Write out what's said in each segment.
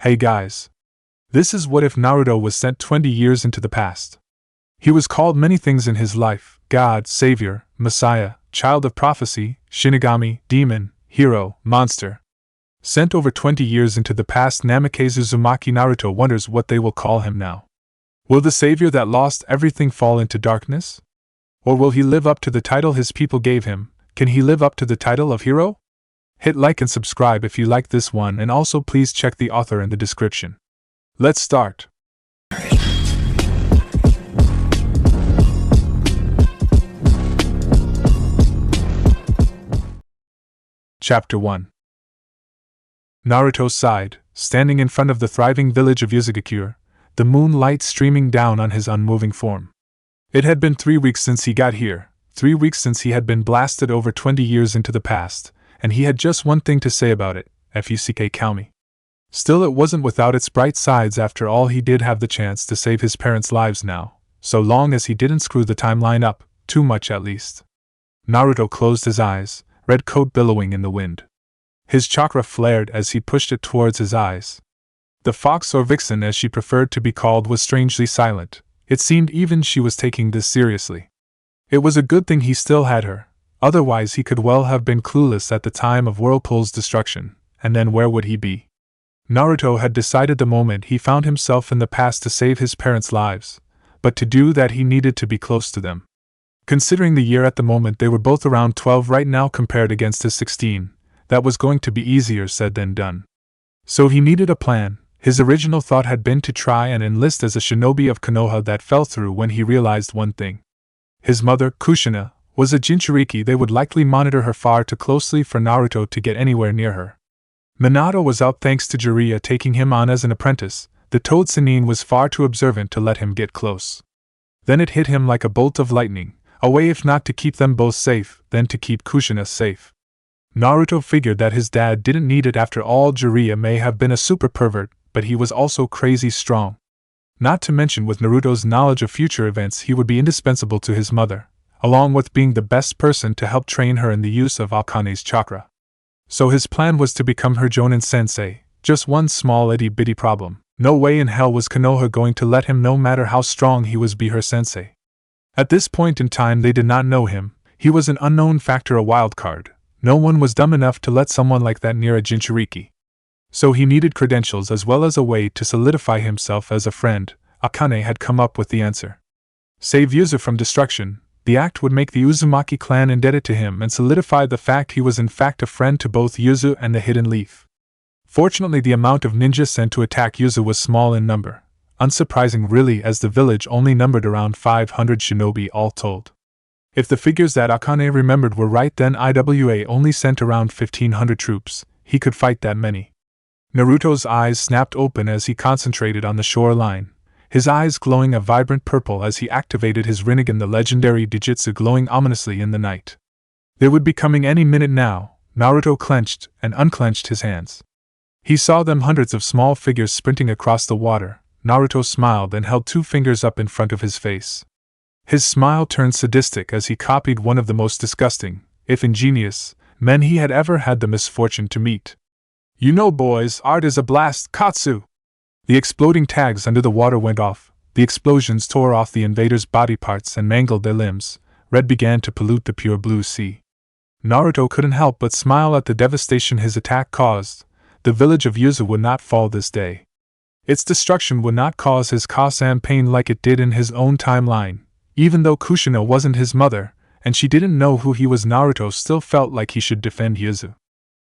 Hey guys. This is what if Naruto was sent 20 years into the past. He was called many things in his life: God, Savior, Messiah, Child of Prophecy, Shinigami, Demon, Hero, Monster. Sent over 20 years into the past, Namikaze-Uzumaki Naruto wonders what they will call him now. Will the Savior that lost everything fall into darkness? Or will he live up to the title his people gave him? Can he live up to the title of hero? Hit like and subscribe if you like this one, and also please check the author in the description. Let's start. Chapter 1. Naruto sighed, standing in front of the thriving village of Uzumaki, the moonlight streaming down on his unmoving form. It had been 3 weeks since he got here, 3 weeks since he had been blasted over 20 years into the past, and he had just one thing to say about it: Fuck Kami. Still, it wasn't without its bright sides. After all, he did have the chance to save his parents' lives now, so long as he didn't screw the timeline up, too much at least. Naruto closed his eyes, red coat billowing in the wind. His chakra flared as he pushed it towards his eyes. The fox, or vixen as she preferred to be called, was strangely silent. It seemed even she was taking this seriously. It was a good thing he still had her. Otherwise he could well have been clueless at the time of Whirlpool's destruction, and then where would he be? Naruto had decided the moment he found himself in the past to save his parents' lives, but to do that he needed to be close to them. Considering the year at the moment, they were both around 12 right now compared against his 16, that was going to be easier said than done. So he needed a plan. His original thought had been to try and enlist as a shinobi of Konoha. That fell through when he realized one thing. His mother, Kushina, was a Jinchuriki. They would likely monitor her far too closely for Naruto to get anywhere near her. Minato was out thanks to Jiraiya taking him on as an apprentice. The Toad Sannin was far too observant to let him get close. Then it hit him like a bolt of lightning, a way if not to keep them both safe, then to keep Kushina safe. Naruto figured that his dad didn't need it. After all, Jiraiya may have been a super pervert, but he was also crazy strong. Not to mention, with Naruto's knowledge of future events, he would be indispensable to his mother, along with being the best person to help train her in the use of Akane's chakra. So his plan was to become her Jonin Sensei. Just one small itty-bitty problem: no way in hell was Konoha going to let him, no matter how strong he was, be her sensei. At this point in time they did not know him. He was an unknown factor, a wild card. No one was dumb enough to let someone like that near a Jinchuriki. So he needed credentials as well as a way to solidify himself as a friend. Akane had come up with the answer. Save Yuzu from destruction. The act would make the Uzumaki clan indebted to him and solidify the fact he was in fact a friend to both Yuzu and the Hidden Leaf. Fortunately, the amount of ninjas sent to attack Yuzu was small in number. Unsurprising really, as the village only numbered around 500 shinobi all told. If the figures that Akane remembered were right, then IWA only sent around 1500 troops. He could fight that many. Naruto's eyes snapped open as he concentrated on the shoreline, his eyes glowing a vibrant purple as he activated his Rinnegan, the legendary Dijutsu, glowing ominously in the night. They would be coming any minute now. Naruto clenched and unclenched his hands. He saw them, hundreds of small figures sprinting across the water. Naruto smiled and held 2 fingers up in front of his face. His smile turned sadistic as he copied one of the most disgusting, if ingenious, men he had ever had the misfortune to meet. You know, boys, art is a blast, Katsu! The exploding tags under the water went off. The explosions tore off the invaders' body parts and mangled their limbs. Red began to pollute the pure blue sea. Naruto couldn't help but smile at the devastation his attack caused. The village of Yuzu would not fall this day. Its destruction would not cause his Kasam pain like it did in his own timeline. Even though Kushina wasn't his mother, and she didn't know who he was, Naruto still felt like he should defend Yuzu.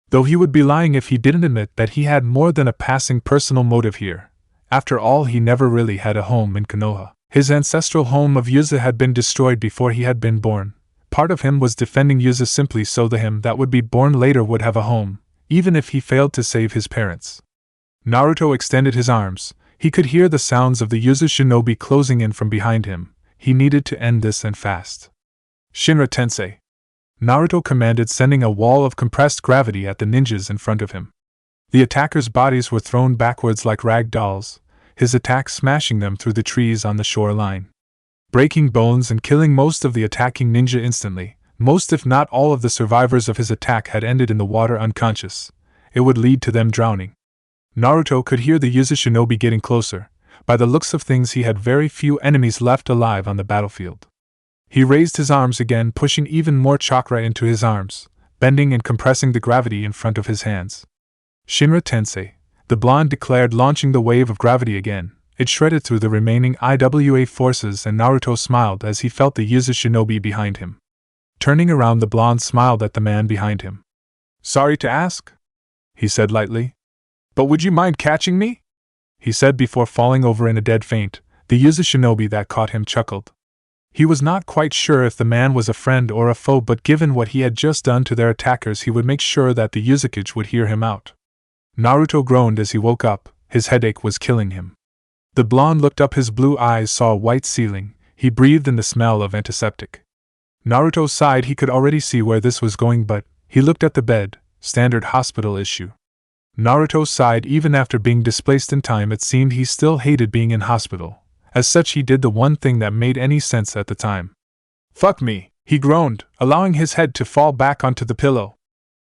Though he would be lying if he didn't admit that he had more than a passing personal motive here. After all, he never really had a home in Konoha. His ancestral home of Yuzu had been destroyed before he had been born. Part of him was defending Yuzu simply so the him that would be born later would have a home, even if he failed to save his parents. Naruto extended his arms. He could hear the sounds of the Yuzu shinobi closing in from behind him. He needed to end this, and fast. Shinra Tensei, Naruto commanded, sending a wall of compressed gravity at the ninjas in front of him. The attackers' bodies were thrown backwards like rag dolls, his attack smashing them through the trees on the shoreline, breaking bones and killing most of the attacking ninja instantly. Most, if not all, of the survivors of his attack had ended in the water unconscious. It would lead to them drowning. Naruto could hear the Yuzu shinobi getting closer. By the looks of things, he had very few enemies left alive on the battlefield. He raised his arms again, pushing even more chakra into his arms, bending and compressing the gravity in front of his hands. Shinra Tensei, the blonde declared, launching the wave of gravity again. It shredded through the remaining IWA forces, and Naruto smiled as he felt the Yuzu shinobi behind him. Turning around, the blonde smiled at the man behind him. "Sorry to ask," he said lightly, "but would you mind catching me?" he said before falling over in a dead faint. The Yuzu shinobi that caught him chuckled. He was not quite sure if the man was a friend or a foe, but given what he had just done to their attackers, he would make sure that the Uzukage would hear him out. Naruto groaned as he woke up. His headache was killing him. The blonde looked up, his blue eyes saw a white ceiling. He breathed in the smell of antiseptic. Naruto sighed. He could already see where this was going, but he looked at the bed. Standard hospital issue. Naruto sighed. Even after being displaced in time, it seemed he still hated being in hospital. As such, he did the one thing that made any sense at the time. "Fuck me," he groaned, allowing his head to fall back onto the pillow.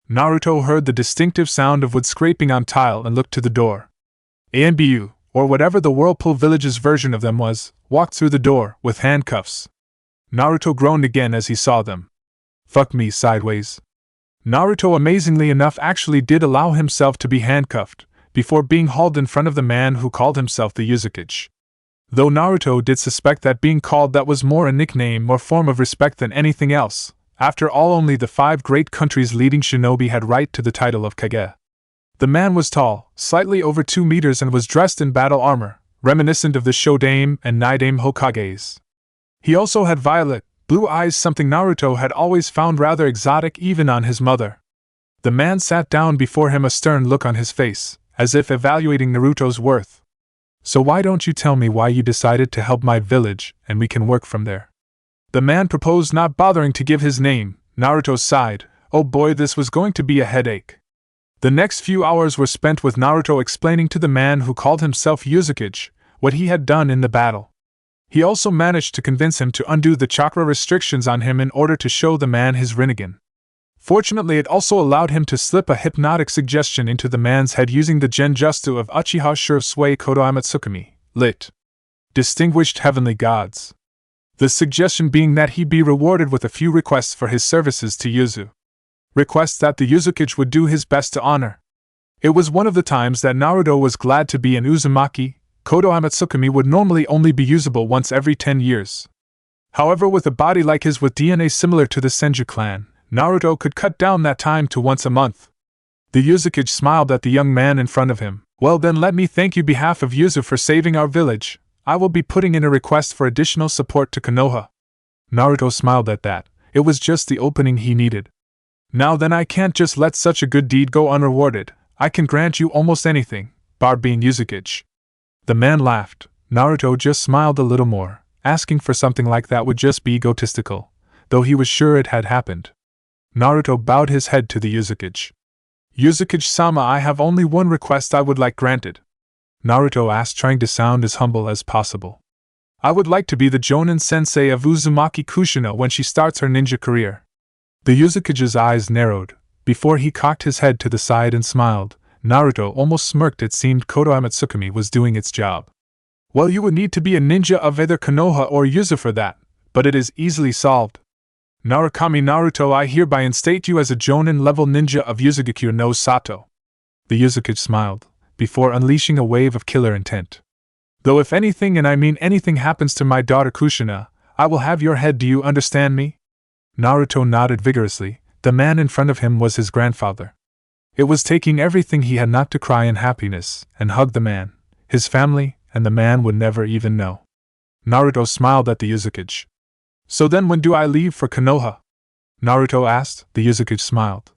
Naruto heard the distinctive sound of wood scraping on tile and looked to the door. Anbu, or whatever the Whirlpool Village's version of them was, walked through the door, with handcuffs. Naruto groaned again as he saw them. "Fuck me" sideways. Naruto, amazingly enough, actually did allow himself to be handcuffed, before being hauled in front of the man who called himself the Uzukage. Though Naruto did suspect that being called that was more a nickname or form of respect than anything else. After all, only the 5 great countries' leading shinobi had right to the title of Kage. The man was tall, slightly over 2 meters, and was dressed in battle armor, reminiscent of the Shodame and Naidame Hokages. He also had violet, blue eyes, something Naruto had always found rather exotic even on his mother. The man sat down before him, a stern look on his face, as if evaluating Naruto's worth. "So why don't you tell me why you decided to help my village, and we can work from there?" The man proposed, not bothering to give his name. Naruto sighed. Oh boy, this was going to be a headache. The next few hours were spent with Naruto explaining to the man who called himself Uzukage what he had done in the battle. He also managed to convince him to undo the chakra restrictions on him in order to show the man his Rinnegan. Fortunately, it also allowed him to slip a hypnotic suggestion into the man's head using the genjutsu of Uchiha Shurusui Kodo Amatsukami, lit. Distinguished Heavenly Gods. The suggestion being that he be rewarded with a few requests for his services to Yuzu. Requests that the Uzukage would do his best to honor. It was one of the times that Naruto was glad to be in Uzumaki. Kodo Amatsukami would normally only be usable once every 10 years. However, with a body like his with DNA similar to the Senju clan, Naruto could cut down that time to once a month. The Uzukage smiled at the young man in front of him. "Well then, let me thank you behalf of Yuzu for saving our village. I will be putting in a request for additional support to Konoha." Naruto smiled at that. It was just the opening he needed. "Now then, I can't just let such a good deed go unrewarded. I can grant you almost anything, bar being Uzukage." The man laughed. Naruto just smiled a little more. Asking for something like that would just be egotistical, though he was sure it had happened. Naruto bowed his head to the Uzukage. "Uzukage-sama, I have only one request I would like granted," Naruto asked, trying to sound as humble as possible. "I would like to be the Jonin Sensei of Uzumaki Kushina when she starts her ninja career." The Uzukage's eyes narrowed, before he cocked his head to the side and smiled. Naruto almost smirked. It seemed Kodo Amatsukami was doing its job. "Well, you would need to be a ninja of either Konoha or Yuzu for that, but it is easily solved. Narukami Naruto, I hereby instate you as a Jonin-level ninja of Uzugakure no Sato." The Uzukage smiled, before unleashing a wave of killer intent. "Though if anything, and I mean anything, happens to my daughter Kushina, I will have your head. Do you understand me?" Naruto nodded vigorously. The man in front of him was his grandfather. It was taking everything he had not to cry in happiness and hug the man, his family, and the man would never even know. Naruto smiled at the Uzukage. "So then, when do I leave for Konoha?" Naruto asked. The Uzukage smiled.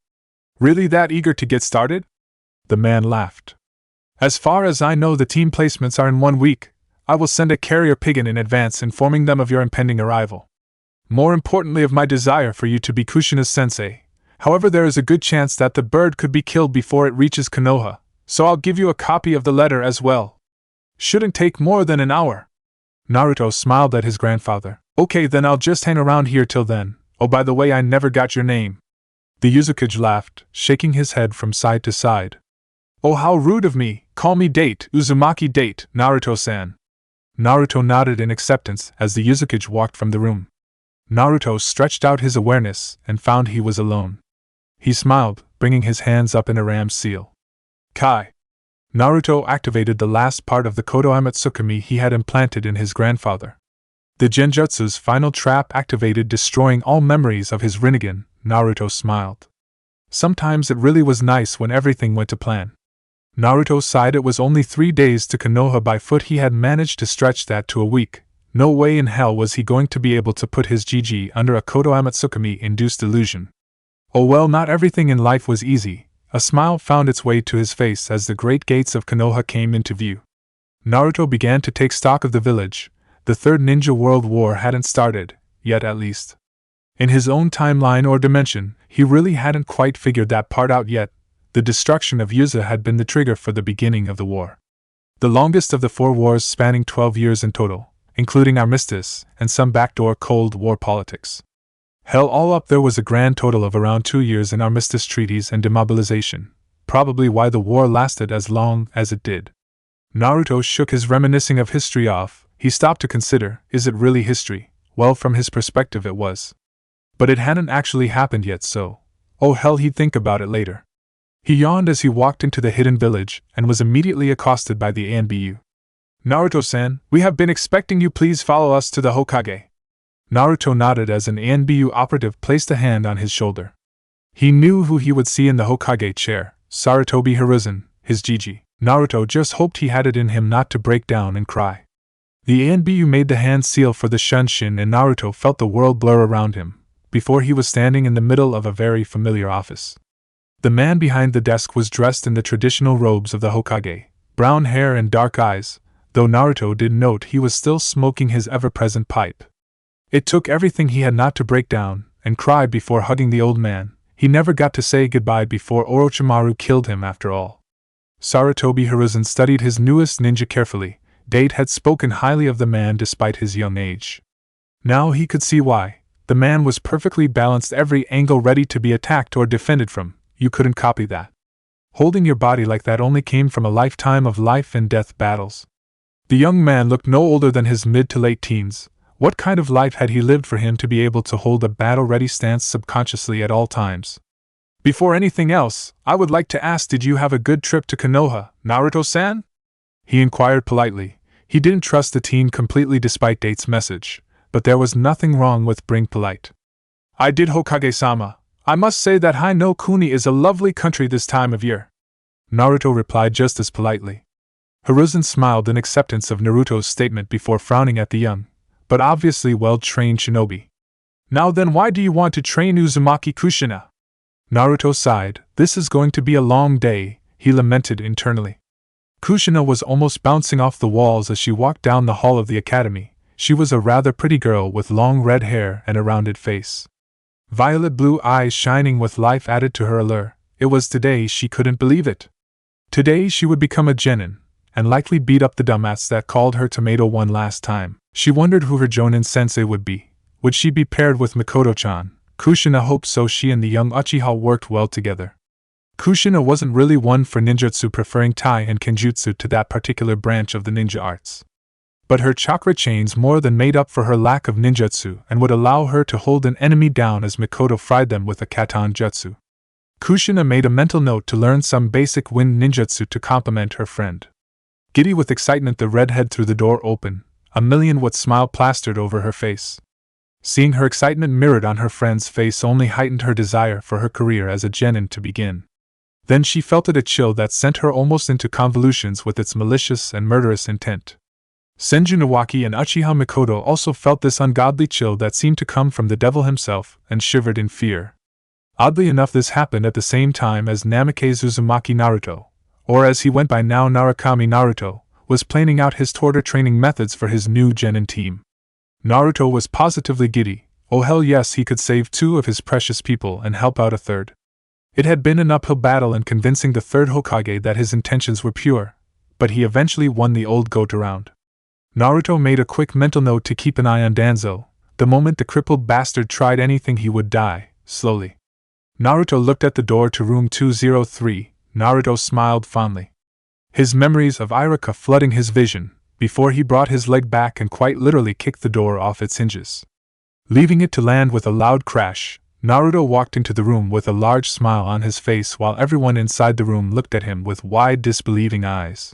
"Really that eager to get started?" The man laughed. "As far as I know, the team placements are in 1 week. I will send a carrier pigeon in advance informing them of your impending arrival. More importantly, of my desire for you to be Kushina's sensei. However, there is a good chance that the bird could be killed before it reaches Konoha, so I'll give you a copy of the letter as well. Shouldn't take more than an hour." Naruto smiled at his grandfather. "Okay, then I'll just hang around here till then. Oh, by the way, I never got your name." The Uzukage laughed, shaking his head from side to side. "Oh, how rude of me. Call me Date, Uzumaki Date, Naruto-san. Naruto nodded in acceptance as the Uzukage walked from the room. Naruto stretched out his awareness and found he was alone. He smiled, bringing his hands up in a ram's seal. Kai. Naruto activated the last part of the Kodo Amatsukami he had implanted in his grandfather. The Genjutsu's final trap activated, destroying all memories of his Rinnegan. Naruto smiled. Sometimes it really was nice when everything went to plan. Naruto sighed. It was only 3 days to Konoha by foot. He had managed to stretch that to a week. No way in hell was he going to be able to put his GG under a Kodo Amatsukami-induced illusion. Oh well, not everything in life was easy. A smile found its way to his face as the great gates of Konoha came into view. Naruto began to take stock of the village. The Third Ninja World War hadn't started, yet at least. In his own timeline or dimension, he really hadn't quite figured that part out yet. The destruction of Yuza had been the trigger for the beginning of the war. The longest of the 4 wars, spanning 12 years in total, including armistice and some backdoor Cold War politics. Hell, all up there was a grand total of around 2 years in armistice treaties and demobilization, probably why the war lasted as long as it did. Naruto shook his reminiscing of history off. He stopped to consider, is it really history? Well, from his perspective it was. But it hadn't actually happened yet, so, oh hell, he'd think about it later. He yawned as he walked into the hidden village and was immediately accosted by the ANBU. Naruto-san, we have been expecting you. Please follow us to the Hokage. Naruto nodded as an ANBU operative placed a hand on his shoulder. He knew who he would see in the Hokage chair, Sarutobi Hiruzen, his GG. Naruto just hoped he had it in him not to break down and cry. The ANBU made the hand seal for the Shunshin and Naruto felt the world blur around him, before he was standing in the middle of a very familiar office. The man behind the desk was dressed in the traditional robes of the Hokage, brown hair and dark eyes, though Naruto did note he was still smoking his ever-present pipe. It took everything he had not to break down and cry before hugging the old man. He never got to say goodbye before Orochimaru killed him after all. Sarutobi Hiruzen studied his newest ninja carefully. Date had spoken highly of the man despite his young age. Now he could see why. The man was perfectly balanced, every angle ready to be attacked or defended from. You couldn't copy that. Holding your body like that only came from a lifetime of life and death battles. The young man looked no older than his mid to late teens. What kind of life had he lived for him to be able to hold a battle-ready stance subconsciously at all times? Before anything else, I would like to ask, did you have a good trip to Konoha, Naruto-san? He inquired politely. He didn't trust the teen completely despite Date's message, but there was nothing wrong with being polite. I did, Hokage-sama. I must say that Hai no Kuni is a lovely country this time of year. Naruto replied just as politely. Hiruzen smiled in acceptance of Naruto's statement before frowning at the young, but obviously well-trained shinobi. Now then, why do you want to train Uzumaki Kushina? Naruto sighed. This is going to be a long day, he lamented internally. Kushina was almost bouncing off the walls as she walked down the hall of the academy. She was a rather pretty girl with long red hair and a rounded face. Violet blue eyes shining with life added to her allure. It was today she couldn't believe it. Today she would become a genin, and likely beat up the dumbass that called her tomato one last time. She wondered who her Jonin Sensei would be. Would she be paired with Mikoto-chan? Kushina hoped so. She and the young Uchiha worked well together. Kushina wasn't really one for ninjutsu, preferring Tai and Kenjutsu to that particular branch of the ninja arts. But her chakra chains more than made up for her lack of ninjutsu and would allow her to hold an enemy down as Mikoto fried them with a katan jutsu. Kushina made a mental note to learn some basic wind ninjutsu to complement her friend. Giddy with excitement, the redhead threw the door open, a million-watt smile plastered over her face. Seeing her excitement mirrored on her friend's face only heightened her desire for her career as a genin to begin. Then she felt it, a chill that sent her almost into convolutions with its malicious and murderous intent. Senju Nawaki and Uchiha Mikoto also felt this ungodly chill that seemed to come from the devil himself, and shivered in fear. Oddly enough, this happened at the same time as Namikaze-Uzumaki Naruto, or as he went by now, Narukami Naruto, was planning out his torture training methods for his new genin team. Naruto was positively giddy. Oh hell yes, he could save 2 of his precious people and help out a 3rd. It had been an uphill battle in convincing the 3rd Hokage that his intentions were pure, but he eventually won the old goat around. Naruto made a quick mental note to keep an eye on Danzo. The moment the crippled bastard tried anything, he would die, slowly. Naruto looked at the door to room 203. Naruto smiled fondly. his memories of Irika flooding his vision, before he brought his leg back and quite literally kicked the door off its hinges. Leaving it to land with a loud crash, Naruto walked into the room with a large smile on his face while everyone inside the room looked at him with wide disbelieving eyes.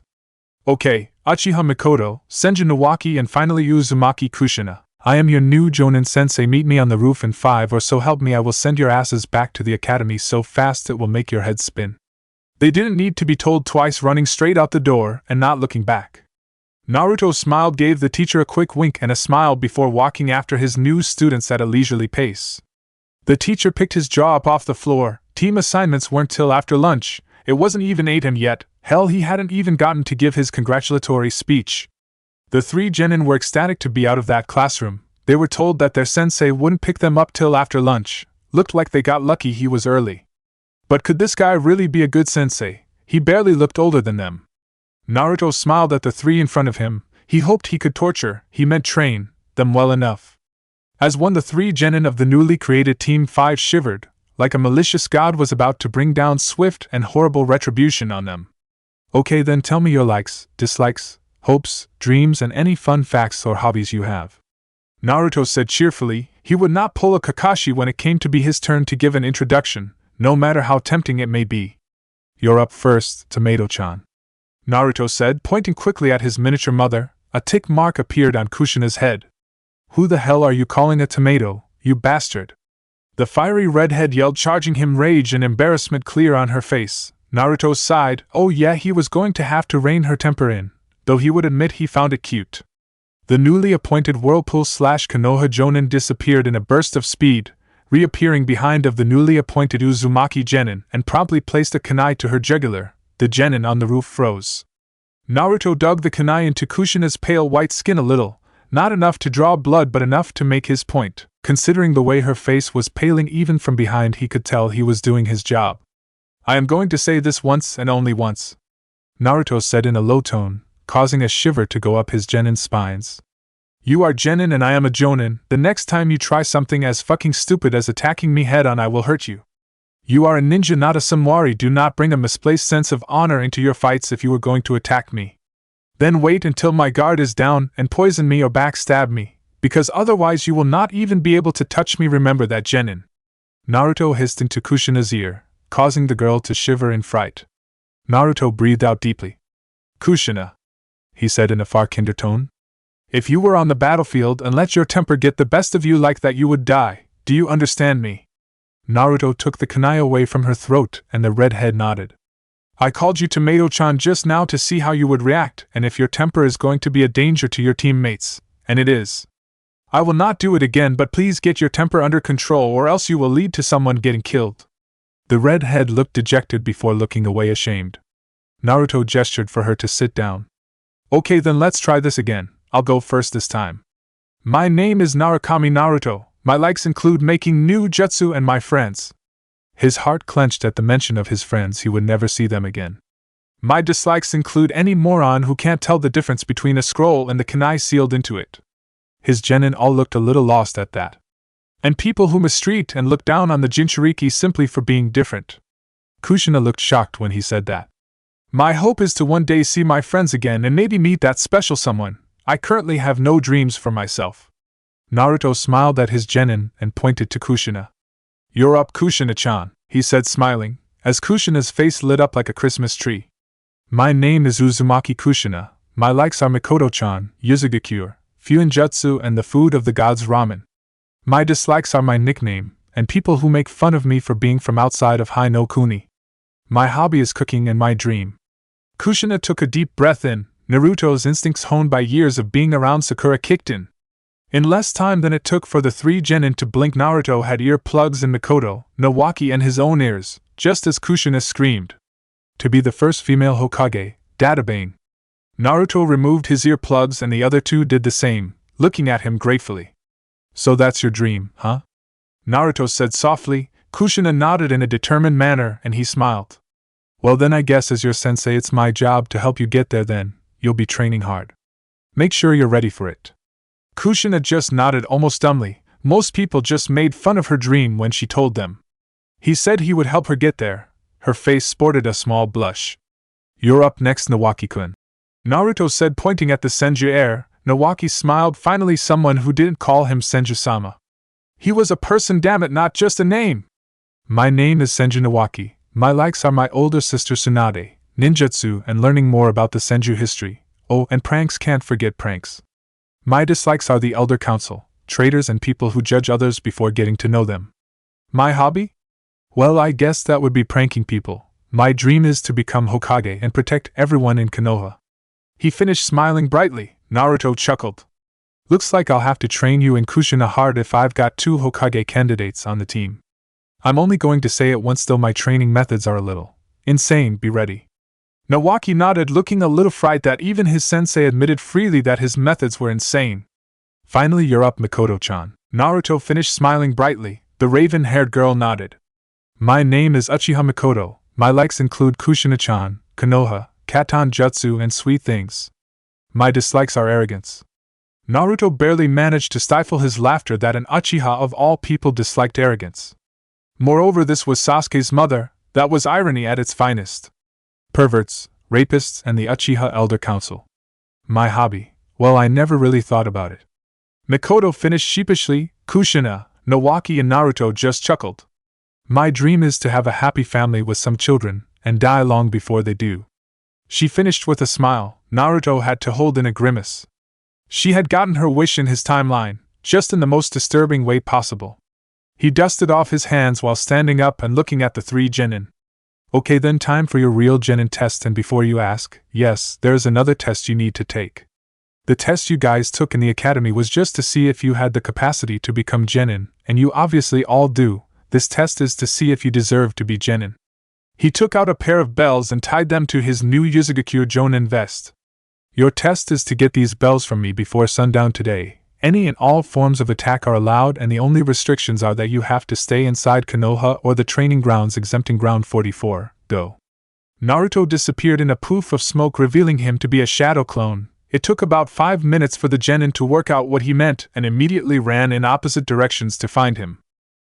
Okay, Uchiha Mikoto, Senju Nawaki and finally Uzumaki Kushina, I am your new Jonin Sensei. Meet me on the roof in 5 or so. Help me, I will send your asses back to the academy so fast it will make your head spin. They didn't need to be told twice, running straight out the door and not looking back. Naruto smiled, gave the teacher a quick wink and a smile before walking after his new students at a leisurely pace. The teacher picked his jaw up off the floor. Team assignments weren't till after lunch. It wasn't even 8 a.m. yet. Hell, he hadn't even gotten to give his congratulatory speech. The 3 genin were ecstatic to be out of that classroom. They were told that their sensei wouldn't pick them up till after lunch. Looked like they got lucky he was early. But could this guy really be a good sensei? He barely looked older than them. Naruto smiled at the 3 in front of him. He hoped he could torture, he meant train, them well enough. As one, the 3 genin of the newly created Team 5 shivered, like a malicious god was about to bring down swift and horrible retribution on them. Okay, then tell me your likes, dislikes, hopes, dreams and any fun facts or hobbies you have. Naruto said cheerfully. He would not pull a Kakashi when it came to be his turn to give an introduction, no matter how tempting it may be. You're up first, Tomato-chan. Naruto said, pointing quickly at his miniature mother. A tick mark appeared on Kushina's head. Who the hell are you calling a tomato, you bastard? The fiery redhead yelled, charging him, rage and embarrassment clear on her face. Naruto sighed. Oh yeah, he was going to have to rein her temper in, though he would admit he found it cute. The newly appointed Whirlpool/Konoha Jonin disappeared in a burst of speed, reappearing behind of the newly appointed Uzumaki genin and promptly placed a kunai to her jugular. The genin on the roof froze. Naruto dug the kunai into Kushina's pale white skin a little, not enough to draw blood but enough to make his point. Considering the way her face was paling even from behind, he could tell he was doing his job. I am going to say this once and only once, Naruto said in a low tone, causing a shiver to go up his genin spines. You are genin and I am a jonin. The next time you try something as fucking stupid as attacking me head on, I will hurt you. You are a ninja, not a samurai. Do not bring a misplaced sense of honor into your fights if you are going to attack me. Then wait until my guard is down and poison me or backstab me, because otherwise you will not even be able to touch me. Remember that, genin. Naruto hissed into Kushina's ear, causing the girl to shiver in fright. Naruto breathed out deeply. Kushina, he said in a far kinder tone. If you were on the battlefield and let your temper get the best of you like that, you would die. Do you understand me? Naruto took the kunai away from her throat and the redhead nodded. I called you Tomato-chan just now to see how you would react and if your temper is going to be a danger to your teammates, and it is. I will not do it again, but please get your temper under control or else you will lead to someone getting killed. The redhead looked dejected before looking away ashamed. Naruto gestured for her to sit down. Okay, then let's try this again. I'll go first this time. My name is Narukami Naruto. My likes include making new jutsu and my friends. His heart clenched at the mention of his friends. He would never see them again. My dislikes include any moron who can't tell the difference between a scroll and the kunai sealed into it. His genin all looked a little lost at that. And people who mistreat and look down on the Jinchuriki simply for being different. Kushina looked shocked when he said that. My hope is to one day see my friends again and maybe meet that special someone. I currently have no dreams for myself. Naruto smiled at his genin and pointed to Kushina. You're up, Kushina-chan, he said smiling, as Kushina's face lit up like a Christmas tree. My name is Uzumaki Kushina. My likes are Mikoto-chan, Yuzugakure, Fuinjutsu and the food of the gods ramen. My dislikes are my nickname, and people who make fun of me for being from outside of Hai no Kuni. My hobby is cooking and my dream. Kushina took a deep breath in. Naruto's instincts honed by years of being around Sakura kicked in. In less time than it took for the 3 genin to blink, Naruto had earplugs in Mikoto, Nawaki and his own ears, just as Kushina screamed. To be the first female Hokage, Databane. Naruto removed his earplugs and the other 2 did the same, looking at him gratefully. So that's your dream, huh? Naruto said softly. Kushina nodded in a determined manner and he smiled. Well then, I guess as your sensei it's my job to help you get there. Then you'll be training hard. Make sure you're ready for it. Kushina just nodded almost dumbly. Most people just made fun of her dream when she told them. He said he would help her get there. Her face sported a small blush. You're up next, Nawaki-kun. Naruto said, pointing at the Senju heir. Nawaki smiled, finally someone who didn't call him Senju-sama. He was a person, damn it, not just a name. My name is Senju Nawaki. My likes are my older sister Tsunade, ninjutsu, and learning more about the Senju history. Oh, and pranks, can't forget pranks. My dislikes are the elder council, traitors, and people who judge others before getting to know them. My hobby? Well, I guess that would be pranking people. My dream is to become Hokage and protect everyone in Konoha. He finished smiling brightly. Naruto chuckled. Looks like I'll have to train you in Kushina hard if I've got 2 Hokage candidates on the team. I'm only going to say it once though, my training methods are a little insane, be ready. Nawaki nodded, looking a little frightened that even his sensei admitted freely that his methods were insane. Finally, you're up, Mikoto-chan. Naruto finished smiling brightly. The raven-haired girl nodded. My name is Uchiha Mikoto. My likes include Kushina-chan, Konoha, Katon Jutsu, and sweet things. My dislikes are arrogance. Naruto barely managed to stifle his laughter that an Uchiha of all people disliked arrogance. Moreover, this was Sasuke's mother. That was irony at its finest. Perverts, rapists, and the Uchiha Elder Council. My hobby. Well, I never really thought about it. Mikoto finished sheepishly. Kushina, Nawaki, and Naruto just chuckled. My dream is to have a happy family with some children, and die long before they do. She finished with a smile. Naruto had to hold in a grimace. She had gotten her wish in his timeline, just in the most disturbing way possible. He dusted off his hands while standing up and looking at the 3 genin. Okay then, time for your real genin test, and before you ask, yes, there's another test you need to take. The test you guys took in the academy was just to see if you had the capacity to become genin, and you obviously all do. This test is to see if you deserve to be genin. He took out a pair of bells and tied them to his new Uzumaki Jonin vest. Your test is to get these bells from me before sundown today. Any and all forms of attack are allowed, and the only restrictions are that you have to stay inside Konoha or the training grounds, exempting Ground 44, though. Naruto disappeared in a poof of smoke, revealing him to be a shadow clone. It took about 5 minutes for the genin to work out what he meant and immediately ran in opposite directions to find him.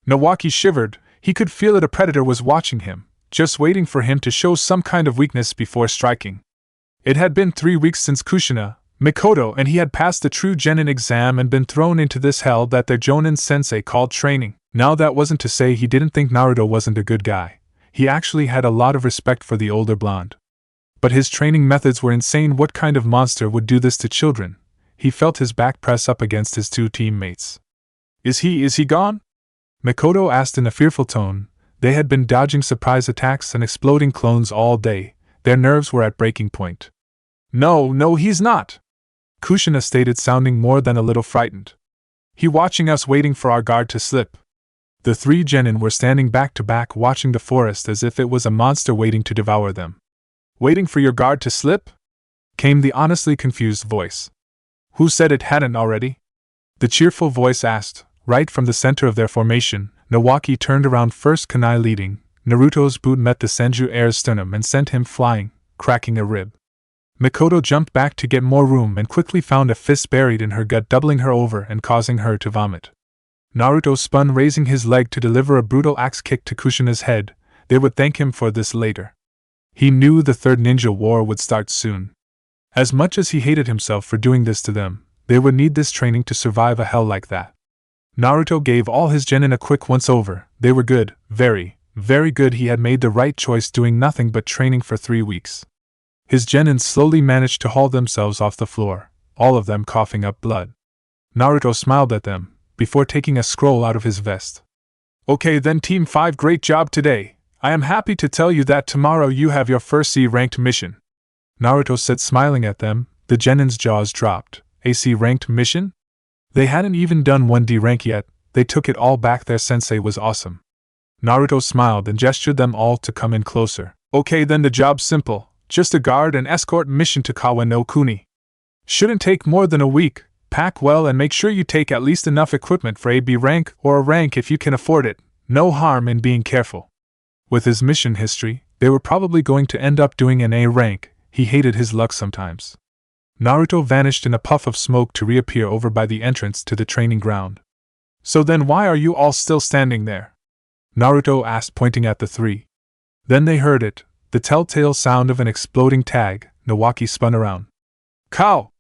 Nawaki shivered. He could feel that a predator was watching him, just waiting for him to show some kind of weakness before striking. It had been 3 weeks since Kushina, Mikoto, and he had passed the true genin exam and been thrown into this hell that their Jonin sensei called training. Now that wasn't to say he didn't think Naruto wasn't a good guy. He actually had a lot of respect for the older blonde. But his training methods were insane. What kind of monster would do this to children? He felt his back press up against his 2 teammates. Is he gone? Mikoto asked in a fearful tone. They had been dodging surprise attacks and exploding clones all day. Their nerves were at breaking point. No, he's not, Kushina stated, sounding more than a little frightened. He watching us, waiting for our guard to slip. The 3 genin were standing back to back, watching the forest as if it was a monster waiting to devour them. Waiting for your guard to slip? Came the honestly confused voice. Who said it hadn't already? The cheerful voice asked. Right from the center of their formation, Nawaki turned around first, kunai leading. Naruto's boot met the Senju heir's sternum and sent him flying, cracking a rib. Mikoto jumped back to get more room and quickly found a fist buried in her gut, doubling her over and causing her to vomit. Naruto spun, raising his leg to deliver a brutal axe kick to Kushina's head. They would thank him for this later. He knew the 3rd ninja war would start soon. As much as he hated himself for doing this to them, they would need this training to survive a hell like that. Naruto gave all his genin a quick once-over. They were good, very, very good. He had made the right choice doing nothing but training for 3 weeks. His genin slowly managed to haul themselves off the floor, all of them coughing up blood. Naruto smiled at them, before taking a scroll out of his vest. Okay then, Team 5, great job today. I am happy to tell you that tomorrow you have your first C-ranked mission. Naruto said, smiling at them. The genin's jaws dropped. A C-ranked mission? They hadn't even done 1D rank yet. They took it all back. Their sensei was awesome. Naruto smiled and gestured them all to come in closer. Okay then, the job's simple. Just a guard and escort mission to Kawa no Kuni. Shouldn't take more than a week. Pack well and make sure you take at least enough equipment for a B rank or a rank if you can afford it. No harm in being careful. With his mission history, they were probably going to end up doing an A rank. He hated his luck sometimes. Naruto vanished in a puff of smoke to reappear over by the entrance to the training ground. So then why are you all still standing there? Naruto asked, pointing at the 3. Then they heard it. the telltale sound of an exploding tag, Nawaki spun around. Cow!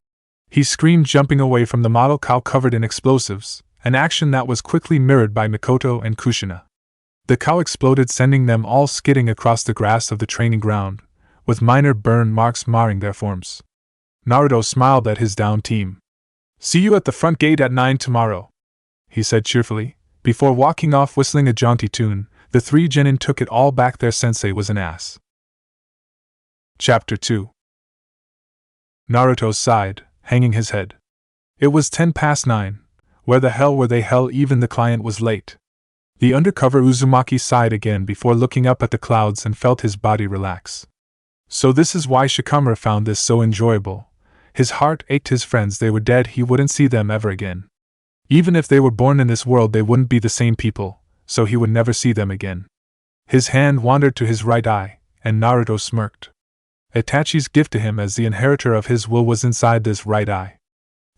He screamed, jumping away from the model cow covered in explosives, an action that was quickly mirrored by Mikoto and Kushina. The cow exploded, sending them all skidding across the grass of the training ground, with minor burn marks marring their forms. Naruto smiled at his down team. See you at the front gate at 9 tomorrow, he said cheerfully. Before walking off whistling a jaunty tune, the three genin took it all back, their sensei was an ass. Chapter 2. Naruto sighed, hanging his head. It was 9:10. Where the hell were they? Hell, even the client was late. The undercover Uzumaki sighed again before looking up at the clouds and felt his body relax. So this is why Shikamaru found this so enjoyable. His heart ached. His friends, they were dead. He wouldn't see them ever again. Even if they were born in this world, they wouldn't be the same people, so he would never see them again. His hand wandered to his right eye, and Naruto smirked. Itachi's gift to him as the inheritor of his will was inside this right eye.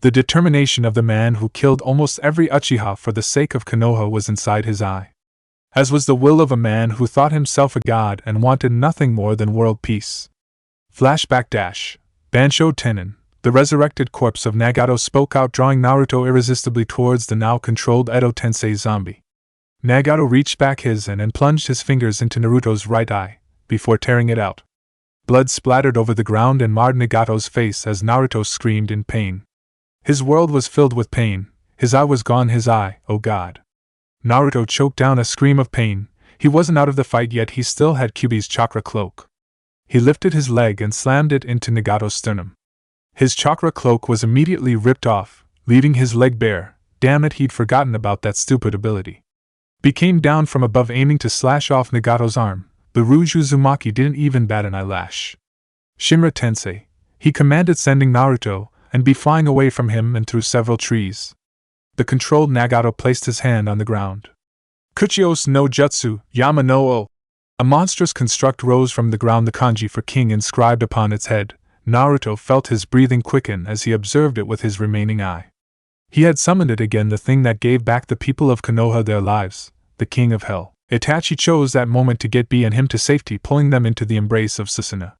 The determination of the man who killed almost every Uchiha for the sake of Konoha was inside his eye. As was the will of a man who thought himself a god and wanted nothing more than world peace. Flashback dash. Bansho Tenin, the resurrected corpse of Nagato, spoke out, drawing Naruto irresistibly towards the now controlled Edo Tensei zombie. Nagato reached back his and plunged his fingers into Naruto's right eye, before tearing it out. Blood splattered over the ground and marred Nagato's face as Naruto screamed in pain. His world was filled with pain, his eye was gone. His eye, oh god. Naruto choked down a scream of pain. He wasn't out of the fight yet, he still had Kyuubi's chakra cloak. He lifted his leg and slammed it into Nagato's sternum. His chakra cloak was immediately ripped off, leaving his leg bare. Damn it, he'd forgotten about that stupid ability. He came down from above, aiming to slash off Nagato's arm, but Rouge Uzumaki didn't even bat an eyelash. Shimura Tensei, he commanded, sending Naruto and be flying away from him and through several trees. The controlled Nagato placed his hand on the ground. Kuchios no Jutsu, Yama no O. A monstrous construct rose from the ground, the kanji for king inscribed upon its head. Naruto felt his breathing quicken as he observed it with his remaining eye. He had summoned it again, the thing that gave back the people of Konoha their lives, the king of hell. Itachi chose that moment to get B and him to safety, pulling them into the embrace of Susanoo.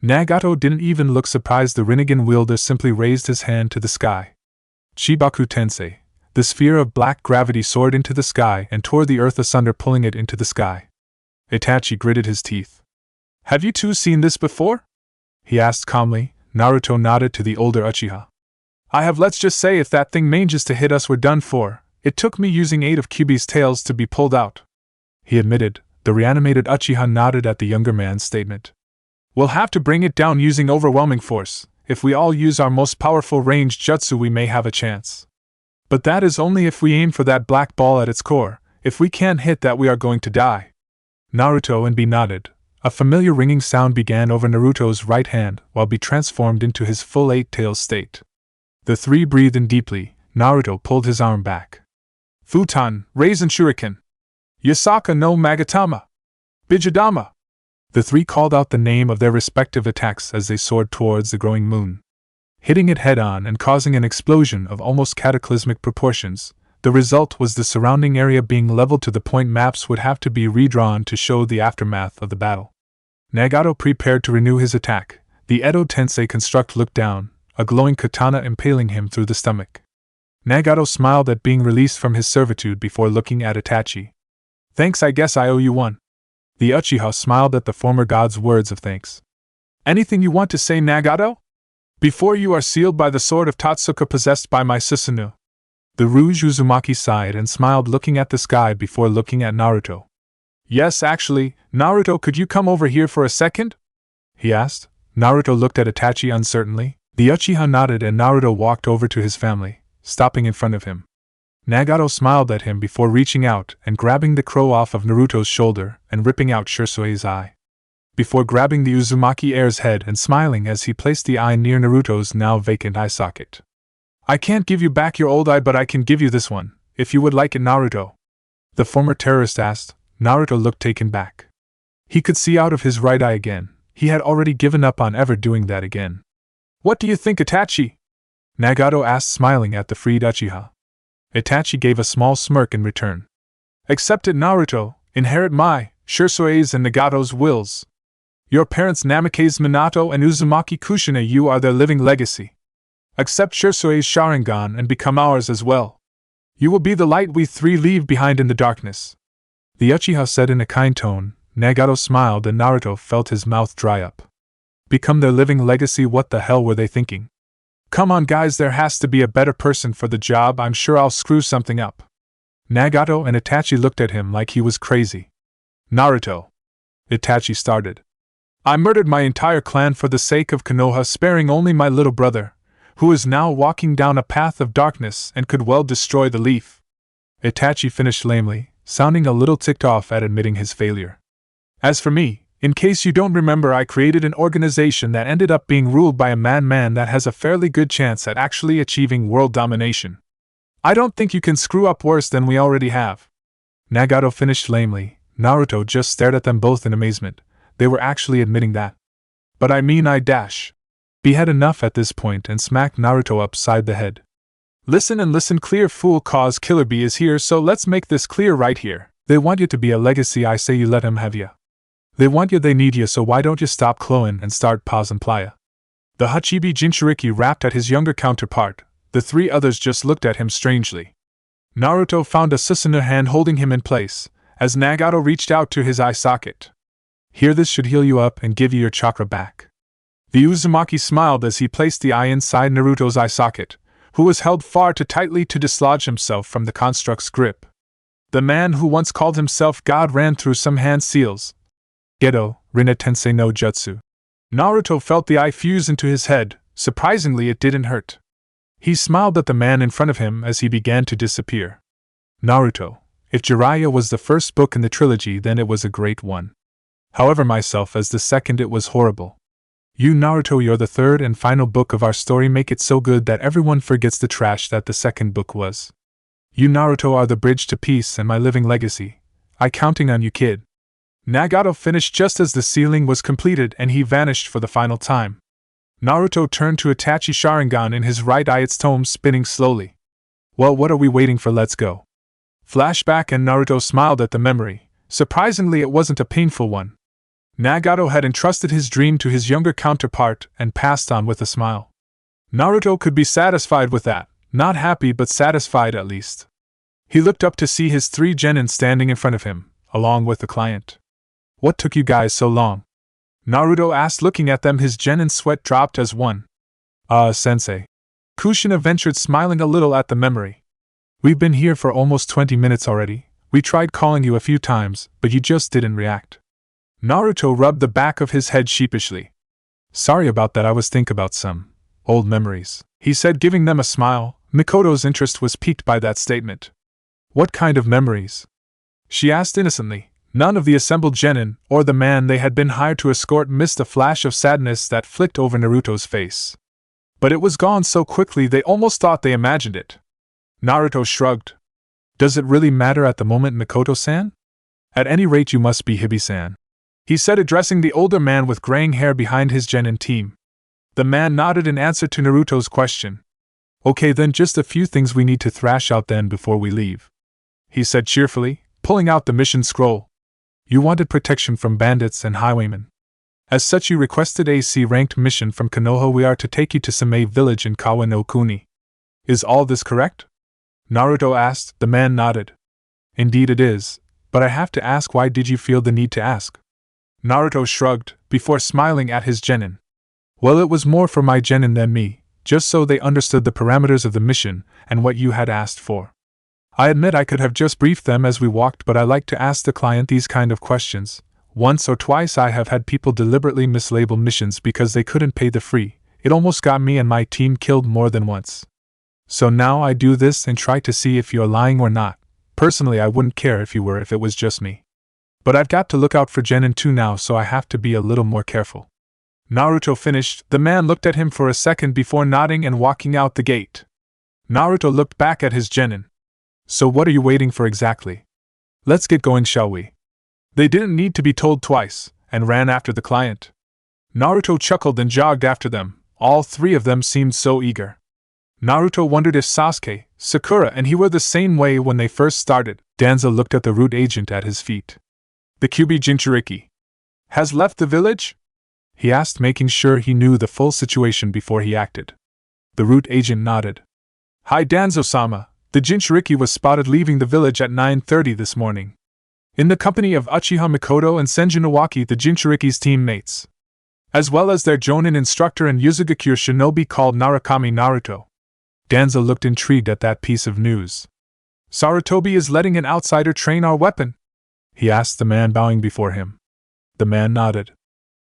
Nagato didn't even look surprised. The Rinnegan wielder simply raised his hand to the sky. Chibaku Tensei, the sphere of black gravity, soared into the sky and tore the earth asunder, pulling it into the sky. Itachi gritted his teeth. Have you two seen this before? He asked calmly. Naruto nodded to the older Uchiha. I have. Let's just say if that thing manages to hit us, we're done for. It took me using 8 of Kyuubi's tails to be pulled out, he admitted. The reanimated Uchiha nodded at the younger man's statement. We'll have to bring it down using overwhelming force. If we all use our most powerful ranged jutsu, we may have a chance. But that is only if we aim for that black ball at its core. If we can't hit that, we are going to die. Naruto and B nodded. A familiar ringing sound began over Naruto's right hand while B transformed into his full 8-tail state. The three breathed in deeply. Naruto pulled his arm back. Futon, Raisin Shuriken. Yasaka no Magatama. Bijadama. The three called out the name of their respective attacks as they soared towards the growing moon, hitting it head-on and causing an explosion of almost cataclysmic proportions. The result was the surrounding area being leveled to the point maps would have to be redrawn to show the aftermath of the battle. Nagato prepared to renew his attack. The Edo Tensei construct looked down, a glowing katana impaling him through the stomach. Nagato smiled at being released from his servitude before looking at Itachi. Thanks, I guess I owe you one. The Uchiha smiled at the former god's words of thanks. Anything you want to say, Nagato? Before you are sealed by the sword of Totsuka possessed by my Susanoo. The Rouge Uzumaki sighed and smiled, looking at the sky before looking at Naruto. Yes, actually, Naruto, could you come over here for a second? He asked. Naruto looked at Itachi uncertainly. The Uchiha nodded and Naruto walked over to his family, stopping in front of him. Nagato smiled at him before reaching out and grabbing the crow off of Naruto's shoulder and ripping out Shirsue's eye. Before grabbing the Uzumaki heir's head and smiling as he placed the eye near Naruto's now vacant eye socket. I can't give you back your old eye, but I can give you this one, if you would like it, Naruto. The former terrorist asked. Naruto looked taken back. He could see out of his right eye again. He had already given up on ever doing that again. What do you think, Itachi? Nagato asked, smiling at the freed Uchiha. Itachi gave a small smirk in return. Accept it, Naruto. Inherit my, Shirsue's and Nagato's wills. Your parents Namikaze-Minato and Uzumaki Kushina, you are their living legacy. Accept Shirsui's Sharingan and become ours as well. You will be the light we three leave behind in the darkness. The Uchiha said in a kind tone. Nagato smiled and Naruto felt his mouth dry up. Become their living legacy? What the hell were they thinking? Come on guys, there has to be a better person for the job. I'm sure I'll screw something up. Nagato and Itachi looked at him like he was crazy. Naruto. Itachi started. I murdered my entire clan for the sake of Konoha, sparing only my little brother, who is now walking down a path of darkness and could well destroy the leaf. Itachi finished lamely, sounding a little ticked off at admitting his failure. As for me, in case you don't remember, I created an organization that ended up being ruled by a madman that has a fairly good chance at actually achieving world domination. I don't think you can screw up worse than we already have. Nagato finished lamely. Naruto just stared at them both in amazement. They were actually admitting that. But I mean, He had enough at this point and smacked Naruto upside the head. Listen and listen clear, fool, cause Killer Bee is here, so let's make this clear right here. They want you to be a legacy, I say you let him have ya. They want you, they need you, so why don't you stop cloing and start pause and playa? The Hachibi Jinchuriki rapped at his younger counterpart. The three others just looked at him strangely. Naruto found a Susanoo hand holding him in place, as Nagato reached out to his eye socket. Here, this should heal you up and give you your chakra back. The Uzumaki smiled as he placed the eye inside Naruto's eye socket, who was held far too tightly to dislodge himself from the construct's grip. The man who once called himself God ran through some hand seals. Geto, Rinna Tensei no Jutsu. Naruto felt the eye fuse into his head. Surprisingly, it didn't hurt. He smiled at the man in front of him as he began to disappear. Naruto, if Jiraiya was the first book in the trilogy, then it was a great one. However, myself as the second, it was horrible. You, Naruto, you're the third and final book of our story. Make it so good that everyone forgets the trash that the second book was. You, Naruto, are the bridge to peace and my living legacy. I counting on you, kid. Nagato finished just as the sealing was completed and he vanished for the final time. Naruto turned to Itachi Sharingan in his right eye, its tome spinning slowly. Well, what are we waiting for? Let's go. Flashback, and Naruto smiled at the memory. Surprisingly, it wasn't a painful one. Nagato had entrusted his dream to his younger counterpart and passed on with a smile. Naruto could be satisfied with that, not happy but satisfied at least. He looked up to see his three genin standing in front of him, along with the client. What took you guys so long? Naruto asked, looking at them. His genin sweat dropped as one. Sensei. Kushina ventured, smiling a little at the memory. We've been here for almost 20 minutes already. We tried calling you a few times, but you just didn't react. Naruto rubbed the back of his head sheepishly. Sorry about that, I was thinking about some old memories, he said, giving them a smile. Mikoto's interest was piqued by that statement. What kind of memories? She asked innocently. None of the assembled genin, or the man they had been hired to escort, missed a flash of sadness that flicked over Naruto's face. But it was gone so quickly they almost thought they imagined it. Naruto shrugged. Does it really matter at the moment, Mikoto-san? At any rate, you must be Hibi-san, he said, addressing the older man with graying hair behind his genin team. The man nodded in answer to Naruto's question. Okay then, just a few things we need to thrash out then before we leave, he said cheerfully, pulling out the mission scroll. You wanted protection from bandits and highwaymen. As such, you requested a C-ranked mission from Konoha. We are to take you to Same village in Kawa no Kuni. Is all this correct? Naruto asked. The man nodded. Indeed it is, but I have to ask, why did you feel the need to ask? Naruto shrugged, before smiling at his genin. Well, it was more for my genin than me, just so they understood the parameters of the mission and what you had asked for. I admit I could have just briefed them as we walked, but I like to ask the client these kind of questions. Once or twice I have had people deliberately mislabel missions because they couldn't pay the fee. It almost got me and my team killed more than once. So now I do this and try to see if you're lying or not. Personally, I wouldn't care if you were, if it was just me. But I've got to look out for genin too now, so I have to be a little more careful. Naruto finished. The man looked at him for a second before nodding and walking out the gate. Naruto looked back at his genin. So what are you waiting for exactly? Let's get going, shall we? They didn't need to be told twice, and ran after the client. Naruto chuckled and jogged after them. All three of them seemed so eager. Naruto wondered if Sasuke, Sakura, and he were the same way when they first started. Danzo looked at the route agent at his feet. The Kyubi Jinchuriki has left the village? he asked, making sure he knew the full situation before he acted. The root agent nodded. Hi Danzo-sama, the Jinchuriki was spotted leaving the village at 9:30 this morning. In the company of Uchiha Mikoto and Senju Nawaki, the Jinchuriki's teammates, as well as their Jonin instructor and Uzugakure shinobi called Narukami Naruto. Danzo looked intrigued at that piece of news. Sarutobi is letting an outsider train our weapon? He asked the man bowing before him. The man nodded.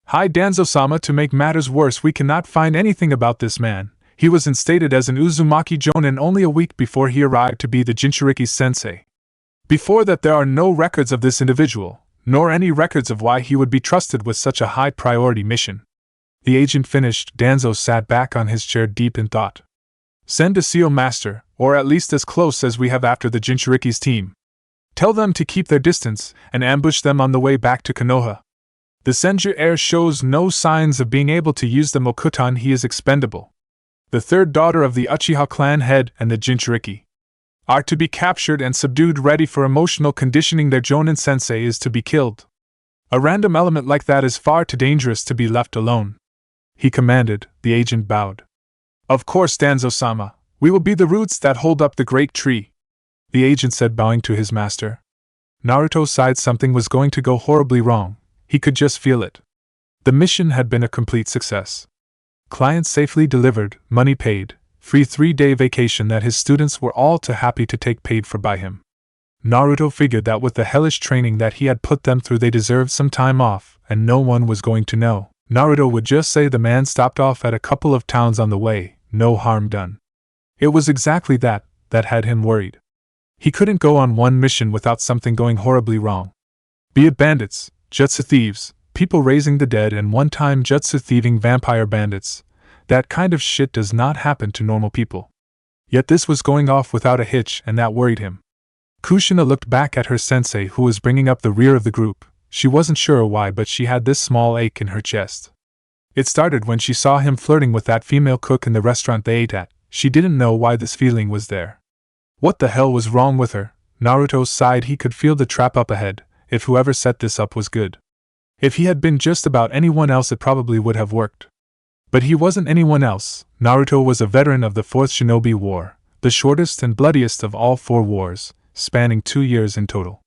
Hi Danzo-sama, to make matters worse, we cannot find anything about this man. He was instated as an Uzumaki Jonin only a week before he arrived to be the Jinchuriki's sensei. Before that, there are no records of this individual, nor any records of why he would be trusted with such a high-priority mission. The agent finished. Danzo sat back on his chair deep in thought. Send a SEAL master, or at least as close as we have, after the Jinchuriki's team. Tell them to keep their distance, and ambush them on the way back to Konoha. The Senju heir shows no signs of being able to use the Mokutan. He is expendable. The third daughter of the Uchiha clan head and the Jinchuriki are to be captured and subdued, ready for emotional conditioning. Their Jonin sensei is to be killed. A random element like that is far too dangerous to be left alone. He commanded. The agent bowed. Of course, Danzo-sama, we will be the roots that hold up the great tree, the agent said, bowing to his master. Naruto sighed. Something was going to go horribly wrong. He could just feel it. The mission had been a complete success. Clients safely delivered, money paid, free 3-day vacation that his students were all too happy to take paid for by him. Naruto figured that with the hellish training that he had put them through, they deserved some time off, and no one was going to know. Naruto would just say the man stopped off at a couple of towns on the way, no harm done. It was exactly that had him worried. He couldn't go on one mission without something going horribly wrong. Be it bandits, jutsu thieves, people raising the dead, and one-time jutsu thieving vampire bandits. That kind of shit does not happen to normal people. Yet this was going off without a hitch, and that worried him. Kushina looked back at her sensei, who was bringing up the rear of the group. She wasn't sure why, but she had this small ache in her chest. It started when she saw him flirting with that female cook in the restaurant they ate at. She didn't know why this feeling was there. What the hell was wrong with her? Naruto sighed. He could feel the trap up ahead. If whoever set this up was good. If he had been just about anyone else, it probably would have worked. But he wasn't anyone else. Naruto was a veteran of the 4th Shinobi War, the shortest and bloodiest of all 4 wars, spanning 2 years in total.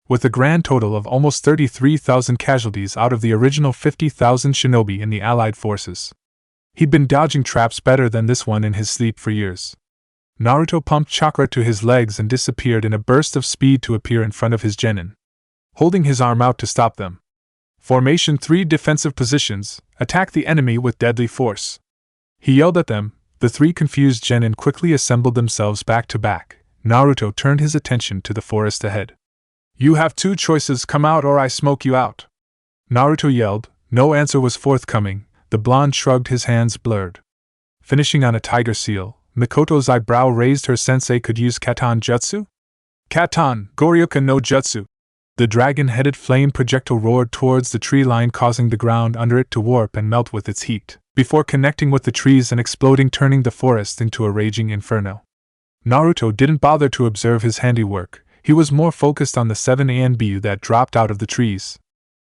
With a grand total of almost 33,000 casualties out of the original 50,000 shinobi in the Allied forces. He'd been dodging traps better than this one in his sleep for years. Naruto pumped chakra to his legs and disappeared in a burst of speed to appear in front of his genin, holding his arm out to stop them. Formation 3 defensive positions, attack the enemy with deadly force. He yelled at them. The 3 confused genin quickly assembled themselves back to back. Naruto turned his attention to the forest ahead. You have 2 choices, come out or I smoke you out. Naruto yelled. No answer was forthcoming. The blonde shrugged, his hands blurred. Finishing on a tiger seal, Mikoto's eyebrow raised. Her sensei could use Katan Jutsu? Katan, Goryoka no Jutsu. The dragon-headed flame projectile roared towards the tree line, causing the ground under it to warp and melt with its heat, before connecting with the trees and exploding, turning the forest into a raging inferno. Naruto didn't bother to observe his handiwork. He was more focused on the 7 ANBU that dropped out of the trees.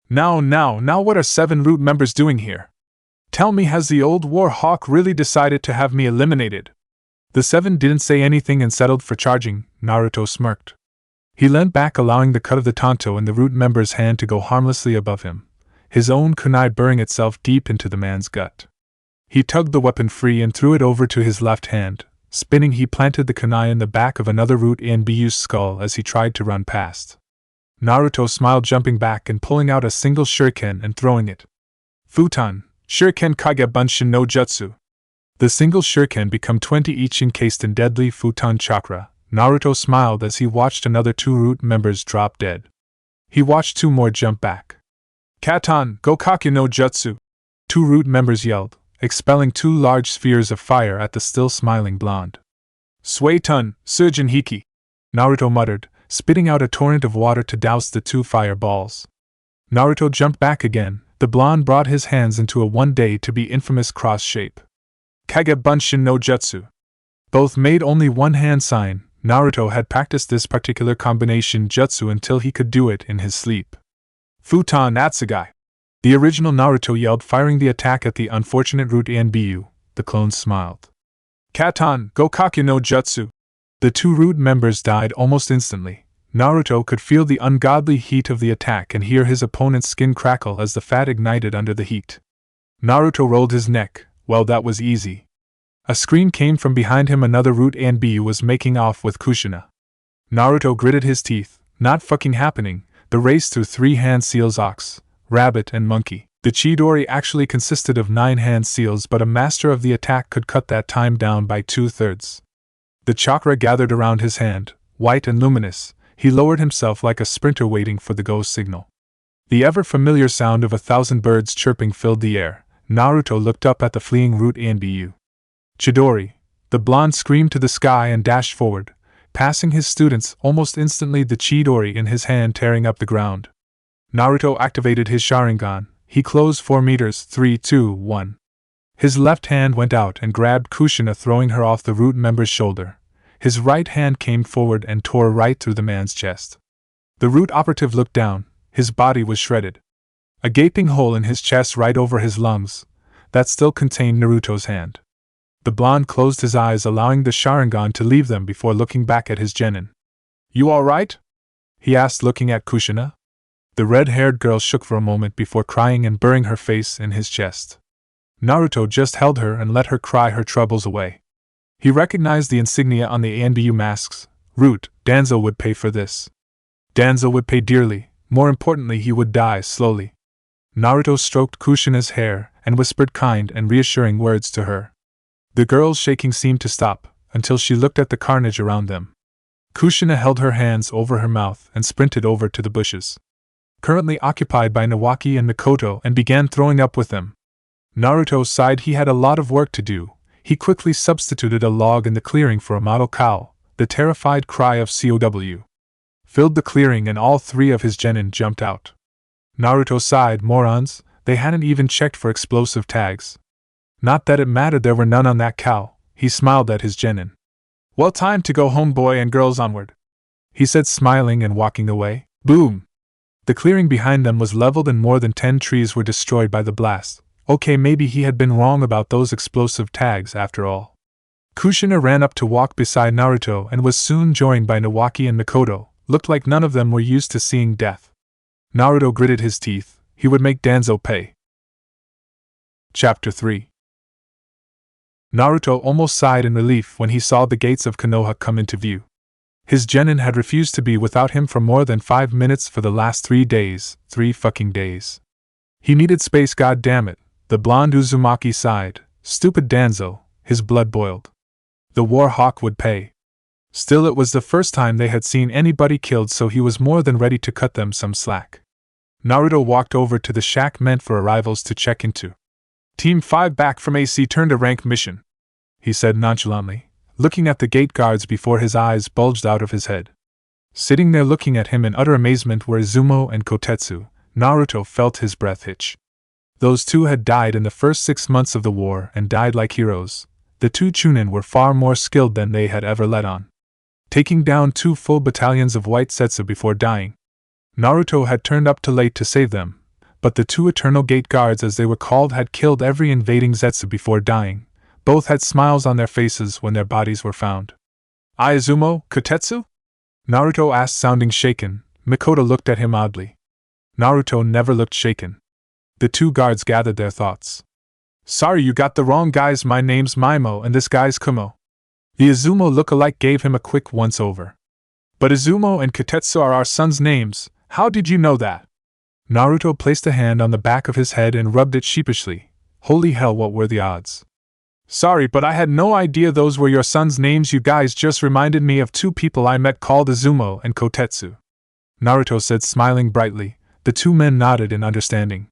Now what are 7 root members doing here? Tell me, has the old war hawk really decided to have me eliminated? The 7 didn't say anything and settled for charging. Naruto smirked. He leant back, allowing the cut of the tanto in the root member's hand to go harmlessly above him, his own kunai burying itself deep into the man's gut. He tugged the weapon free and threw it over to his left hand. Spinning, he planted the kunai in the back of another root ANBU's skull as he tried to run past. Naruto smiled, jumping back and pulling out a single shuriken and throwing it. Futon, Shuriken Kage Bunshin no Jutsu. The single shuriken became 20 each, encased in deadly futon chakra. Naruto smiled as he watched another 2 root members drop dead. He watched 2 more jump back. Katan, Gokake no Jutsu. 2 root members yelled, expelling 2 large spheres of fire at the still smiling blonde. Suetun, Sujin Hiki. Naruto muttered, spitting out a torrent of water to douse the 2 fireballs. Naruto jumped back again. The blonde brought his hands into a one-day to be infamous cross shape. Kage Bunshin no Jutsu. Both made only one hand sign. Naruto had practiced this particular combination jutsu until he could do it in his sleep. Futon Atsugai. The original Naruto yelled, firing the attack at the unfortunate Root Anbu. The clones smiled. Katan, Gokake no Jutsu! The two Root members died almost instantly. Naruto could feel the ungodly heat of the attack and hear his opponent's skin crackle as the fat ignited under the heat. Naruto rolled his neck. Well, that was easy. A scream came from behind him. Another Root Anbu was making off with Kushina. Naruto gritted his teeth. Not fucking happening. The race through 3-hand seals, ox, rabbit, and monkey. The Chidori actually consisted of 9-hand seals, but a master of the attack could cut that time down by 2/3. The chakra gathered around his hand, white and luminous. He lowered himself like a sprinter waiting for the go signal. The ever-familiar sound of 1,000 birds chirping filled the air. Naruto looked up at the fleeing Root Anbu. Chidori! The blonde screamed to the sky and dashed forward, passing his students almost instantly, the Chidori in his hand tearing up the ground. Naruto activated his Sharingan. He closed 4 meters, 3, 2, 1. His left hand went out and grabbed Kushina, throwing her off the Root member's shoulder. His right hand came forward and tore right through the man's chest. The Root operative looked down. His body was shredded. A gaping hole in his chest right over his lungs, that still contained Naruto's hand. The blonde closed his eyes, allowing the Sharingan to leave them before looking back at his genin. You alright? He asked, looking at Kushina. The red-haired girl shook for a moment before crying and burying her face in his chest. Naruto just held her and let her cry her troubles away. He recognized the insignia on the Anbu masks. Root, Danzo would pay for this. Danzo would pay dearly. More importantly, he would die slowly. Naruto stroked Kushina's hair and whispered kind and reassuring words to her. The girl's shaking seemed to stop, until she looked at the carnage around them. Kushina held her hands over her mouth and sprinted over to the bushes, currently occupied by Nawaki and Mikoto, and began throwing up with them. Naruto sighed. He had a lot of work to do. He quickly substituted a log in the clearing for a model cow. The terrified cry of COW filled the clearing and all 3 of his genin jumped out. Naruto sighed. Morons, they hadn't even checked for explosive tags. Not that it mattered, there were none on that cow. He smiled at his genin. Well, time to go home, boy and girls, onward, he said, smiling and walking away. Boom! The clearing behind them was leveled and more than 10 trees were destroyed by the blast. Okay, maybe he had been wrong about those explosive tags after all. Kushina ran up to walk beside Naruto and was soon joined by Nawaki and Mikoto. Looked like none of them were used to seeing death. Naruto gritted his teeth. He would make Danzo pay. Chapter 3. Naruto almost sighed in relief when he saw the gates of Konoha come into view. His genin had refused to be without him for more than 5 minutes for the last 3 days. 3 fucking days. He needed space, goddammit. The blonde Uzumaki sighed. Stupid Danzo. His blood boiled. The War Hawk would pay. Still, it was the first time they had seen anybody killed, so he was more than ready to cut them some slack. Naruto walked over to the shack meant for arrivals to check into. Team 5 back from AC, turned a rank mission, he said nonchalantly, looking at the gate guards before his eyes bulged out of his head. Sitting there looking at him in utter amazement were Izumo and Kotetsu. Naruto felt his breath hitch. Those 2 had died in the first 6 months of the war and died like heroes. The 2 Chunin were far more skilled than they had ever let on, taking down 2 full battalions of white Setsu before dying. Naruto had turned up too late to save them, but the 2 Eternal Gate Guards, as they were called, had killed every invading Zetsu before dying. Both had smiles on their faces when their bodies were found. Izumo, Kotetsu? Naruto asked, sounding shaken. Mikoto looked at him oddly. Naruto never looked shaken. The 2 guards gathered their thoughts. Sorry, you got the wrong guys. My name's Maimo and this guy's Kumo. The Izumo look-alike gave him a quick once-over. But Izumo and Kotetsu are our sons' names. How did you know that? Naruto placed a hand on the back of his head and rubbed it sheepishly. Holy hell, what were the odds? Sorry, but I had no idea those were your sons' names. You guys just reminded me of 2 people I met called Izumo and Kotetsu, Naruto said, smiling brightly. The 2 men nodded in understanding.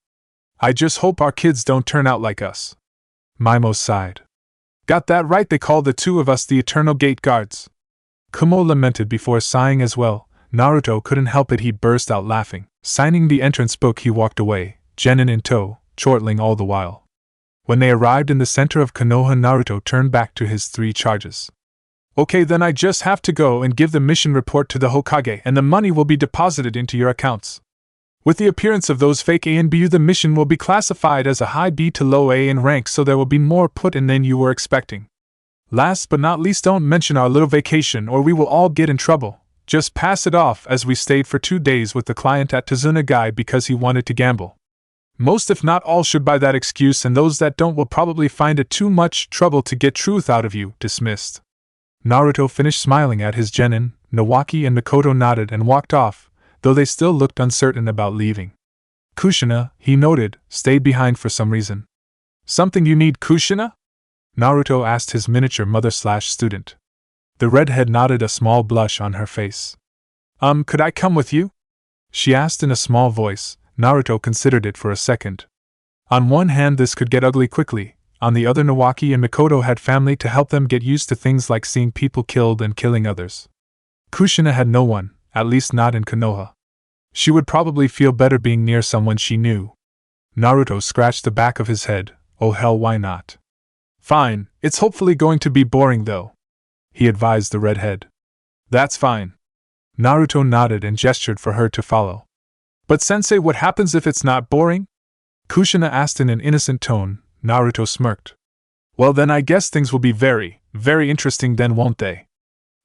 I just hope our kids don't turn out like us, Maimo sighed. Got that right, they call the 2 of us the Eternal Gate Guards, Kumo lamented before sighing as well. Naruto couldn't help it, he burst out laughing. Signing the entrance book, he walked away, genin in tow, chortling all the while. When they arrived in the center of Konoha, Naruto turned back to his 3 charges. Okay, then I just have to go and give the mission report to the Hokage, and the money will be deposited into your accounts. With the appearance of those fake ANBU, the mission will be classified as a high B to low A in rank, so there will be more put in than you were expecting. Last but not least, don't mention our little vacation or we will all get in trouble. Just pass it off as we stayed for 2 days with the client at Tsunagai because he wanted to gamble. Most if not all should buy that excuse, and those that don't will probably find it too much trouble to get truth out of you. Dismissed. Naruto finished smiling at his genin. Nawaki and Mikoto nodded and walked off, though they still looked uncertain about leaving. Kushina, he noted, stayed behind for some reason. Something you need, Kushina? Naruto asked his miniature mother/student. The redhead nodded, a small blush on her face. Could I come with you? She asked in a small voice. Naruto considered it for a second. On one hand, this could get ugly quickly. On the other, Nawaki and Mikoto had family to help them get used to things like seeing people killed and killing others. Kushina had no one, at least not in Konoha. She would probably feel better being near someone she knew. Naruto scratched the back of his head. Oh hell, why not? Fine, it's hopefully going to be boring though, he advised the redhead. That's fine. Naruto nodded and gestured for her to follow. But Sensei, what happens if it's not boring? Kushina asked in an innocent tone. Naruto smirked. Well then I guess things will be very, very interesting then, won't they?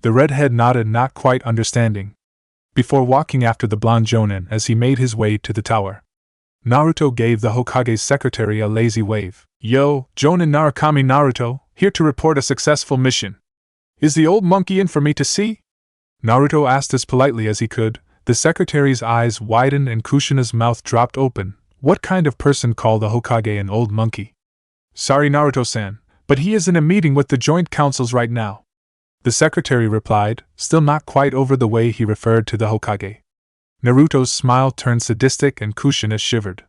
The redhead nodded, not quite understanding. Before walking after the blonde Jonin as he made his way to the tower, Naruto gave the Hokage's secretary a lazy wave. Yo, Jonin Narukami Naruto, here to report a successful mission. Is the old monkey in for me to see? Naruto asked as politely as he could. The secretary's eyes widened and Kushina's mouth dropped open. What kind of person called the Hokage an old monkey? Sorry, Naruto-san, but he is in a meeting with the joint councils right now, the secretary replied, still not quite over the way he referred to the Hokage. Naruto's smile turned sadistic and Kushina shivered.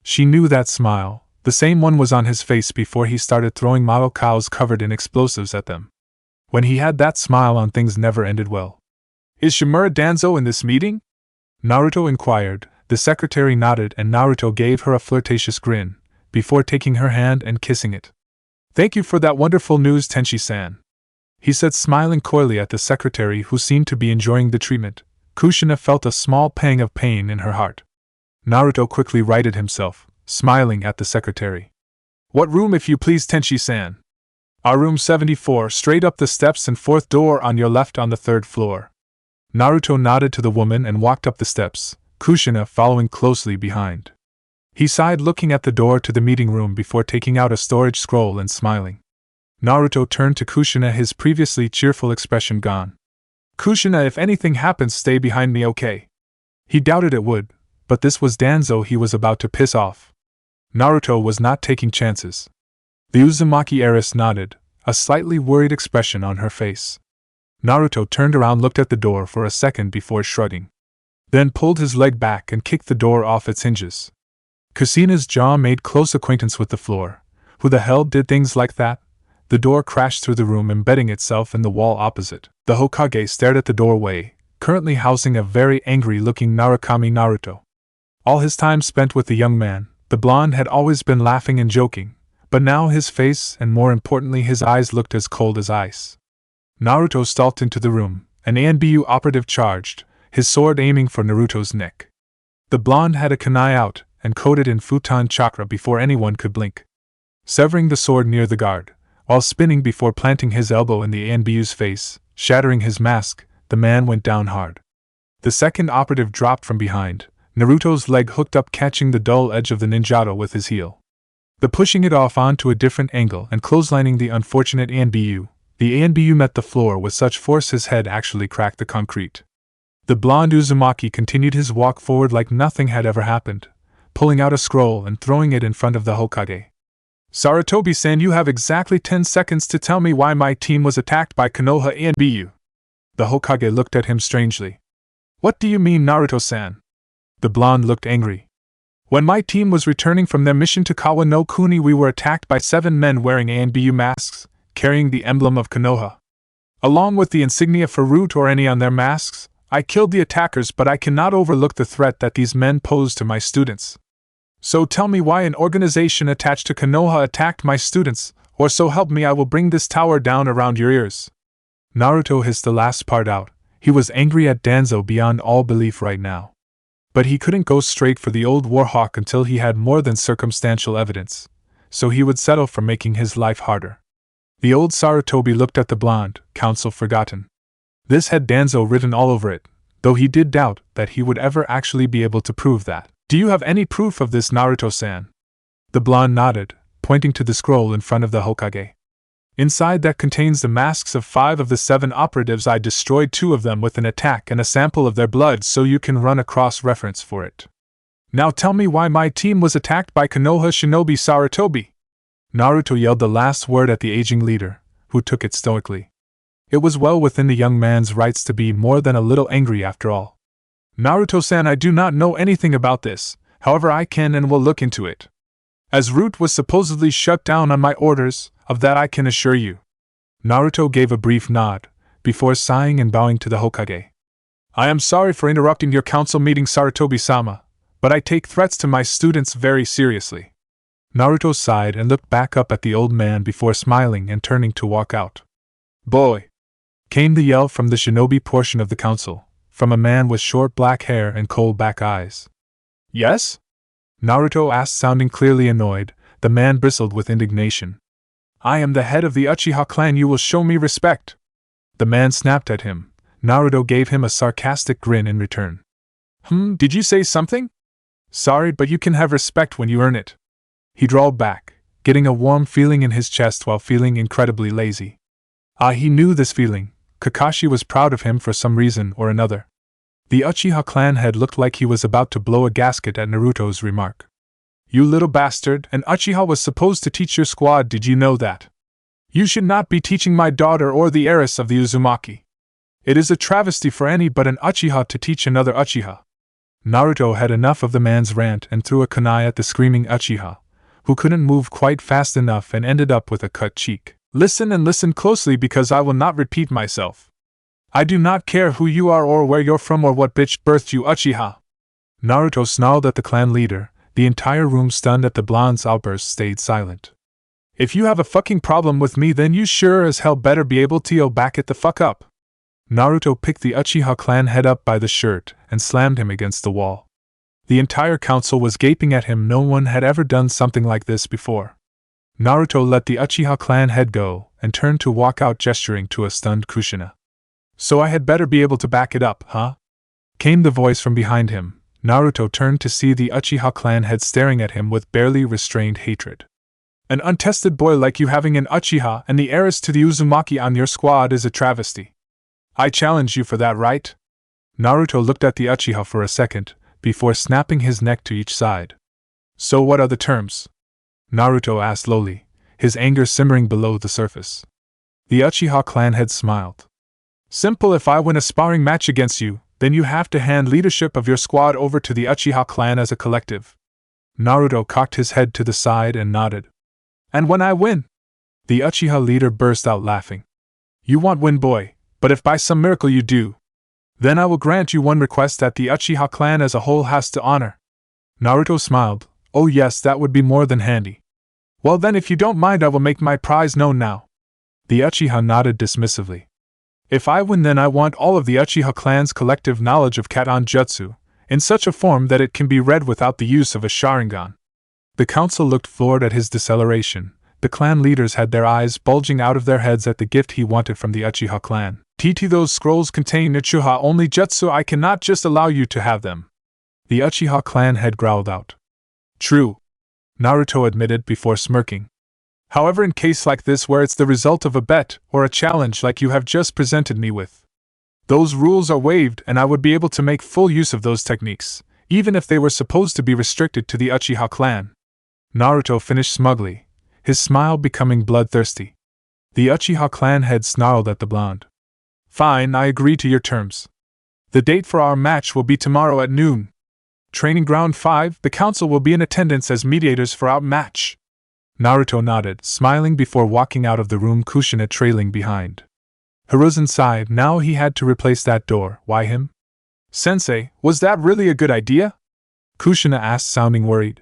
She knew that smile. The same one was on his face before he started throwing model cows covered in explosives at them. When he had that smile on, things never ended well. Is Shimura Danzo in this meeting? Naruto inquired. The secretary nodded and Naruto gave her a flirtatious grin, before taking her hand and kissing it. Thank you for that wonderful news, Tenshi-san, he said, smiling coyly at the secretary who seemed to be enjoying the treatment. Kushina felt a small pang of pain in her heart. Naruto quickly righted himself, smiling at the secretary. What room, if you please, Tenshi-san? Our room 74, straight up the steps and 4th door on your left on the 3rd floor. Naruto nodded to the woman and walked up the steps, Kushina following closely behind. He sighed, looking at the door to the meeting room before taking out a storage scroll and smiling. Naruto turned to Kushina, his previously cheerful expression gone. Kushina, if anything happens, stay behind me, okay? He doubted it would, but this was Danzo he was about to piss off. Naruto was not taking chances. The Uzumaki heiress nodded, a slightly worried expression on her face. Naruto turned around, looked at the door for a second before shrugging. Then pulled his leg back and kicked the door off its hinges. Kushina's jaw made close acquaintance with the floor. Who the hell did things like that? The door crashed through the room, embedding itself in the wall opposite. The Hokage stared at the doorway, currently housing a very angry-looking Narukami Naruto. All his time spent with the young man, the blonde had always been laughing and joking, but now his face, and more importantly his eyes, looked as cold as ice. Naruto stalked into the room, an ANBU operative charged, his sword aiming for Naruto's neck. The blonde had a kunai out, and coated in futon chakra before anyone could blink. Severing the sword near the guard, while spinning before planting his elbow in the ANBU's face, shattering his mask, the man went down hard. The second operative dropped from behind, Naruto's leg hooked up, catching the dull edge of the ninjato with his heel. The pushing it off onto a different angle and clotheslining the unfortunate ANBU, the ANBU met the floor with such force his head actually cracked the concrete. The blonde Uzumaki continued his walk forward like nothing had ever happened, pulling out a scroll and throwing it in front of the Hokage. Sarutobi-san, you have exactly 10 seconds to tell me why my team was attacked by Konoha ANBU. The Hokage looked at him strangely. What do you mean, Naruto-san? The blonde looked angry. When my team was returning from their mission to Kawa no Kuni, we were attacked by 7 men wearing ANBU masks, carrying the emblem of Konoha. Along with the insignia for root or any on their masks, I killed the attackers, but I cannot overlook the threat that these men posed to my students. So tell me why an organization attached to Konoha attacked my students, or so help me I will bring this tower down around your ears. Naruto hissed the last part out. He was angry at Danzo beyond all belief right now. But he couldn't go straight for the old warhawk until he had more than circumstantial evidence, so he would settle for making his life harder. The old Sarutobi looked at the blonde, counsel forgotten. This had Danzo written all over it, though he did doubt that he would ever actually be able to prove that. Do you have any proof of this, Naruto-san? The blonde nodded, pointing to the scroll in front of the Hokage. Inside that contains the masks of 5 of the 7 operatives. I destroyed 2 of them with an attack and a sample of their blood, so you can run a cross-reference for it. Now tell me why my team was attacked by Konoha Shinobi Sarutobi. Naruto yelled the last word at the aging leader, who took it stoically. It was well within the young man's rights to be more than a little angry after all. Naruto-san, I do not know anything about this, however I can and will look into it. As Root was supposedly shut down on my orders, of that I can assure you. Naruto gave a brief nod, before sighing and bowing to the Hokage. I am sorry for interrupting your council meeting, Sarutobi-sama, but I take threats to my students very seriously. Naruto sighed and looked back up at the old man before smiling and turning to walk out. Boy! Came the yell from the shinobi portion of the council, from a man with short black hair and cold black eyes. Yes? Naruto asked, sounding clearly annoyed. The man bristled with indignation. I am the head of the Uchiha clan, you will show me respect. The man snapped at him. Naruto gave him a sarcastic grin in return. Did you say something? Sorry, but you can have respect when you earn it. He drawled back, getting a warm feeling in his chest while feeling incredibly lazy. He knew this feeling. Kakashi was proud of him for some reason or another. The Uchiha clan head looked like he was about to blow a gasket at Naruto's remark. You little bastard, an Uchiha was supposed to teach your squad, did you know that? You should not be teaching my daughter or the heiress of the Uzumaki. It is a travesty for any but an Uchiha to teach another Uchiha. Naruto had enough of the man's rant and threw a kunai at the screaming Uchiha, who couldn't move quite fast enough and ended up with a cut cheek. Listen and listen closely, because I will not repeat myself. I do not care who you are or where you're from or what bitch birthed you, Uchiha. Naruto snarled at the clan leader. The entire room, stunned at the blonde's outburst, stayed silent. If you have a fucking problem with me, then you sure as hell better be able to back it the fuck up. Naruto picked the Uchiha clan head up by the shirt and slammed him against the wall. The entire council was gaping at him. No one had ever done something like this before. Naruto let the Uchiha clan head go and turned to walk out, gesturing to a stunned Kushina. So I had better be able to back it up, huh? Came the voice from behind him. Naruto turned to see the Uchiha clan head staring at him with barely restrained hatred. An untested boy like you having an Uchiha and the heiress to the Uzumaki on your squad is a travesty. I challenge you for that, right? Naruto looked at the Uchiha for a second, before snapping his neck to each side. So what are the terms? Naruto asked lowly, his anger simmering below the surface. The Uchiha clan head smiled. Simple, if I win a sparring match against you, then you have to hand leadership of your squad over to the Uchiha clan as a collective. Naruto cocked his head to the side and nodded. And when I win? The Uchiha leader burst out laughing. You won't win, boy, but if by some miracle you do, then I will grant you one request that the Uchiha clan as a whole has to honor. Naruto smiled. Oh yes, that would be more than handy. Well then, if you don't mind, I will make my prize known now. The Uchiha nodded dismissively. If I win, then I want all of the Uchiha clan's collective knowledge of Katon Jutsu, in such a form that it can be read without the use of a Sharingan. The council looked floored at his deceleration. The clan leaders had their eyes bulging out of their heads at the gift he wanted from the Uchiha clan. Those scrolls contain Uchiha only jutsu, I cannot just allow you to have them. The Uchiha clan head growled out. True, Naruto admitted before smirking. However, in case like this where it's the result of a bet or a challenge like you have just presented me with, those rules are waived and I would be able to make full use of those techniques, even if they were supposed to be restricted to the Uchiha clan. Naruto finished smugly, his smile becoming bloodthirsty. The Uchiha clan head snarled at the blonde. Fine, I agree to your terms. The date for our match will be tomorrow at noon. Training Ground 5, the council will be in attendance as mediators for our match. Naruto nodded, smiling before walking out of the room, Kushina trailing behind. Hiruzen sighed. Now he had to replace that door. Why him? Sensei, was that really a good idea? Kushina asked, sounding worried.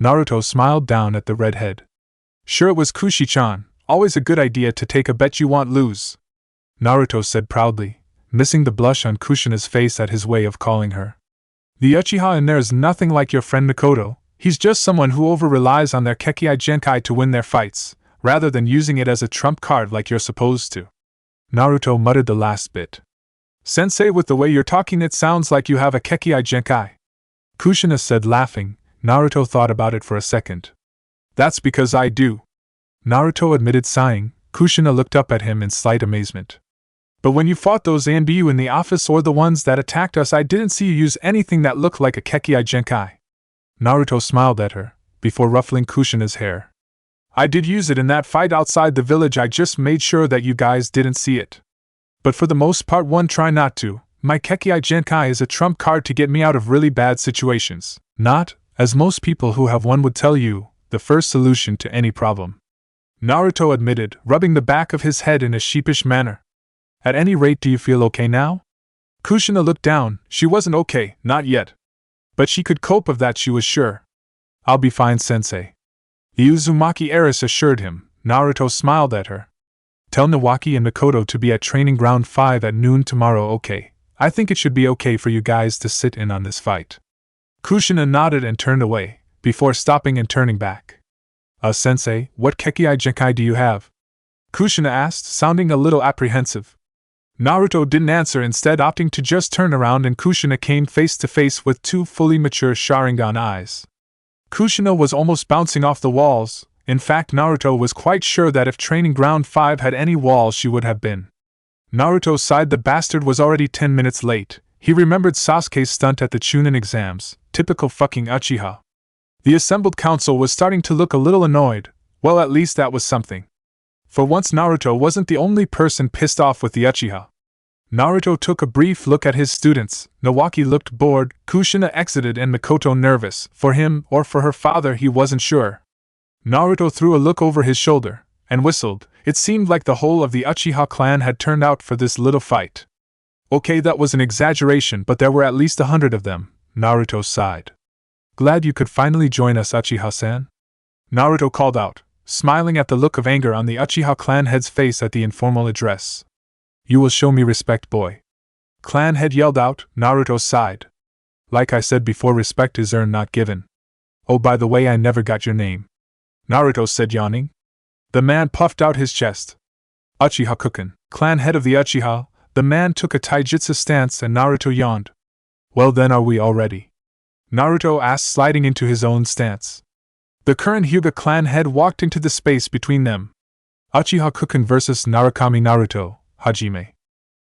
Naruto smiled down at the redhead. Sure, it was, Kushi-chan. Always a good idea to take a bet you won't lose. Naruto said proudly, missing the blush on Kushina's face at his way of calling her. The Uchiha in there is nothing like your friend Mikoto. He's just someone who over-relies on their Kekkei Genkai to win their fights, rather than using it as a trump card like you're supposed to. Naruto muttered the last bit. Sensei, with the way you're talking it sounds like you have a Kekkei Genkai. Kushina said, laughing. Naruto thought about it for a second. That's because I do. Naruto admitted, sighing. Kushina looked up at him in slight amazement. But when you fought those Anbu in the office or the ones that attacked us, I didn't see you use anything that looked like a Kekkei Genkai. Naruto smiled at her, before ruffling Kushina's hair. I did use it in that fight outside the village, I just made sure that you guys didn't see it. But for the most part try not to. My Kekkei Genkai is a trump card to get me out of really bad situations, not, as most people who have one would tell you, the first solution to any problem. Naruto admitted, rubbing the back of his head in a sheepish manner. At any rate, do you feel okay now? Kushina looked down. She wasn't okay, not yet. But she could cope of that, she was sure. I'll be fine, Sensei. The Uzumaki heiress assured him. Naruto smiled at her. Tell Nawaki and Mikoto to be at Training Ground 5 at noon tomorrow, okay? I think it should be okay for you guys to sit in on this fight. Kushina nodded and turned away, before stopping and turning back. Sensei, what Kekkei Genkai do you have? Kushina asked, sounding a little apprehensive. Naruto didn't answer, instead opting to just turn around, and Kushina came face to face with two fully mature Sharingan eyes. Kushina was almost bouncing off the walls. In fact, Naruto was quite sure that if Training Ground 5 had any walls, she would have been. Naruto sighed. The bastard was already 10 minutes late. He remembered Sasuke's stunt at the Chunin exams. Typical fucking Uchiha. The assembled council was starting to look a little annoyed. Well, at least that was something. For once, Naruto wasn't the only person pissed off with the Uchiha. Naruto took a brief look at his students. Nawaki looked bored, Kushina exited, and Mikoto nervous. For him, or for her father, he wasn't sure. Naruto threw a look over his shoulder, and whistled. It seemed like the whole of the Uchiha clan had turned out for this little fight. Okay, that was an exaggeration, but there were at least 100 of them, Naruto sighed. Glad you could finally join us, Uchiha-san? Naruto called out, smiling at the look of anger on the Uchiha clan head's face at the informal address. You will show me respect, boy. Clan head yelled out. Naruto sighed. Like I said before, respect is earned, not given. Oh, by the way, I never got your name. Naruto said, yawning. The man puffed out his chest. Uchiha Kuken, clan head of the Uchiha. The man took a taijutsu stance and Naruto yawned. Well then, are we all ready? Naruto asked, sliding into his own stance. The current Hyuga clan head walked into the space between them. Uchiha Kuken versus Narukami Naruto, Hajime.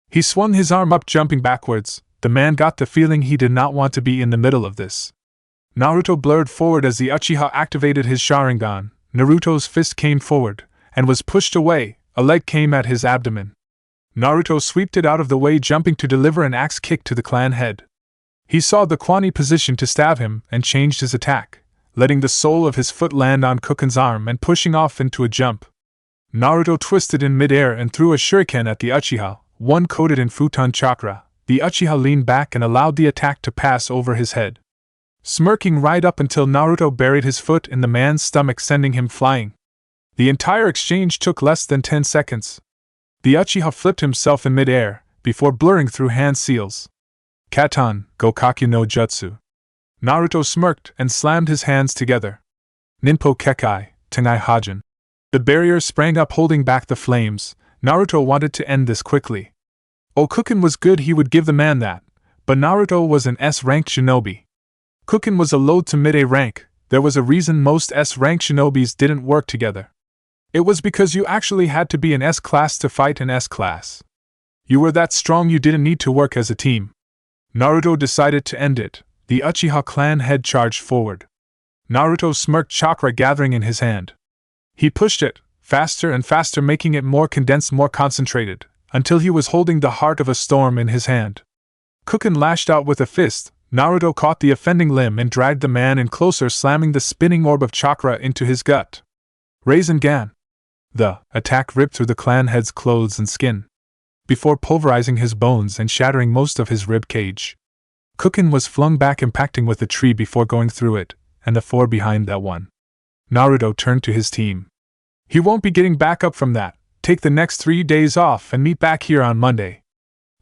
He swung his arm up, jumping backwards. The man got the feeling he did not want to be in the middle of this. Naruto blurred forward as the Uchiha activated his Sharingan. Naruto's fist came forward, and was pushed away. A leg came at his abdomen. Naruto swept it out of the way, jumping to deliver an axe kick to the clan head. He saw the Kwani position to stab him, and changed his attack, letting the sole of his foot land on Kuken's arm and pushing off into a jump. Naruto twisted in midair and threw a shuriken at the Uchiha, one coated in futon chakra. The Uchiha leaned back and allowed the attack to pass over his head, smirking right up until Naruto buried his foot in the man's stomach, sending him flying. The entire exchange took less than 10 seconds. The Uchiha flipped himself in midair, before blurring through hand seals. Katan, Gokakyu no Jutsu. Naruto smirked and slammed his hands together. Ninpo Kekkai, Tengai Hajin. The barrier sprang up, holding back the flames. Naruto wanted to end this quickly. Oh, Kuken was good, he would give the man that. But Naruto was an S-ranked shinobi. Kuken was a low to mid-A rank. There was a reason most S-ranked shinobis didn't work together. It was because you actually had to be an S-class to fight an S-class. You were that strong you didn't need to work as a team. Naruto decided to end it. The Uchiha clan head charged forward. Naruto smirked, chakra gathering in his hand. He pushed it, faster and faster, making it more condensed, more concentrated, until he was holding the heart of a storm in his hand. Kuken lashed out with a fist. Naruto caught the offending limb and dragged the man in closer, slamming the spinning orb of chakra into his gut. Rasengan. The attack ripped through the clan head's clothes and skin, before pulverizing his bones and shattering most of his rib cage. Kuken was flung back, impacting with the tree before going through it, and the four behind that one. Naruto turned to his team. He won't be getting back up from that. Take the next 3 days off and meet back here on Monday.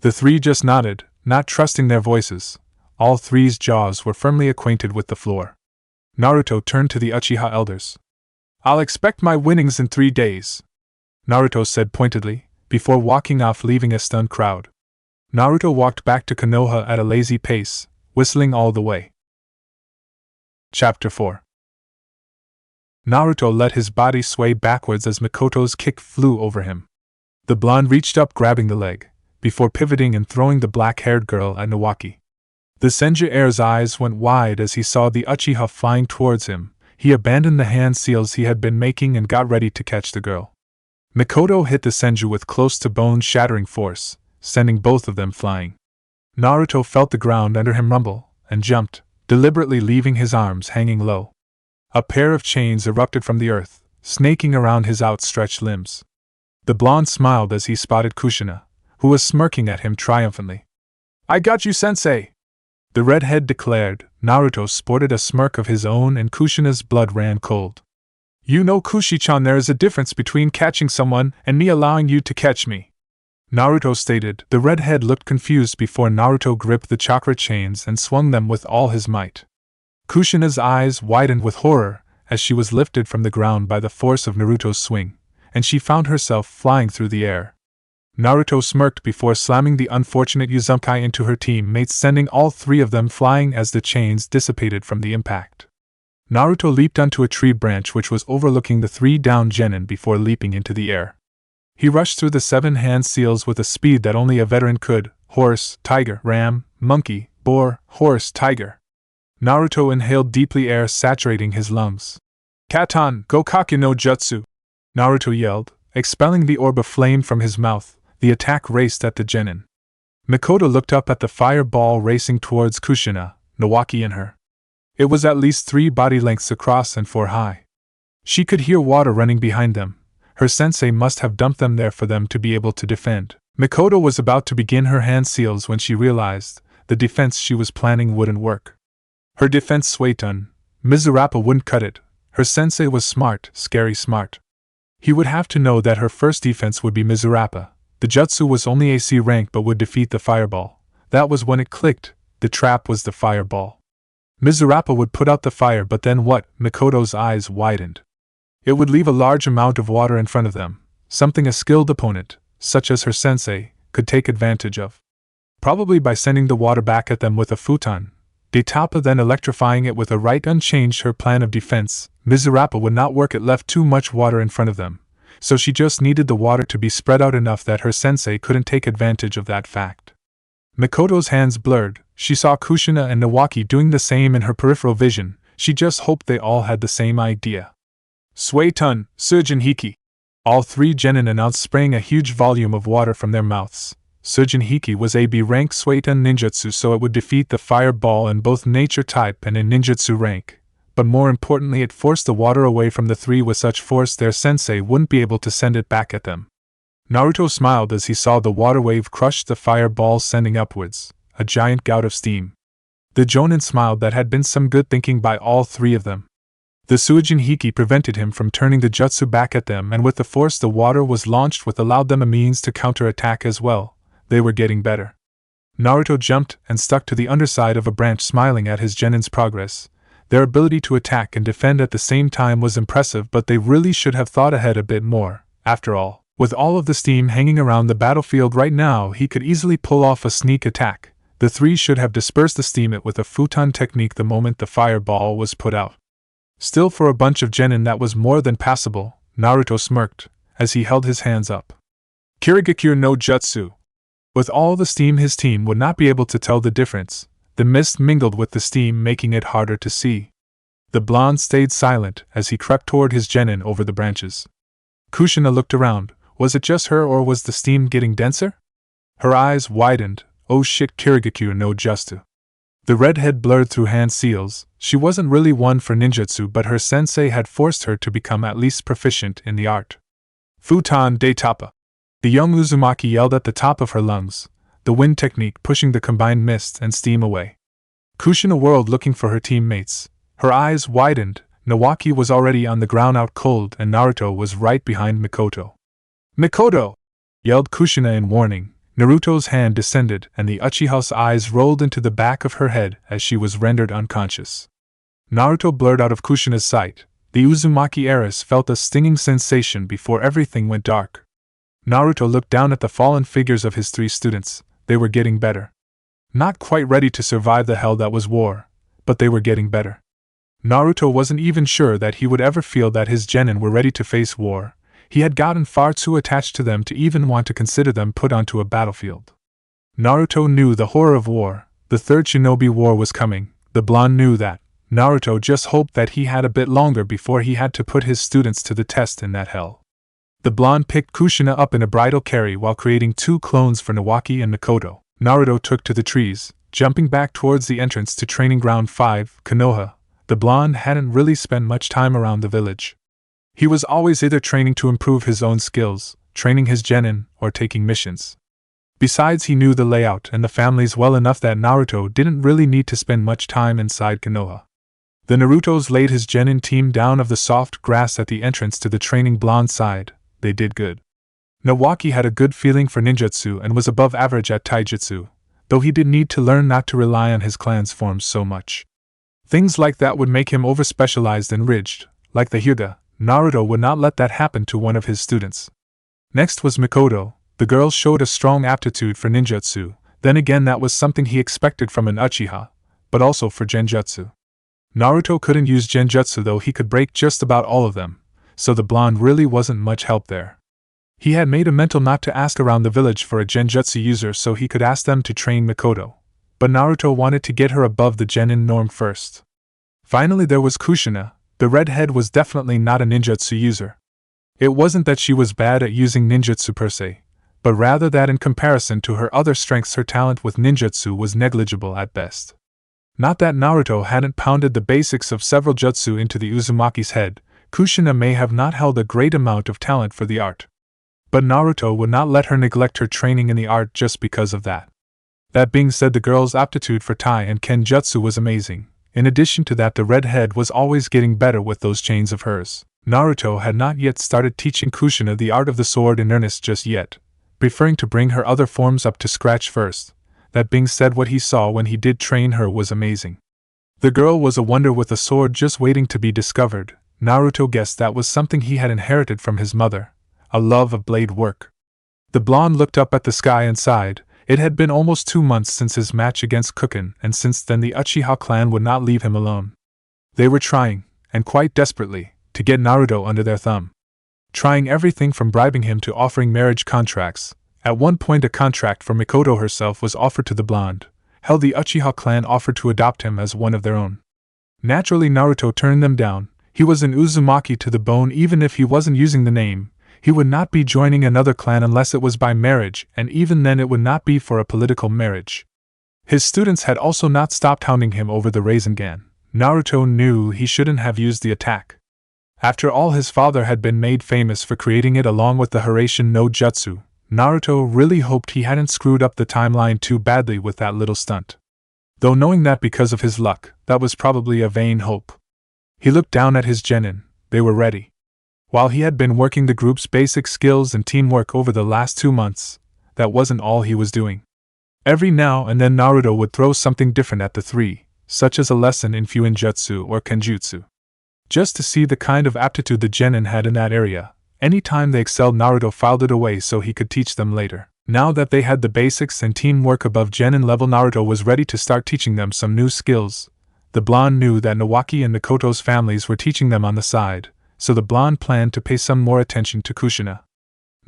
The three just nodded, not trusting their voices. all three's jaws were firmly acquainted with the floor. Naruto turned to the Uchiha elders. "I'll expect my winnings in 3 days," Naruto said pointedly, before walking off, leaving a stunned crowd. Naruto walked back to Konoha at a lazy pace, whistling all the way. Chapter 4. Naruto let his body sway backwards as Mikoto's kick flew over him. The blonde reached up, grabbing the leg, before pivoting and throwing the black-haired girl at Nawaki. The Senju heir's eyes went wide as he saw the Uchiha flying towards him. He abandoned the hand seals he had been making and got ready to catch the girl. Mikoto hit the Senju with close to bone-shattering force, sending both of them flying. Naruto felt the ground under him rumble, and jumped, deliberately leaving his arms hanging low. A pair of chains erupted from the earth, snaking around his outstretched limbs. The blonde smiled as he spotted Kushina, who was smirking at him triumphantly. "I got you, Sensei!" the redhead declared. Naruto sported a smirk of his own and Kushina's blood ran cold. "You know, Kushi-chan, there is a difference between catching someone and me allowing you to catch me," Naruto stated. The redhead looked confused before Naruto gripped the chakra chains and swung them with all his might. Kushina's eyes widened with horror as she was lifted from the ground by the force of Naruto's swing, and she found herself flying through the air. Naruto smirked before slamming the unfortunate Uzumaki into her teammates, sending all three of them flying as the chains dissipated from the impact. Naruto leaped onto a tree branch which was overlooking the 3 downed genin before leaping into the air. He rushed through the 7 hand seals with a speed that only a veteran could: horse, tiger, ram, monkey, boar, horse, tiger. Naruto inhaled deeply, air saturating his lungs. "Katan, Gokake no Jutsu!" Naruto yelled, expelling the orb of flame from his mouth. The attack raced at the genin. Mikoto looked up at the fireball racing towards Kushina, Nawaki and her. It was at least 3 body lengths across and 4 high. She could hear water running behind them. Her sensei must have dumped them there for them to be able to defend. Mikoto was about to begin her hand seals when she realized the defense she was planning wouldn't work. Her defense Suiton, Mizurapa wouldn't cut it. Her sensei was smart, scary smart. He would have to know that her first defense would be Mizurapa. The jutsu was only AC rank but would defeat the fireball. That was when it clicked. The trap was the fireball. Mizurapa would put out the fire, but then what? Mikoto's eyes widened. It would leave a large amount of water in front of them, something a skilled opponent, such as her sensei, could take advantage of. Probably by sending the water back at them with a futon, Detapa then electrifying it with a right unchanged her plan of defense. Mizurapa would not work, it left too much water in front of them, so she just needed the water to be spread out enough that her sensei couldn't take advantage of that fact. Mikoto's hands blurred. She saw Kushina and Nawaki doing the same in her peripheral vision. She just hoped they all had the same idea. "Suiton, Sujin Hiki!" All 3 genin announced, spraying a huge volume of water from their mouths. Sujin Hiki was a B rank Suiton ninjutsu, so it would defeat the fireball in both nature type and in ninjutsu rank. But more importantly, it forced the water away from the 3 with such force their sensei wouldn't be able to send it back at them. Naruto smiled as he saw the water wave crush the fireball, sending upwards a giant gout of steam. The Jonin smiled. That had been some good thinking by all 3 of them. The Suijin Hiki prevented him from turning the jutsu back at them, and with the force the water was launched with allowed them a means to counter-attack as well. They were getting better. Naruto jumped and stuck to the underside of a branch, smiling at his genin's progress. Their ability to attack and defend at the same time was impressive, but they really should have thought ahead a bit more. After all, with all of the steam hanging around the battlefield right now, he could easily pull off a sneak attack. The 3 should have dispersed the steam with a futon technique the moment the fireball was put out. Still, for a bunch of genin that was more than passable. Naruto smirked as he held his hands up. "Kirigakure no Jutsu." With all the steam, his team would not be able to tell the difference. The mist mingled with the steam, making it harder to see. The blonde stayed silent as he crept toward his genin over the branches. Kushina looked around. Was it just her, or was the steam getting denser? Her eyes widened. "Oh shit, Kirigakure no Jutsu." The redhead blurred through hand seals. She wasn't really one for ninjutsu, but her sensei had forced her to become at least proficient in the art. "Futon de Tapa." The young Uzumaki yelled at the top of her lungs, the wind technique pushing the combined mist and steam away. Kushina whirled, looking for her teammates. Her eyes widened. Nawaki was already on the ground, out cold, and Naruto was right behind Mikoto. "Mikoto!" yelled Kushina in warning. Naruto's hand descended and the Uchiha's eyes rolled into the back of her head as she was rendered unconscious. Naruto blurred out of Kushina's sight. The Uzumaki heiress felt a stinging sensation before everything went dark. Naruto looked down at the fallen figures of his 3 students. They were getting better. Not quite ready to survive the hell that was war, but they were getting better. Naruto wasn't even sure that he would ever feel that his genin were ready to face war. He had gotten far too attached to them to even want to consider them put onto a battlefield. Naruto knew the horror of war. The third shinobi war was coming. The blonde knew that. Naruto just hoped that he had a bit longer before he had to put his students to the test in that hell. The blonde picked Kushina up in a bridal carry while creating 2 clones for Nawaki and Mikoto. Naruto took to the trees, jumping back towards the entrance to Training Ground 5, Konoha. The blonde hadn't really spent much time around the village. He was always either training to improve his own skills, training his genin, or taking missions. Besides, he knew the layout and the families well enough that Naruto didn't really need to spend much time inside Konoha. The Narutos laid his genin team down of the soft grass at the entrance to the training blonde side. They did good. Nawaki had a good feeling for ninjutsu and was above average at taijutsu, though he did need to learn not to rely on his clan's forms so much. Things like that would make him over-specialized and ridged. Like the Hyuga, Naruto would not let that happen to one of his students. Next was Mikoto. The girl showed a strong aptitude for ninjutsu. Then again, that was something he expected from an Uchiha, but also for genjutsu. Naruto couldn't use genjutsu, though he could break just about all of them, so the blonde really wasn't much help there. He had made a mental not to ask around the village for a genjutsu user so he could ask them to train Mikoto, but Naruto wanted to get her above the genin norm first. Finally, there was Kushina. The redhead was definitely not a ninjutsu user. It wasn't that she was bad at using ninjutsu per se, but rather that in comparison to her other strengths, her talent with ninjutsu was negligible at best. Not that Naruto hadn't pounded the basics of several jutsu into the Uzumaki's head. Kushina may have not held a great amount of talent for the art, but Naruto would not let her neglect her training in the art just because of that. That being said, the girl's aptitude for Tai and Kenjutsu was amazing. In addition to that, the redhead was always getting better with those chains of hers. Naruto had not yet started teaching Kushina the art of the sword in earnest just yet, preferring to bring her other forms up to scratch first. That being said, what he saw when he did train her was amazing. The girl was a wonder with a sword just waiting to be discovered. Naruto guessed that was something he had inherited from his mother, a love of blade work. The blonde looked up at the sky and sighed. It had been almost 2 months since his match against Kukin, and since then the Uchiha clan would not leave him alone. They were trying, and quite desperately, to get Naruto under their thumb. Trying everything from bribing him to offering marriage contracts. At one point, a contract for Mikoto herself was offered to the blonde. Hell, the Uchiha clan offered to adopt him as one of their own. Naturally, Naruto turned them down. He was an Uzumaki to the bone. Even if he wasn't using the name, he would not be joining another clan unless it was by marriage, and even then it would not be for a political marriage. His students had also not stopped hounding him over the Rasengan. Naruto knew he shouldn't have used the attack. After all, his father had been made famous for creating it along with the Hiraishin no Jutsu. Naruto really hoped he hadn't screwed up the timeline too badly with that little stunt. Though knowing that because of his luck, that was probably a vain hope. He looked down at his genin. They were ready. While he had been working the group's basic skills and teamwork over the last 2 months, that wasn't all he was doing. Every now and then Naruto would throw something different at the 3, such as a lesson in Fuinjutsu or Kenjutsu. Just to see the kind of aptitude the genin had in that area. Anytime they excelled, Naruto filed it away so he could teach them later. Now that they had the basics and teamwork above genin level, Naruto was ready to start teaching them some new skills. The blonde knew that Nawaki and Mikoto's families were teaching them on the side, so the blonde planned to pay some more attention to Kushina.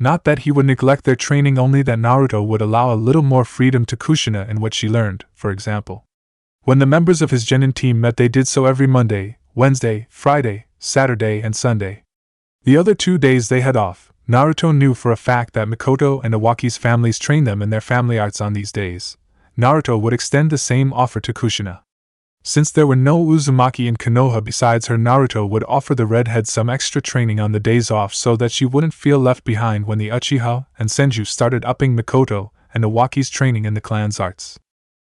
Not that he would neglect their training, only that Naruto would allow a little more freedom to Kushina in what she learned. For example, when the members of his genin team met, they did so every Monday, Wednesday, Friday, Saturday, and Sunday. The other 2 days they had off. Naruto knew for a fact that Mikoto and Nawaki's families trained them in their family arts on these days. Naruto would extend the same offer to Kushina. Since there were no Uzumaki in Konoha besides her, Naruto would offer the redhead some extra training on the days off so that she wouldn't feel left behind when the Uchiha and Senju started upping Mikoto and Nawaki's training in the clan's arts.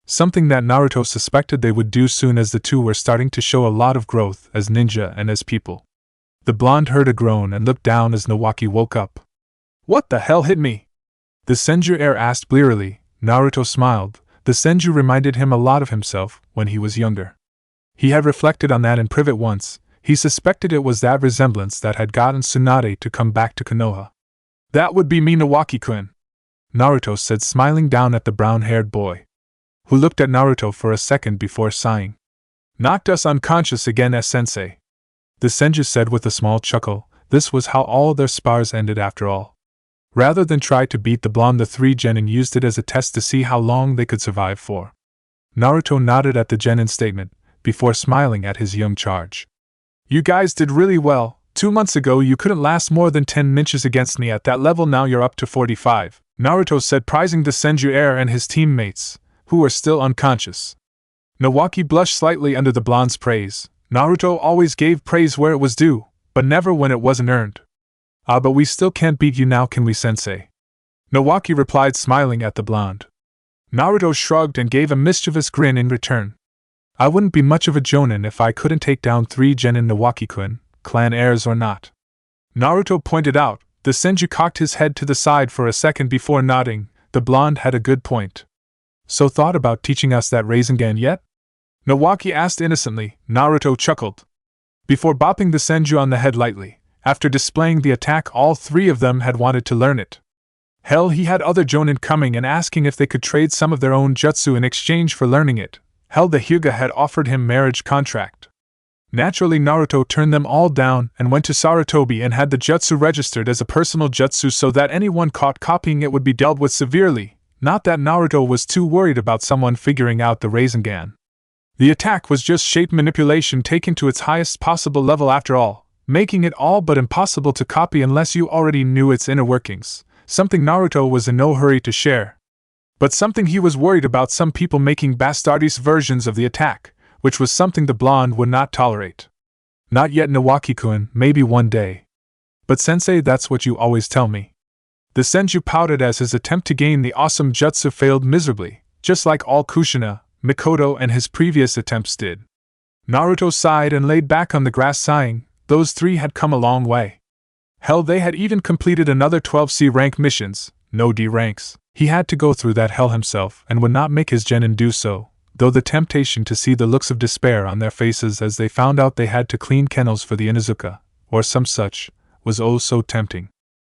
Something that Naruto suspected they would do soon, as the two were starting to show a lot of growth as ninja and as people. The blonde heard a groan and looked down as Nawaki woke up. "What the hell hit me?" The Senju heir asked blearily. Naruto smiled. The Senju reminded him a lot of himself when he was younger. He had reflected on that in private once. He suspected it was that resemblance that had gotten Tsunade to come back to Konoha. That would be me, Nawaki-kun, Naruto said, smiling down at the brown-haired boy, who looked at Naruto for a second before sighing. Knocked us unconscious again, Sensei. The Senju said with a small chuckle. This was how all their spars ended after all. Rather than try to beat the blonde, the three genin used it as a test to see how long they could survive for. Naruto nodded at the genin statement, before smiling at his young charge. You guys did really well. 2 months ago you couldn't last more than 10 minutes against me at that level, now you're up to 45, Naruto said, praising the Senju heir and his teammates, who were still unconscious. Nawaki blushed slightly under the blonde's praise. Naruto always gave praise where it was due, but never when it wasn't earned. Ah, but we still can't beat you now, can we, Sensei? Nawaki replied, smiling at the blonde. Naruto shrugged and gave a mischievous grin in return. I wouldn't be much of a Jonin if I couldn't take down 3 genin, Nawaki-kun, clan heirs or not. Naruto pointed out. The Senju cocked his head to the side for a second before nodding. The blonde had a good point. So thought about teaching us that Rasengan yet? Nawaki asked innocently. Naruto chuckled. Before bopping the Senju on the head lightly. After displaying the attack, all 3 of them had wanted to learn it. Hell, he had other Jonin coming and asking if they could trade some of their own jutsu in exchange for learning it. Hell, the Hyuga had offered him marriage contract. Naturally, Naruto turned them all down and went to Sarutobi and had the jutsu registered as a personal jutsu so that anyone caught copying it would be dealt with severely. Not that Naruto was too worried about someone figuring out the Rasengan. The attack was just shape manipulation taken to its highest possible level after all, making it all but impossible to copy unless you already knew its inner workings, something Naruto was in no hurry to share. But something he was worried about, some people making bastardish versions of the attack, which was something the blonde would not tolerate. Not yet, Nawaki-kun, maybe one day. But Sensei, that's what you always tell me. The Senju pouted as his attempt to gain the awesome jutsu failed miserably, just like all Kushina, Mikoto and his previous attempts did. Naruto sighed and laid back on the grass, sighing. Those 3 had come a long way. Hell, they had even completed another 12 C rank missions, no D ranks. He had to go through that hell himself and would not make his genin do so, though the temptation to see the looks of despair on their faces as they found out they had to clean kennels for the Inuzuka, or some such, was oh so tempting.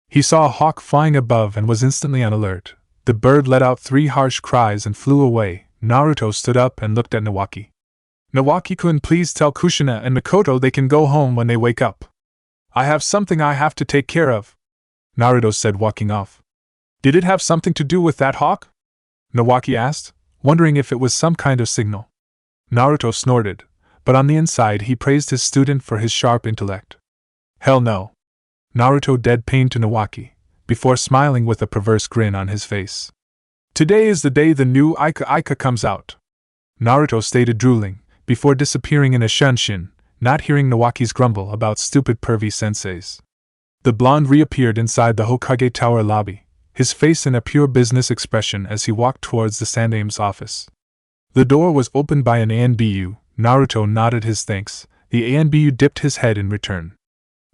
He saw a hawk flying above and was instantly on alert. The bird let out 3 harsh cries and flew away. Naruto stood up and looked at Nawaki. Nawaki-kun, please tell Kushina and Mikoto they can go home when they wake up. I have something I have to take care of, Naruto said, walking off. Did it have something to do with that hawk? Nawaki asked, wondering if it was some kind of signal. Naruto snorted, but on the inside he praised his student for his sharp intellect. Hell no. Naruto deadpanned to Nawaki, before smiling with a perverse grin on his face. Today is the day the new Ika comes out, Naruto stated, drooling, before disappearing in a shunshin, not hearing Nawaki's grumble about stupid pervy senseis. The blonde reappeared inside the Hokage Tower lobby, his face in a pure business expression as he walked towards the Sandame's office. The door was opened by an ANBU. Naruto nodded his thanks. The ANBU dipped his head in return.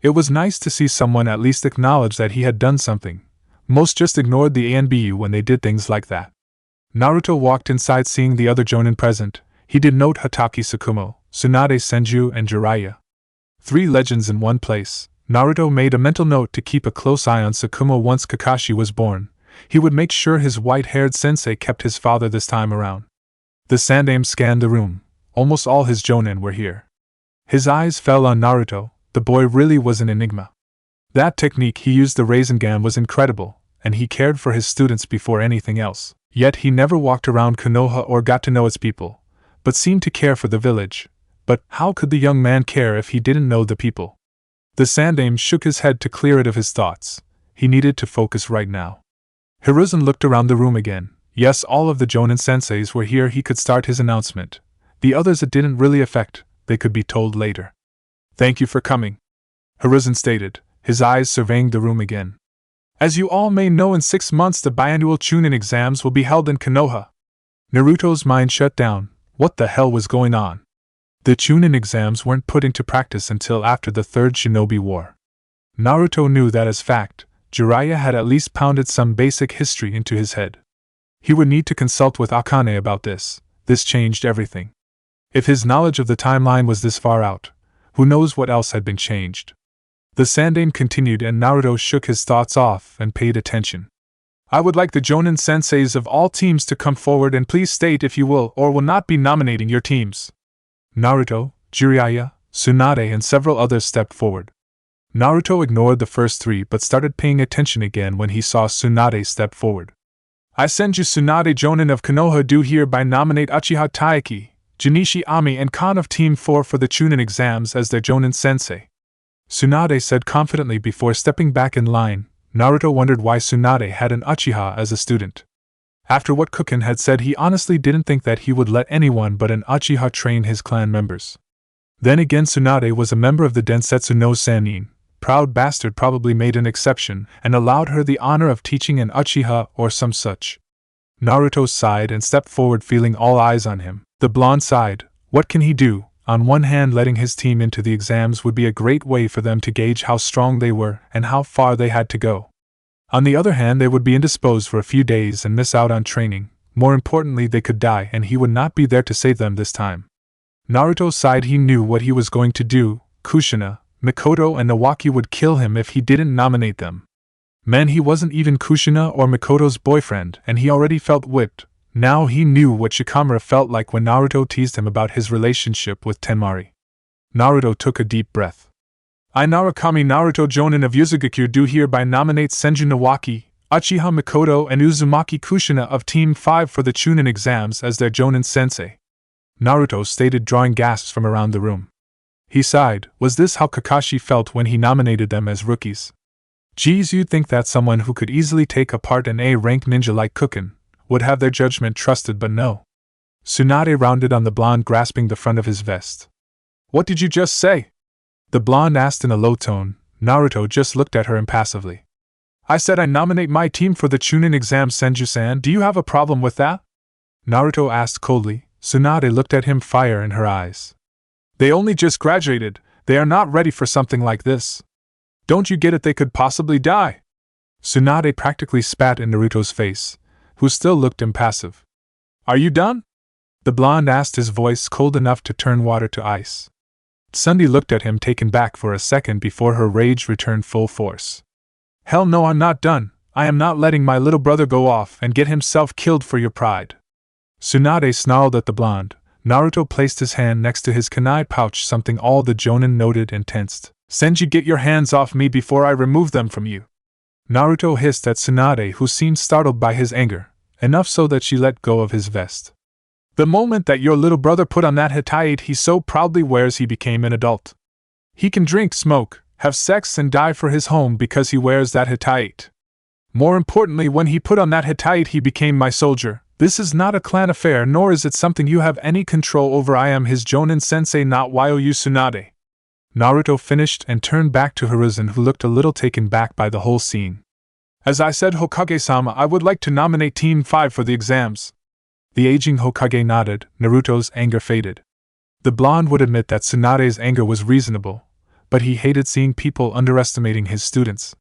It was nice to see someone at least acknowledge that he had done something. Most just ignored the ANBU when they did things like that. Naruto walked inside, seeing the other Jonin present. He did note Hatake Tsukumo, Tsunade Senju and Jiraiya. 3 legends in one place. Naruto made a mental note to keep a close eye on Tsukumo once Kakashi was born. He would make sure his white-haired sensei kept his father this time around. The Sandame scanned the room. Almost all his Jonin were here. His eyes fell on Naruto. The boy really was an enigma. That technique he used, the Rasengan, was incredible, and he cared for his students before anything else. Yet he never walked around Konoha or got to know its people, but seemed to care for the village. But how could the young man care if he didn't know the people? The Sandame shook his head to clear it of his thoughts. He needed to focus right now. Hiruzen looked around the room again. Yes, all of the Jonin senseis were here. He could start his announcement. The others it didn't really affect. They could be told later. Thank you for coming, Hiruzen stated, his eyes surveying the room again. As you all may know, in 6 months the biannual Chunin exams will be held in Konoha. Naruto's mind shut down. What the hell was going on? The Chunin exams weren't put into practice until after the Third Shinobi War. Naruto knew that as fact, Jiraiya had at least pounded some basic history into his head. He would need to consult with Akane about this. This changed everything. If his knowledge of the timeline was this far out, who knows what else had been changed? The Sandaime continued, and Naruto shook his thoughts off and paid attention. I would like the Jonin senseis of all teams to come forward and please state if you will or will not be nominating your teams. Naruto, Jiraiya, Tsunade and several others stepped forward. Naruto ignored the first three but started paying attention again when he saw Tsunade step forward. I send you Tsunade Jonin of Konoha do hereby nominate Uchiha Taiki, Junichi Ami and Kan of Team 4 for the Chunin exams as their Jonin sensei. Tsunade said confidently before stepping back in line. Naruto wondered why Tsunade had an Uchiha as a student. After what Kukin had said, he honestly didn't think that he would let anyone but an Uchiha train his clan members. Then again, Tsunade was a member of the Densetsu no Sannin. Proud bastard probably made an exception and allowed her the honor of teaching an Uchiha or some such. Naruto sighed and stepped forward, feeling all eyes on him. The blonde sighed. What can he do? On one hand, letting his team into the exams would be a great way for them to gauge how strong they were and how far they had to go. On the other hand, they would be indisposed for a few days and miss out on training. More importantly, they could die and he would not be there to save them this time. Naruto sighed. He knew what he was going to do. Kushina, Mikoto and Nawaki would kill him if he didn't nominate them. Man, he wasn't even Kushina or Mikoto's boyfriend and he already felt whipped. Now he knew what Shikamaru felt like when Naruto teased him about his relationship with Tenmari. Naruto took a deep breath. I, Narukami Naruto Jonin of Uzumaki do hereby nominate Senju Nawaki, Uchiha Mikoto and Uzumaki Kushina of Team 5 for the Chunin exams as their Jonin sensei. Naruto stated, drawing gasps from around the room. He sighed. Was this how Kakashi felt when he nominated them as rookies? Geez, you'd think that someone who could easily take apart an A-rank ninja like Kukin would have their judgment trusted, but no. Tsunade rounded on the blonde, grasping the front of his vest. What did you just say? The blonde asked in a low tone. Naruto just looked at her impassively. I said I nominate my team for the Chunin exam, Senju-san. Do you have a problem with that? Naruto asked coldly. Tsunade looked at him, fire in her eyes. They only just graduated. They are not ready for something like this. Don't you get it? They could possibly die. Tsunade practically spat in Naruto's face, who still looked impassive. Are you done? The blonde asked, his voice cold enough to turn water to ice. Tsunade looked at him, taken back for a second before her rage returned full force. Hell no, I'm not done. I am not letting my little brother go off and get himself killed for your pride. Tsunade snarled at the blonde. Naruto placed his hand next to his kunai pouch, something all the Jonin noted and tensed. Senju, get your hands off me before I remove them from you. Naruto hissed at Tsunade, who seemed startled by his anger, enough so that she let go of his vest. The moment that your little brother put on that hetaite he so proudly wears, he became an adult. He can drink, smoke, have sex and die for his home because he wears that hetaite. More importantly, when he put on that hetaite he became my soldier. This is not a clan affair, nor is it something you have any control over. I am his Jonin sensei, not Ryu Tsunade. Naruto finished and turned back to Hiruzen, who looked a little taken back by the whole scene. As I said, Hokage-sama, I would like to nominate Team 5 for the exams. The aging Hokage nodded. Naruto's anger faded. The blonde would admit that Tsunade's anger was reasonable, but he hated seeing people underestimating his students.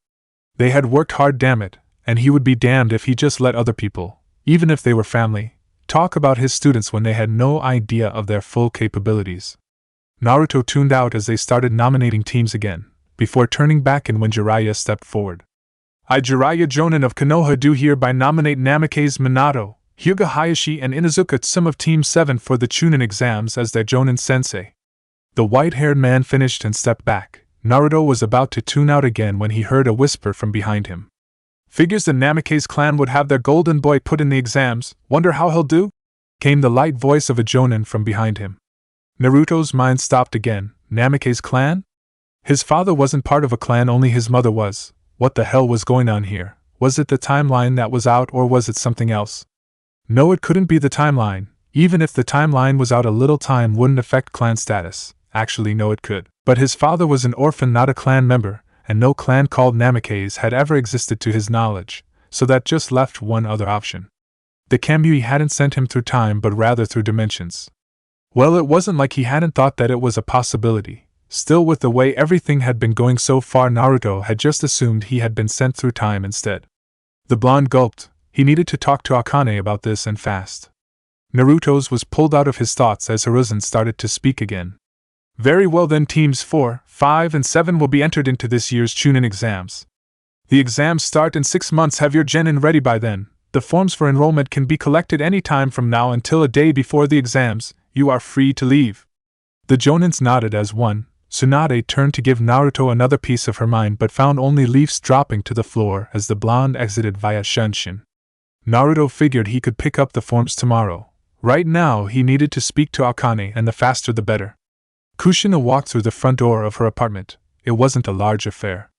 They had worked hard, damn it, and he would be damned if he just let other people, even if they were family, talk about his students when they had no idea of their full capabilities. Naruto tuned out as they started nominating teams again, before turning back in when Jiraiya stepped forward. I, Jiraiya Jonin of Konoha, do hereby nominate Namikaze Minato, Hyuga Hayashi and Inuzuka Tsum of Team 7 for the Chunin exams as their Jonin sensei. The white-haired man finished and stepped back. Naruto was about to tune out again when he heard a whisper from behind him. Figures the Namikaze clan would have their golden boy put in the exams. Wonder how he'll do? Came the light voice of a Jonin from behind him. Naruto's mind stopped again. Namikaze clan? His father wasn't part of a clan, only his mother was. What the hell was going on here? Was it the timeline that was out, or was it something else? No, it couldn't be the timeline. Even if the timeline was out, a little time wouldn't affect clan status. Actually, no, it could. But his father was an orphan, not a clan member, and no clan called Namikaze had ever existed to his knowledge, so that just left one other option. The Kamui hadn't sent him through time, but rather through dimensions. Well, it wasn't like he hadn't thought that it was a possibility. Still, with the way everything had been going so far, Naruto had just assumed he had been sent through time instead. The blonde gulped. He needed to talk to Akane about this, and fast. Naruto's was pulled out of his thoughts as Hiruzen started to speak again. Very well then, teams 4, 5, and 7 will be entered into this year's Chunin exams. The exams start in 6 months. Have your genin ready by then. The forms for enrollment can be collected any time from now until a day before the exams. You are free to leave. The Jonins nodded as one. Tsunade turned to give Naruto another piece of her mind but found only leaves dropping to the floor as the blonde exited via Shunshin. Naruto figured he could pick up the forms tomorrow. Right now he needed to speak to Akane, and the faster the better. Kushina walked through the front door of her apartment. It wasn't a large affair.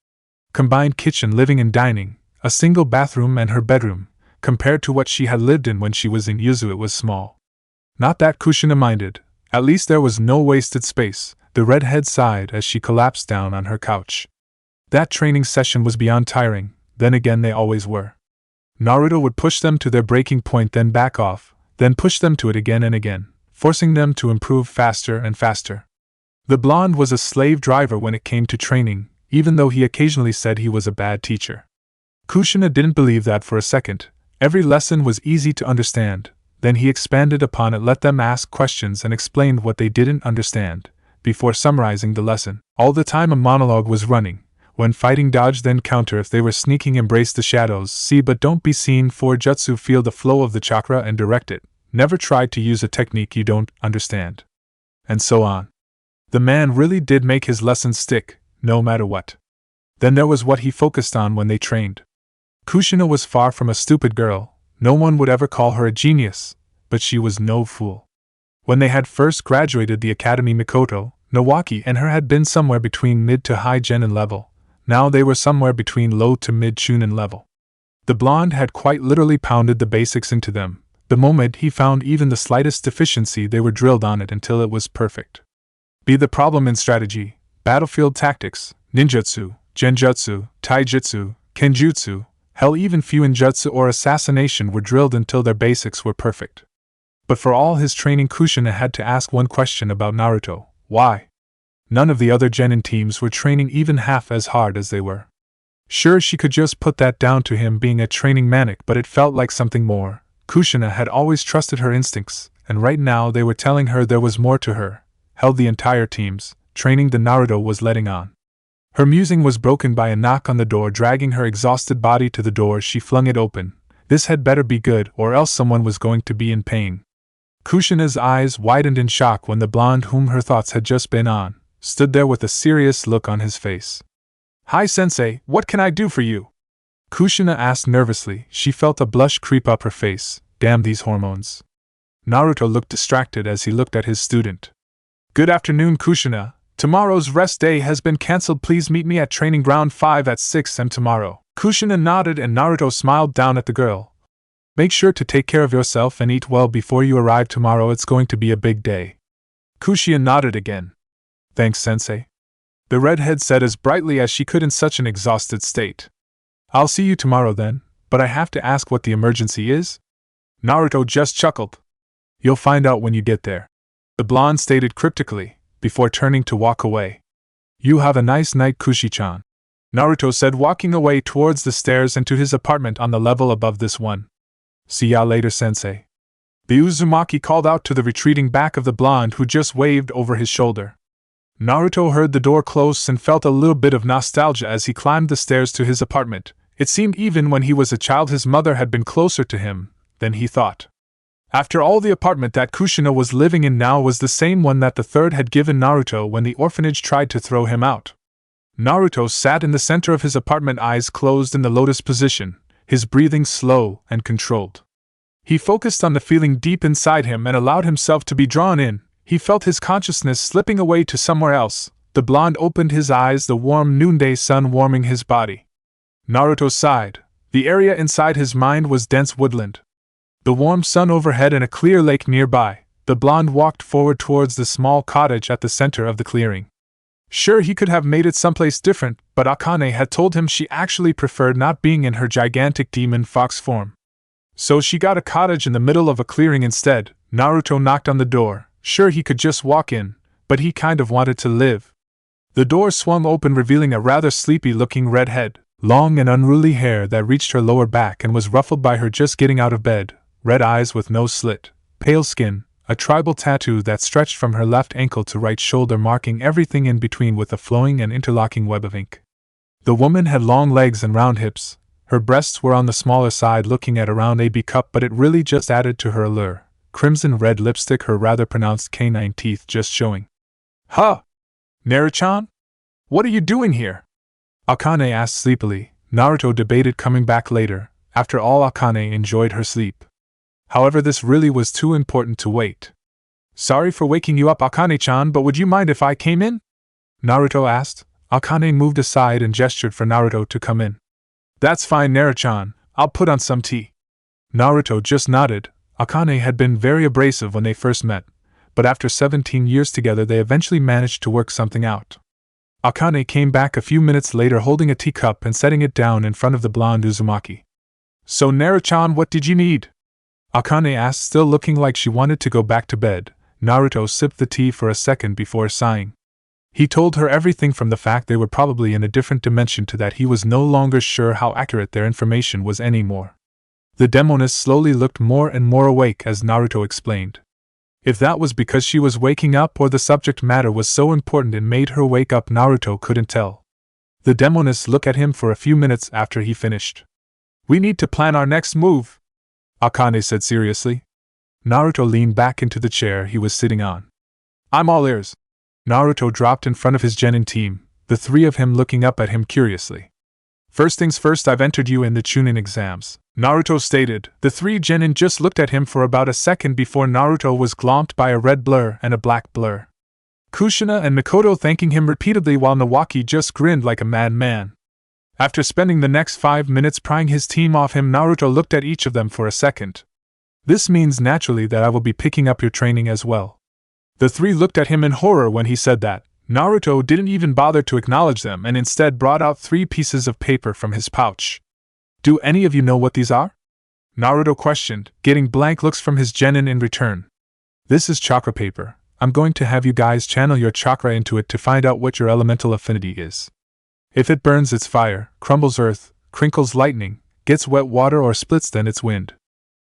Combined kitchen, living and dining, a single bathroom and her bedroom. Compared to what she had lived in when she was in Yuzu, it was small. Not that Kushina minded. At least there was no wasted space. The redhead sighed as she collapsed down on her couch. That training session was beyond tiring. Then again, they always were. Naruto would push them to their breaking point, then back off, then push them to it again and again, forcing them to improve faster and faster. The blonde was a slave driver when it came to training, even though he occasionally said he was a bad teacher. Kushina didn't believe that for a second. Every lesson was easy to understand. Then he expanded upon it, let them ask questions, and explained what they didn't understand, before summarizing the lesson. All the time a monologue was running. When fighting, dodge, then counter. If they were sneaking, embrace the shadows. See but don't be seen. For jutsu, feel the flow of the chakra and direct it. Never try to use a technique you don't understand. And so on. The man really did make his lessons stick, no matter what. Then there was what he focused on when they trained. Kushina was far from a stupid girl. No one would ever call her a genius, but she was no fool. When they had first graduated the academy, Mikoto, Nawaki, and her had been somewhere between mid to high genin level. Now they were somewhere between low to mid chunin level. The blonde had quite literally pounded the basics into them. The moment he found even the slightest deficiency, they were drilled on it until it was perfect. Be the problem in strategy, battlefield tactics, ninjutsu, genjutsu, taijutsu, kenjutsu, hell, even fuinjutsu or assassination were drilled until their basics were perfect. But for all his training, Kushina had to ask one question about Naruto. Why? None of the other genin teams were training even half as hard as they were. Sure, she could just put that down to him being a training maniac, but it felt like something more. Kushina had always trusted her instincts, and right now they were telling her there was more to her. Held the entire team's training the Naruto was letting on. Her musing was broken by a knock on the door. Dragging her exhausted body to the door, she flung it open. This had better be good, or else someone was going to be in pain. Kushina's eyes widened in shock when the blonde, whom her thoughts had just been on, stood there with a serious look on his face. "Hi Sensei, what can I do for you?" Kushina asked nervously. She felt a blush creep up her face. Damn these hormones. Naruto looked distracted as he looked at his student. "Good afternoon, Kushina. Tomorrow's rest day has been cancelled. Please meet me at Training Ground 5 at 6 am tomorrow." Kushina nodded and Naruto smiled down at the girl. "Make sure to take care of yourself and eat well before you arrive tomorrow. It's going to be a big day." Kushina nodded again. "Thanks, Sensei," the redhead said as brightly as she could in such an exhausted state. "I'll see you tomorrow then, but I have to ask what the emergency is?" Naruto just chuckled. "You'll find out when you get there," the blonde stated cryptically, before turning to walk away. "You have a nice night, Kushi-chan," Naruto said, walking away towards the stairs and to his apartment on the level above this one. "See ya later, Sensei," the Uzumaki called out to the retreating back of the blonde, who just waved over his shoulder. Naruto heard the door close and felt a little bit of nostalgia as he climbed the stairs to his apartment. It seemed even when he was a child his mother had been closer to him than he thought. After all, the apartment that Kushina was living in now was the same one that the third had given Naruto when the orphanage tried to throw him out. Naruto sat in the center of his apartment, eyes closed in the lotus position, his breathing slow and controlled. He focused on the feeling deep inside him and allowed himself to be drawn in. He felt his consciousness slipping away to somewhere else. The blonde opened his eyes, the warm noonday sun warming his body. Naruto sighed. The area inside his mind was dense woodland. The warm sun overhead and a clear lake nearby. The blonde walked forward towards the small cottage at the center of the clearing. Sure, he could have made it someplace different, but Akane had told him she actually preferred not being in her gigantic demon fox form. So she got a cottage in the middle of a clearing instead. Naruto knocked on the door. Sure, he could just walk in, but he kind of wanted to live. The door swung open, revealing a rather sleepy-looking redhead, long and unruly hair that reached her lower back and was ruffled by her just getting out of bed, red eyes with no slit, pale skin, a tribal tattoo that stretched from her left ankle to right shoulder, marking everything in between with a flowing and interlocking web of ink. The woman had long legs and round hips. Her breasts were on the smaller side, looking at around a B cup, but it really just added to her allure. Crimson red lipstick, her rather pronounced canine teeth just showing. Huh! Naruto-chan? What are you doing here? Akane asked sleepily. Naruto debated coming back later. After all, Akane enjoyed her sleep. However, this really was too important to wait. Sorry for waking you up, Akane-chan, but would you mind if I came in? Naruto asked. Akane moved aside and gestured for Naruto to come in. That's fine, Naruto-chan. I'll put on some tea. Naruto just nodded. Akane had been very abrasive when they first met, but after 17 years together they eventually managed to work something out. Akane came back a few minutes later holding a teacup and setting it down in front of the blonde Uzumaki. So Naruto-chan, what did you need? Akane asked, still looking like she wanted to go back to bed. Naruto sipped the tea for a second before sighing. He told her everything from the fact they were probably in a different dimension to that he was no longer sure how accurate their information was anymore. The demoness slowly looked more and more awake as Naruto explained. If that was because she was waking up or the subject matter was so important it made her wake up, Naruto couldn't tell. The demoness looked at him for a few minutes after he finished. We need to plan our next move, Akane said seriously. Naruto leaned back into the chair he was sitting on. I'm all ears. Naruto dropped in front of his Jonin team, the three of him looking up at him curiously. First things first, I've entered you in the Chunin exams, Naruto stated. The three Jonin just looked at him for about a second before Naruto was glomped by a red blur and a black blur. Kushina and Mikoto thanking him repeatedly while Nawaki just grinned like a madman. After spending the next 5 minutes prying his team off him, Naruto looked at each of them for a second. This means naturally that I will be picking up your training as well. The three looked at him in horror when he said that. Naruto didn't even bother to acknowledge them and instead brought out 3 pieces of paper from his pouch. Do any of you know what these are? Naruto questioned, getting blank looks from his genin in return. This is chakra paper. I'm going to have you guys channel your chakra into it to find out what your elemental affinity is. If it burns, it's fire, crumbles earth, crinkles lightning, gets wet water, or splits, then it's wind.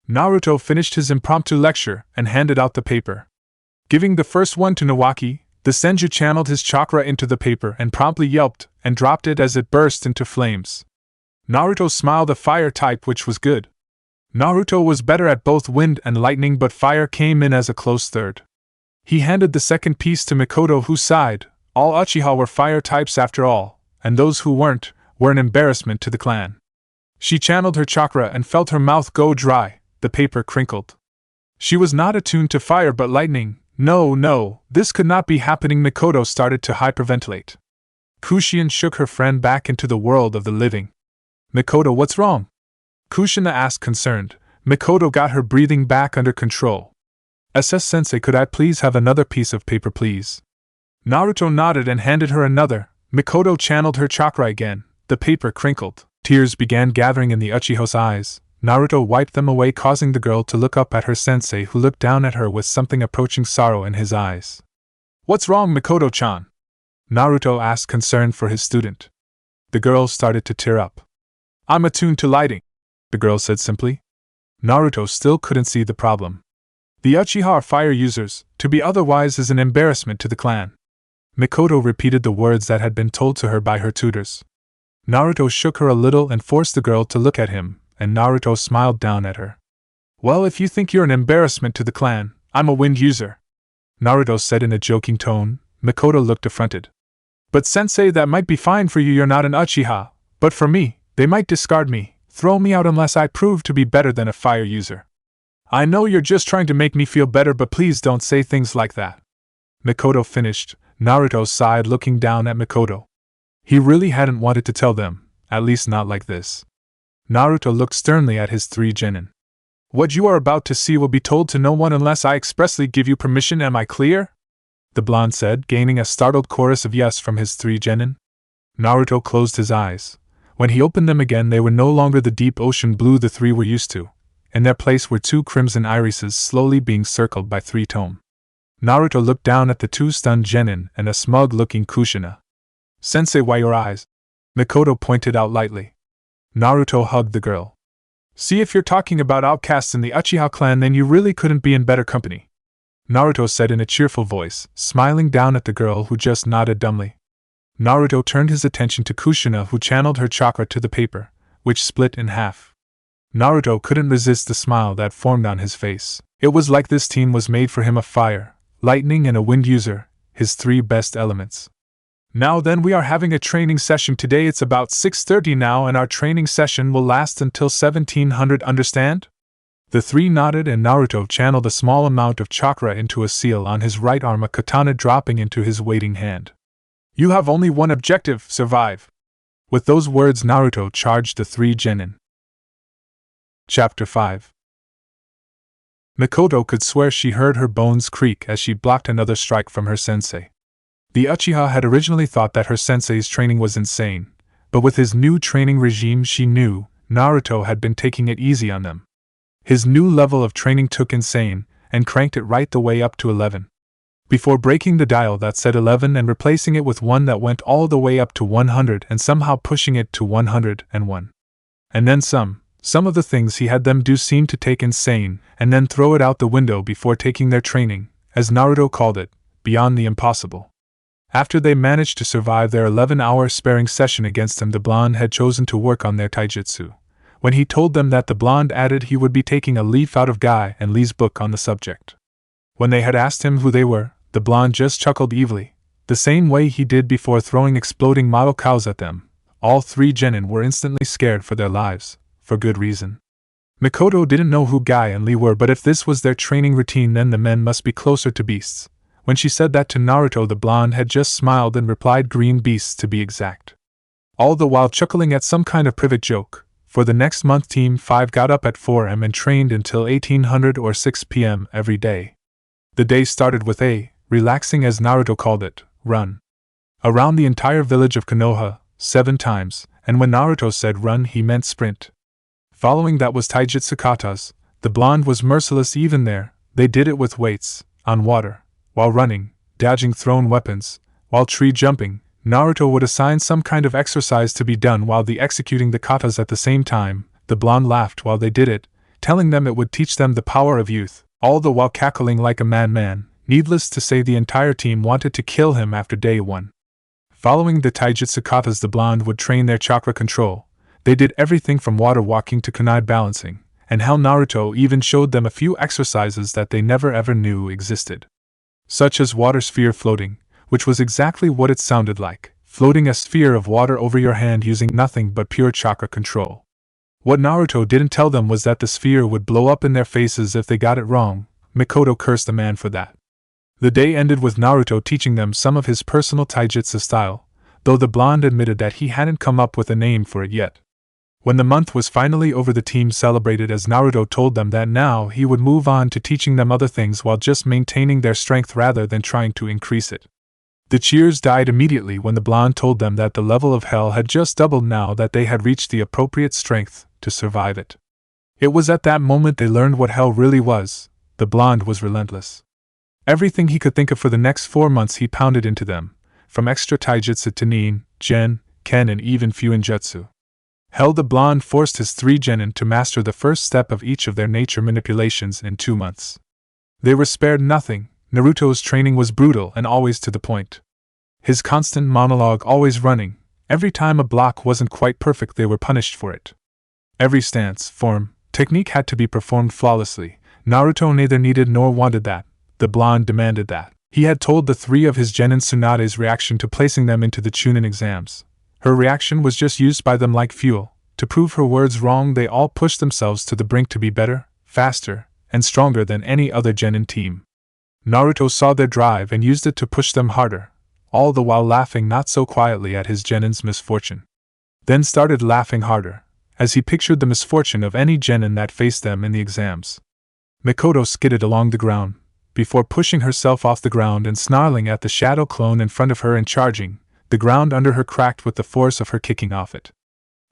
Naruto finished his impromptu lecture and handed out the paper. Giving the first one to Nawaki, the Senju channeled his chakra into the paper and promptly yelped and dropped it as it burst into flames. Naruto smiled, a fire type, which was good. Naruto was better at both wind and lightning, but fire came in as a close third. He handed the second piece to Mikoto, who sighed. All Uchiha were fire types after all, and those who weren't were an embarrassment to the clan. She channeled her chakra and felt her mouth go dry. The paper crinkled. She was not attuned to fire but lightning. No, this could not be happening. Mikoto started to hyperventilate. Kushina shook her friend back into the world of the living. Mikoto, what's wrong? Kushina asked, concerned. Mikoto got her breathing back under control. Sensei, could I please have another piece of paper, please? Naruto nodded and handed her another. Mikoto channeled her chakra again. The paper crinkled. Tears began gathering in the Uchiha's eyes. Naruto wiped them away, causing the girl to look up at her sensei, who looked down at her with something approaching sorrow in his eyes. What's wrong, Mikoto-chan? Naruto asked, concerned for his student. The girl started to tear up. I'm attuned to lighting, the girl said simply. Naruto still couldn't see the problem. The Uchiha are fire users. To be otherwise is an embarrassment to the clan. Mikoto repeated the words that had been told to her by her tutors. Naruto shook her a little and forced the girl to look at him, and Naruto smiled down at her. Well, if you think you're an embarrassment to the clan, I'm a wind user, Naruto said in a joking tone. Mikoto looked affronted. But sensei, that might be fine for you, you're not an Uchiha, but for me, they might discard me, throw me out unless I prove to be better than a fire user. I know you're just trying to make me feel better, but please don't say things like that. Mikoto finished. Naruto sighed, looking down at Mikoto. He really hadn't wanted to tell them, at least not like this. Naruto looked sternly at his 3 genin. What you are about to see will be told to no one unless I expressly give you permission, am I clear? The blonde said, gaining a startled chorus of yes from his 3 genin. Naruto closed his eyes. When he opened them again, they were no longer the deep ocean blue the 3 were used to. In their place were 2 crimson irises slowly being circled by 3 tome. Naruto looked down at the 2 stunned genin and a smug-looking Kushina. Sensei, why your eyes? Mikoto pointed out lightly. Naruto hugged the girl. See, if you're talking about outcasts in the Uchiha clan, then you really couldn't be in better company, Naruto said in a cheerful voice, smiling down at the girl who just nodded dumbly. Naruto turned his attention to Kushina, who channeled her chakra to the paper, which split in half. Naruto couldn't resist the smile that formed on his face. It was like this team was made for him: a fire, lightning, and a wind user, his three best elements. Now then, we are having a training session today. It's about 6:30 now, and our training session will last until 1700, understand? The three nodded, and Naruto channeled a small amount of chakra into a seal on his right arm, a katana dropping into his waiting hand. You have only one objective: survive. With those words, Naruto charged the three genin. Chapter 5. Mikoto could swear she heard her bones creak as she blocked another strike from her sensei. The Uchiha had originally thought that her sensei's training was insane, but with his new training regime she knew Naruto had been taking it easy on them. His new level of training took insane and cranked it right the way up to 11. Before breaking the dial that said 11 and replacing it with one that went all the way up to 100 and somehow pushing it to 101. And then some of the things he had them do seemed to take insane and then throw it out the window before taking their training, as Naruto called it, beyond the impossible. After they managed to survive their 11-hour sparring session against him, the blonde had chosen to work on their taijutsu. When he told them that, the blonde added he would be taking a leaf out of Guy and Lee's book on the subject. When they had asked him who they were, the blonde just chuckled evilly, the same way he did before throwing exploding model cows at them. All three genin were instantly scared for their lives, for good reason. Mikoto didn't know who Guy and Lee were, but if this was their training routine, then the men must be closer to beasts. When she said that to Naruto, the blonde had just smiled and replied, green beasts to be exact. All the while chuckling at some kind of private joke. For the next month, Team 5 got up at 4 am and trained until 1800 or 6 pm every day. The day started with a relaxing, as Naruto called it, run around the entire village of Konoha 7 times, and when Naruto said run, he meant sprint. Following that was taijutsu katas. The blonde was merciless even there. They did it with weights, on water, while running, dodging thrown weapons, while tree jumping. Naruto would assign some kind of exercise to be done while executing the katas at the same time. The blonde laughed while they did it, telling them it would teach them the power of youth, all the while cackling like a madman. Needless to say, the entire team wanted to kill him after day 1. Following the taijutsu katas, the blonde would train their chakra control. They did everything from water walking to kunai balancing, and how Naruto even showed them a few exercises that they never ever knew existed. Such as water sphere floating, which was exactly what it sounded like, floating a sphere of water over your hand using nothing but pure chakra control. What Naruto didn't tell them was that the sphere would blow up in their faces if they got it wrong. Mikoto cursed the man for that. The day ended with Naruto teaching them some of his personal taijutsu style, though the blonde admitted that he hadn't come up with a name for it yet. When the month was finally over, the team celebrated as Naruto told them that now he would move on to teaching them other things while just maintaining their strength rather than trying to increase it. The cheers died immediately when the blonde told them that the level of hell had just doubled now that they had reached the appropriate strength to survive it. It was at that moment they learned what hell really was. The blonde was relentless. Everything he could think of for the next 4 months he pounded into them, from extra taijutsu to nin, gen, ken, and even fuinjutsu. Hell, the blonde forced his 3 genin to master the first step of each of their nature manipulations in 2 months. They were spared nothing. Naruto's training was brutal and always to the point. His constant monologue always running. Every time a block wasn't quite perfect, they were punished for it. Every stance, form, technique had to be performed flawlessly. Naruto neither needed nor wanted that. The blonde demanded that. He had told the 3 of his genin Tsunade's reaction to placing them into the Chunin exams. Her reaction was just used by them like fuel. To prove her words wrong, they all pushed themselves to the brink to be better, faster, and stronger than any other genin team. Naruto saw their drive and used it to push them harder, all the while laughing not so quietly at his genin's misfortune. Then started laughing harder, as he pictured the misfortune of any genin that faced them in the exams. Mikoto skidded along the ground, before pushing herself off the ground and snarling at the shadow clone in front of her and charging. The ground under her cracked with the force of her kicking off it.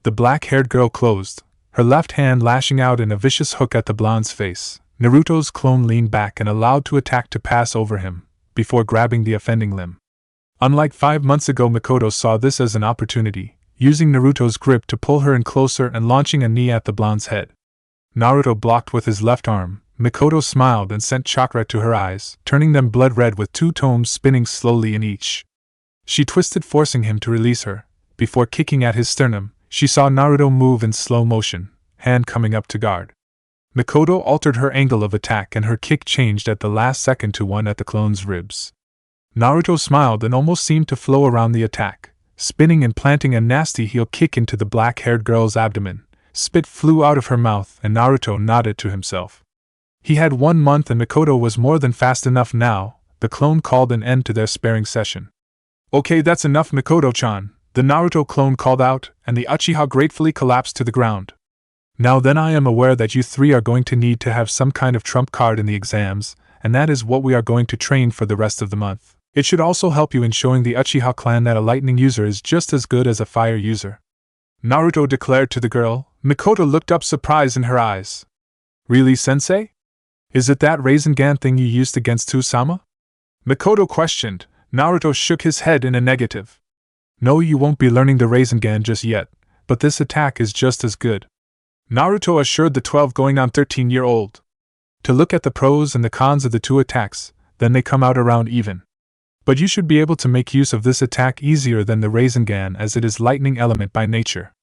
The black-haired girl closed, her left hand lashing out in a vicious hook at the blonde's face. Naruto's clone leaned back and allowed to attack to pass over him, before grabbing the offending limb. Unlike 5 months ago, Mikoto saw this as an opportunity, using Naruto's grip to pull her in closer and launching a knee at the blonde's head. Naruto blocked with his left arm. Mikoto smiled and sent chakra to her eyes, turning them blood red with 2 tomes spinning slowly in each. She twisted, forcing him to release her. Before kicking at his sternum, she saw Naruto move in slow motion, hand coming up to guard. Mikoto altered her angle of attack and her kick changed at the last second to one at the clone's ribs. Naruto smiled and almost seemed to flow around the attack, spinning and planting a nasty heel kick into the black-haired girl's abdomen. Spit flew out of her mouth and Naruto nodded to himself. He had 1 month and Mikoto was more than fast enough now. The clone called an end to their sparring session. "Okay, that's enough, Mikoto-chan," the Naruto clone called out, and the Uchiha gratefully collapsed to the ground. "Now then, I am aware that you 3 are going to need to have some kind of trump card in the exams, and that is what we are going to train for the rest of the month. It should also help you in showing the Uchiha clan that a lightning user is just as good as a fire user," Naruto declared to the girl. Mikoto looked up, surprise in her eyes. "Really, Sensei? Is it that Rasengan thing you used against Tsusama?" Mikoto questioned. Naruto shook his head in a negative. "No, you won't be learning the Rasengan just yet, but this attack is just as good," Naruto assured the 12-going-on-13-year-old. "To look at the pros and the cons of the 2 attacks, then they come out around even. But you should be able to make use of this attack easier than the Rasengan as it is lightning element by nature."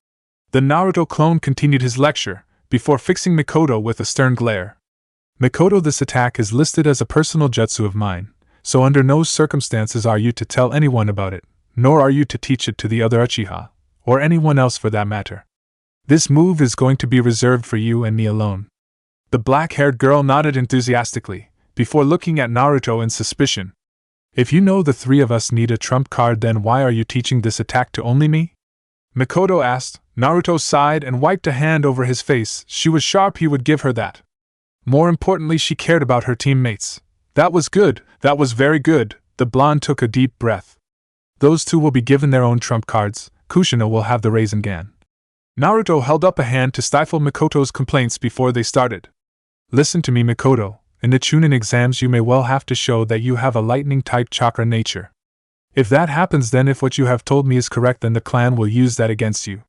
The Naruto clone continued his lecture, before fixing Mikoto with a stern glare. "Mikoto, this attack is listed as a personal jutsu of mine, so under no circumstances are you to tell anyone about it, nor are you to teach it to the other Uchiha, or anyone else for that matter. This move is going to be reserved for you and me alone." The black-haired girl nodded enthusiastically, before looking at Naruto in suspicion. "If you know the 3 of us need a trump card, then why are you teaching this attack to only me?" Mikoto asked. Naruto sighed and wiped a hand over his face. She was sharp, he would give her that. More importantly, she cared about her teammates. "That was good, that was very good," the blonde took a deep breath. "Those 2 will be given their own trump cards. Kushina will have the Rasengan." Naruto held up a hand to stifle Mikoto's complaints before they started. "Listen to me, Mikoto. In the Chunin exams you may well have to show that you have a lightning-type chakra nature. If that happens, then if what you have told me is correct, then the clan will use that against you.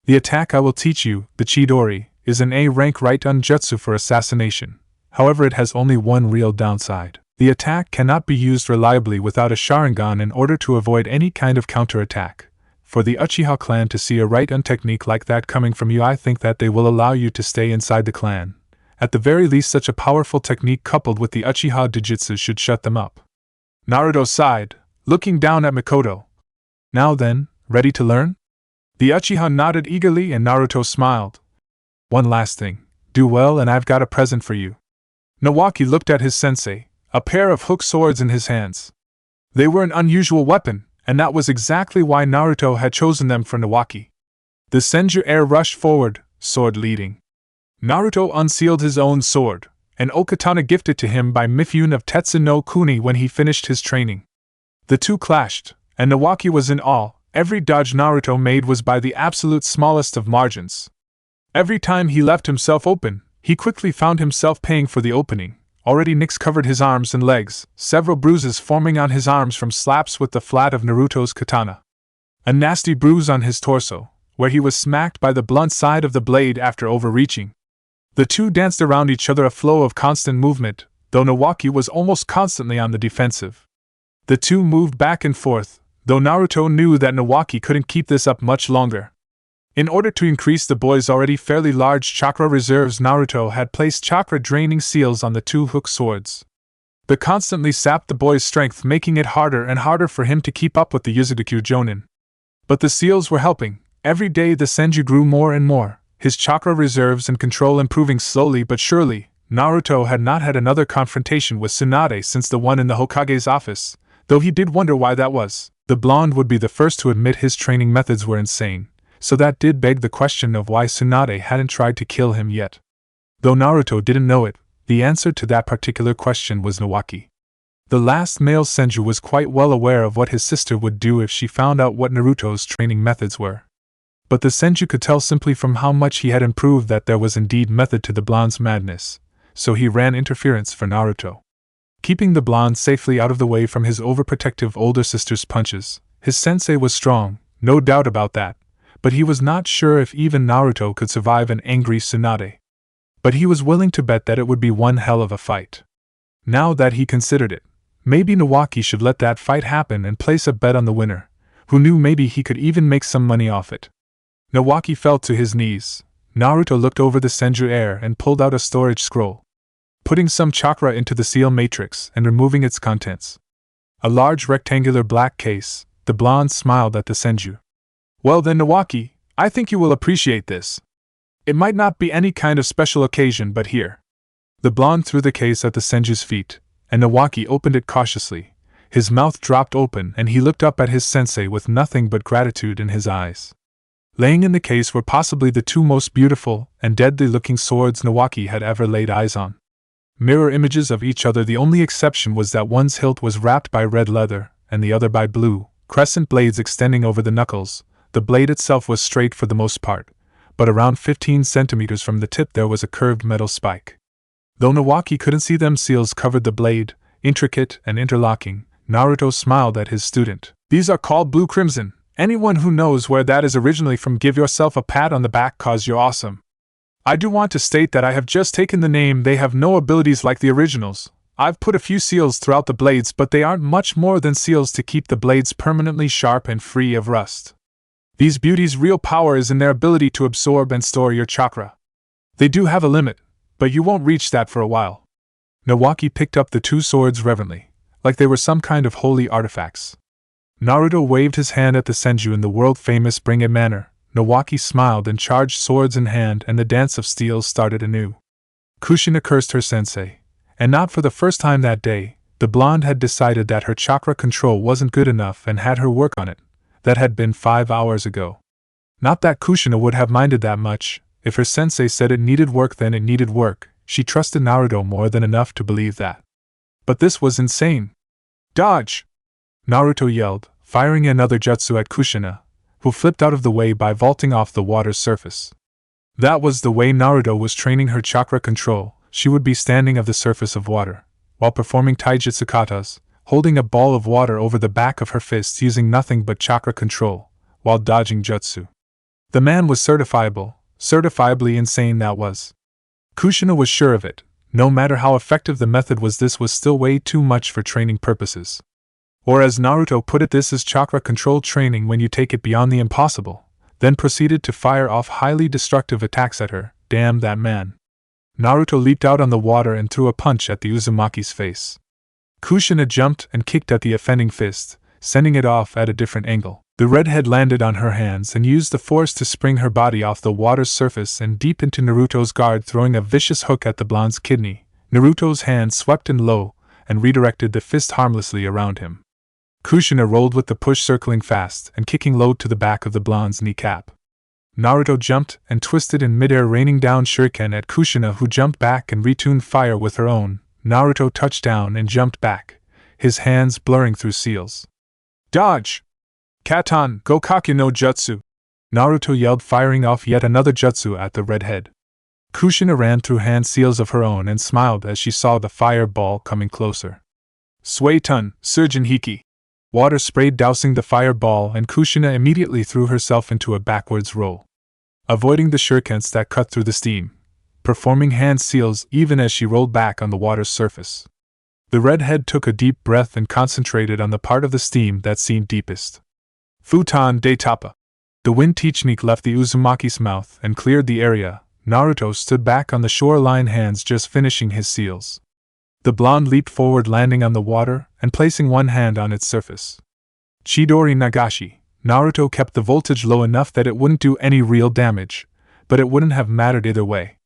The attack I will teach you, the Chidori, is an A-rank right-on jutsu for assassination. However, it has only one real downside. The attack cannot be used reliably without a Sharingan in order to avoid any kind of counterattack. For the Uchiha clan to see a right-on technique like that coming from you, I think that they will allow you to stay inside the clan. At the very least, such a powerful technique coupled with the Uchiha Jujutsu should shut them up." Naruto sighed, looking down at Mikoto. "Now then, ready to learn?" The Uchiha nodded eagerly and Naruto smiled. "One last thing. Do well and I've got a present for you." Nawaki looked at his sensei, a pair of hook swords in his hands. They were an unusual weapon, and that was exactly why Naruto had chosen them for Nawaki. The Senju heir rushed forward, sword leading. Naruto unsealed his own sword, an okatana gifted to him by Mifune of Tetsu no Kuni when he finished his training. The 2 clashed, and Nawaki was in awe. Every dodge Naruto made was by the absolute smallest of margins. Every time he left himself open, he quickly found himself paying for the opening. Already nicks covered his arms and legs, several bruises forming on his arms from slaps with the flat of Naruto's katana. A nasty bruise on his torso, where he was smacked by the blunt side of the blade after overreaching. The 2 danced around each other, a flow of constant movement, though Nawaki was almost constantly on the defensive. The 2 moved back and forth, though Naruto knew that Nawaki couldn't keep this up much longer. In order to increase the boy's already fairly large chakra reserves, Naruto had placed chakra-draining seals on the 2 hook swords. They constantly sapped the boy's strength, making it harder and harder for him to keep up with the Uzugakyu Jonin. But the seals were helping. Every day the Senju grew more and more, his chakra reserves and control improving slowly but surely. Naruto had not had another confrontation with Tsunade since the one in the Hokage's office, though he did wonder why that was. The blonde would be the first to admit his training methods were insane, so that did beg the question of why Tsunade hadn't tried to kill him yet. Though Naruto didn't know it, the answer to that particular question was Nawaki. The last male Senju was quite well aware of what his sister would do if she found out what Naruto's training methods were. But the Senju could tell simply from how much he had improved that there was indeed method to the blonde's madness, so he ran interference for Naruto. keeping the blonde safely out of the way from his overprotective older sister's punches. His sensei was strong, no doubt about that, but he was not sure if even Naruto could survive an angry Tsunade. But he was willing to bet that it would be one hell of a fight. Now that he considered it, maybe Nawaki should let that fight happen and place a bet on the winner. Who knew, maybe he could even make some money off it. Nawaki fell to his knees. Naruto looked over the Senju air and pulled out a storage scroll, putting some chakra into the seal matrix and removing its contents. A large rectangular black case. The blonde smiled at the Senju. Well then, Nawaki, I think you will appreciate this. It might not be any kind of special occasion, but here. The blonde threw the case at the Senju's feet, and Nawaki opened it cautiously. His mouth dropped open and he looked up at his sensei with nothing but gratitude in his eyes. Laying in the case were possibly the two most beautiful and deadly-looking swords Nawaki had ever laid eyes on. Mirror images of each other, the only exception was that one's hilt was wrapped by red leather, and the other by blue, crescent blades extending over the knuckles. The blade itself was straight for the most part, but around 15 centimeters from the tip there was a curved metal spike. Though Nawaki couldn't see them, seals covered the blade, intricate and interlocking. Naruto smiled at his student. These are called blue crimson. Anyone who knows where that is originally from, give yourself a pat on the back, cause you're awesome. I do want to state that I have just taken the name. They have no abilities like the originals. I've put a few seals throughout the blades, but they aren't much more than seals to keep the blades permanently sharp and free of rust. These beauties' real power is in their ability to absorb and store your chakra. They do have a limit, but you won't reach that for a while. Nawaki picked up the two swords reverently, like they were some kind of holy artifacts. Naruto waved his hand at the Senju in the world-famous bring it manner. Nawaki smiled and charged swords in hand, and the dance of steel started anew. Kushina cursed her sensei, and not for the first time that day. The blonde had decided that her chakra control wasn't good enough and had her work on it. That had been 5 hours ago. Not that Kushina would have minded that much. If her sensei said it needed work, then it needed work. She trusted Naruto more than enough to believe that. But this was insane. Dodge! Naruto yelled, firing another jutsu at Kushina, who flipped out of the way by vaulting off the water's surface. That was the way Naruto was training her chakra control. She would be standing on the surface of water, while performing taijutsu katas, holding a ball of water over the back of her fists using nothing but chakra control, while dodging jutsu. The man was certifiably insane, that was. Kushina was sure of it. No matter how effective the method was, this was still way too much for training purposes. Or as Naruto put it, this is chakra control training when you take it beyond the impossible, then proceeded to fire off highly destructive attacks at her. Damn that man. Naruto leaped out on the water and threw a punch at the Uzumaki's face. Kushina jumped and kicked at the offending fist, sending it off at a different angle. The redhead landed on her hands and used the force to spring her body off the water's surface and deep into Naruto's guard, throwing a vicious hook at the blonde's kidney. Naruto's hand swept in low and redirected the fist harmlessly around him. Kushina rolled with the push, circling fast and kicking low to the back of the blonde's kneecap. Naruto jumped and twisted in midair, raining down shuriken at Kushina, who jumped back and retuned fire with her own. Naruto touched down and jumped back, his hands blurring through seals. Dodge! Katan, Gokake no Jutsu! Naruto yelled, firing off yet another jutsu at the redhead. Kushina ran through hand seals of her own and smiled as she saw the fireball coming closer. Suetun, Surgeon Hiki! Water sprayed, dousing the fireball, and Kushina immediately threw herself into a backwards roll, avoiding the shurikens that cut through the steam, performing hand seals even as she rolled back on the water's surface. The redhead took a deep breath and concentrated on the part of the steam that seemed deepest. Futon de Tapa. The wind technique left the Uzumaki's mouth and cleared the area. Naruto stood back on the shoreline, hands just finishing his seals. The blonde leaped forward, landing on the water and placing one hand on its surface. Chidori Nagashi. Naruto kept the voltage low enough that it wouldn't do any real damage, but it wouldn't have mattered either way.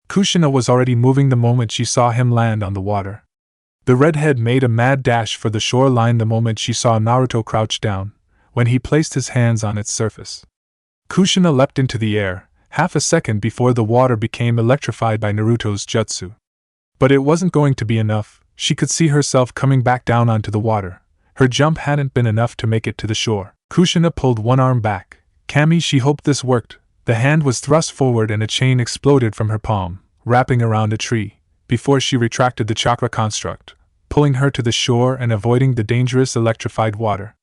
Kushina was already moving the moment she saw him land on the water. The redhead made a mad dash for the shoreline the moment she saw Naruto crouch down, when he placed his hands on its surface. Kushina leapt into the air, half a second before the water became electrified by Naruto's jutsu. But it wasn't going to be enough. She could see herself coming back down onto the water. Her jump hadn't been enough to make it to the shore. Kushina pulled one arm back. Kami, she hoped this worked. The hand was thrust forward and a chain exploded from her palm, wrapping around a tree, before she retracted the chakra construct, pulling her to the shore and avoiding the dangerous electrified water.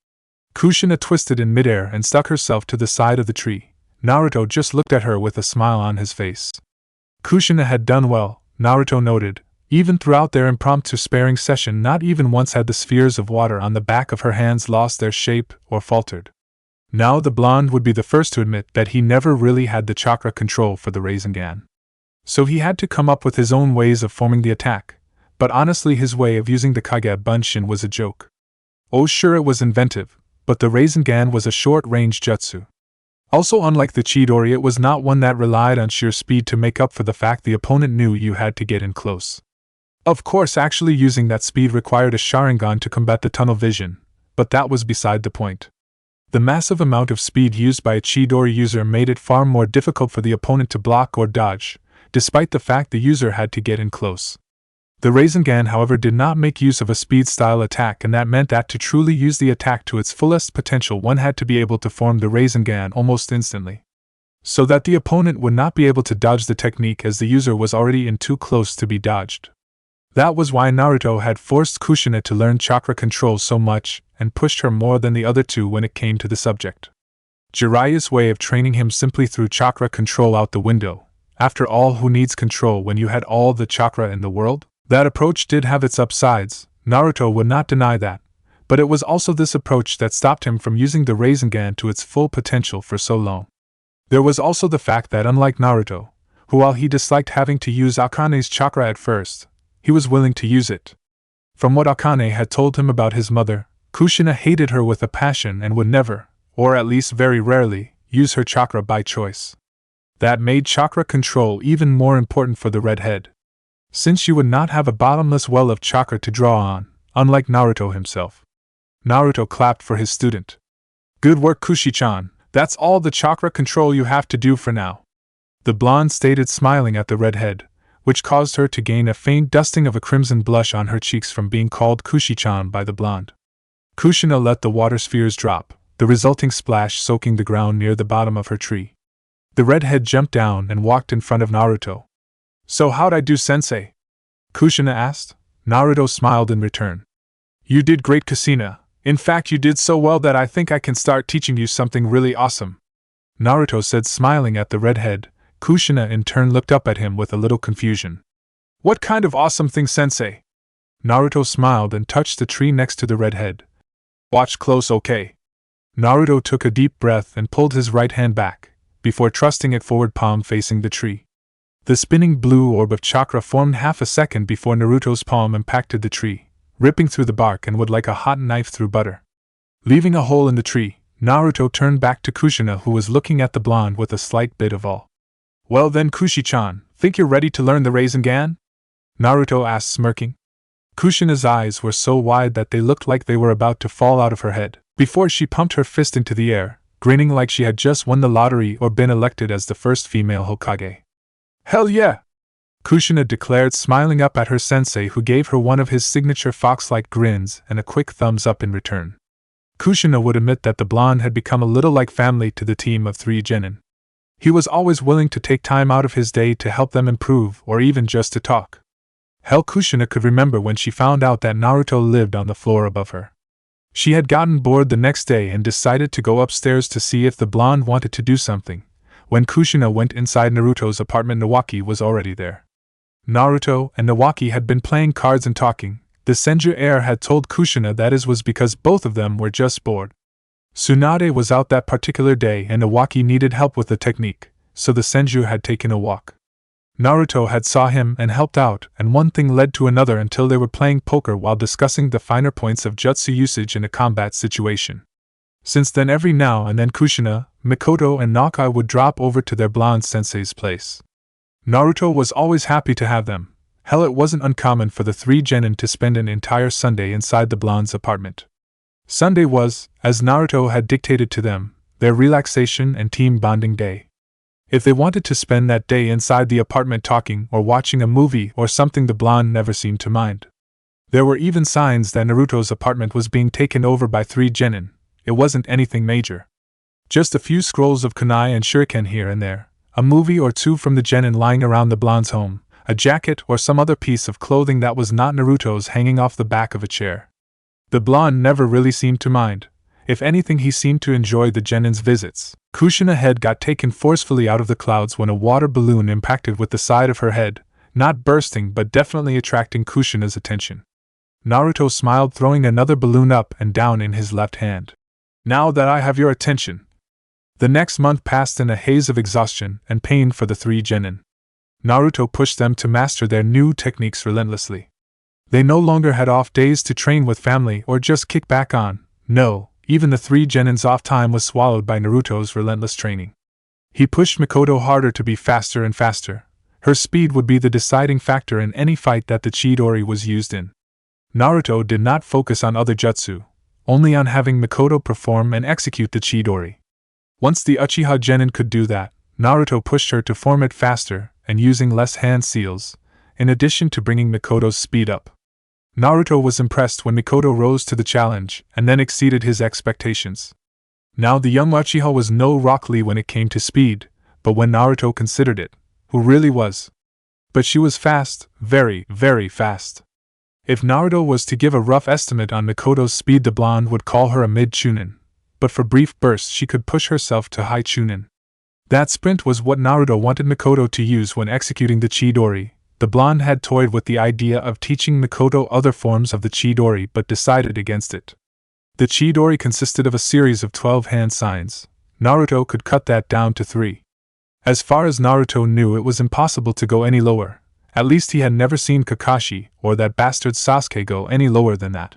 Kushina twisted in midair and stuck herself to the side of the tree. Naruto just looked at her with a smile on his face. Kushina had done well, Naruto noted. Even throughout their impromptu sparring session, not even once had the spheres of water on the back of her hands lost their shape or faltered. Now the blonde would be the first to admit that he never really had the chakra control for the Rasengan. So he had to come up with his own ways of forming the attack, but honestly his way of using the Kage Bunshin was a joke. Oh sure, it was inventive, but the Rasengan was a short-range jutsu. Also, unlike the Chidori, it was not one that relied on sheer speed to make up for the fact the opponent knew you had to get in close. Of course, actually using that speed required a Sharingan to combat the tunnel vision, but that was beside the point. The massive amount of speed used by a Chidori user made it far more difficult for the opponent to block or dodge, despite the fact the user had to get in close. The Rasengan, however, did not make use of a speed-style attack, and that meant that to truly use the attack to its fullest potential, one had to be able to form the Rasengan almost instantly, so that the opponent would not be able to dodge the technique as the user was already in too close to be dodged. That was why Naruto had forced Kushina to learn chakra control so much, and pushed her more than the other two when it came to the subject. Jiraiya's way of training him simply threw chakra control out the window. After all, who needs control when you had all the chakra in the world? That approach did have its upsides, Naruto would not deny that, but it was also this approach that stopped him from using the Rasengan to its full potential for so long. There was also the fact that unlike Naruto, who while he disliked having to use Akane's chakra at first, he was willing to use it. From what Akane had told him about his mother, Kushina hated her with a passion and would never, or at least very rarely, use her chakra by choice. That made chakra control even more important for the redhead, since she would not have a bottomless well of chakra to draw on, unlike Naruto himself. Naruto clapped for his student. Good work, Kushi-chan, that's all the chakra control you have to do for now. The blonde stated, smiling at the redhead, which caused her to gain a faint dusting of a crimson blush on her cheeks from being called Kushi-chan by the blonde. Kushina let the water spheres drop, the resulting splash soaking the ground near the bottom of her tree. The redhead jumped down and walked in front of Naruto. So how'd I do, Sensei? Kushina asked. Naruto smiled in return. You did great, Kushina. In fact, you did so well that I think I can start teaching you something really awesome, Naruto said, smiling at the redhead. Kushina in turn looked up at him with a little confusion. What kind of awesome thing, Sensei? Naruto smiled and touched the tree next to the redhead. Watch close, okay? Naruto took a deep breath and pulled his right hand back, before thrusting it forward, palm facing the tree. The spinning blue orb of chakra formed half a second before Naruto's palm impacted the tree, ripping through the bark and wood like a hot knife through butter. Leaving a hole in the tree, Naruto turned back to Kushina, who was looking at the blonde with a slight bit of awe. Well then, Kushi-chan, think you're ready to learn the Rasengan? Naruto asked, smirking. Kushina's eyes were so wide that they looked like they were about to fall out of her head, before she pumped her fist into the air, grinning like she had just won the lottery or been elected as the first female Hokage. Hell yeah! Kushina declared, smiling up at her sensei, who gave her one of his signature fox-like grins and a quick thumbs up in return. Kushina would admit that the blonde had become a little like family to the team of 3 Jonin. He was always willing to take time out of his day to help them improve or even just to talk. Hell, Kushina could remember when she found out that Naruto lived on the floor above her. She had gotten bored the next day and decided to go upstairs to see if the blonde wanted to do something. When Kushina went inside Naruto's apartment, Nawaki was already there. Naruto and Nawaki had been playing cards and talking. The Senju heir had told Kushina that it was because both of them were just bored. Tsunade was out that particular day and Nawaki needed help with the technique, so the Senju had taken a walk. Naruto had saw him and helped out, and one thing led to another until they were playing poker while discussing the finer points of jutsu usage in a combat situation. Since then, every now and then Kushina, Mikoto and Nakai would drop over to their blonde sensei's place. Naruto was always happy to have them. Hell, it wasn't uncommon for the 3 Jonin to spend an entire Sunday inside the blonde's apartment. Sunday was, as Naruto had dictated to them, their relaxation and team bonding day. If they wanted to spend that day inside the apartment talking or watching a movie or something, the blonde never seemed to mind. There were even signs that Naruto's apartment was being taken over by 3 Jonin. It wasn't anything major. Just a few scrolls of kunai and shuriken here and there, a movie or two from the Jonin lying around the blonde's home, a jacket or some other piece of clothing that was not Naruto's hanging off the back of a chair. The blonde never really seemed to mind. If anything, he seemed to enjoy the genin's visits. Kushina's head got taken forcefully out of the clouds when a water balloon impacted with the side of her head, not bursting but definitely attracting Kushina's attention. Naruto smiled, throwing another balloon up and down in his left hand. Now that I have your attention. The next month passed in a haze of exhaustion and pain for the three genin. Naruto pushed them to master their new techniques relentlessly. They no longer had off days to train with family or just kick back on. No, even the three genin's off time was swallowed by Naruto's relentless training. He pushed Mikoto harder to be faster and faster. Her speed would be the deciding factor in any fight that the Chidori was used in. Naruto did not focus on other jutsu, only on having Mikoto perform and execute the Chidori. Once the Uchiha genin could do that, Naruto pushed her to form it faster and using less hand seals, in addition to bringing Mikoto's speed up. Naruto was impressed when Mikoto rose to the challenge and then exceeded his expectations. Now the young Uchiha was no Rock Lee when it came to speed, but when Naruto considered it, who really was. But she was fast, very, very fast. If Naruto was to give a rough estimate on Mikoto's speed, the blonde would call her a mid-chunin, but for brief bursts she could push herself to high chunin. That sprint was what Naruto wanted Mikoto to use when executing the Chidori. The blonde had toyed with the idea of teaching Mikoto other forms of the Chidori but decided against it. The Chidori consisted of a series of 12 hand signs. Naruto could cut that down to 3. As far as Naruto knew, it was impossible to go any lower. At least he had never seen Kakashi or that bastard Sasuke go any lower than that.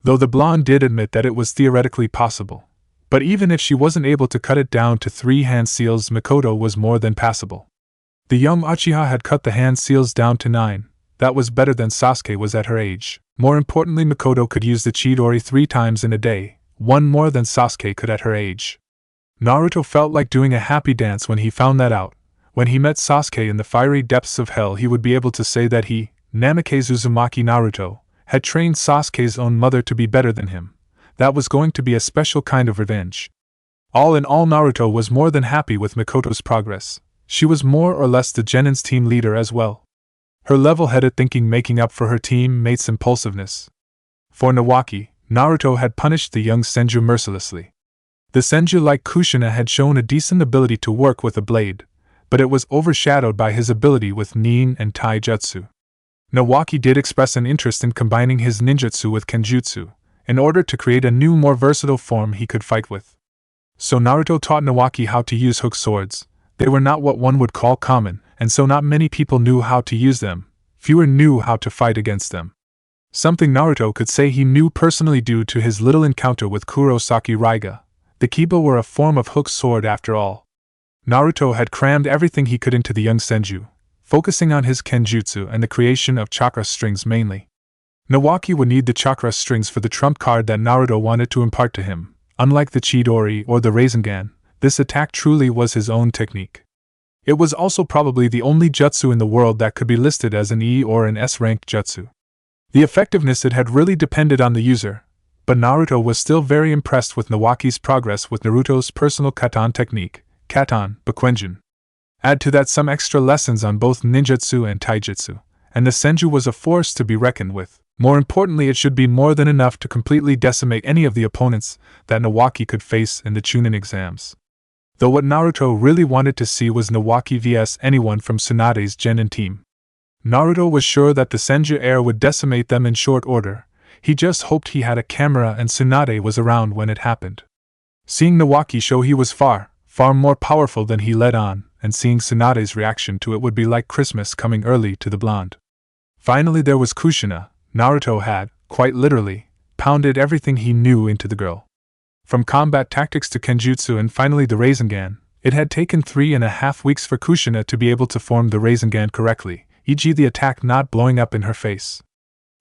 Though the blonde did admit that it was theoretically possible. But even if she wasn't able to cut it down to 3 hand seals, Mikoto was more than passable. The young Uchiha had cut the hand seals down to 9. That was better than Sasuke was at her age. More importantly, Mikoto could use the Chidori 3 times in a day, 1 more than Sasuke could at her age. Naruto felt like doing a happy dance when he found that out. When he met Sasuke in the fiery depths of hell, he would be able to say that he, Namikaze-Uzumaki Naruto, had trained Sasuke's own mother to be better than him. That was going to be a special kind of revenge. All in all, Naruto was more than happy with Mikoto's progress. She was more or less the genin's team leader as well. Her level-headed thinking making up for her teammates' impulsiveness. For Nawaki, Naruto had punished the young Senju mercilessly. The Senju, like Kushina, had shown a decent ability to work with a blade, but it was overshadowed by his ability with nin and taijutsu. Nawaki did express an interest in combining his ninjutsu with kenjutsu, in order to create a new, more versatile form he could fight with. So Naruto taught Nawaki how to use hook swords. They were not what one would call common, and so not many people knew how to use them. Fewer knew how to fight against them. Something Naruto could say he knew personally due to his little encounter with Kurosaki Raiga. The Kiba were a form of hook sword after all. Naruto had crammed everything he could into the young Senju, focusing on his kenjutsu and the creation of chakra strings mainly. Nawaki would need the chakra strings for the trump card that Naruto wanted to impart to him. Unlike the Chidori or the Rasengan, this attack truly was his own technique. It was also probably the only jutsu in the world that could be listed as an E or an S-ranked jutsu. The effectiveness it had really depended on the user, but Naruto was still very impressed with Nawaki's progress with Naruto's personal katan technique, katan, Bakwenjin. Add to that some extra lessons on both ninjutsu and taijutsu, and the Senju was a force to be reckoned with. More importantly, it should be more than enough to completely decimate any of the opponents that Nawaki could face in the Chunin exams. Though what Naruto really wanted to see was Nawaki vs anyone from Tsunade's genin team. Naruto was sure that the Senju heir would decimate them in short order. He just hoped he had a camera and Tsunade was around when it happened. Seeing Nawaki show he was far, far more powerful than he let on, and seeing Tsunade's reaction to it would be like Christmas coming early to the blonde. Finally there was Kushina. Naruto had, quite literally, pounded everything he knew into the girl. From combat tactics to kenjutsu and finally the Rasengan, it had taken 3.5 weeks for Kushina to be able to form the Rasengan correctly, e.g. the attack not blowing up in her face.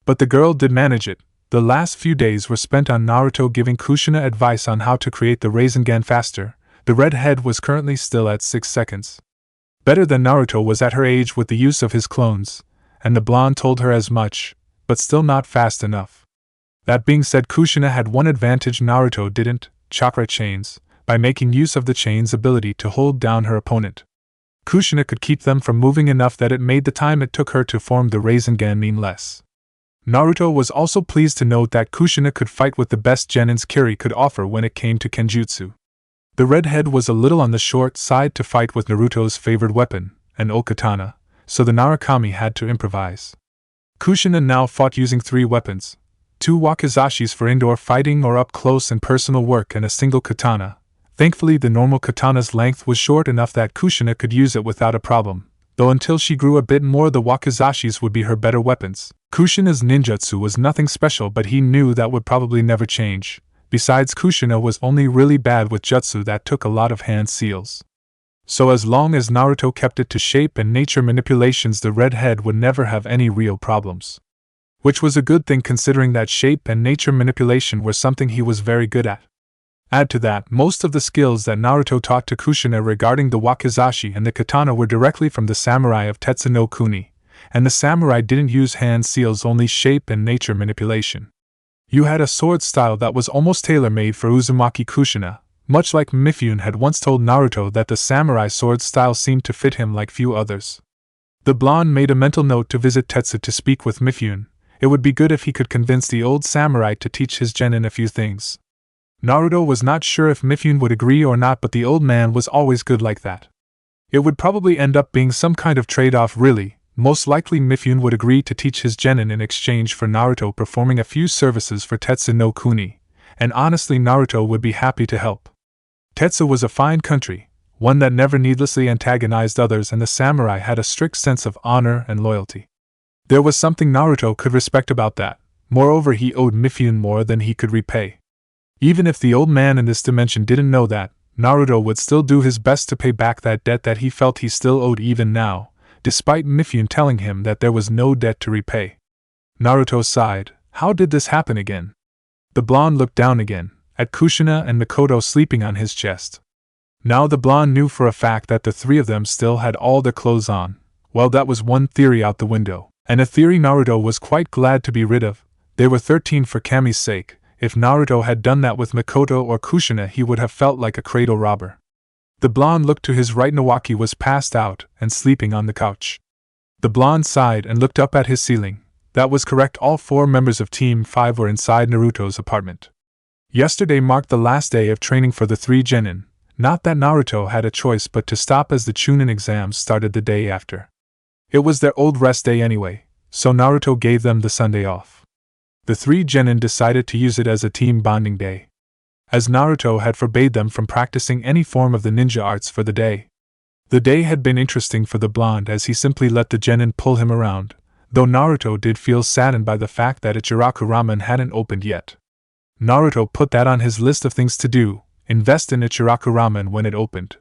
But the girl did manage it. The last few days were spent on Naruto giving Kushina advice on how to create the Rasengan faster. The redhead was currently still at 6 seconds. Better than Naruto was at her age with the use of his clones, and the blonde told her as much, but still not fast enough. That being said, Kushina had one advantage Naruto didn't, chakra chains, by making use of the chain's ability to hold down her opponent. Kushina could keep them from moving enough that it made the time it took her to form the Rasengan mean less. Naruto was also pleased to note that Kushina could fight with the best genins Kiri could offer when it came to Kenjutsu. The redhead was a little on the short side to fight with Naruto's favored weapon, an okatana, so the Narukami had to improvise. Kushina now fought using 3 weapons, 2 wakizashis for indoor fighting or up-close and personal work and a single katana. Thankfully the normal katana's length was short enough that Kushina could use it without a problem, though until she grew a bit more the wakizashis would be her better weapons. Kushina's ninjutsu was nothing special, but he knew that would probably never change. Besides, Kushina was only really bad with jutsu that took a lot of hand seals. So as long as Naruto kept it to shape and nature manipulations, the redhead would never have any real problems. Which was a good thing considering that shape and nature manipulation were something he was very good at. Add to that, most of the skills that Naruto taught to Kushina regarding the wakizashi and the katana were directly from the samurai of Tetsu no Kuni, and the samurai didn't use hand seals, only shape and nature manipulation. You had a sword style that was almost tailor-made for Uzumaki Kushina, much like Mifune had once told Naruto that the samurai sword style seemed to fit him like few others. The blonde made a mental note to visit Tetsu to speak with Mifune. It would be good if he could convince the old samurai to teach his genin a few things. Naruto was not sure if Mifune would agree or not, but the old man was always good like that. It would probably end up being some kind of trade-off really. Most likely Mifune would agree to teach his genin in exchange for Naruto performing a few services for Tetsu no Kuni, and honestly Naruto would be happy to help. Tetsu was a fine country, one that never needlessly antagonized others, and the samurai had a strict sense of honor and loyalty. There was something Naruto could respect about that. Moreover, he owed Mifune more than he could repay. Even if the old man in this dimension didn't know that, Naruto would still do his best to pay back that debt that he felt he still owed even now, despite Mifune telling him that there was no debt to repay. Naruto sighed. How did this happen again? The blonde looked down again, at Kushina and Mikoto sleeping on his chest. Now the blonde knew for a fact that the 3 of them still had all their clothes on. Well, that was one theory out the window, and a theory Naruto was quite glad to be rid of. They were 13 for Kami's sake. If Naruto had done that with Mikoto or Kushina, he would have felt like a cradle robber. The blonde looked to his right. Nawaki was passed out and sleeping on the couch. The blonde sighed and looked up at his ceiling. That was correct, all 4 members of Team 5 were inside Naruto's apartment. Yesterday marked the last day of training for the 3 genin, not that Naruto had a choice but to stop as the Chunin exams started the day after. It was their old rest day anyway, so Naruto gave them the Sunday off. The 3 genin decided to use it as a team bonding day, as Naruto had forbade them from practicing any form of the ninja arts for the day. The day had been interesting for the blonde as he simply let the genin pull him around, though Naruto did feel saddened by the fact that Ichiraku Ramen hadn't opened yet. Naruto put that on his list of things to do, invest in Ichiraku Ramen when it opened.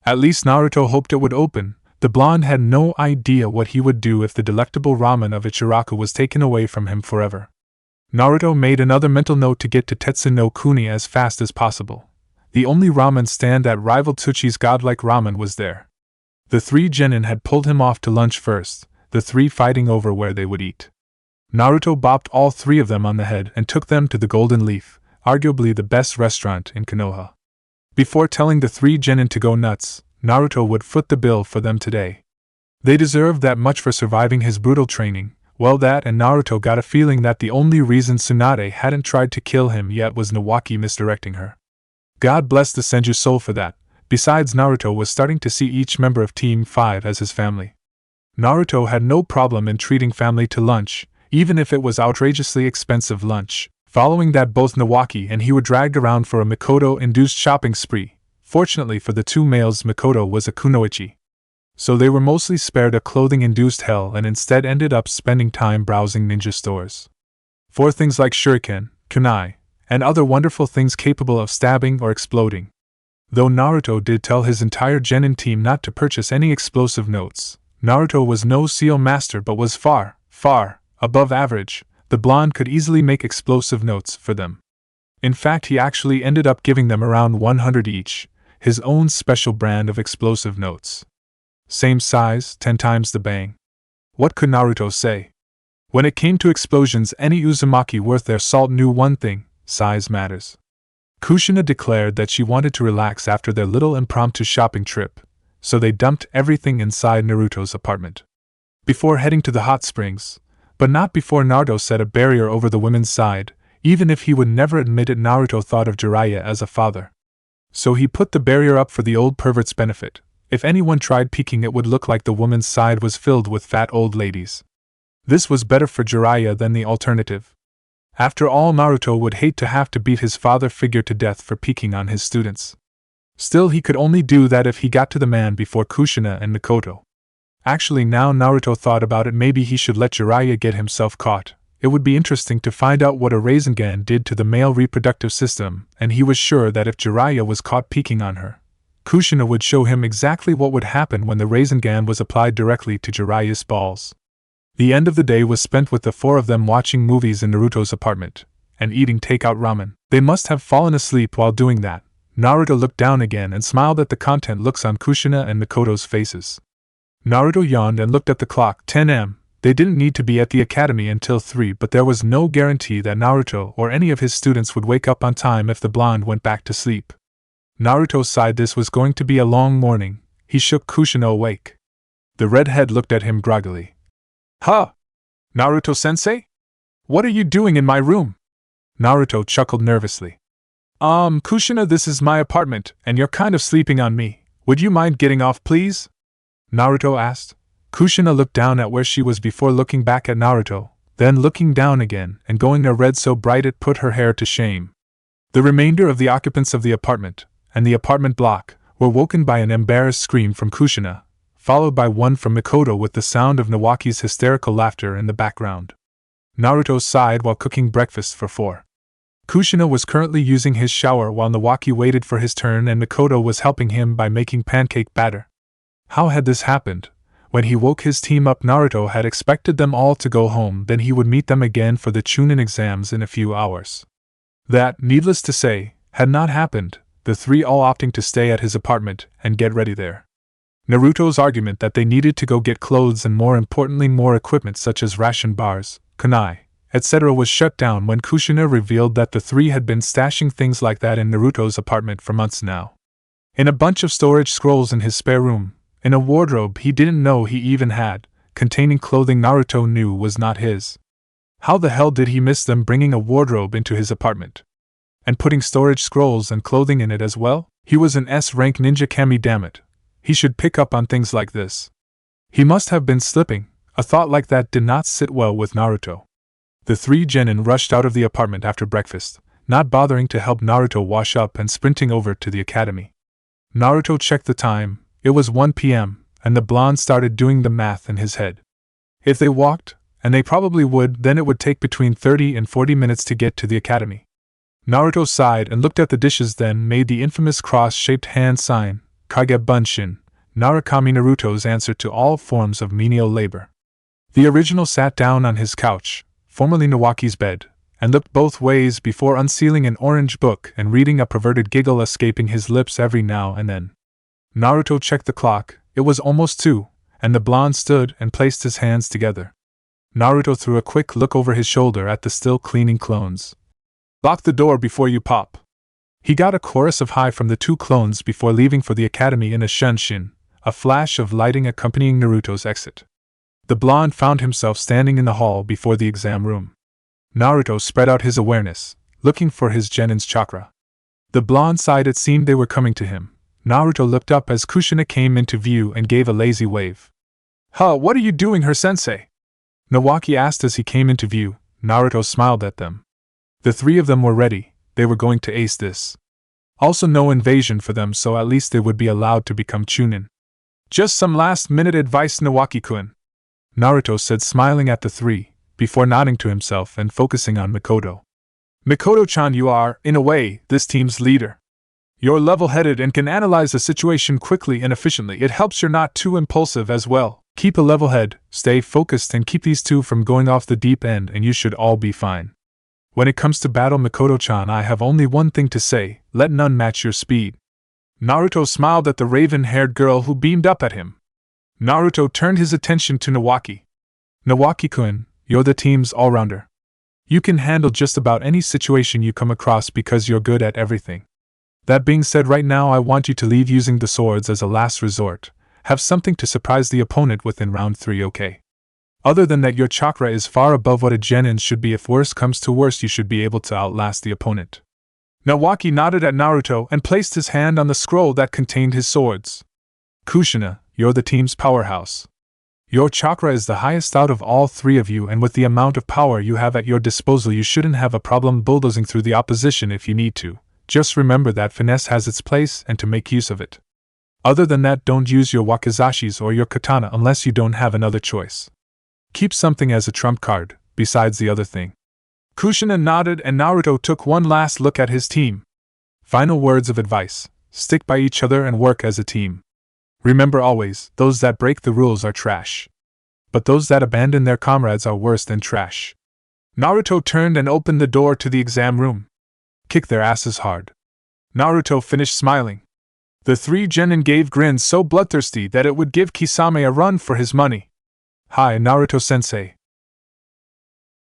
At least Naruto hoped it would open. The blonde had no idea what he would do if the delectable ramen of Ichiraku was taken away from him forever. Naruto made another mental note to get to Tetsu no Kuni as fast as possible. The only ramen stand that rivaled Tsuchi's godlike ramen was there. The 3 genin had pulled him off to lunch first, the 3 fighting over where they would eat. Naruto bopped all 3 of them on the head and took them to the Golden Leaf, arguably the best restaurant in Konoha. Before telling the 3 genin to go nuts, Naruto would foot the bill for them today. They deserved that much for surviving his brutal training. Well, that, and Naruto got a feeling that the only reason Tsunade hadn't tried to kill him yet was Nawaki misdirecting her. God bless the Senju soul for that. Besides, Naruto was starting to see each member of Team 5 as his family. Naruto had no problem in treating family to lunch, even if it was outrageously expensive lunch. Following that, both Nawaki and he were dragged around for a Mikoto-induced shopping spree. Fortunately for the 2 males, Mikoto was a kunoichi, so they were mostly spared a clothing-induced hell and instead ended up spending time browsing ninja stores for things like shuriken, kunai, and other wonderful things capable of stabbing or exploding. Though Naruto did tell his entire genin team not to purchase any explosive notes, Naruto was no seal master but was far, far above average. The blonde could easily make explosive notes for them. In fact, he actually ended up giving them around 100 each, his own special brand of explosive notes. Same size, 10 times the bang. What could Naruto say? When it came to explosions, any Uzumaki worth their salt knew one thing: size matters. Kushina declared that she wanted to relax after their little impromptu shopping trip. so they dumped everything inside Naruto's apartment. Before heading to the hot springs, but not before Naruto set a barrier over the women's side. Even if he would never admit it, Naruto thought of Jiraiya as a father. So he put the barrier up for the old pervert's benefit. If anyone tried peeking, it would look like the woman's side was filled with fat old ladies. This was better for Jiraiya than the alternative. After all, Naruto would hate to have to beat his father figure to death for peeking on his students. Still, he could only do that if he got to the man before Kushina and Mikoto. Actually, now Naruto thought about it, maybe he should let Jiraiya get himself caught. It would be interesting to find out what a Rasengan did to the male reproductive system, and he was sure that if Jiraiya was caught peeking on her, Kushina would show him exactly what would happen when the Rasengan was applied directly to Jiraiya's balls. The end of the day was spent with the four of them watching movies in Naruto's apartment, and eating takeout ramen. They must have fallen asleep while doing that. Naruto looked down again and smiled at the content looks on Kushina and Mikoto's faces. Naruto yawned and looked at the clock. 10 am. They didn't need to be at the academy until 3, but there was no guarantee that Naruto or any of his students would wake up on time if the blonde went back to sleep. Naruto sighed. This was going to be a long morning. He shook Kushina awake. The redhead looked at him groggily. Huh? Naruto-sensei? What are you doing in my room? Naruto chuckled nervously. Kushina, this is my apartment, and you're kind of sleeping on me. Would you mind getting off, please? Naruto asked. Kushina looked down at where she was before looking back at Naruto, then looking down again and going a red so bright it put her hair to shame. The remainder of the occupants of the apartment, and the apartment block, were woken by an embarrassed scream from Kushina, followed by one from Mikoto with the sound of Nawaki's hysterical laughter in the background. Naruto sighed while cooking breakfast for 4. Kushina was currently using his shower while Nawaki waited for his turn, and Mikoto was helping him by making pancake batter. How had this happened? When he woke his team up, Naruto had expected them all to go home, then he would meet them again for the Chunin exams in a few hours. That, needless to say, had not happened, the three all opting to stay at his apartment and get ready there. Naruto's argument that they needed to go get clothes and more importantly more equipment such as ration bars, kunai, etc. was shut down when Kushina revealed that the three had been stashing things like that in Naruto's apartment for months now. In a bunch of storage scrolls in his spare room, in a wardrobe he didn't know he even had, containing clothing Naruto knew was not his. How the hell did he miss them bringing a wardrobe into his apartment? And putting storage scrolls and clothing in it as well? He was an S-rank ninja kami, dammit. He should pick up on things like this. He must have been slipping. A thought like that did not sit well with Naruto. The three Jonin rushed out of the apartment after breakfast, not bothering to help Naruto wash up and sprinting over to the academy. Naruto checked the time. It was 1 p.m., and the blonde started doing the math in his head. If they walked, and they probably would, then it would take between 30 and 40 minutes to get to the academy. Naruto sighed and looked at the dishes, then made the infamous cross-shaped hand sign, Kage Bunshin, Narukami, Naruto's answer to all forms of menial labor. The original sat down on his couch, formerly Nawaki's bed, and looked both ways before unsealing an orange book and reading, a perverted giggle escaping his lips every now and then. Naruto checked the clock. It was almost 2, and the blonde stood and placed his hands together. Naruto threw a quick look over his shoulder at the still cleaning clones. Lock the door before you pop. He got a chorus of hi from the 2 clones before leaving for the academy in a shunshin, a flash of lighting accompanying Naruto's exit. The blonde found himself standing in the hall before the exam room. Naruto spread out his awareness, looking for his Genin's chakra. The blonde sighed. It seemed they were coming to him. Naruto looked up as Kushina came into view and gave a lazy wave. Huh, what are you doing here, sensei? Nawaki asked as he came into view. Naruto smiled at them. The 3 of them were ready. They were going to ace this. Also no invasion for them, so at least they would be allowed to become Chunin. Just some last-minute advice, Nawaki-kun, Naruto said, smiling at the 3, before nodding to himself and focusing on Mikoto. Mikoto-chan, you are, in a way, this team's leader. You're level-headed and can analyze a situation quickly and efficiently. It helps you're not too impulsive as well. Keep a level head, stay focused, and keep these 2 from going off the deep end, and you should all be fine. When it comes to battle, Mikoto-chan, I have only one thing to say: let none match your speed. Naruto smiled at the raven-haired girl who beamed up at him. Naruto turned his attention to Nawaki. Nawaki-kun, you're the team's all-rounder. You can handle just about any situation you come across because you're good at everything. That being said, right now I want you to leave using the swords as a last resort. Have something to surprise the opponent with in round 3, okay? Other than that, your chakra is far above what a genin should be. If worse comes to worse, you should be able to outlast the opponent. Nawaki nodded at Naruto and placed his hand on the scroll that contained his swords. Kushina, you're the team's powerhouse. Your chakra is the highest out of all 3 of you, and with the amount of power you have at your disposal, you shouldn't have a problem bulldozing through the opposition if you need to. Just remember that finesse has its place and to make use of it. Other than that, don't use your wakizashis or your katana unless you don't have another choice. Keep something as a trump card, besides the other thing. Kushina nodded and Naruto took one last look at his team. Final words of advice: stick by each other and work as a team. Remember always, those that break the rules are trash. But those that abandon their comrades are worse than trash. Naruto turned and opened the door to the exam room. Kick their asses hard. Naruto finished smiling. The 3 genin gave grins so bloodthirsty that it would give Kisame a run for his money. Hi, Naruto-sensei.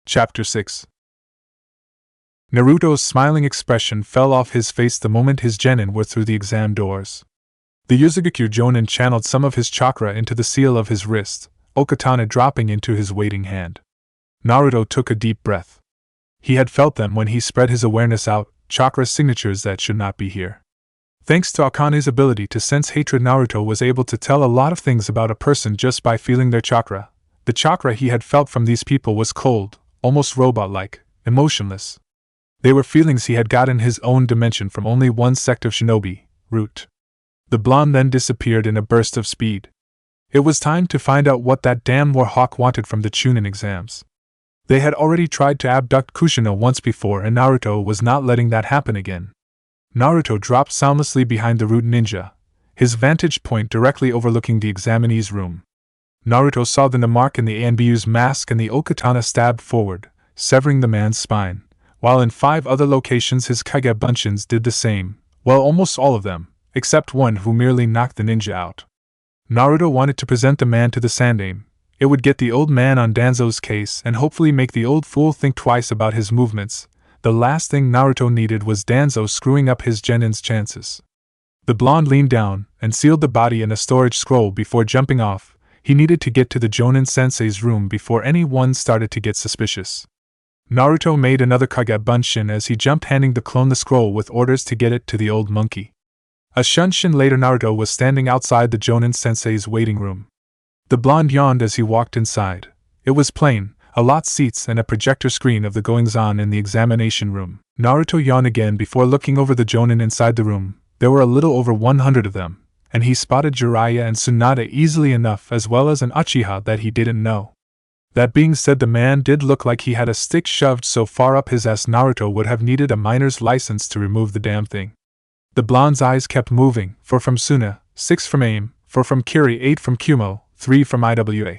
Chapter 6. Naruto's smiling expression fell off his face the moment his genin were through the exam doors. The Uzumaki Jonin channeled some of his chakra into the seal of his wrist, Okatana dropping into his waiting hand. Naruto took a deep breath. He had felt them when he spread his awareness out, chakra signatures that should not be here. Thanks to Akane's ability to sense hatred, Naruto was able to tell a lot of things about a person just by feeling their chakra. The chakra he had felt from these people was cold, almost robot-like, emotionless. They were feelings he had got in his own dimension from only one sect of shinobi, Root. The blonde then disappeared in a burst of speed. It was time to find out what that damn Warhawk wanted from the Chunin exams. They had already tried to abduct Kushina once before, and Naruto was not letting that happen again. Naruto dropped soundlessly behind the Root ninja, his vantage point directly overlooking the examinee's room. Naruto saw the mark in the Anbu's mask, and the Okatana stabbed forward, severing the man's spine, while in 5 other locations his Kage Bunshins did the same, well, almost all of them, except one who merely knocked the ninja out. Naruto wanted to present the man to the Sandaime. It would get the old man on Danzo's case and hopefully make the old fool think twice about his movements. The last thing Naruto needed was Danzo screwing up his genin's chances. The blonde leaned down and sealed the body in a storage scroll before jumping off. He needed to get to the Jonin sensei's room before anyone started to get suspicious. Naruto made another Kage Bunshin as he jumped, handing the clone the scroll with orders to get it to the old monkey. A shunshin later, Naruto was standing outside the Jonin sensei's waiting room. The blonde yawned as he walked inside. It was plain, a lot of seats and a projector screen of the goings-on in the examination room. Naruto yawned again before looking over the Jonin inside the room. There were a little over 100 of them, and he spotted Jiraiya and Tsunade easily enough, as well as an Uchiha that he didn't know. That being said, the man did look like he had a stick shoved so far up his ass Naruto would have needed a miner's license to remove the damn thing. The blonde's eyes kept moving, 4 from Suna, 6 from AIM, 4 from Kiri, 8 from Kumo, 3 from IWA.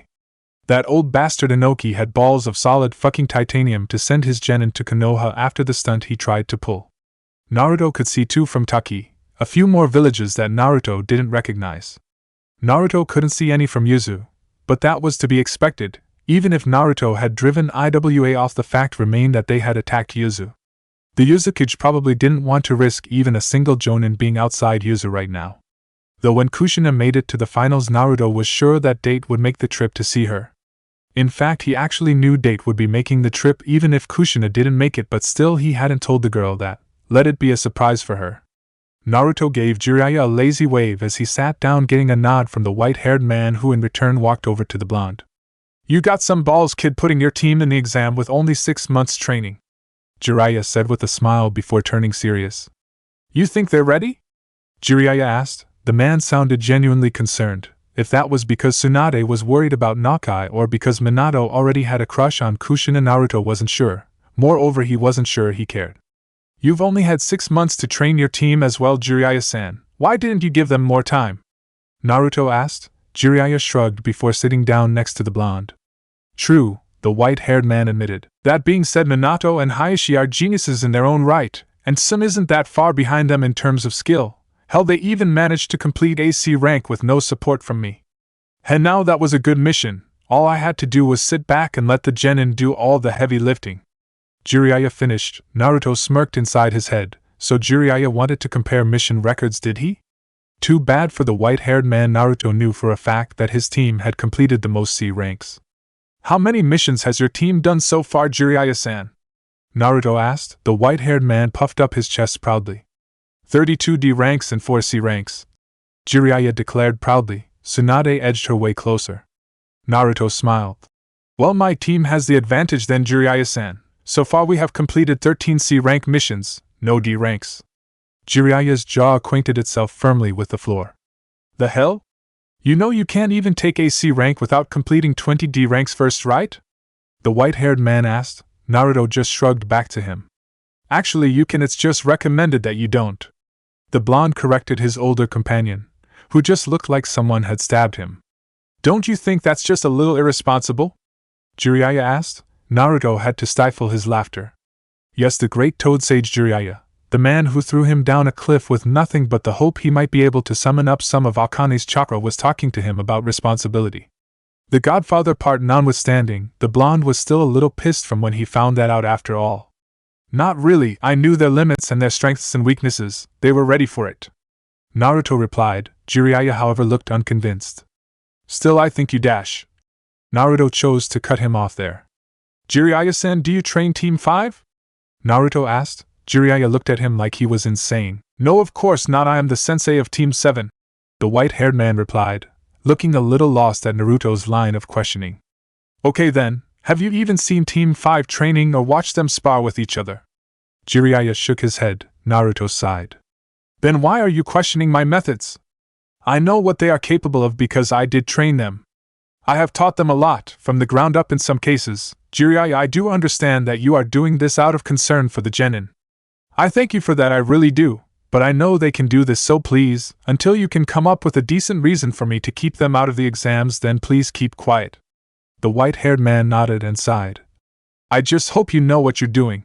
That old bastard Inoki had balls of solid fucking titanium to send his genin to Konoha after the stunt he tried to pull. Naruto could see 2 from Taki, a few more villages that Naruto didn't recognize. Naruto couldn't see any from Yuzu, but that was to be expected. Even if Naruto had driven IWA off, the fact remained that they had attacked Yuzu. The Uzumaki probably didn't want to risk even a single Jonin being outside Yuzu right now. Though when Kushina made it to the finals, Naruto was sure that Date would make the trip to see her. In fact, he actually knew Date would be making the trip even if Kushina didn't make it, but still he hadn't told the girl that. Let it be a surprise for her. Naruto gave Jiraiya a lazy wave as he sat down, getting a nod from the white-haired man, who in return walked over to the blonde. "You got some balls, kid, putting your team in the exam with only 6 months training," Jiraiya said with a smile before turning serious. "You think they're ready?" Jiraiya asked. The man sounded genuinely concerned. If that was because Tsunade was worried about Nakai or because Minato already had a crush on Kushina, Naruto wasn't sure. Moreover, he wasn't sure he cared. "You've only had 6 months to train your team as well, Jiraiya-san. Why didn't you give them more time?" Naruto asked. Jiraiya shrugged before sitting down next to the blonde. "True," the white-haired man admitted. "That being said, Minato and Hayashi are geniuses in their own right, and Sim isn't that far behind them in terms of skill. Hell, they even managed to complete AC rank with no support from me. And now that was a good mission. All I had to do was sit back and let the genin do all the heavy lifting." Jiraiya finished. Naruto smirked inside his head. So Jiraiya wanted to compare mission records, did he? Too bad for the white-haired man. Naruto knew for a fact that his team had completed the most C ranks. How many missions has your team done so far, Jiraiya-san? Naruto asked. The white-haired man puffed up his chest proudly. 32 D ranks and 4 C ranks, Jiraiya declared proudly. Tsunade edged her way closer. Naruto smiled. Well, my team has the advantage then, Jiraiya-san. So far we have completed 13 C rank missions, no D ranks. Jiraiya's jaw acquainted itself firmly with the floor. The hell? You know you can't even take a C rank without completing 20 D ranks first, right? The white-haired man asked. Naruto just shrugged back to him. Actually you can, it's just recommended that you don't. The blonde corrected his older companion, who just looked like someone had stabbed him. Don't you think that's just a little irresponsible? Jiraiya asked. Naruto had to stifle his laughter. Yes, the great Toad Sage Jiraiya, the man who threw him down a cliff with nothing but the hope he might be able to summon up some of Akane's chakra, was talking to him about responsibility. The Godfather part notwithstanding, the blonde was still a little pissed from when he found that out after all. Not really, I knew their limits and their strengths and weaknesses, they were ready for it. Naruto replied. Jiraiya however looked unconvinced. Still, I think you dash. Naruto chose to cut him off there. Jiraiya-san, do you train Team 5? Naruto asked. Jiraiya looked at him like he was insane. No, of course not, I am the sensei of Team 7. The white-haired man replied, looking a little lost at Naruto's line of questioning. Okay then, have you even seen Team 5 training or watched them spar with each other? Jiraiya shook his head. Naruto sighed. Then why are you questioning my methods? I know what they are capable of because I did train them. I have taught them a lot, from the ground up in some cases. Jiraiya, I do understand that you are doing this out of concern for the genin. I thank you for that, I really do, but I know they can do this, so please, until you can come up with a decent reason for me to keep them out of the exams, then please keep quiet. The white-haired man nodded and sighed. I just hope you know what you're doing,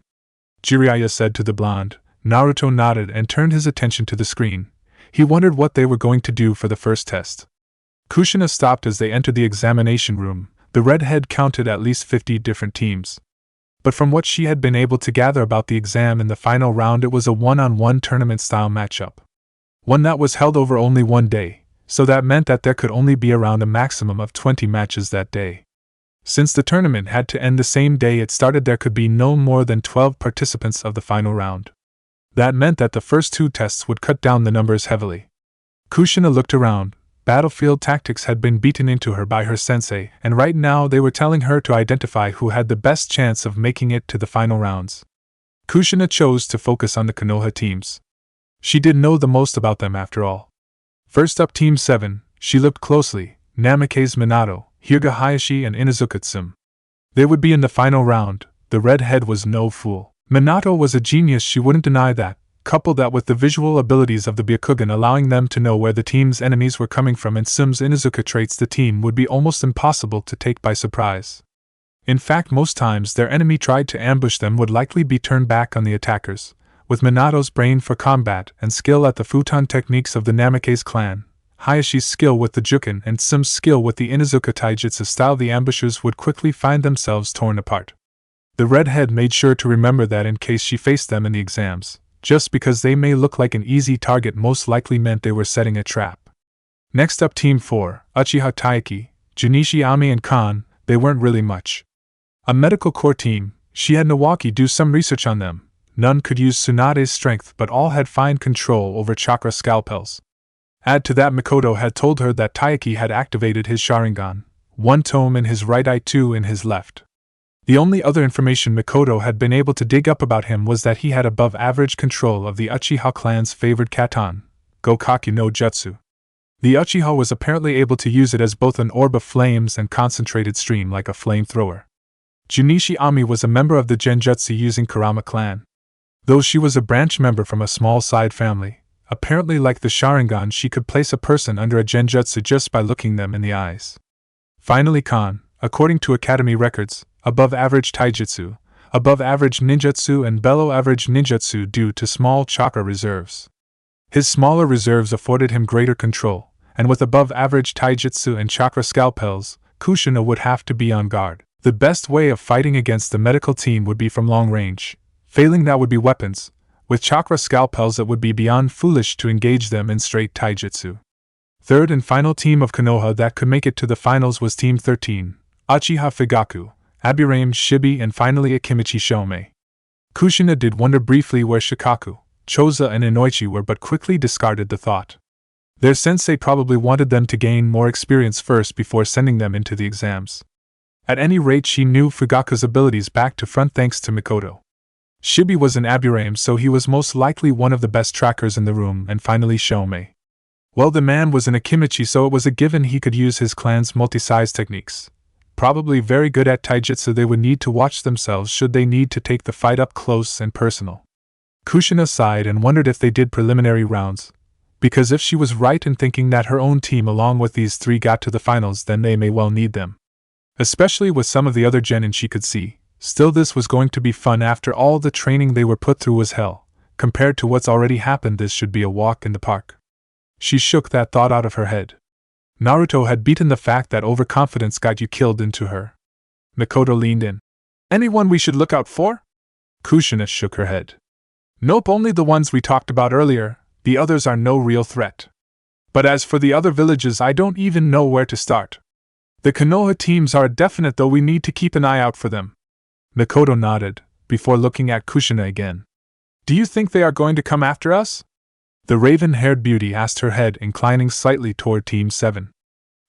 Jiraiya said to the blonde. Naruto nodded and turned his attention to the screen. He wondered what they were going to do for the first test. Kushina stopped as they entered the examination room. The redhead counted at least 50 different teams. But from what she had been able to gather about the exam in the final round, it was a one-on-one tournament-style matchup. One that was held over only one day, so that meant that there could only be around a maximum of 20 matches that day. Since the tournament had to end the same day it started, there could be no more than 12 participants of the final round. That meant that the first 2 tests would cut down the numbers heavily. Kushina looked around. Battlefield tactics had been beaten into her by her sensei, and right now they were telling her to identify who had the best chance of making it to the final rounds. Kushina chose to focus on the Konoha teams. She did know the most about them after all. First up, Team 7, she looked closely. Namikaze-Minato, Hyuga Hayashi and Inuzuka Tsum. They would be in the final round. The redhead was no fool. Minato was a genius, she wouldn't deny that. Couple that with the visual abilities of the Byakugan allowing them to know where the team's enemies were coming from, and Tsum's Inuzuka traits, the team would be almost impossible to take by surprise. In fact, most times their enemy tried to ambush them would likely be turned back on the attackers. With Minato's brain for combat and skill at the futon techniques of the Namikaze clan, Hayashi's skill with the Juken and Tsum's skill with the Inuzuka taijutsu style, the ambushers would quickly find themselves torn apart. The redhead made sure to remember that in case she faced them in the exams. Just because they may look like an easy target most likely meant they were setting a trap. Next up, Team 4, Uchiha Taiki, Junichi Ami and Kan. They weren't really much. A medical corps team. She had Nawaki do some research on them. None could use Tsunade's strength, but all had fine control over chakra scalpels. Add to that, Mikoto had told her that Taiki had activated his Sharingan, 1 tome in his right eye, 2 in his left. The only other information Mikoto had been able to dig up about him was that he had above-average control of the Uchiha clan's favored katan, Gokaki no Jutsu. The Uchiha was apparently able to use it as both an orb of flames and concentrated stream like a flamethrower. Junichi Ami was a member of the Genjutsu using Kurama clan. Though she was a branch member from a small side family, apparently like the Sharingan, she could place a person under a Genjutsu just by looking them in the eyes. Finally, Kan, according to Academy records, above average taijutsu, above average ninjutsu and below average ninjutsu due to small chakra reserves. His smaller reserves afforded him greater control, and with above average taijutsu and chakra scalpels, Kushina would have to be on guard. The best way of fighting against the medical team would be from long range. Failing that would be weapons. With chakra scalpels it would be beyond foolish to engage them in straight taijutsu. Third and final team of Konoha that could make it to the finals was Team 13, Uchiha Fugaku, Aburame Shibi and finally Akimichi Shomei. Kushina did wonder briefly where Shikaku, Choza and Inoichi were but quickly discarded the thought. Their sensei probably wanted them to gain more experience first before sending them into the exams. At any rate she knew Fugaku's abilities back to front thanks to Mikoto. Shibi was an Aburame so he was most likely one of the best trackers in the room and finally Shomei. Well, the man was an Akimichi so it was a given he could use his clan's multi-size techniques. Probably very good at taijutsu, they would need to watch themselves should they need to take the fight up close and personal. Kushina sighed and wondered if they did preliminary rounds, because if she was right in thinking that her own team along with these three got to the finals then they may well need them. Especially with some of the other genin she could see. Still, this was going to be fun after all the training they were put through was hell. Compared to what's already happened, this should be a walk in the park. She shook that thought out of her head. Naruto had beaten the fact that overconfidence got you killed into her. Mikoto leaned in. Anyone we should look out for? Kushina shook her head. Nope, only the ones we talked about earlier, the others are no real threat. But as for the other villages, I don't even know where to start. The Konoha teams are definite though we need to keep an eye out for them. Mikoto nodded, before looking at Kushina again. Do you think they are going to come after us? The raven-haired beauty asked, her head inclining slightly toward Team 7.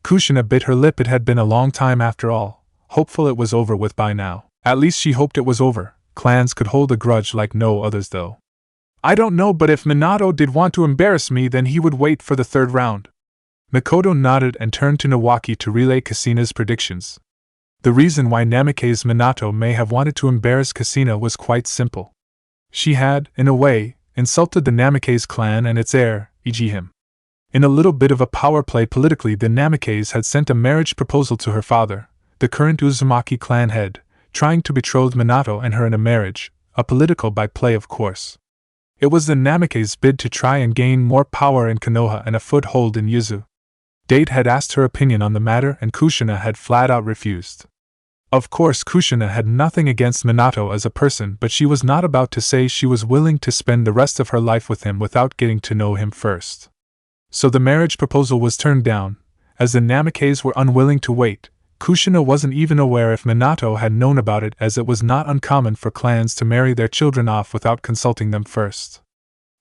Kushina bit her lip. It had been a long time after all, hopeful it was over with by now. At least she hoped it was over. Clans could hold a grudge like no others though. I don't know, but if Minato did want to embarrass me then he would wait for the third round. Mikoto nodded and turned to Nawaki to relay Kushina's predictions. The reason why Namikaze Minato may have wanted to embarrass Kushina was quite simple. She had, in a way, insulted the Namikaze clan and its heir, e.g. him. In a little bit of a power play politically, the Namikaze had sent a marriage proposal to her father, the current Uzumaki clan head, trying to betroth Minato and her in a marriage, a political by play of course. It was the Namikaze's bid to try and gain more power in Konoha and a foothold in Yuzu. Date had asked her opinion on the matter and Kushina had flat out refused. Of course Kushina had nothing against Minato as a person, but she was not about to say she was willing to spend the rest of her life with him without getting to know him first. So the marriage proposal was turned down. As the Namikaze were unwilling to wait, Kushina wasn't even aware if Minato had known about it, as it was not uncommon for clans to marry their children off without consulting them first.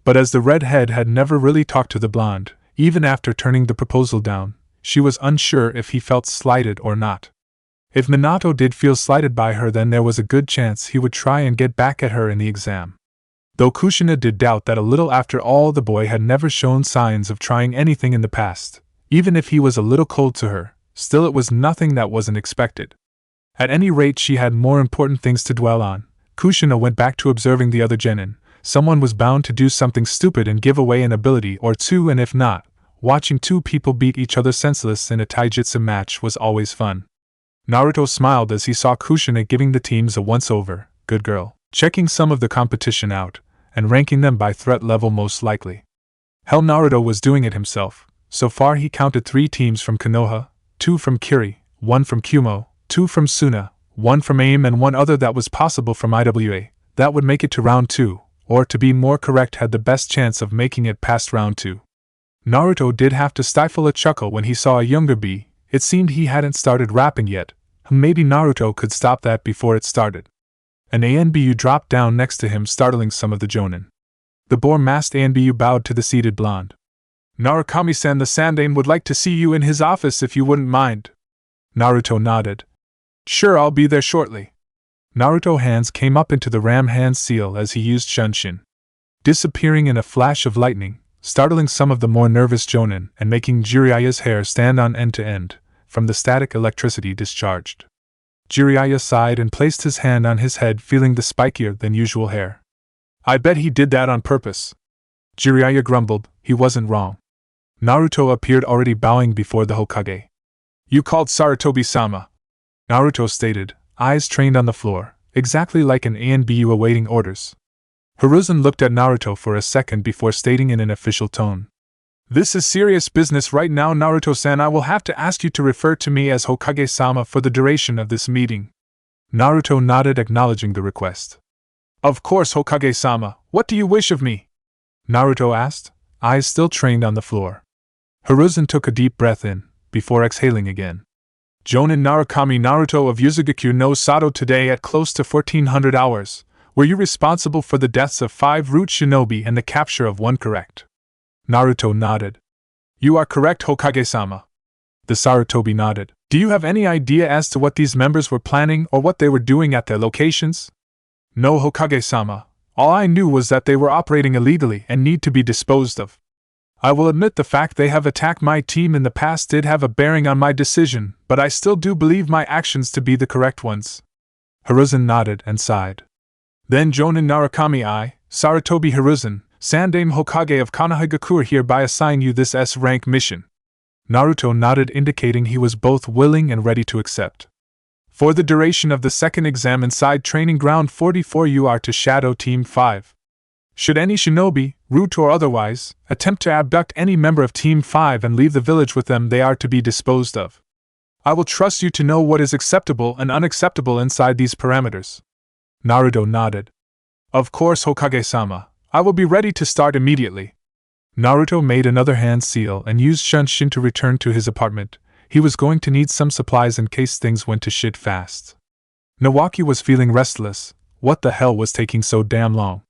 But as the redhead had never really talked to the blonde, even after turning the proposal down, she was unsure if he felt slighted or not. If Minato did feel slighted by her, then there was a good chance he would try and get back at her in the exam. Though Kushina did doubt that a little. After all, the boy had never shown signs of trying anything in the past. Even if he was a little cold to her, still it was nothing that wasn't expected. At any rate, she had more important things to dwell on. Kushina went back to observing the other genin. Someone was bound to do something stupid and give away an ability or two, and if not, watching two people beat each other senseless in a taijutsu match was always fun. Naruto smiled as he saw Kushina giving the teams a once-over, good girl, checking some of the competition out, and ranking them by threat level most likely. Hell, Naruto was doing it himself. So far he counted 3 teams from Konoha, 2 from Kiri, 1 from Kumo, 2 from Suna, 1 from AIM and 1 other that was possible from IWA. That would make it to round 2, or to be more correct, had the best chance of making it past round 2. Naruto did have to stifle a chuckle when he saw a younger bee. It seemed he hadn't started rapping yet. Maybe Naruto could stop that before it started. An ANBU dropped down next to him, startling some of the Jonin. The boar-masked ANBU bowed to the seated blonde. Narukami-san, the Sandaime would like to see you in his office if you wouldn't mind. Naruto nodded. Sure, I'll be there shortly. Naruto's hands came up into the ram hand seal as he used Shunshin, disappearing in a flash of lightning, startling some of the more nervous Jonin and making Jiraiya's hair stand on end to end from the static electricity discharged. Jiraiya sighed and placed his hand on his head, feeling the spikier than usual hair. I bet he did that on purpose. Jiraiya grumbled. He wasn't wrong. Naruto appeared, already bowing before the Hokage. You called Sarutobi-sama, Naruto stated, eyes trained on the floor, exactly like an ANBU awaiting orders. Hiruzen looked at Naruto for a second before stating in an official tone. This is serious business right now, Naruto-san. I will have to ask you to refer to me as Hokage-sama for the duration of this meeting. Naruto nodded, acknowledging the request. Of course, Hokage-sama, What do you wish of me? Naruto asked, eyes still trained on the floor. Hiruzen took a deep breath in, before exhaling again. Jonin Narukami Naruto of Uzumaki no Sato today at close to 1400 hours. Were you responsible for the deaths of 5 root shinobi and the capture of 1 correct? Naruto nodded. You are correct, Hokage-sama. The Sarutobi nodded. Do you have any idea as to what these members were planning or what they were doing at their locations? No, Hokage-sama. All I knew was that they were operating illegally and need to be disposed of. I will admit the fact they have attacked my team in the past did have a bearing on my decision, but I still do believe my actions to be the correct ones. Hiruzen nodded and sighed. Then Jonin Narukami I, Sarutobi Hiruzen, Sandaime Hokage of Konohagakure hereby assign you this S-rank mission. Naruto nodded, indicating he was both willing and ready to accept. For the duration of the second exam inside Training Ground 44 you are to shadow Team 5. Should any shinobi, root or otherwise, attempt to abduct any member of Team 5 and leave the village with them, they are to be disposed of. I will trust you to know what is acceptable and unacceptable inside these parameters. Naruto nodded. Of course, Hokage-sama. I will be ready to start immediately. Naruto made another hand seal and used Shunshin to return to his apartment. He was going to need some supplies in case things went to shit fast. Nawaki was feeling restless. What the hell was taking so damn long?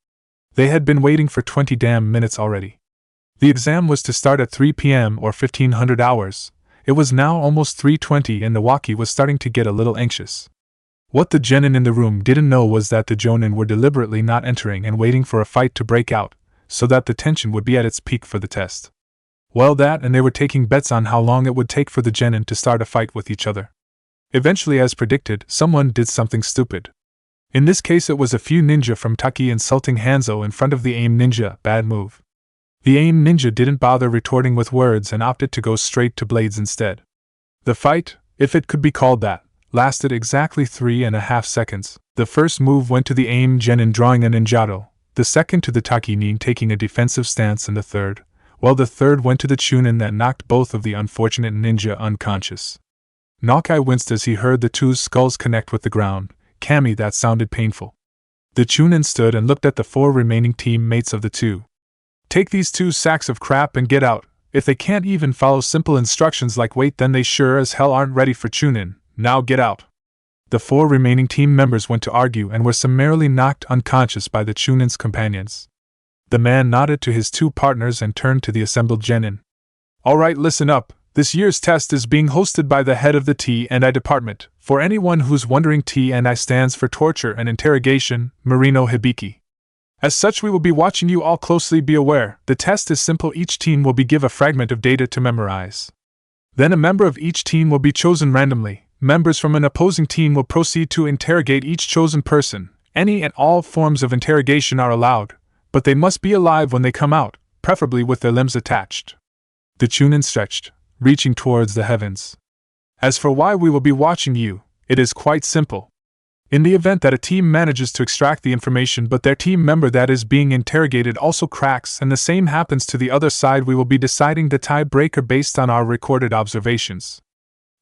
They had been waiting for 20 damn minutes already. The exam was to start at 3 p.m. or 1500 hours. It was now almost 3:20 and Nawaki was starting to get a little anxious. What the genin in the room didn't know was that the Jonin were deliberately not entering and waiting for a fight to break out, so that the tension would be at its peak for the test. Well, that and they were taking bets on how long it would take for the genin to start a fight with each other. Eventually, as predicted, someone did something stupid. In this case it was a few ninja from Taki insulting Hanzo in front of the AIM ninja. Bad move. The AIM ninja didn't bother retorting with words and opted to go straight to blades instead. The fight, if it could be called that, lasted exactly 3.5 seconds. The first move went to the AIM genin drawing a ninjato, the second to the Taki nin taking a defensive stance, and the third went to the Chunin that knocked both of the unfortunate ninja unconscious. Nakai winced as he heard the two skulls connect with the ground. Kami, that sounded painful. The Chunin stood and looked at the 4 remaining teammates of the two. Take these 2 sacks of crap and get out. If they can't even follow simple instructions like wait, then they sure as hell aren't ready for Chunin. Now get out. The 4 remaining team members went to argue and were summarily knocked unconscious by the Chunin's companions. The man nodded to his 2 partners and turned to the assembled genin. Alright, listen up. This year's test is being hosted by the head of the T&I department. For anyone who's wondering, T&I stands for Torture and Interrogation, Marino Hibiki. As such, we will be watching you all closely. Be aware, the test is simple. Each team will be given a fragment of data to memorize. Then a member of each team will be chosen randomly. Members from an opposing team will proceed to interrogate each chosen person. Any and all forms of interrogation are allowed, but they must be alive when they come out, preferably with their limbs attached. The Chunin stretched, reaching towards the heavens. As for why we will be watching you, it is quite simple. In the event that a team manages to extract the information but their team member that is being interrogated also cracks and the same happens to the other side, we will be deciding the tiebreaker based on our recorded observations.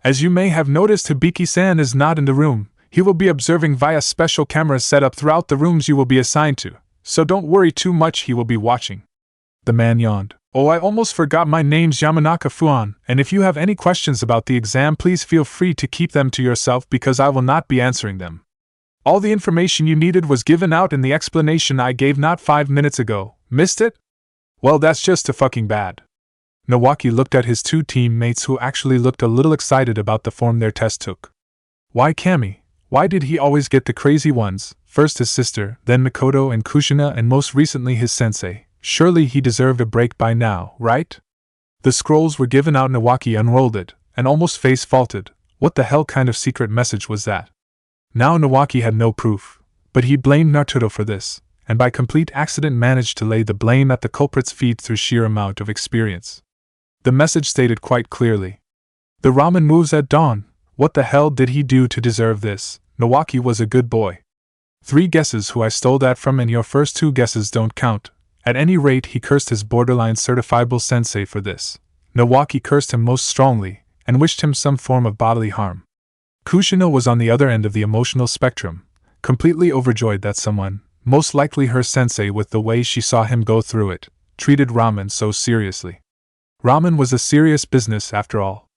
As you may have noticed, Hibiki-san is not in the room. He will be observing via special cameras set up throughout the rooms you will be assigned to, so don't worry too much, he will be watching. The man yawned. Oh, I almost forgot, my name's Yamanaka Fuan, and if you have any questions about the exam, please feel free to keep them to yourself because I will not be answering them. All the information you needed was given out in the explanation I gave not 5 minutes ago. Missed it? Well, that's just too fucking bad. Nawaki looked at his 2 teammates who actually looked a little excited about the form their test took. Why Kami? Why did he always get the crazy ones? First his sister, then Mikoto and Kushina, and most recently his sensei. Surely he deserved a break by now, right? The scrolls were given out. Nawaki unrolled it, and almost face-faulted. What the hell kind of secret message was that? Now Nawaki had no proof, but he blamed Naruto for this, and by complete accident managed to lay the blame at the culprit's feet through sheer amount of experience. The message stated quite clearly. The ramen moves at dawn. What the hell did he do to deserve this? Nawaki was a good boy. 3 guesses who I stole that from, and your first 2 guesses don't count. At any rate, he cursed his borderline certifiable sensei for this. Nawaki cursed him most strongly, and wished him some form of bodily harm. Kushina was on the other end of the emotional spectrum, completely overjoyed that someone, most likely her sensei with the way she saw him go through it, treated ramen so seriously. Ramen was a serious business after all.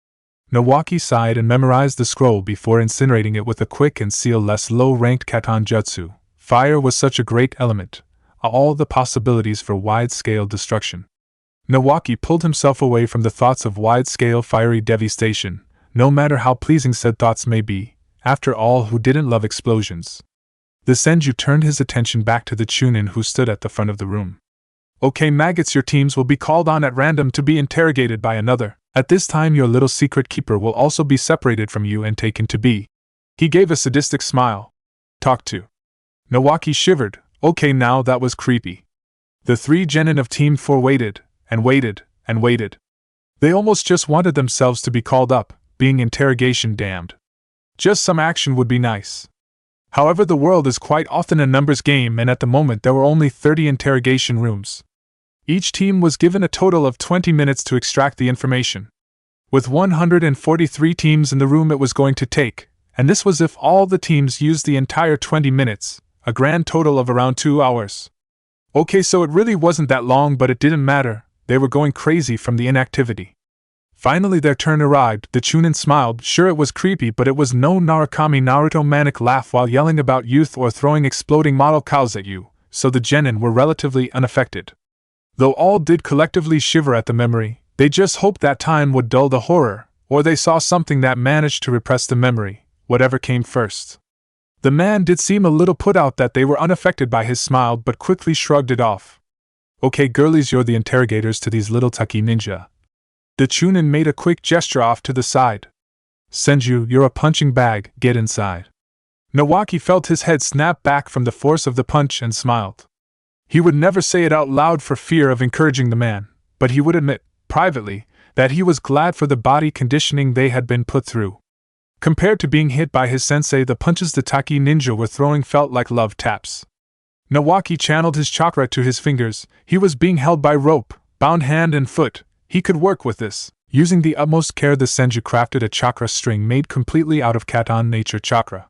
Nawaki sighed and memorized the scroll before incinerating it with a quick and seal less low-ranked katan jutsu. Fire was such a great element, all the possibilities for wide-scale destruction. Nawaki pulled himself away from the thoughts of wide-scale fiery devastation, no matter how pleasing said thoughts may be. After all, who didn't love explosions? The Senju turned his attention back to the Chunin who stood at the front of the room. Okay, maggots, your teams will be called on at random to be interrogated by another. At this time your little secret keeper will also be separated from you and taken to be. He gave a sadistic smile. Talked to. Nawaki shivered. Okay, now that was creepy. The 3 genin of Team 4 waited, and waited, and waited. They almost just wanted themselves to be called up, being interrogation damned. Just some action would be nice. However, the world is quite often a numbers game, and at the moment there were only 30 interrogation rooms. Each team was given a total of 20 minutes to extract the information. With 143 teams in the room it was going to take, and this was if all the teams used the entire 20 minutes, a grand total of around 2 hours. Okay, so it really wasn't that long, but it didn't matter, they were going crazy from the inactivity. Finally their turn arrived. The Chunin smiled. Sure, it was creepy, but it was no Naruto manic laugh while yelling about youth or throwing exploding model cows at you, so the genin were relatively unaffected. Though all did collectively shiver at the memory, they just hoped that time would dull the horror, or they saw something that managed to repress the memory, whatever came first. The man did seem a little put out that they were unaffected by his smile, but quickly shrugged it off. Okay, girlies, you're the interrogators to these little Taki ninja. The Chunin made a quick gesture off to the side. Senju, you're a punching bag, get inside. Nawaki felt his head snap back from the force of the punch and smiled. He would never say it out loud for fear of encouraging the man, but he would admit, privately, that he was glad for the body conditioning they had been put through. Compared to being hit by his sensei, the punches the Taki ninja were throwing felt like love taps. Nawaki channeled his chakra to his fingers. He was being held by rope, bound hand and foot. He could work with this. Using the utmost care, the Senju crafted a chakra string made completely out of Katan nature chakra.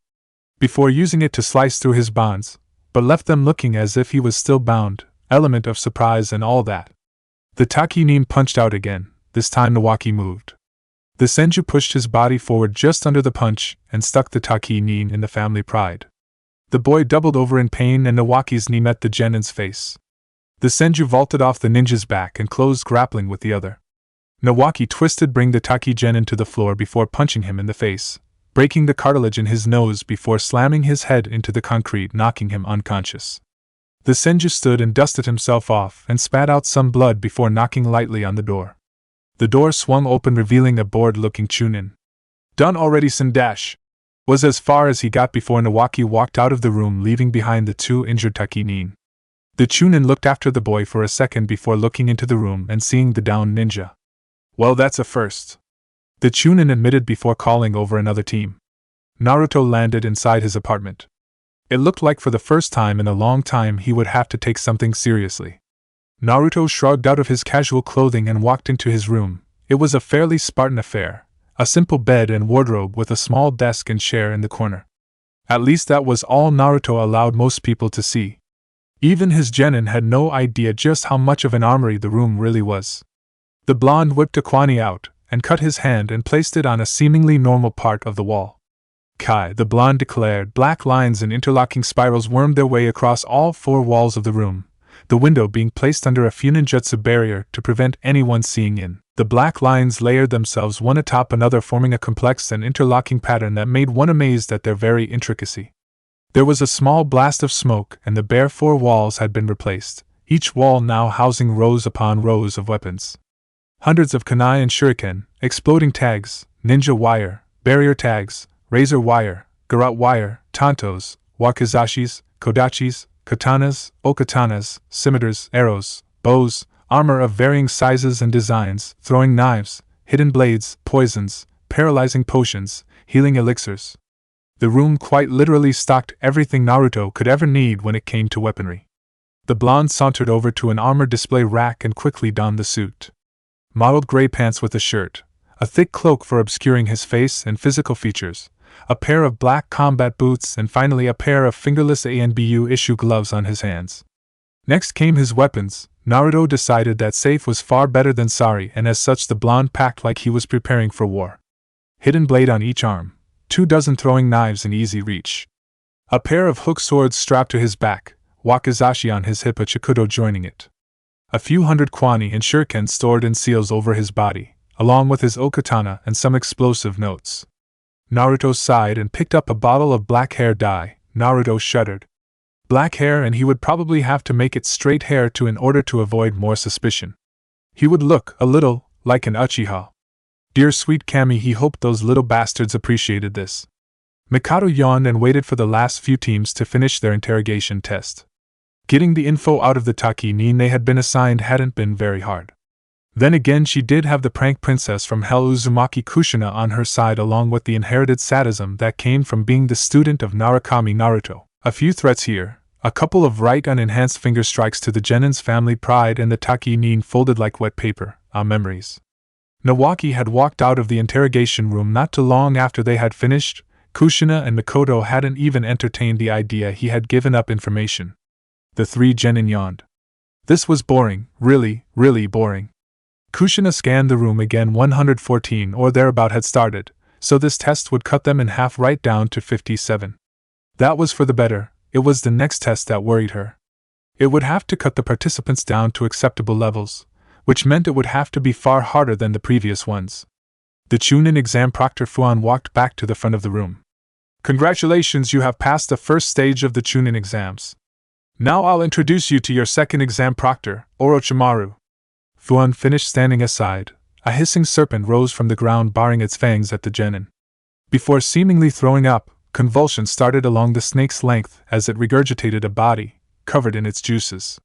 Before using it to slice through his bonds, but left them looking as if he was still bound, element of surprise and all that. The Taki nin punched out again. This time Nawaki moved. The Senju pushed his body forward just under the punch and stuck the Taki nin in the family pride. The boy doubled over in pain and Nawaki's knee met the genin's face. The Senju vaulted off the ninja's back and closed grappling with the other. Nawaki twisted bring the Taki genin to the floor before punching him in the face, breaking the cartilage in his nose before slamming his head into the concrete, knocking him unconscious. The Senju stood and dusted himself off and spat out some blood before knocking lightly on the door. The door swung open, revealing a bored-looking Chunin. Done already, Sendash, was as far as he got before Nawaki walked out of the room, leaving behind the 2 injured Taki nin. The Chunin looked after the boy for a second before looking into the room and seeing the downed ninja. Well, that's a first, the Chunin admitted before calling over another team. Naruto landed inside his apartment. It looked like for the first time in a long time he would have to take something seriously. Naruto shrugged out of his casual clothing and walked into his room. It was a fairly Spartan affair, a simple bed and wardrobe with a small desk and chair in the corner. At least that was all Naruto allowed most people to see. Even his genin had no idea just how much of an armory the room really was. The blonde whipped a kwani out, and cut his hand and placed it on a seemingly normal part of the wall. Kai, the blonde declared. Black lines and interlocking spirals wormed their way across all 4 walls of the room, the window being placed under a funinjutsu barrier to prevent anyone seeing in. The black lines layered themselves one atop another, forming a complex and interlocking pattern that made one amazed at their very intricacy. There was a small blast of smoke, and the bare 4 walls had been replaced, each wall now housing rows upon rows of weapons. Hundreds of kunai and shuriken, exploding tags, ninja wire, barrier tags, razor wire, garrote wire, tantos, wakizashis, kodachis, katanas, okatanas, scimitars, arrows, bows, armor of varying sizes and designs, throwing knives, hidden blades, poisons, paralyzing potions, healing elixirs. The room quite literally stocked everything Naruto could ever need when it came to weaponry. The blonde sauntered over to an armor display rack and quickly donned the suit. Mottled gray pants with a shirt, a thick cloak for obscuring his face and physical features, a pair of black combat boots, and finally a pair of fingerless ANBU issue gloves on his hands. Next came his weapons. Naruto decided that safe was far better than sorry, and as such the blonde packed like he was preparing for war. Hidden blade on each arm, 24 throwing knives in easy reach. A pair of hook swords strapped to his back, wakizashi on his hip, a chikudo joining it. A few hundred kwani and shuriken stored in seals over his body, along with his okatana and some explosive notes. Naruto sighed and picked up a bottle of black hair dye. Naruto shuddered. Black hair, and he would probably have to make it straight hair too in order to avoid more suspicion. He would look, a little, like an Uchiha. Dear sweet Kami, he hoped those little bastards appreciated this. Mikado yawned and waited for the last few teams to finish their interrogation test. Getting the info out of the Taki-nin they had been assigned hadn't been very hard. Then again, she did have the prank princess from Hell Uzumaki Kushina on her side, along with the inherited sadism that came from being the student of Narukami Naruto. A few threats here, a couple of right-enhanced finger strikes to the Genin's family pride, and the Taki-nin folded like wet paper. Memories. Nawaki had walked out of the interrogation room not too long after they had finished. Kushina and Mikoto hadn't even entertained the idea. He had given up information. The three Genin yawned. This was boring, really, really boring. Kushina scanned the room again. 114 or thereabout had started, so this test would cut them in half right down to 57. That was for the better. It was the next test that worried her. It would have to cut the participants down to acceptable levels, which meant it would have to be far harder than the previous ones. The Chunin exam proctor Fuan walked back to the front of the room. Congratulations, you have passed the first stage of the Chunin exams. Now I'll introduce you to your second exam proctor, Orochimaru. Fuan finished standing aside. A hissing serpent rose from the ground, baring its fangs at the Genin. Before seemingly throwing up, convulsions started along the snake's length as it regurgitated a body, covered in its juices.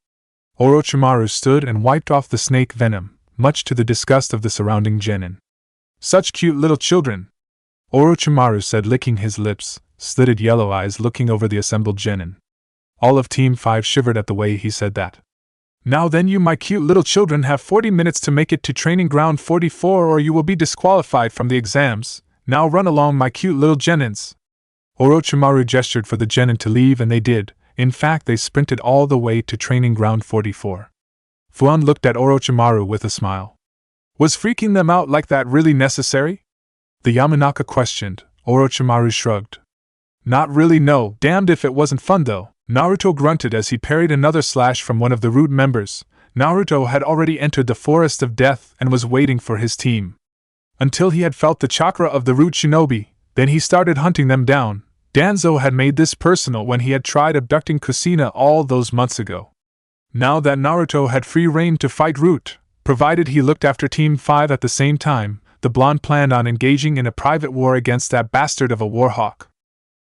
Orochimaru stood and wiped off the snake venom, much to the disgust of the surrounding Genin. Such cute little children! Orochimaru said, licking his lips, slitted yellow eyes looking over the assembled Genin. All of Team 5 shivered at the way he said that. Now then, you my cute little children have 40 minutes to make it to training ground 44 or you will be disqualified from the exams. Now run along, my cute little Genins. Orochimaru gestured for the Genin to leave, and they did. In fact, they sprinted all the way to training ground 44. Fuan looked at Orochimaru with a smile. Was freaking them out like that really necessary? The Yamanaka questioned. Orochimaru shrugged. Not really, no. Damned if it wasn't fun though. Naruto grunted as he parried another slash from one of the root members. Naruto had already entered the forest of death and was waiting for his team. Until he had felt the chakra of the root shinobi, then he started hunting them down. Danzo had made this personal when he had tried abducting Kushina all those months ago. Now that Naruto had free rein to fight Root, provided he looked after Team 5 at the same time, the blonde planned on engaging in a private war against that bastard of a warhawk.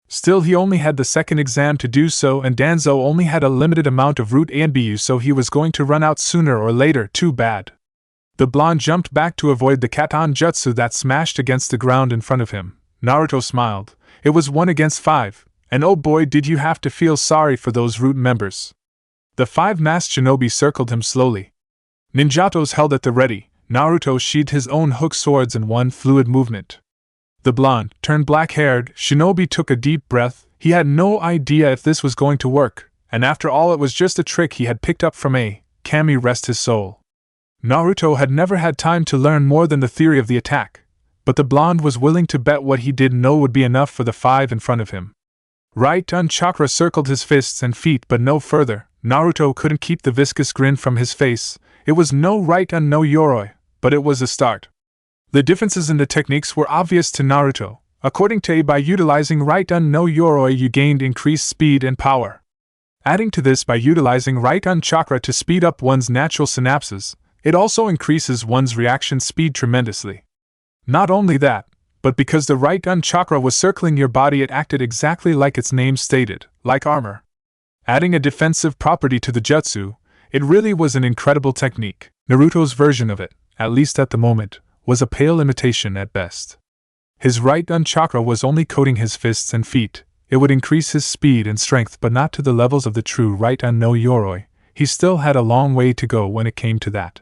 Still, he only had the second exam to do so, and Danzo only had a limited amount of Root ANBU, so he was going to run out sooner or later. Too bad. The blonde jumped back to avoid the Katon Jutsu that smashed against the ground in front of him. Naruto smiled. It was 1 against 5, and oh boy did you have to feel sorry for those Root members. The 5 masked shinobi circled him slowly. Ninjatos held at the ready. Naruto sheathed his own hook swords in one fluid movement. The blonde, turned black-haired, shinobi took a deep breath. He had no idea if this was going to work, and after all it was just a trick he had picked up from Kami, rest his soul. Naruto had never had time to learn more than the theory of the attack, but the blonde was willing to bet what he did know would be enough for the 5 in front of him. Right-un chakra circled his fists and feet, but no further. Naruto couldn't keep the viscous grin from his face. It was no right-un no yoroi, but it was a start. The differences in the techniques were obvious to Naruto. According to by utilizing right-un no yoroi you gained increased speed and power. Adding to this, by utilizing right-un chakra to speed up one's natural synapses, it also increases one's reaction speed tremendously. Not only that, but because the right-un chakra was circling your body, it acted exactly like its name stated, like armor. Adding a defensive property to the jutsu, it really was an incredible technique. Naruto's version of it, at least at the moment, was a pale imitation at best. His right-un chakra was only coating his fists and feet. It would increase his speed and strength, but not to the levels of the true right-un no yoroi. He still had a long way to go when it came to that.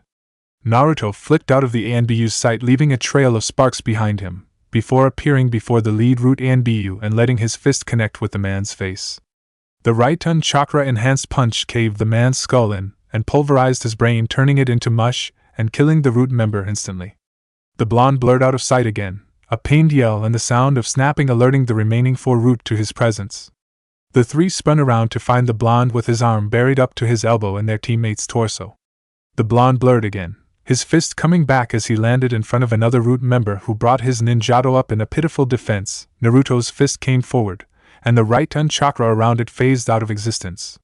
Naruto flicked out of the ANBU's sight, leaving a trail of sparks behind him. before appearing before the lead root Anbu and letting his fist connect with the man's face. The right-ton chakra-enhanced punch caved the man's skull in and pulverized his brain, turning it into mush and killing the root member instantly. The blonde blurred out of sight again, a pained yell and the sound of snapping alerting the remaining 4 root to his presence. The 3 spun around to find the blonde with his arm buried up to his elbow in their teammate's torso. The blonde blurred again, his fist coming back as he landed in front of another root member who brought his ninjato up in a pitiful defense. Naruto's fist came forward, and the right-ton chakra around it phased out of existence.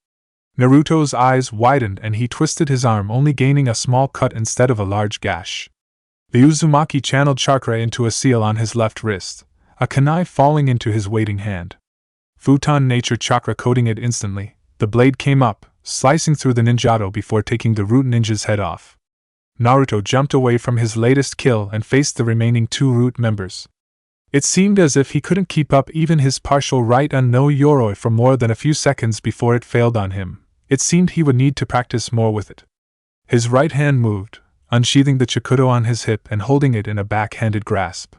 Naruto's eyes widened and he twisted his arm, only gaining a small cut instead of a large gash. The Uzumaki channeled chakra into a seal on his left wrist, a kunai falling into his waiting hand. Futon nature chakra coating it instantly, the blade came up, slicing through the ninjato before taking the root ninja's head off. Naruto jumped away from his latest kill and faced the remaining 2 root members. It seemed as if he couldn't keep up even his partial right-on no yoroi for more than a few seconds before it failed on him. It seemed he would need to practice more with it. His right hand moved, unsheathing the chikudo on his hip and holding it in a backhanded grasp.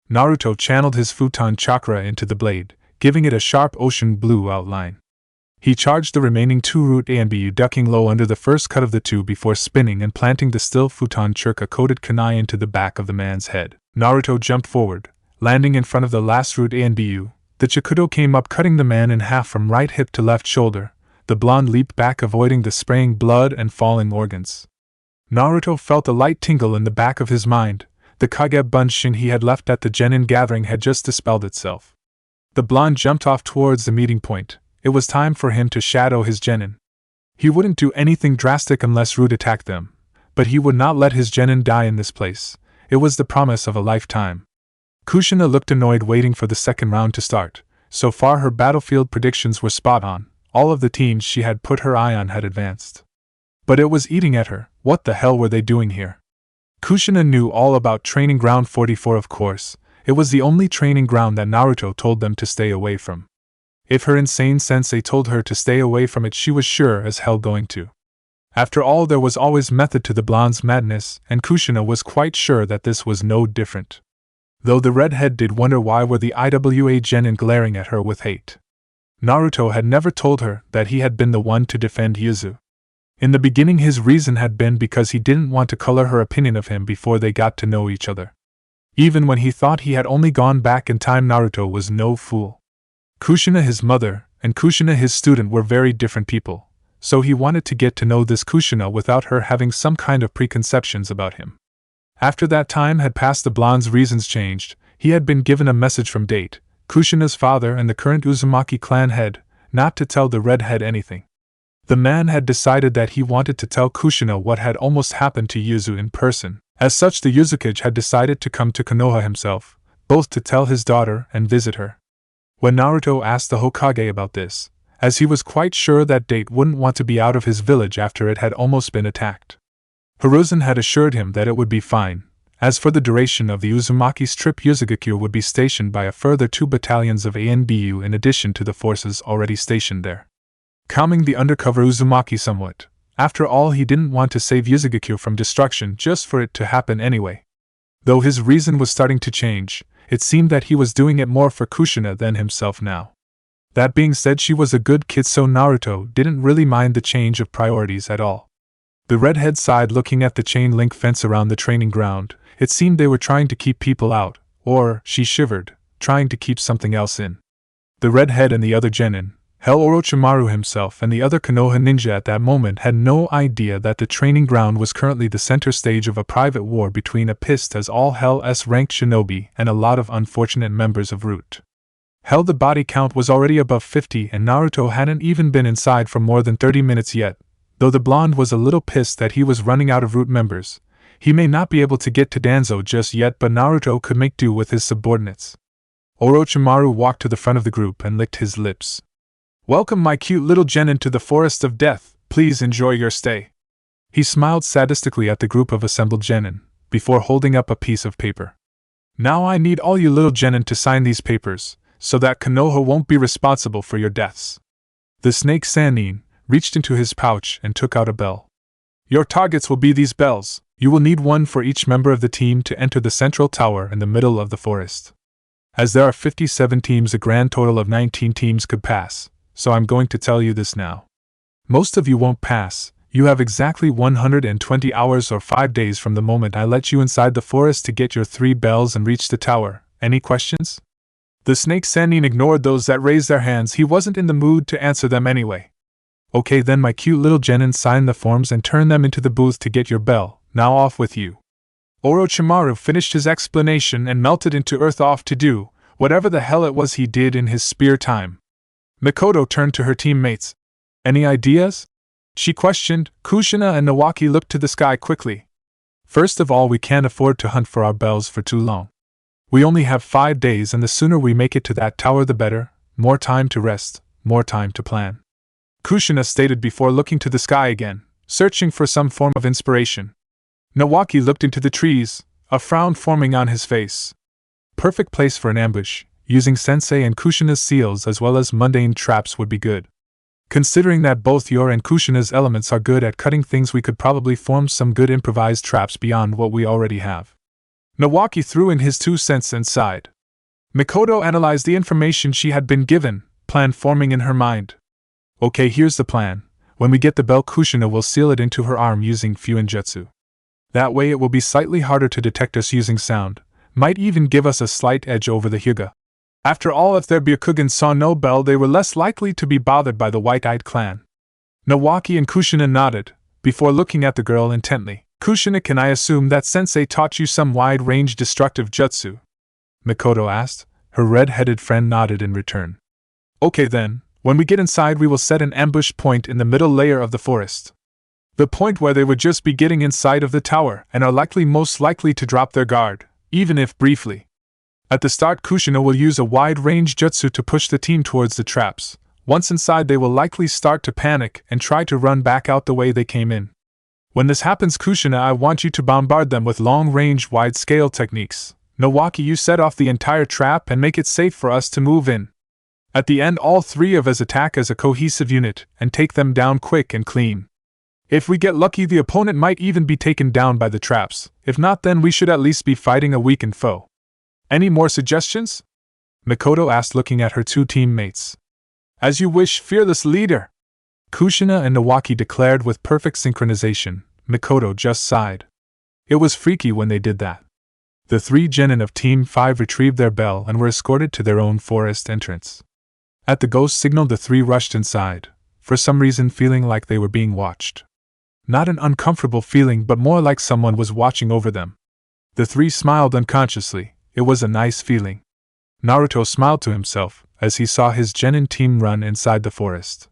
Naruto channeled his futon chakra into the blade, giving it a sharp ocean blue outline. He charged the remaining 2 root Anbu, ducking low under the first cut of the 2 before spinning and planting the still futon chakra-coated kunai into the back of the man's head. Naruto jumped forward, landing in front of the last root Anbu. The chikudo came up, cutting the man in half from right hip to left shoulder. The blonde leaped back, avoiding the spraying blood and falling organs. Naruto felt a light tingle in the back of his mind. The Kage Bunshin he had left at the Jonin gathering had just dispelled itself. The blonde jumped off towards the meeting point. It was time for him to shadow his genin. He wouldn't do anything drastic unless Root attacked them, but he would not let his genin die in this place. It was the promise of a lifetime. Kushina looked annoyed, waiting for the second round to start. So far her battlefield predictions were spot on. All of the teams she had put her eye on had advanced. But it was eating at her. What the hell were they doing here? Kushina knew all about Training Ground 44, of course. It was the only training ground that Naruto told them to stay away from. If her insane sensei told her to stay away from it, she was sure as hell going to. After all, there was always method to the blonde's madness, and Kushina was quite sure that this was no different. Though the redhead did wonder why were the IWA genin glaring at her with hate. Naruto had never told her that he had been the one to defend Yuzu. In the beginning his reason had been because he didn't want to color her opinion of him before they got to know each other. Even when he thought he had only gone back in time, Naruto was no fool. Kushina, his mother, and Kushina, his student, were very different people, so he wanted to get to know this Kushina without her having some kind of preconceptions about him. After that time had passed, the blonde's reasons changed. He had been given a message from Date, Kushina's father and the current Uzumaki clan head, not to tell the redhead anything. The man had decided that he wanted to tell Kushina what had almost happened to Yuzu in person. As such, the Uzukage had decided to come to Konoha himself, both to tell his daughter and visit her. When Naruto asked the Hokage about this, as he was quite sure that Date wouldn't want to be out of his village after it had almost been attacked. Hiruzen had assured him that it would be fine. As for the duration of the Uzumaki's trip, Uzugakure would be stationed by a further 2 battalions of ANBU in addition to the forces already stationed there. Calming the undercover Uzumaki somewhat. After all, he didn't want to save Uzugakure from destruction just for it to happen anyway. Though his reason was starting to change, it seemed that he was doing it more for Kushina than himself now. That being said, she was a good kid, so Naruto didn't really mind the change of priorities at all. The redhead sighed, looking at the chain-link fence around the training ground. It seemed they were trying to keep people out, or, she shivered, trying to keep something else in. The redhead and the other genin, Hell Orochimaru himself and the other Konoha ninja at that moment had no idea that the training ground was currently the center stage of a private war between a pissed as all hell S-ranked shinobi and a lot of unfortunate members of Root. Hell, the body count was already above 50 and Naruto hadn't even been inside for more than 30 minutes yet. Though the blonde was a little pissed that he was running out of Root members, he may not be able to get to Danzo just yet, but Naruto could make do with his subordinates. Orochimaru walked to the front of the group and licked his lips. "Welcome, my cute little genin, to the Forest of Death. Please enjoy your stay." He smiled sadistically at the group of assembled genin, before holding up a piece of paper. "Now I need all you little genin to sign these papers, so that Konoha won't be responsible for your deaths." The snake Sannin reached into his pouch and took out a bell. "Your targets will be these bells. You will need one for each member of the team to enter the central tower in the middle of the forest. As there are 57 teams, a grand total of 19 teams could pass, so I'm going to tell you this now. Most of you won't pass. You have exactly 120 hours or 5 days from the moment I let you inside the forest to get your 3 bells and reach the tower. Any questions? The snake Sannin ignored those that raised their hands. He wasn't in the mood to answer them anyway. Okay then, my cute little Jonin, sign the forms and turn them into the booth to get your bell. Now off with you. Orochimaru finished his explanation and melted into earth, off to do whatever the hell it was he did in his spare time. Mikoto turned to her teammates. Any ideas? She questioned. Kushina and Nawaki looked to the sky quickly. First of all, we can't afford to hunt for our bells for too long. We only have 5 days, and the sooner we make it to that tower the better. More time to rest, more time to plan. Kushina stated before looking to the sky again, searching for some form of inspiration. Nawaki looked into the trees, a frown forming on his face. Perfect place for an ambush. Using Sensei and Kushina's seals as well as mundane traps would be good. Considering that both your and Kushina's elements are good at cutting things, we could probably form some good improvised traps beyond what we already have. Nawaki threw in his 2 cents and sighed. Mikoto analyzed the information she had been given, plan forming in her mind. Okay, here's the plan. When we get the bell, Kushina will seal it into her arm using Fuinjutsu. That way it will be slightly harder to detect us using sound, might even give us a slight edge over the Hyuga. After all, if their Byakugan saw no bell, they were less likely to be bothered by the White-Eyed Clan. Nawaki and Kushina nodded, before looking at the girl intently. Kushina, can I assume that Sensei taught you some wide-range destructive jutsu? Mikoto asked. Her red-headed friend nodded in return. Okay then, when we get inside we will set an ambush point in the middle layer of the forest. The point where they would just be getting inside of the tower and are most likely to drop their guard, even if briefly. At the start, Kushina will use a wide-range jutsu to push the team towards the traps. Once inside, they will likely start to panic and try to run back out the way they came in. When this happens, Kushina, I want you to bombard them with long-range, wide-scale techniques. Nawaki, you set off the entire trap and make it safe for us to move in. At the end, all 3 of us attack as a cohesive unit and take them down quick and clean. If we get lucky, the opponent might even be taken down by the traps. If not, then we should at least be fighting a weakened foe. Any more suggestions? Mikoto asked, looking at her 2 teammates. As you wish, fearless leader. Kushina and Nawaki declared with perfect synchronization. Mikoto just sighed. It was freaky when they did that. The 3 genin of Team 5 retrieved their bell and were escorted to their own forest entrance. At the ghost signal, the 3 rushed inside, for some reason feeling like they were being watched. Not an uncomfortable feeling, but more like someone was watching over them. The 3 smiled unconsciously. It was a nice feeling. Naruto smiled to himself as he saw his genin team run inside the forest.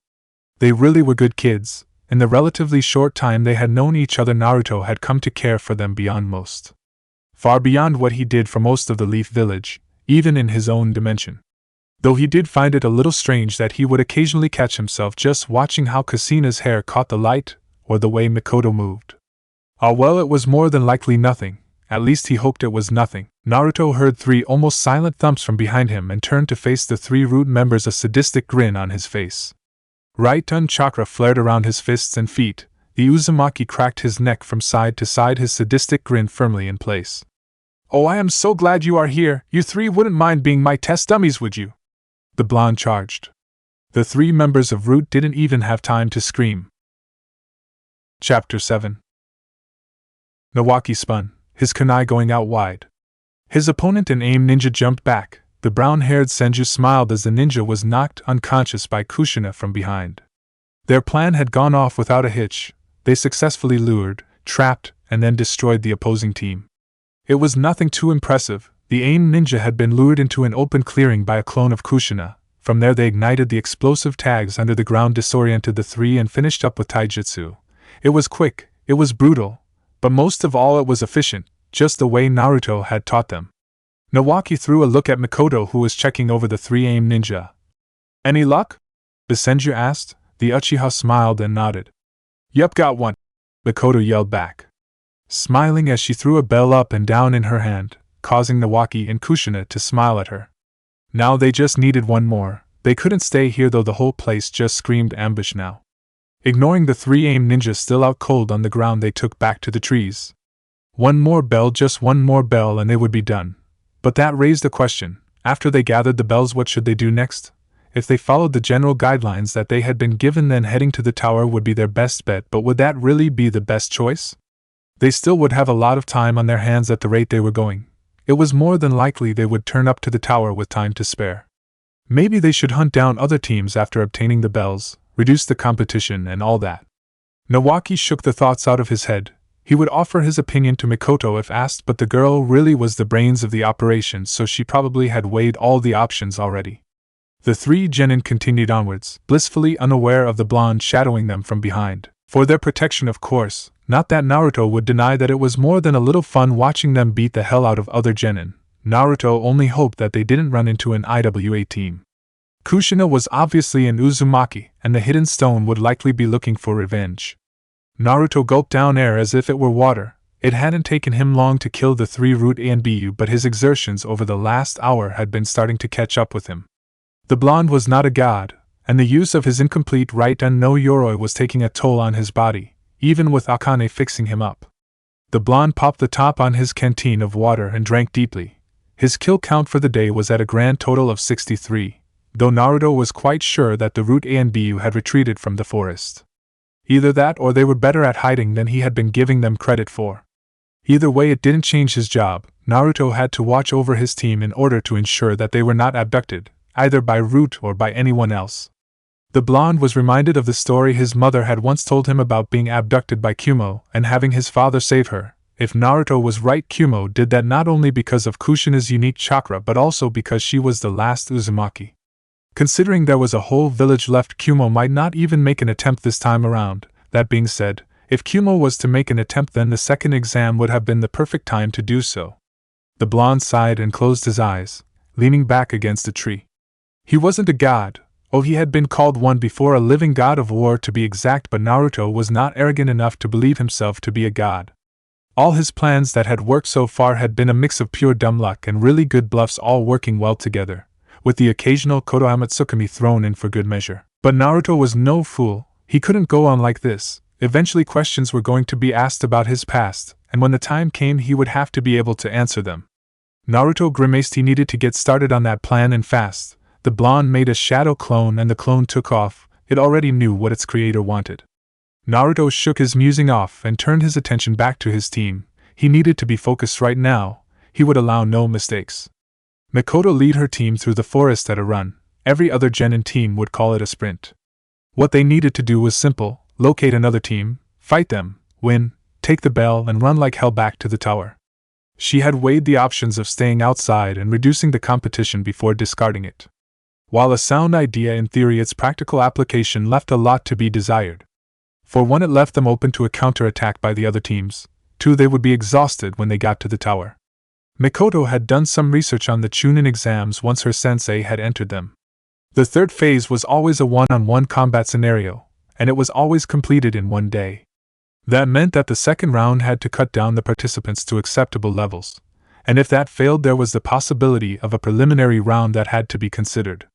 They really were good kids. In the relatively short time they had known each other, Naruto had come to care for them beyond most. Far beyond what he did for most of the Leaf Village, even in his own dimension. Though he did find it a little strange that he would occasionally catch himself just watching how Kushina's hair caught the light, or the way Mikoto moved. Well, it was more than likely nothing. At least he hoped it was nothing. Naruto heard 3 almost silent thumps from behind him and turned to face the 3 root members, a sadistic grin on his face. Right chakra flared around his fists and feet. The Uzumaki cracked his neck from side to side, his sadistic grin firmly in place. Oh, I am so glad you are here. You 3 wouldn't mind being my test dummies, would you? The blonde charged. The 3 members of Root didn't even have time to scream. Chapter 7. Nawaki spun, his kunai going out wide. His opponent, an AIM ninja, jumped back. The brown-haired Senju smiled as the ninja was knocked unconscious by Kushina from behind. Their plan had gone off without a hitch. They successfully lured, trapped, and then destroyed the opposing team. It was nothing too impressive. The AIM ninja had been lured into an open clearing by a clone of Kushina. From there they ignited the explosive tags under the ground, disoriented the 3, and finished up with taijutsu. It was quick, it was brutal, but most of all it was efficient, just the way Naruto had taught them. Nawaki threw a look at Mikoto, who was checking over the 3 AIM ninja. Any luck? The Senju asked. The Uchiha smiled and nodded. Yup, got one, Mikoto yelled back, smiling as she threw a bell up and down in her hand, causing Nawaki and Kushina to smile at her. Now they just needed one more. They couldn't stay here, though the whole place just screamed ambush now. Ignoring the 3 AIM ninjas still out cold on the ground, they took back to the trees. One more bell, just one more bell, and they would be done. But that raised a question. After they gathered the bells, what should they do next? If they followed the general guidelines that they had been given, then heading to the tower would be their best bet, but would that really be the best choice? They still would have a lot of time on their hands at the rate they were going. It was more than likely they would turn up to the tower with time to spare. Maybe they should hunt down other teams after obtaining the bells, reduce the competition, and all that. Nawaki shook the thoughts out of his head. He would offer his opinion to Mikoto if asked, but the girl really was the brains of the operation, so she probably had weighed all the options already. The three genin continued onwards, blissfully unaware of the blonde shadowing them from behind. For their protection, of course, not that Naruto would deny that it was more than a little fun watching them beat the hell out of other genin. Naruto only hoped that they didn't run into an IWA team. Kushina was obviously in Uzumaki, and the hidden stone would likely be looking for revenge. Naruto gulped down air as if it were water. It hadn't taken him long to kill the three Root A and BU, but his exertions over the last hour had been starting to catch up with him. The blonde was not a god, and the use of his incomplete right and no yoroi was taking a toll on his body, even with Akane fixing him up. The blonde popped the top on his canteen of water and drank deeply. His kill count for the day was at a grand total of 63, though Naruto was quite sure that the Root A and BU had retreated from the forest. Either that or they were better at hiding than he had been giving them credit for. Either way, it didn't change his job. Naruto had to watch over his team in order to ensure that they were not abducted, either by Root or by anyone else. The blonde was reminded of the story his mother had once told him about being abducted by Kumo and having his father save her. If Naruto was right, Kumo did that not only because of Kushina's unique chakra but also because she was the last Uzumaki. Considering there was a whole village left, Kumo might not even make an attempt this time around. That being said, if Kumo was to make an attempt, then the second exam would have been the perfect time to do so. The blonde sighed and closed his eyes, leaning back against a tree. He wasn't a god. Oh, he had been called one before, a living god of war to be exact, but Naruto was not arrogant enough to believe himself to be a god. All his plans that had worked so far had been a mix of pure dumb luck and really good bluffs, all working well together, with the occasional Kodohama Tsukumi thrown in for good measure. But Naruto was no fool. He couldn't go on like this. Eventually questions were going to be asked about his past, and when the time came he would have to be able to answer them. Naruto grimaced. He needed to get started on that plan, and fast. The blonde made a shadow clone and the clone took off. It already knew what its creator wanted. Naruto shook his musing off and turned his attention back to his team. He needed to be focused right now. He would allow no mistakes. Mikoto lead her team through the forest at a run. Every other genin team would call it a sprint. What they needed to do was simple: locate another team, fight them, win, take the bell, and run like hell back to the tower. She had weighed the options of staying outside and reducing the competition before discarding it. While a sound idea in theory, its practical application left a lot to be desired. For one, it left them open to a counterattack by the other teams. Two, they would be exhausted when they got to the tower. Mikoto had done some research on the Chunin exams once her sensei had entered them. The third phase was always a one-on-one combat scenario, and it was always completed in one day. That meant that the second round had to cut down the participants to acceptable levels, and if that failed, there was the possibility of a preliminary round that had to be considered.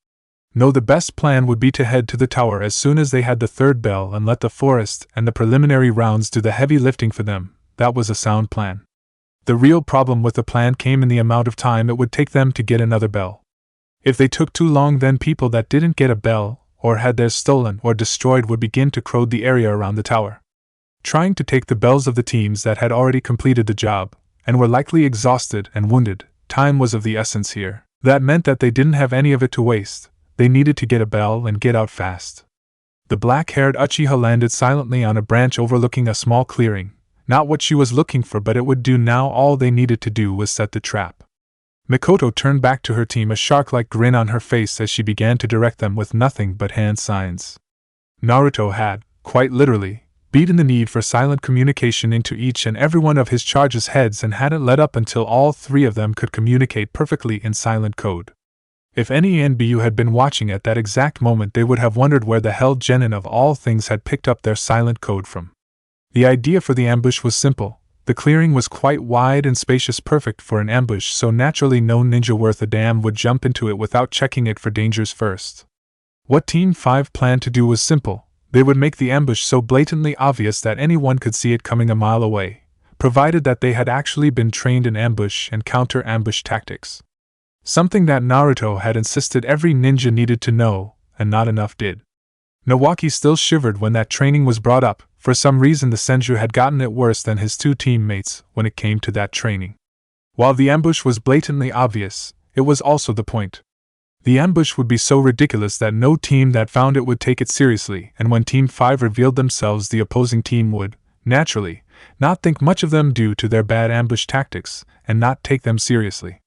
No, the best plan would be to head to the tower as soon as they had the third bell and let the forest and the preliminary rounds do the heavy lifting for them. That was a sound plan. The real problem with the plan came in the amount of time it would take them to get another bell. If they took too long, then people that didn't get a bell, or had theirs stolen or destroyed, would begin to crowd the area around the tower, trying to take the bells of the teams that had already completed the job, and were likely exhausted and wounded. Time was of the essence here. That meant that they didn't have any of it to waste. They needed to get a bell and get out fast. The black-haired Uchiha landed silently on a branch overlooking a small clearing. Not what she was looking for, but it would do now. All they needed to do was set the trap. Mikoto turned back to her team, a shark-like grin on her face as she began to direct them with nothing but hand signs. Naruto had, quite literally, beaten the need for silent communication into each and every one of his charge's heads and hadn't let up until all three of them could communicate perfectly in silent code. If any NBU had been watching at that exact moment, they would have wondered where the hell Jonin of all things had picked up their silent code from. The idea for the ambush was simple. The clearing was quite wide and spacious, perfect for an ambush, so naturally no ninja worth a damn would jump into it without checking it for dangers first. What Team 5 planned to do was simple. They would make the ambush so blatantly obvious that anyone could see it coming a mile away, provided that they had actually been trained in ambush and counter-ambush tactics. Something that Naruto had insisted every ninja needed to know, and not enough did. Nawaki still shivered when that training was brought up. For some reason the Senju had gotten it worse than his two teammates when it came to that training. While the ambush was blatantly obvious, it was also the point. The ambush would be so ridiculous that no team that found it would take it seriously, and when Team 5 revealed themselves, the opposing team would, naturally, not think much of them due to their bad ambush tactics, and not take them seriously.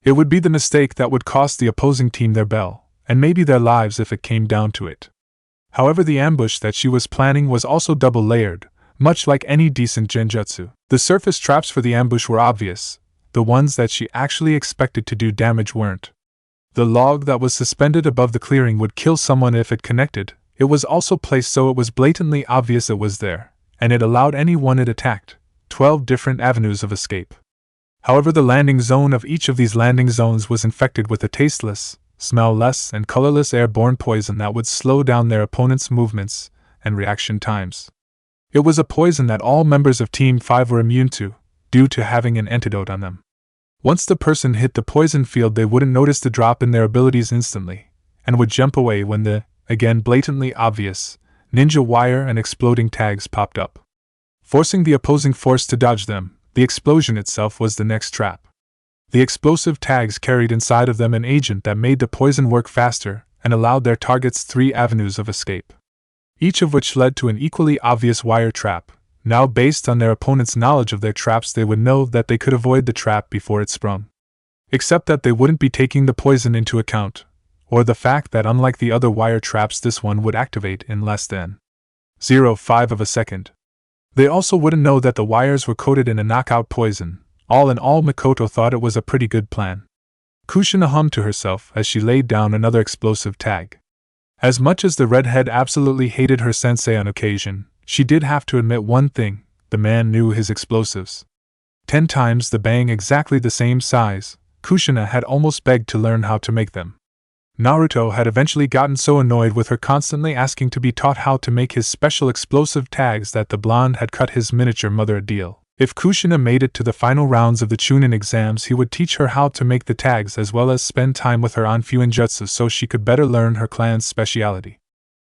It would be the mistake that would cost the opposing team their bell, and maybe their lives if it came down to it. However, the ambush that she was planning was also double-layered, much like any decent genjutsu. The surface traps for the ambush were obvious, the ones that she actually expected to do damage weren't. The log that was suspended above the clearing would kill someone if it connected. It was also placed so it was blatantly obvious it was there, and it allowed anyone it attacked 12 different avenues of escape. However, the landing zone of each of these landing zones was infected with a tasteless, smell-less, and colorless airborne poison that would slow down their opponent's movements and reaction times. It was a poison that all members of Team 5 were immune to, due to having an antidote on them. Once the person hit the poison field, they wouldn't notice the drop in their abilities instantly, and would jump away when the, again blatantly obvious, ninja wire and exploding tags popped up. Forcing the opposing force to dodge them, the explosion itself was the next trap. The explosive tags carried inside of them an agent that made the poison work faster and allowed their targets 3 avenues of escape, each of which led to an equally obvious wire trap. Now, based on their opponent's knowledge of their traps, they would know that they could avoid the trap before it sprung. Except that they wouldn't be taking the poison into account, or the fact that unlike the other wire traps, this one would activate in less than 0.5 of a second. They also wouldn't know that the wires were coated in a knockout poison. All in all, Mikoto thought it was a pretty good plan. Kushina hummed to herself as she laid down another explosive tag. As much as the redhead absolutely hated her sensei on occasion, she did have to admit one thing: the man knew his explosives. 10 times the bang, exactly the same size. Kushina had almost begged to learn how to make them. Naruto had eventually gotten so annoyed with her constantly asking to be taught how to make his special explosive tags that the blonde had cut his miniature mother a deal. If Kushina made it to the final rounds of the Chunin exams, he would teach her how to make the tags as well as spend time with her on Fuinjutsu so she could better learn her clan's speciality.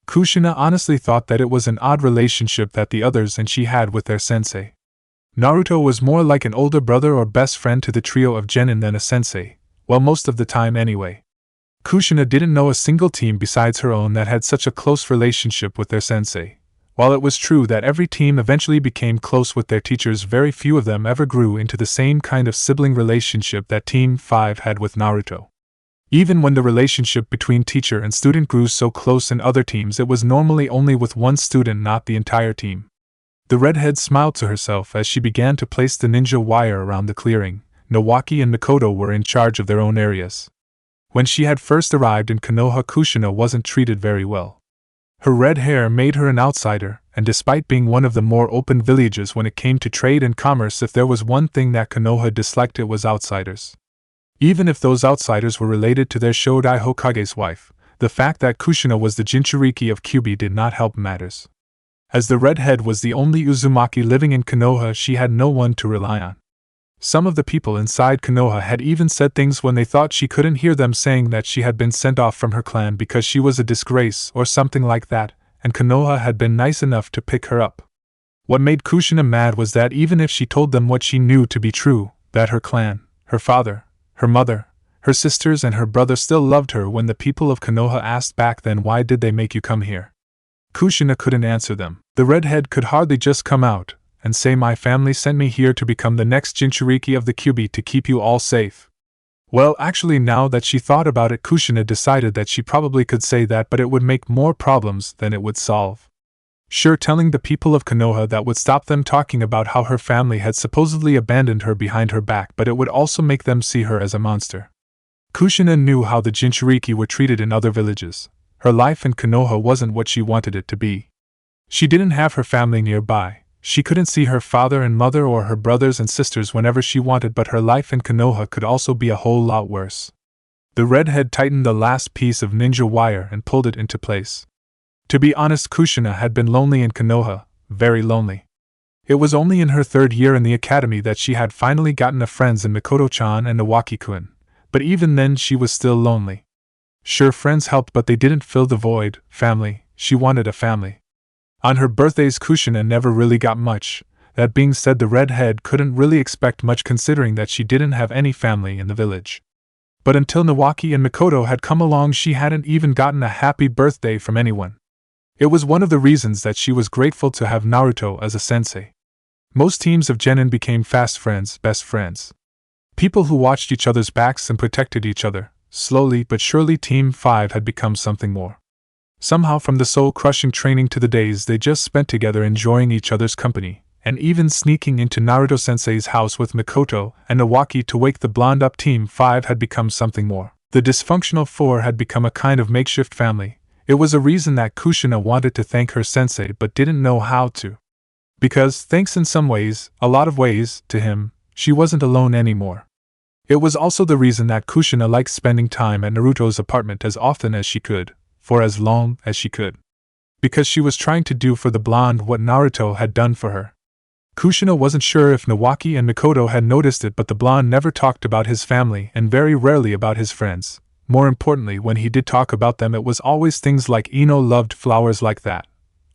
Kushina honestly thought that it was an odd relationship that the others and she had with their sensei. Naruto was more like an older brother or best friend to the trio of Jonin than a sensei, well, most of the time anyway. Kushina didn't know a single team besides her own that had such a close relationship with their sensei. While it was true that every team eventually became close with their teachers, very few of them ever grew into the same kind of sibling relationship that Team 5 had with Naruto. Even when the relationship between teacher and student grew so close in other teams, it was normally only with one student, not the entire team. The redhead smiled to herself as she began to place the ninja wire around the clearing. Nawaki and Mikoto were in charge of their own areas. When she had first arrived in Konoha, Kushina wasn't treated very well. Her red hair made her an outsider, and despite being one of the more open villages when it came to trade and commerce, if there was one thing that Konoha disliked, it was outsiders. Even if those outsiders were related to their Shodai Hokage's wife, the fact that Kushina was the Jinchuriki of Kyubi did not help matters. As the redhead was the only Uzumaki living in Konoha, she had no one to rely on. Some of the people inside Konoha had even said things when they thought she couldn't hear them, saying that she had been sent off from her clan because she was a disgrace or something like that, and Konoha had been nice enough to pick her up. What made Kushina mad was that even if she told them what she knew to be true, that her clan, her father, her mother, her sisters and her brother still loved her, when the people of Konoha asked back, then why did they make you come here? Kushina couldn't answer them. The redhead could hardly just come out and say, my family sent me here to become the next Jinchuriki of the Kyubi to keep you all safe. Well, actually, now that she thought about it, Kushina decided that she probably could say that, but it would make more problems than it would solve. Sure, telling the people of Konoha that would stop them talking about how her family had supposedly abandoned her behind her back, but it would also make them see her as a monster. Kushina knew how the Jinchuriki were treated in other villages. Her life in Konoha wasn't what she wanted it to be. She didn't have her family nearby. She couldn't see her father and mother or her brothers and sisters whenever she wanted, but her life in Konoha could also be a whole lot worse. The redhead tightened the last piece of ninja wire and pulled it into place. To be honest, Kushina had been lonely in Konoha, very lonely. It was only in her third year in the academy that she had finally gotten a friends in Mikoto-chan and Iwaki-kun, but even then she was still lonely. Sure, friends helped, but they didn't fill the void. Family, she wanted a family. On her birthdays, Kushina never really got much. That being said, the redhead couldn't really expect much considering that she didn't have any family in the village. But until Nawaki and Mikoto had come along, she hadn't even gotten a happy birthday from anyone. It was one of the reasons that she was grateful to have Naruto as a sensei. Most teams of genin became fast friends, best friends. People who watched each other's backs and protected each other. Slowly but surely Team 5 had become something more. Somehow, from the soul-crushing training to the days they just spent together enjoying each other's company, and even sneaking into Naruto-sensei's house with Mikoto and Nawaki to wake the blonde up, Team 5 had become something more. The dysfunctional 4 had become a kind of makeshift family. It was a reason that Kushina wanted to thank her sensei but didn't know how to. Because, thanks in some ways, a lot of ways, to him, she wasn't alone anymore. It was also the reason that Kushina liked spending time at Naruto's apartment as often as she could, for as long as she could. Because she was trying to do for the blonde what Naruto had done for her. Kushina wasn't sure if Nawaki and Mikoto had noticed it, but the blonde never talked about his family and very rarely about his friends. More importantly, when he did talk about them, it was always things like Ino loved flowers like that,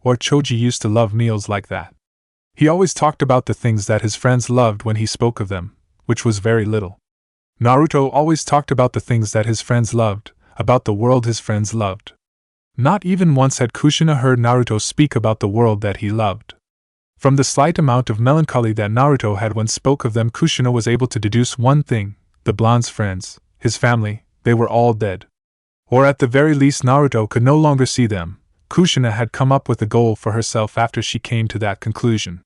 or Choji used to love meals like that. He always talked about the things that his friends loved when he spoke of them, which was very little. Naruto always talked about the things that his friends loved, about the world his friends loved. Not even once had Kushina heard Naruto speak about the world that he loved. From the slight amount of melancholy that Naruto had when spoke of them, Kushina was able to deduce one thing: the blonde's friends, his family, they were all dead. Or at the very least Naruto could no longer see them. Kushina had come up with a goal for herself after she came to that conclusion.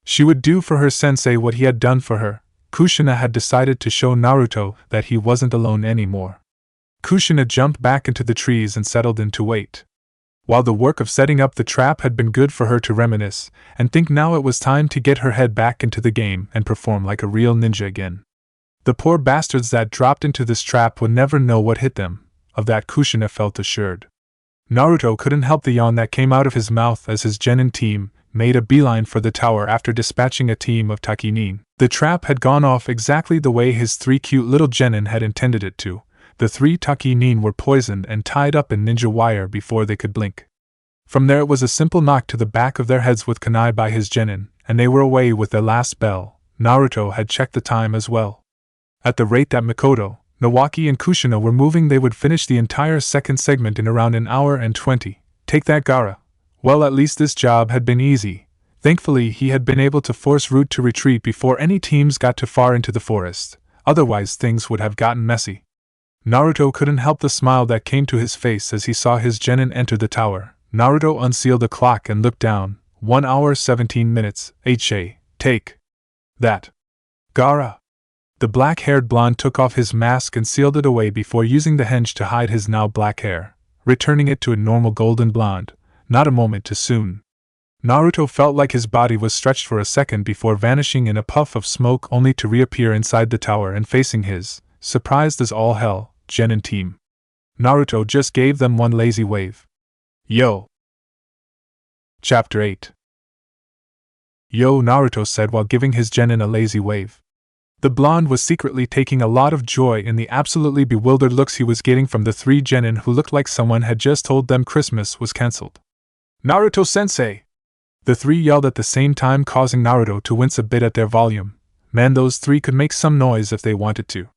She would do for her sensei what he had done for her. Kushina had decided to show Naruto that he wasn't alone anymore. Kushina jumped back into the trees and settled in to wait. While the work of setting up the trap had been good for her to reminisce and think, now it was time to get her head back into the game and perform like a real ninja again. The poor bastards that dropped into this trap would never know what hit them, of that Kushina felt assured. Naruto couldn't help the yawn that came out of his mouth as his genin team made a beeline for the tower after dispatching a team of takinin. The trap had gone off exactly the way his 3 cute little genin had intended it to. The 3 takinin were poisoned and tied up in ninja wire before they could blink. From there it was a simple knock to the back of their heads with kunai by his genin, and they were away with their last bell. Naruto had checked the time as well. At the rate that Mikoto, Nawaki and Kushina were moving, they would finish the entire second segment in around an hour and 20. Take that, Gaara. Well, at least this job had been easy. Thankfully, he had been able to force Root to retreat before any teams got too far into the forest. Otherwise, things would have gotten messy. Naruto couldn't help the smile that came to his face as he saw his genin enter the tower. Naruto unsealed the clock and looked down. 1 hour 17 minutes. Take that, Gaara. The black-haired blonde took off his mask and sealed it away before using the henge to hide his now black hair, returning it to a normal golden blonde, not a moment too soon. Naruto felt like his body was stretched for a second before vanishing in a puff of smoke, only to reappear inside the tower and facing his, surprised as all hell, genin team. Naruto just gave them one lazy wave. Yo! Chapter 8. Yo, Naruto said while giving his genin a lazy wave. The blonde was secretly taking a lot of joy in the absolutely bewildered looks he was getting from the 3 genin who looked like someone had just told them Christmas was cancelled. Naruto-sensei! The 3 yelled at the same time, causing Naruto to wince a bit at their volume. Man, those 3 could make some noise if they wanted to.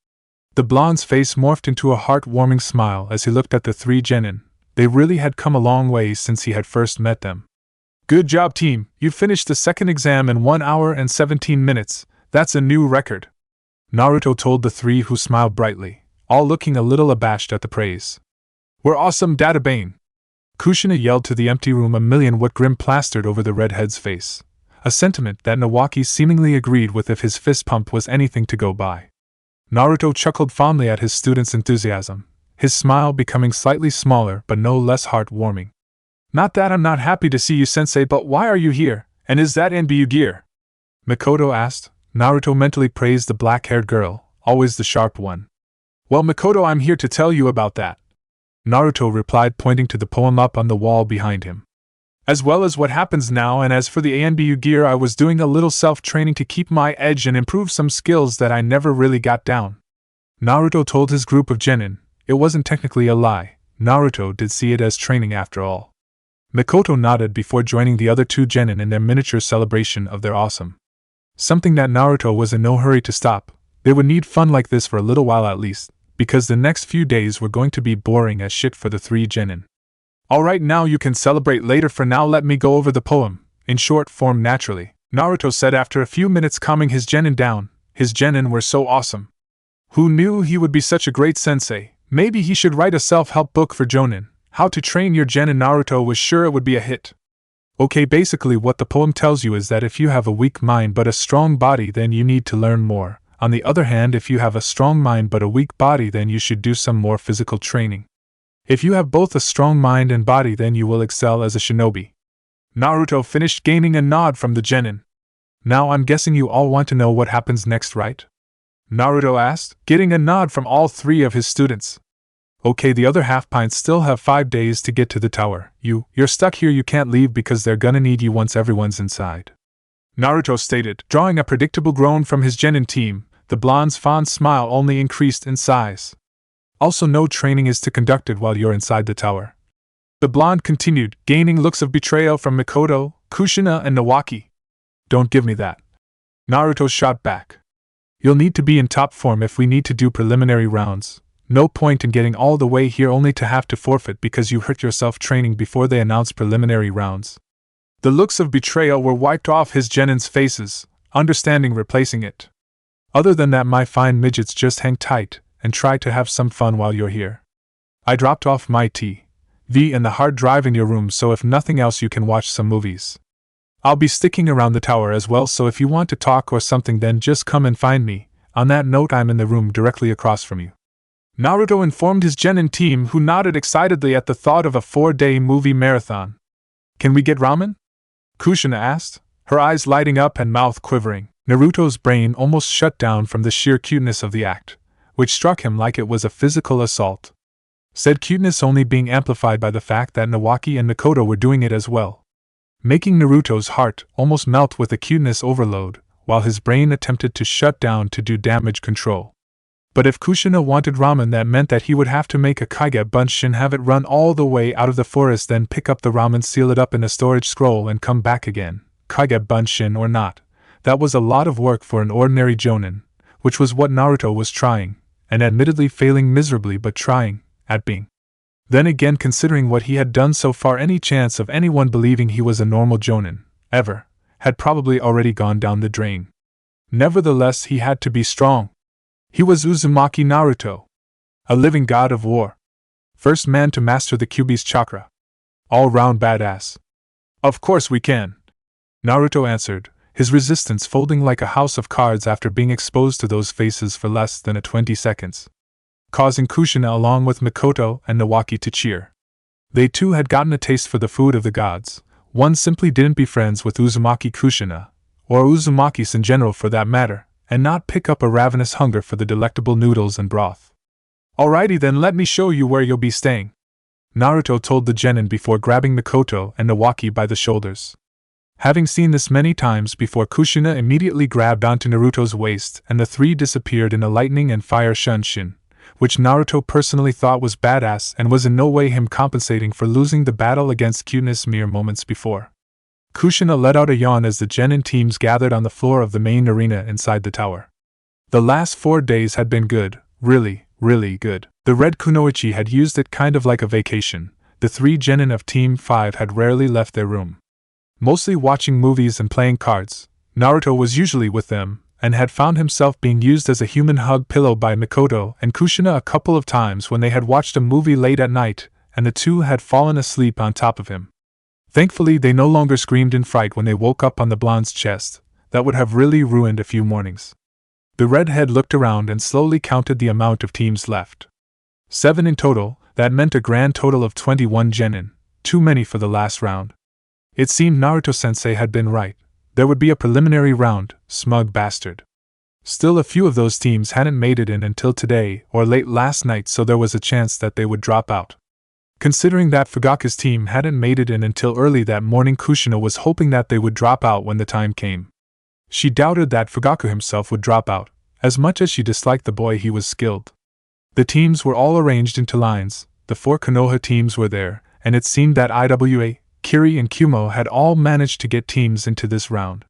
The blonde's face morphed into a heart-warming smile as he looked at the 3 genin. They really had come a long way since he had first met them. Good job, team. You finished the second exam in 1 hour and 17 minutes. That's a new record. Naruto told the 3 who smiled brightly, all looking a little abashed at the praise. We're awesome, Databane! Kushina yelled to the empty room, a million-watt grin plastered over the redhead's face. A sentiment that Nawaki seemingly agreed with if his fist pump was anything to go by. Naruto chuckled fondly at his student's enthusiasm, his smile becoming slightly smaller but no less heart-warming. Not that I'm not happy to see you, Sensei, but why are you here, and is that NBU gear? Mikoto asked. Naruto mentally praised the black-haired girl, always the sharp one. Well, Mikoto, I'm here to tell you about that. Naruto replied, pointing to the poem up on the wall behind him. as well as what happens now, and as for the ANBU gear, I was doing a little self-training to keep my edge and improve some skills that I never really got down. Naruto told his group of genin. It wasn't technically a lie. Naruto did see it as training after all. Mikoto nodded before joining the other two genin in their miniature celebration of their awesome. Something that Naruto was in no hurry to stop. They would need fun like this for a little while at least, because the next few days were going to be boring as shit for the three genin. Alright, now you can celebrate later. For now, let me go over the poem, in short form naturally, Naruto said after a few minutes, calming his genin down. His genin were so awesome. Who knew he would be such a great sensei? Maybe he should write a self-help book for Jonin. How to train your genin. Naruto was sure it would be a hit. Okay, basically what the poem tells you is that if you have a weak mind but a strong body, then you need to learn more. On the other hand, if you have a strong mind but a weak body, then you should do some more physical training. If you have both a strong mind and body, then you will excel as a shinobi. Naruto finished, gaining a nod from the genin. Now I'm guessing you all want to know what happens next, right? Naruto asked, getting a nod from all three of his students. Okay, the other half-pints still have 5 days to get to the tower. You're stuck here, you can't leave because they're gonna need you once everyone's inside. Naruto stated, drawing a predictable groan from his genin team. The blonde's fond smile only increased in size. Also, no training is to conduct it while you're inside the tower. The blonde continued, gaining looks of betrayal from Mikoto, Kushina, and Nawaki. Don't give me that. Naruto shot back. You'll need to be in top form if we need to do preliminary rounds. No point in getting all the way here only to have to forfeit because you hurt yourself training before they announce preliminary rounds. The looks of betrayal were wiped off his genin's faces, understanding replacing it. Other than that, my fine midgets, just hang tight and try to have some fun while you're here. I dropped off my TV and the hard drive in your room, so if nothing else you can watch some movies. I'll be sticking around the tower as well, so if you want to talk or something then just come and find me. On that note, I'm in the room directly across from you. Naruto informed his genin team, who nodded excitedly at the thought of a 4-day movie marathon. Can we get ramen? Kushina asked, her eyes lighting up and mouth quivering. Naruto's brain almost shut down from the sheer cuteness of the act, which struck him like it was a physical assault. Said cuteness only being amplified by the fact that Nawaki and Mikoto were doing it as well, making Naruto's heart almost melt with a cuteness overload, while his brain attempted to shut down to do damage control. But if Kushina wanted ramen, that meant that he would have to make a kage bunshin, have it run all the way out of the forest, then pick up the ramen, seal it up in a storage scroll, and come back again. Kage bunshin or not, that was a lot of work for an ordinary jonin, which was what Naruto was trying, and admittedly failing miserably, but trying, at being. Then again, considering what he had done so far, any chance of anyone believing he was a normal jonin, ever, had probably already gone down the drain. Nevertheless, he had to be strong. He was Uzumaki Naruto, a living god of war. First man to master the Kyuubi's chakra. All-round badass. Of course we can, Naruto answered, his resistance folding like a house of cards after being exposed to those faces for less than 20 seconds. Causing Kushina along with Mikoto and Nawaki to cheer. They too had gotten a taste for the food of the gods. One simply didn't be friends with Uzumaki Kushina, or Uzumakis in general for that matter, and not pick up a ravenous hunger for the delectable noodles and broth. Alrighty then, let me show you where you'll be staying, Naruto told the genin before grabbing Mikoto and Nawaki by the shoulders. Having seen this many times before, Kushina immediately grabbed onto Naruto's waist and the three disappeared in a lightning and fire shunshin, which Naruto personally thought was badass and was in no way him compensating for losing the battle against cuteness mere moments before. Kushina let out a yawn as the genin teams gathered on the floor of the main arena inside the tower. The last 4 days had been good, really good. The red kunoichi had used it kind of like a vacation. The 3 genin of Team 5 had rarely left their room, mostly watching movies and playing cards. Naruto was usually with them, and had found himself being used as a human hug pillow by Mikoto and Kushina a couple of times when they had watched a movie late at night, and the two had fallen asleep on top of him. Thankfully, they no longer screamed in fright when they woke up on the blonde's chest. That would have really ruined a few mornings. The redhead looked around and slowly counted the amount of teams left. 7 in total. That meant a grand total of 21 genin, too many for the last round. It seemed Naruto-sensei had been right. There would be a preliminary round, smug bastard. Still, a few of those teams hadn't made it in until today or late last night, so there was a chance that they would drop out. Considering that Fugaku's team hadn't made it in until early that morning, Kushina was hoping that they would drop out when the time came. She doubted that Fugaku himself would drop out, as much as she disliked the boy. He was skilled. The teams were all arranged into lines, the 4 Konoha teams were there, and it seemed that Iwa, Kiri and Kumo had all managed to get teams into this round.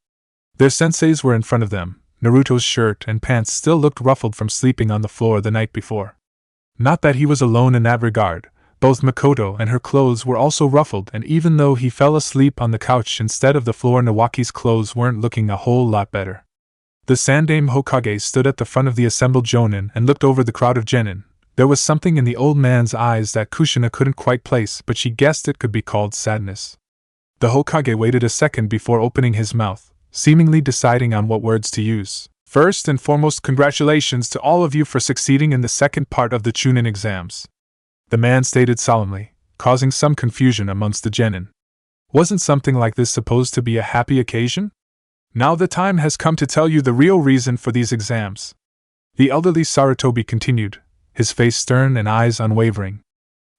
Their senseis were in front of them. Naruto's shirt and pants still looked ruffled from sleeping on the floor the night before. Not that he was alone in that regard. Both Makoto and her clothes were also ruffled, and even though he fell asleep on the couch instead of the floor, Nawaki's clothes weren't looking a whole lot better. The Sandaime Hokage stood at the front of the assembled Jonin and looked over the crowd of genin. There was something in the old man's eyes that Kushina couldn't quite place, but she guessed it could be called sadness. The Hokage waited a second before opening his mouth, seemingly deciding on what words to use. First and foremost, congratulations to all of you for succeeding in the second part of the Chunin exams, the man stated solemnly, causing some confusion amongst the genin. Wasn't something like this supposed to be a happy occasion? Now the time has come to tell you the real reason for these exams. The elderly Sarutobi continued, his face stern and eyes unwavering.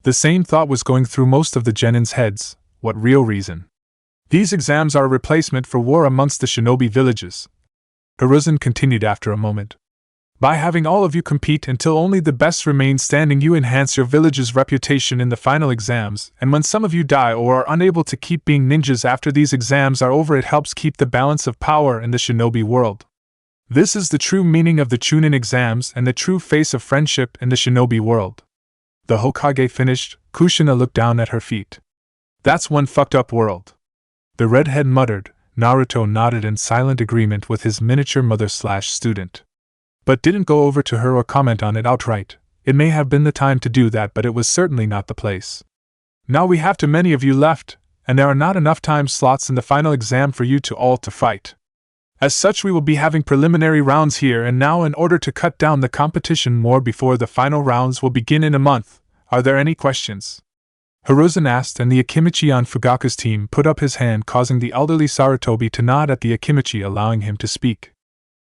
The same thought was going through most of the genin's heads. What real reason? These exams are a replacement for war amongst the shinobi villages. Hiruzen continued after a moment. By having all of you compete until only the best remain standing, you enhance your village's reputation in the final exams, and when some of you die or are unable to keep being ninjas after these exams are over, it helps keep the balance of power in the shinobi world. This is the true meaning of the Chunin exams and the true face of friendship in the shinobi world. The Hokage finished. Kushina looked down at her feet. That's one fucked up world. The redhead muttered. Naruto nodded in silent agreement with his miniature mother/student. But didn't go over to her or comment on it outright. It may have been the time to do that, but it was certainly not the place. Now we have too many of you left, and there are not enough time slots in the final exam for you to all to fight. As such, we will be having preliminary rounds here and now in order to cut down the competition more before the final rounds will begin in a month. Are there any questions? Hiruzen asked, and the Akimichi on Fugaku's team put up his hand, causing the elderly Sarutobi to nod at the Akimichi, allowing him to speak.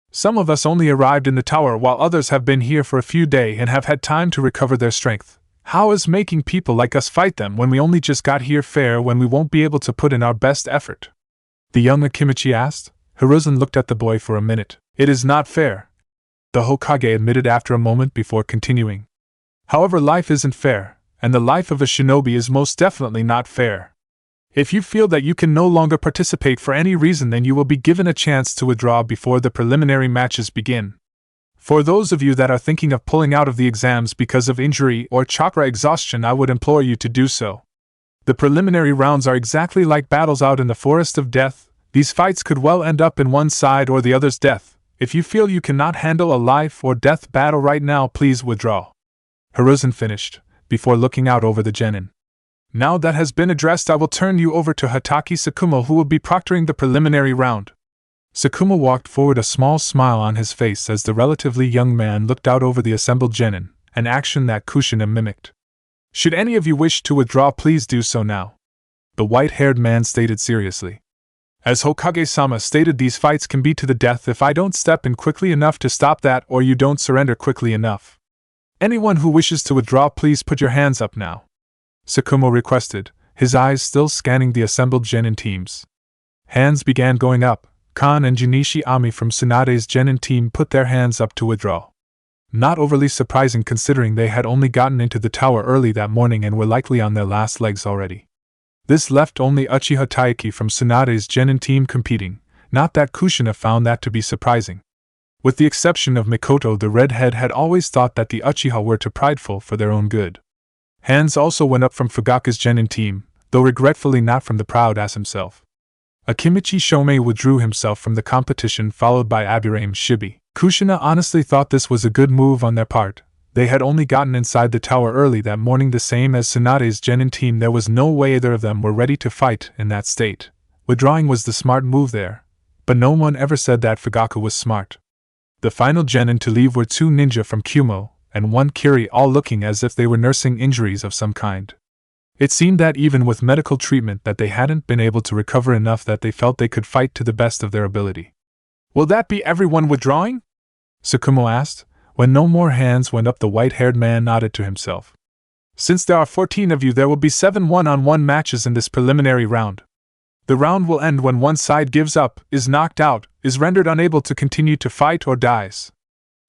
Some of us only arrived in the tower while others have been here for a few days and have had time to recover their strength. How is making people like us fight them when we only just got here fair, when we won't be able to put in our best effort? The young Akimichi asked. Hiruzen looked at the boy for a minute. It is not fair, the Hokage admitted after a moment before continuing. However, life isn't fair, and the life of a shinobi is most definitely not fair. If you feel that you can no longer participate for any reason, then you will be given a chance to withdraw before the preliminary matches begin. For those of you that are thinking of pulling out of the exams because of injury or chakra exhaustion, I would implore you to do so. The preliminary rounds are exactly like battles out in the forest of death. These fights could well end up in one side or the other's death. If you feel you cannot handle a life or death battle right now, please withdraw. Hiruzen finished, before looking out over the genin. Now that has been addressed, I will turn you over to Hatake Sakumo, who will be proctoring the preliminary round. Sakumo walked forward, a small smile on his face as the relatively young man looked out over the assembled genin, an action that Kushina mimicked. Should any of you wish to withdraw, please do so now, the white-haired man stated seriously. As Hokage-sama stated, these fights can be to the death if I don't step in quickly enough to stop that, or you don't surrender quickly enough. Anyone who wishes to withdraw, please put your hands up now, Sakumo requested, his eyes still scanning the assembled genin teams. Hands began going up. Kan and Junichi Ami from Tsunade's genin team put their hands up to withdraw. Not overly surprising considering they had only gotten into the tower early that morning and were likely on their last legs already. This left only Uchiha Taiki from Tsunade's genin team competing. Not that Kushina found that to be surprising. With the exception of Mikoto, the redhead had always thought that the Uchiha were too prideful for their own good. Hands also went up from Fugaku's genin team, though regretfully not from the proud ass himself. Akimichi Shomei withdrew himself from the competition, followed by Abirame Shibi. Kushina honestly thought this was a good move on their part. They had only gotten inside the tower early that morning, the same as Tsunade's genin team. There was no way either of them were ready to fight in that state. Withdrawing was the smart move there, but no one ever said that Fugaku was smart. The final genin to leave were 2 ninja from Kumo, and 1 Kiri, all looking as if they were nursing injuries of some kind. It seemed that even with medical treatment that they hadn't been able to recover enough that they felt they could fight to the best of their ability. Will that be everyone withdrawing? Sakumo asked. When no more hands went up, the white-haired man nodded to himself. Since there are 14 of you, there will be 7 one-on-one matches in this preliminary round. The round will end when one side gives up, is knocked out, is rendered unable to continue to fight, or dies.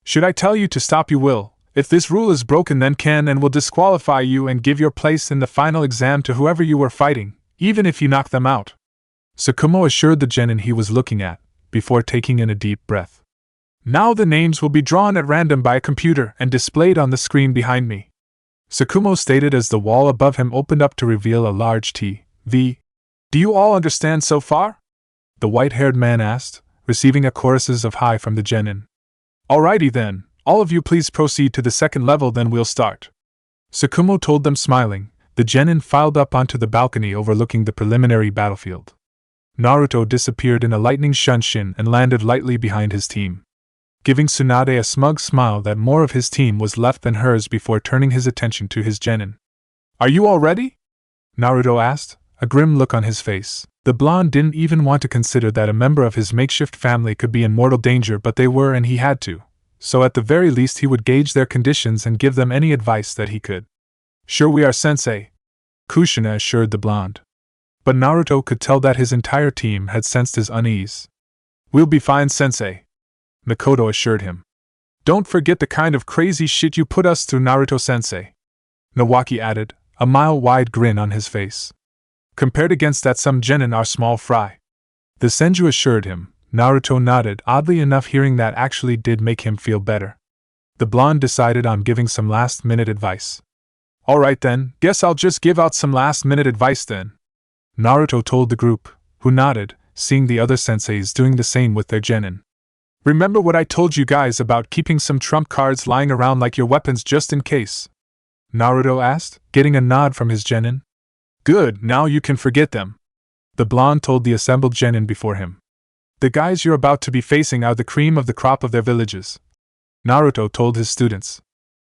Should I tell you to stop, you will. If this rule is broken, then can and will disqualify you and give your place in the final exam to whoever you were fighting, even if you knock them out. Tsukumo assured the genin he was looking at, before taking in a deep breath. Now the names will be drawn at random by a computer and displayed on the screen behind me. Tsukumo stated as the wall above him opened up to reveal a large TV. Do you all understand so far? The white-haired man asked, receiving a choruses of hi from the genin. Alrighty then, all of you please proceed to the second level, then we'll start. Tsukumo told them, smiling. The genin filed up onto the balcony overlooking the preliminary battlefield. Naruto disappeared in a lightning shunshin and landed lightly behind his team, giving Tsunade a smug smile that more of his team was left than hers before turning his attention to his genin. Are you all ready? Naruto asked, a grim look on his face. The blonde didn't even want to consider that a member of his makeshift family could be in mortal danger, but they were, and he had to. So at the very least he would gauge their conditions and give them any advice that he could. Sure we are, Sensei, Kushina assured the blonde. But Naruto could tell that his entire team had sensed his unease. We'll be fine, Sensei, Mikoto assured him. Don't forget the kind of crazy shit you put us through, Naruto-sensei, Nawaki added, a mile-wide grin on his face. Compared against that, some genin are small fry. The Senju assured him. Naruto nodded, oddly enough hearing that actually did make him feel better. The blonde decided on giving some last-minute advice. Alright then, guess I'll just give out some last-minute advice then, Naruto told the group, who nodded, seeing the other senseis doing the same with their genin. Remember what I told you guys about keeping some trump cards lying around like your weapons just in case? Naruto asked, getting a nod from his genin. Good, now you can forget them, the blonde told the assembled genin before him. The guys you're about to be facing are the cream of the crop of their villages, Naruto told his students.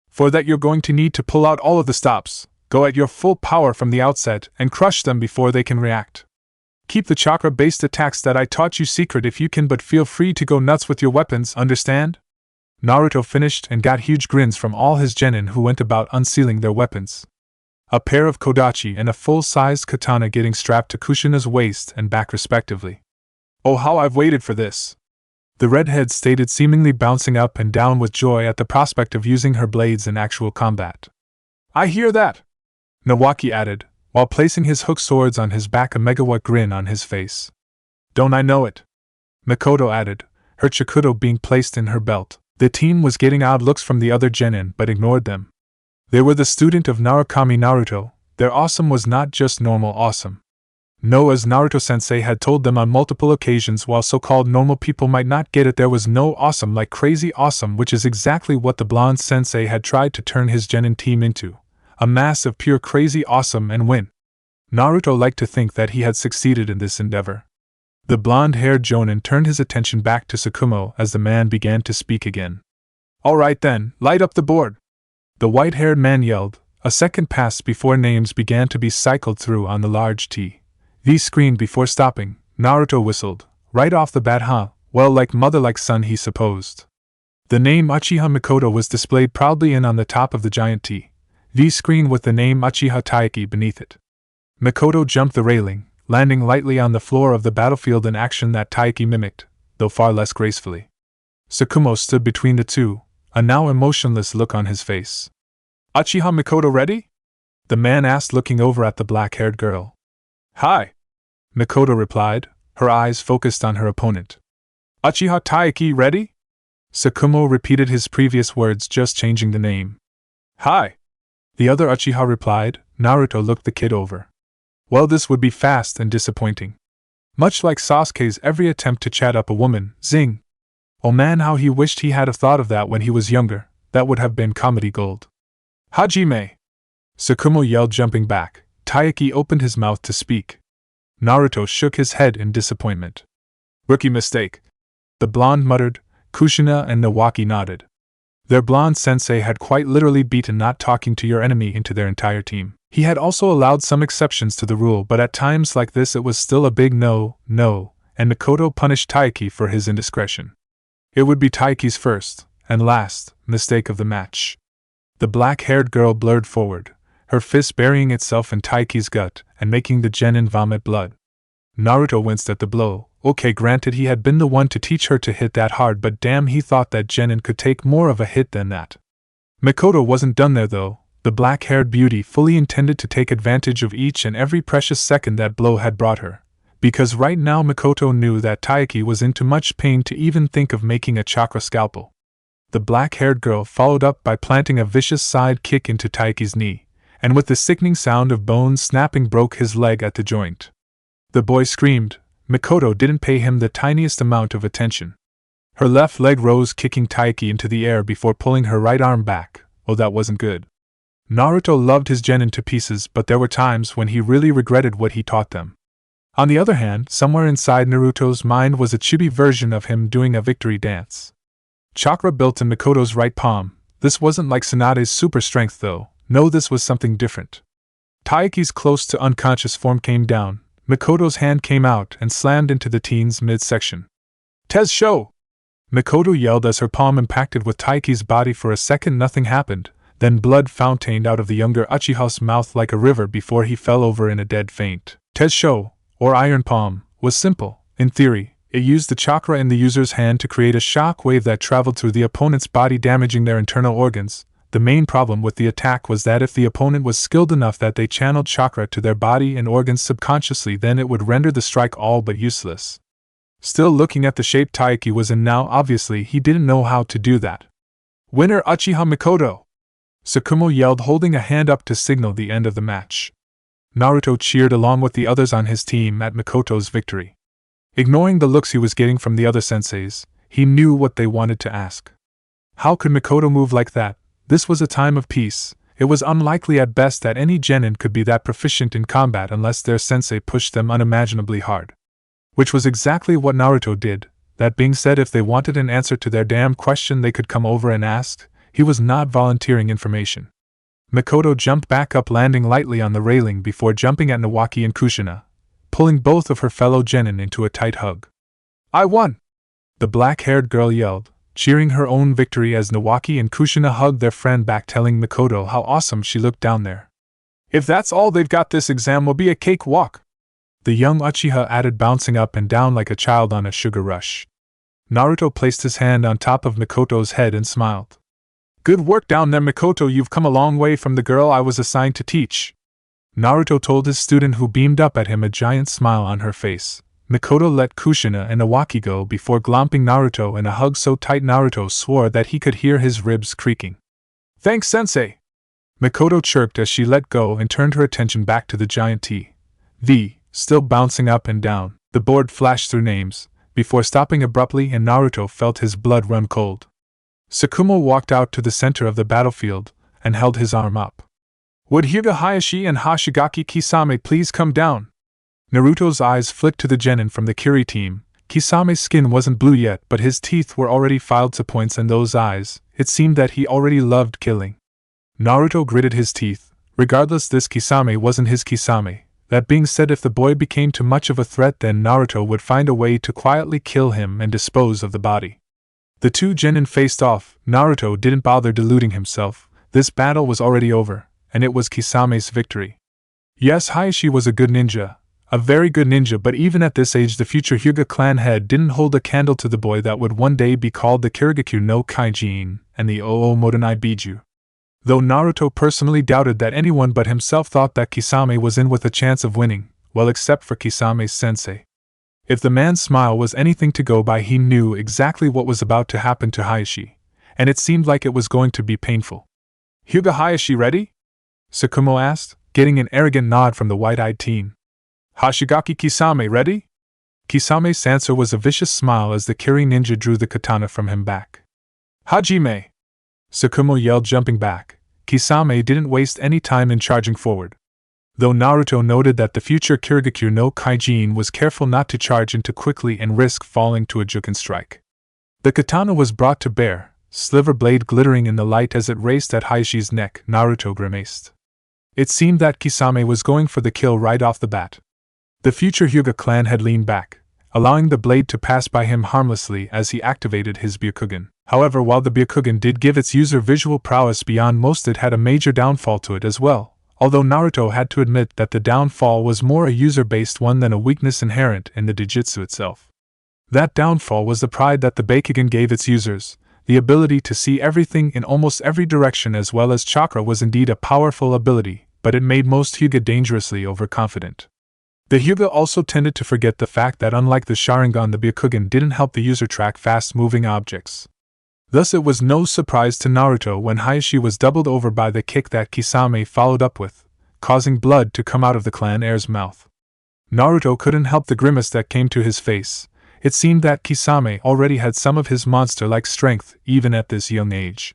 For that you're going to need to pull out all of the stops, go at your full power from the outset, and crush them before they can react. Keep the chakra-based attacks that I taught you secret if you can, but feel free to go nuts with your weapons, understand? Naruto finished and got huge grins from all his genin who went about unsealing their weapons. A pair of kodachi and a full-sized katana getting strapped to Kushina's waist and back respectively. Oh, how I've waited for this, the redhead stated, seemingly bouncing up and down with joy at the prospect of using her blades in actual combat. I hear that, Nawaki added, while placing his hook swords on his back, a megawatt grin on his face. Don't I know it, Mikoto added, her chikudo being placed in her belt. The team was getting odd looks from the other genin but ignored them. They were the student of Narukami Naruto. Their awesome was not just normal awesome. No, as Naruto-sensei had told them on multiple occasions, while so-called normal people might not get it, there was no awesome like crazy awesome, which is exactly what the blonde sensei had tried to turn his genin team into. A mass of pure crazy awesome and win. Naruto liked to think that he had succeeded in this endeavor. The blonde-haired Jonin turned his attention back to Tsukumo as the man began to speak again. Alright then, light up the board, the white-haired man yelled. A second passed before names began to be cycled through on the large TV screen before stopping. Naruto whistled. Right off the bat, huh? Well, like mother like son, he supposed. The name Uchiha Mikoto was displayed proudly in on the top of the giant TV screen with the name Uchiha Taiki beneath it. Mikoto jumped the railing, landing lightly on the floor of the battlefield, an action that Taiki mimicked, though far less gracefully. Tsukumo stood between the two, a now emotionless look on his face. Uchiha Mikoto ready? The man asked, looking over at the black-haired girl. Hi, Mikoto replied, her eyes focused on her opponent. Uchiha Taiki ready? Tsukumo repeated his previous words, just changing the name. Hi, the other Uchiha replied. Naruto looked the kid over. Well, this would be fast and disappointing. Much like Sasuke's every attempt to chat up a woman, zing. Oh man, how he wished he had thought of that when he was younger. That would have been comedy gold. Hajime! Tsukumo yelled, jumping back. Taiki opened his mouth to speak. Naruto shook his head in disappointment. Rookie mistake, the blonde muttered. Kushina and Nawaki nodded. Their blonde sensei had quite literally beaten not talking to your enemy into their entire team. He had also allowed some exceptions to the rule, but at times like this it was still a big no, and Mikoto punished Taiki for his indiscretion. It would be Taiki's first, and last, mistake of the match. The black-haired girl blurred forward, her fist burying itself in Taiki's gut and making the genin vomit blood. Naruto winced at the blow. Okay, granted he had been the one to teach her to hit that hard, but damn, he thought that genin could take more of a hit than that. Mikoto wasn't done there though. The black-haired beauty fully intended to take advantage of each and every precious second that blow had brought her, because right now Mikoto knew that Taiki was in too much pain to even think of making a chakra scalpel. The black-haired girl followed up by planting a vicious side kick into Taiki's knee, and with the sickening sound of bones snapping broke his leg at the joint. The boy screamed. Mikoto didn't pay him the tiniest amount of attention. Her left leg rose, kicking Taiki into the air before pulling her right arm back. Oh, that wasn't good. Naruto loved his genin to pieces, but there were times when he really regretted what he taught them. On the other hand, somewhere inside Naruto's mind was a chibi version of him doing a victory dance. Chakra built in Mikoto's right palm. This wasn't like Tsunade's super strength though. No, this was something different. Taiki's close to unconscious form came down. Mikoto's hand came out and slammed into the teen's midsection. Tensho! Mikoto yelled as her palm impacted with Taiki's body. For a second nothing happened, then blood fountained out of the younger Uchiha's mouth like a river before he fell over in a dead faint. Tensho, or Iron Palm, was simple. In theory, it used the chakra in the user's hand to create a shock wave that traveled through the opponent's body, damaging their internal organs. The main problem with the attack was that if the opponent was skilled enough that they channeled chakra to their body and organs subconsciously, then it would render the strike all but useless. Still, looking at the shape Taiki was in now, obviously he didn't know how to do that. Winner Uchiha Mikoto! Tsukumo yelled, holding a hand up to signal the end of the match. Naruto cheered along with the others on his team at Mikoto's victory. Ignoring the looks he was getting from the other senseis, he knew what they wanted to ask. How could Mikoto move like that? This was a time of peace. It was unlikely at best that any genin could be that proficient in combat unless their sensei pushed them unimaginably hard. Which was exactly what Naruto did. That being said, if they wanted an answer to their damn question, they could come over and ask. He was not volunteering information. Mikoto jumped back up, landing lightly on the railing before jumping at Nawaki and Kushina, pulling both of her fellow genin into a tight hug. I won! The black-haired girl yelled, cheering her own victory as Nawaki and Kushina hugged their friend back, telling Mikoto how awesome she looked down there. If that's all they've got, this exam will be a cakewalk, the young Uchiha added, bouncing up and down like a child on a sugar rush. Naruto placed his hand on top of Mikoto's head and smiled. Good work down there, Mikoto, you've come a long way from the girl I was assigned to teach, Naruto told his student, who beamed up at him, a giant smile on her face. Mikoto let Kushina and Nawaki go before glomping Naruto in a hug so tight Naruto swore that he could hear his ribs creaking. Thanks, Sensei! Mikoto chirped as she let go and turned her attention back to the giant TV, still bouncing up and down. The board flashed through names, before stopping abruptly, and Naruto felt his blood run cold. Tsukumo walked out to the center of the battlefield and held his arm up. Would Hyuga Hayashi and Hoshigaki Kisame please come down? Naruto's eyes flicked to the genin from the Kiri team. Kisame's skin wasn't blue yet, but his teeth were already filed to points, and those eyes, it seemed that he already loved killing. Naruto gritted his teeth. Regardless, this Kisame wasn't his Kisame. That being said, if the boy became too much of a threat, then Naruto would find a way to quietly kill him and dispose of the body. The two genin faced off. Naruto didn't bother deluding himself. This battle was already over, and it was Kisame's victory. Yes, Hayashi was a good ninja. A very good ninja, but even at this age the future Hyuga clan head didn't hold a candle to the boy that would one day be called the Kirigakyu no Kaijin and the Modanai Biju. Though Naruto personally doubted that anyone but himself thought that Kisame was in with a chance of winning, well, except for Kisame's sensei. If the man's smile was anything to go by, he knew exactly what was about to happen to Hayashi, and it seemed like it was going to be painful. Hyuga Hayashi ready? Tsukumo asked, getting an arrogant nod from the white-eyed teen. Hoshigaki Kisame ready? Kisame's answer was a vicious smile as the Kiri ninja drew the katana from him back. Hajime! Tsukumo yelled, jumping back. Kisame didn't waste any time in charging forward. Though Naruto noted that the future Kirigakyu no Kaijin was careful not to charge into quickly and risk falling to a Juken strike. The katana was brought to bear, sliver blade glittering in the light as it raced at Hayashi's neck. Naruto grimaced. It seemed that Kisame was going for the kill right off the bat. The future Hyuga clan had leaned back, allowing the blade to pass by him harmlessly as he activated his Byakugan. However, while the Byakugan did give its user visual prowess beyond most, it had a major downfall to it as well. although Naruto had to admit that the downfall was more a user-based one than a weakness inherent in the Dijutsu itself. That downfall was the pride that the Bakugan gave its users. The ability to see everything in almost every direction as well as chakra was indeed a powerful ability, but it made most Hyuga dangerously overconfident. The Hyuga also tended to forget the fact that unlike the Sharingan, the Byakugan didn't help the user track fast-moving objects. Thus it was no surprise to Naruto when Hayashi was doubled over by the kick that Kisame followed up with, causing blood to come out of the clan heir's mouth. Naruto couldn't help the grimace that came to his face. It seemed that Kisame already had some of his monster-like strength even at this young age.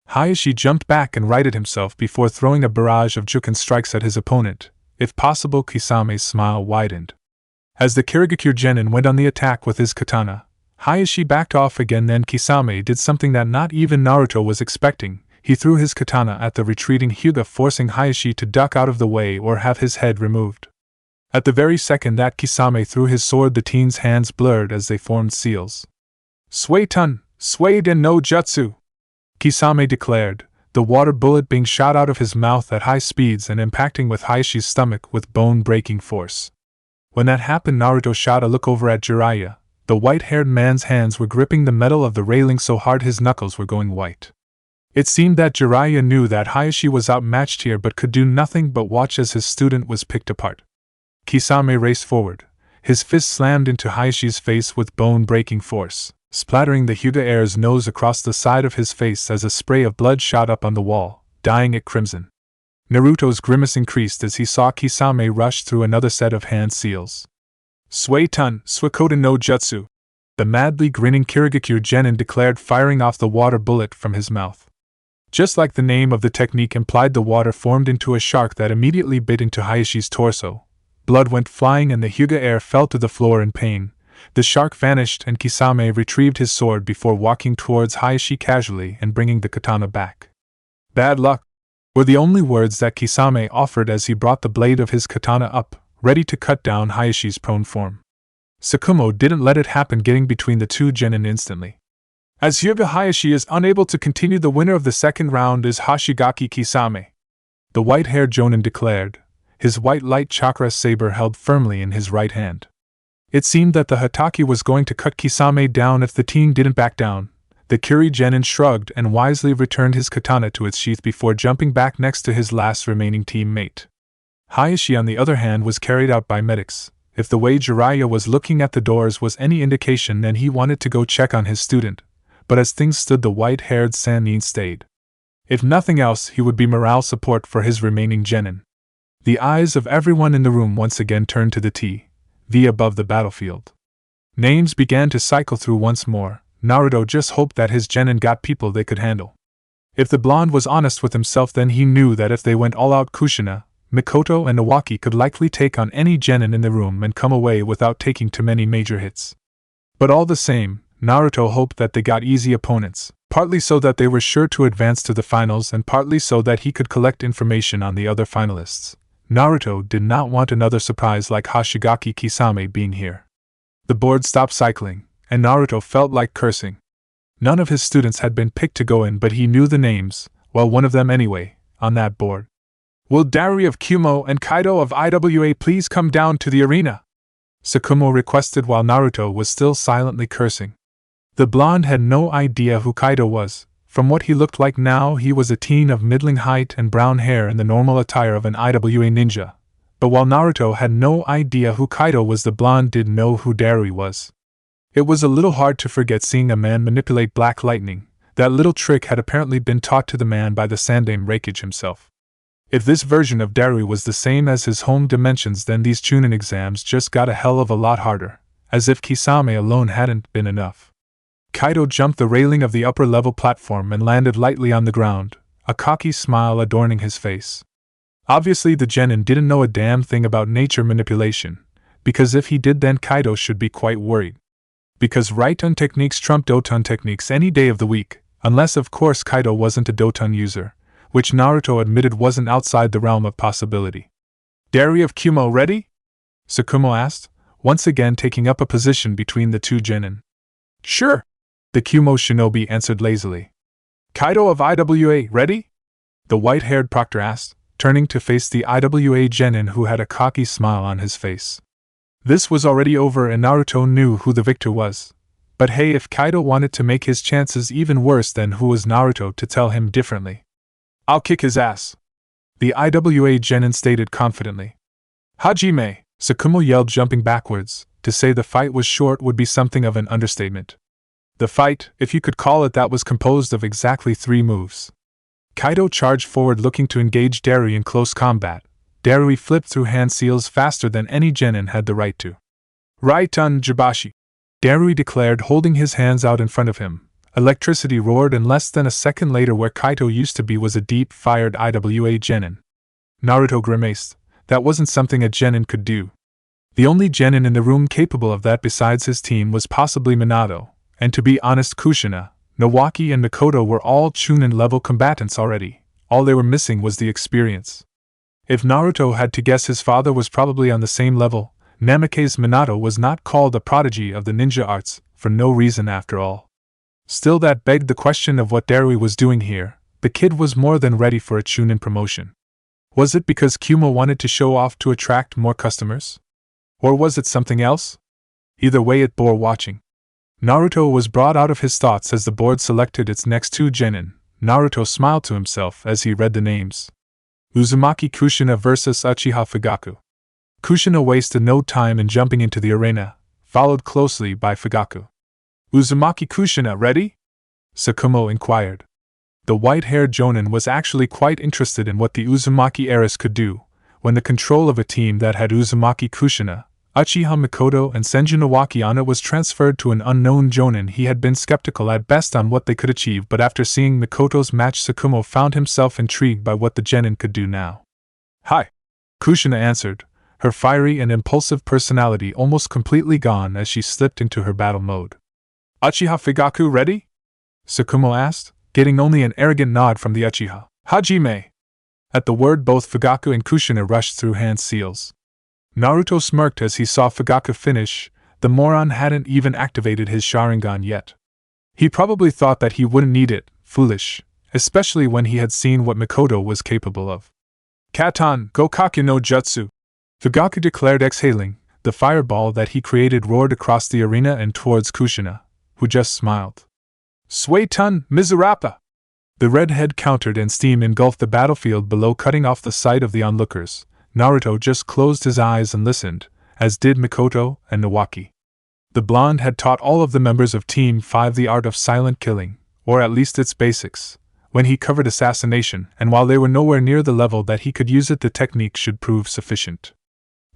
Hayashi jumped back and righted himself before throwing a barrage of Juken strikes at his opponent. If possible, Kisame's smile widened. As the Kirigakure Genin went on the attack with his katana, Hayashi backed off again. Then Kisame did something that not even Naruto was expecting. He threw his katana at the retreating Hyuga, forcing Hayashi to duck out of the way or have his head removed. At the very second that Kisame threw his sword, the teen's hands blurred as they formed seals. Suiton, Suiden no Jutsu! Kisame declared, the water bullet being shot out of his mouth at high speeds and impacting with Hayashi's stomach with bone-breaking force. When that happened, Naruto shot a look over at Jiraiya. The white-haired man's hands were gripping the metal of the railing so hard his knuckles were going white. It seemed that Jiraiya knew that Hayashi was outmatched here but could do nothing but watch as his student was picked apart. Kisame raced forward. His fist slammed into Hayashi's face with bone-breaking force, splattering the Hyuga heir's nose across the side of his face as a spray of blood shot up on the wall, dyeing it crimson. Naruto's grimace increased as he saw Kisame rush through another set of hand seals. Suiton, Suikoden no Jutsu! The madly grinning Kirigakure Genin declared, firing off the water bullet from his mouth. Just like the name of the technique implied, the water formed into a shark that immediately bit into Hayashi's torso. Blood went flying and the Hyuga heir fell to the floor in pain. The shark vanished and Kisame retrieved his sword before walking towards Hayashi casually and bringing the katana back. Bad luck, were the only words that Kisame offered as he brought the blade of his katana up, ready to cut down Hayashi's prone form. Sakumo didn't let it happen, getting between the two genin instantly. As Hyuga, Hayashi is unable to continue, the winner of the second round is Hoshigaki Kisame, the white-haired Jonin declared, his white light chakra saber held firmly in his right hand. It seemed that the Hatake was going to cut Kisame down if the teen didn't back down. The Kiri Genin shrugged and wisely returned his katana to its sheath before jumping back next to his last remaining teammate. Hayashi, on the other hand, was carried out by medics. If the way Jiraiya was looking at the doors was any indication, then he wanted to go check on his student. But as things stood, the white-haired Sannin stayed. If nothing else, he would be morale support for his remaining genin. The eyes of everyone in the room once again turned to the TV above the battlefield. Names began to cycle through once more. Naruto just hoped that his genin got people they could handle. If the blonde was honest with himself, then he knew that if they went all out, Kushina, Mikoto and Iwaki could likely take on any genin in the room and come away without taking too many major hits. But all the same, Naruto hoped that they got easy opponents, partly so that they were sure to advance to the finals and partly so that he could collect information on the other finalists. Naruto did not want another surprise like Hoshigaki Kisame being here. The board stopped cycling, and Naruto felt like cursing. None of his students had been picked to go in, but he knew the names, well, one of them anyway, on that board. Will Dari of Kumo and Kaido of IWA please come down to the arena? Sakumo requested while Naruto was still silently cursing. The blonde had no idea who Kaido was. From what he looked like now, he was a teen of middling height and brown hair in the normal attire of an IWA ninja. But while Naruto had no idea who Kaido was, the blonde did know who Dari was. It was a little hard to forget seeing a man manipulate black lightning. That little trick had apparently been taught to the man by the Sandaime Reikage himself. If this version of Dari was the same as his home dimensions, then these Chunin exams just got a hell of a lot harder, as if Kisame alone hadn't been enough. Kaido jumped the railing of the upper-level platform and landed lightly on the ground, a cocky smile adorning his face. Obviously the genin didn't know a damn thing about nature manipulation, because if he did, then Kaido should be quite worried. Because right-on techniques trump Doton techniques any day of the week, unless of course Kaido wasn't a Doton user, which Naruto admitted wasn't outside the realm of possibility. Dari of Kumo ready? Sakumo asked, once again taking up a position between the two genin. Sure, the Kumo shinobi answered lazily. Kaido of IWA ready? The white-haired proctor asked, turning to face the IWA genin who had a cocky smile on his face. This was already over and Naruto knew who the victor was. But hey, if Kaido wanted to make his chances even worse, then who was Naruto to tell him differently? I'll kick his ass, the IWA genin stated confidently. Hajime, Sakumo yelled, jumping backwards. To say the fight was short would be something of an understatement. The fight, if you could call it that, was composed of exactly 3 moves. Kaido charged forward looking to engage Darui in close combat. Darui flipped through hand seals faster than any genin had the right to. Right-on Jibashi, Darui declared, holding his hands out in front of him. Electricity roared, and less than a second later, where Kaido used to be was a deep-fired IWA genin. Naruto grimaced. That wasn't something a genin could do. The only genin in the room capable of that besides his team was possibly Minato, and to be honest, Kushina, Nawaki and Mikoto were all Chunin-level combatants already. All they were missing was the experience. If Naruto had to guess, his father was probably on the same level. Namikaze Minato was not called a prodigy of the ninja arts, for no reason after all. Still, that begged the question of what Darui was doing here. The kid was more than ready for a Chunin promotion. Was it because Kyumo wanted to show off to attract more customers? Or was it something else? Either way, it bore watching. Naruto was brought out of his thoughts as the board selected its next 2 genin. Naruto smiled to himself as he read the names. Uzumaki Kushina vs Uchiha Fugaku. Kushina wasted no time in jumping into the arena, followed closely by Fugaku. Uzumaki Kushina ready? Sakumo inquired. The white-haired Jonin was actually quite interested in what the Uzumaki heiress could do. When the control of a team that had Uzumaki Kushina, Uchiha Mikoto and Senju Nawaki on it was transferred to an unknown Jonin, he had been skeptical at best on what they could achieve, but after seeing Mikoto's match, Sakumo found himself intrigued by what the genin could do now. Hi, Kushina answered, her fiery and impulsive personality almost completely gone as she slipped into her battle mode. Uchiha Fugaku ready? Sakumo asked, getting only an arrogant nod from the Uchiha. Hajime! At the word, both Fugaku and Kushina rushed through hand seals. Naruto smirked as he saw Fugaku finish. The moron hadn't even activated his Sharingan yet. He probably thought that he wouldn't need it, foolish, especially when he had seen what Mikoto was capable of. Katan Gokake no Jutsu, Fugaku declared, exhaling. The fireball that he created roared across the arena and towards Kushina, who just smiled. Suetun Mizurapa! The redhead countered and steam engulfed the battlefield below, cutting off the sight of the onlookers. Naruto just closed his eyes and listened, as did Mikoto and Nawaki. The blonde had taught all of the members of Team 5 the art of silent killing, or at least its basics, when he covered assassination, and while they were nowhere near the level that he could use it, the technique should prove sufficient.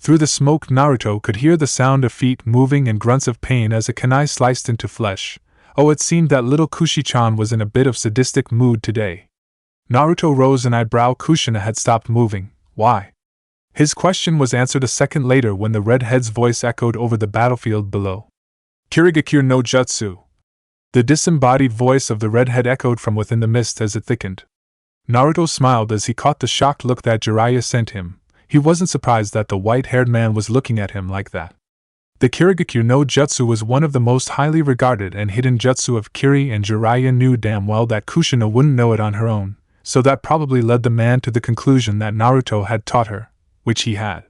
Through the smoke, Naruto could hear the sound of feet moving and grunts of pain as a kunai sliced into flesh. Oh, it seemed that little Kushi-chan was in a bit of sadistic mood today. Naruto rose, and eyebrow Kushina had stopped moving. Why? His question was answered a second later when the redhead's voice echoed over the battlefield below. Kirigakure no Jutsu. The disembodied voice of the redhead echoed from within the mist as it thickened. Naruto smiled as he caught the shocked look that Jiraiya sent him. He wasn't surprised that the white-haired man was looking at him like that. The Kirigakure no Jutsu was one of the most highly regarded and hidden jutsu of Kiri, and Jiraiya knew damn well that Kushina wouldn't know it on her own, so that probably led the man to the conclusion that Naruto had taught her, which he had.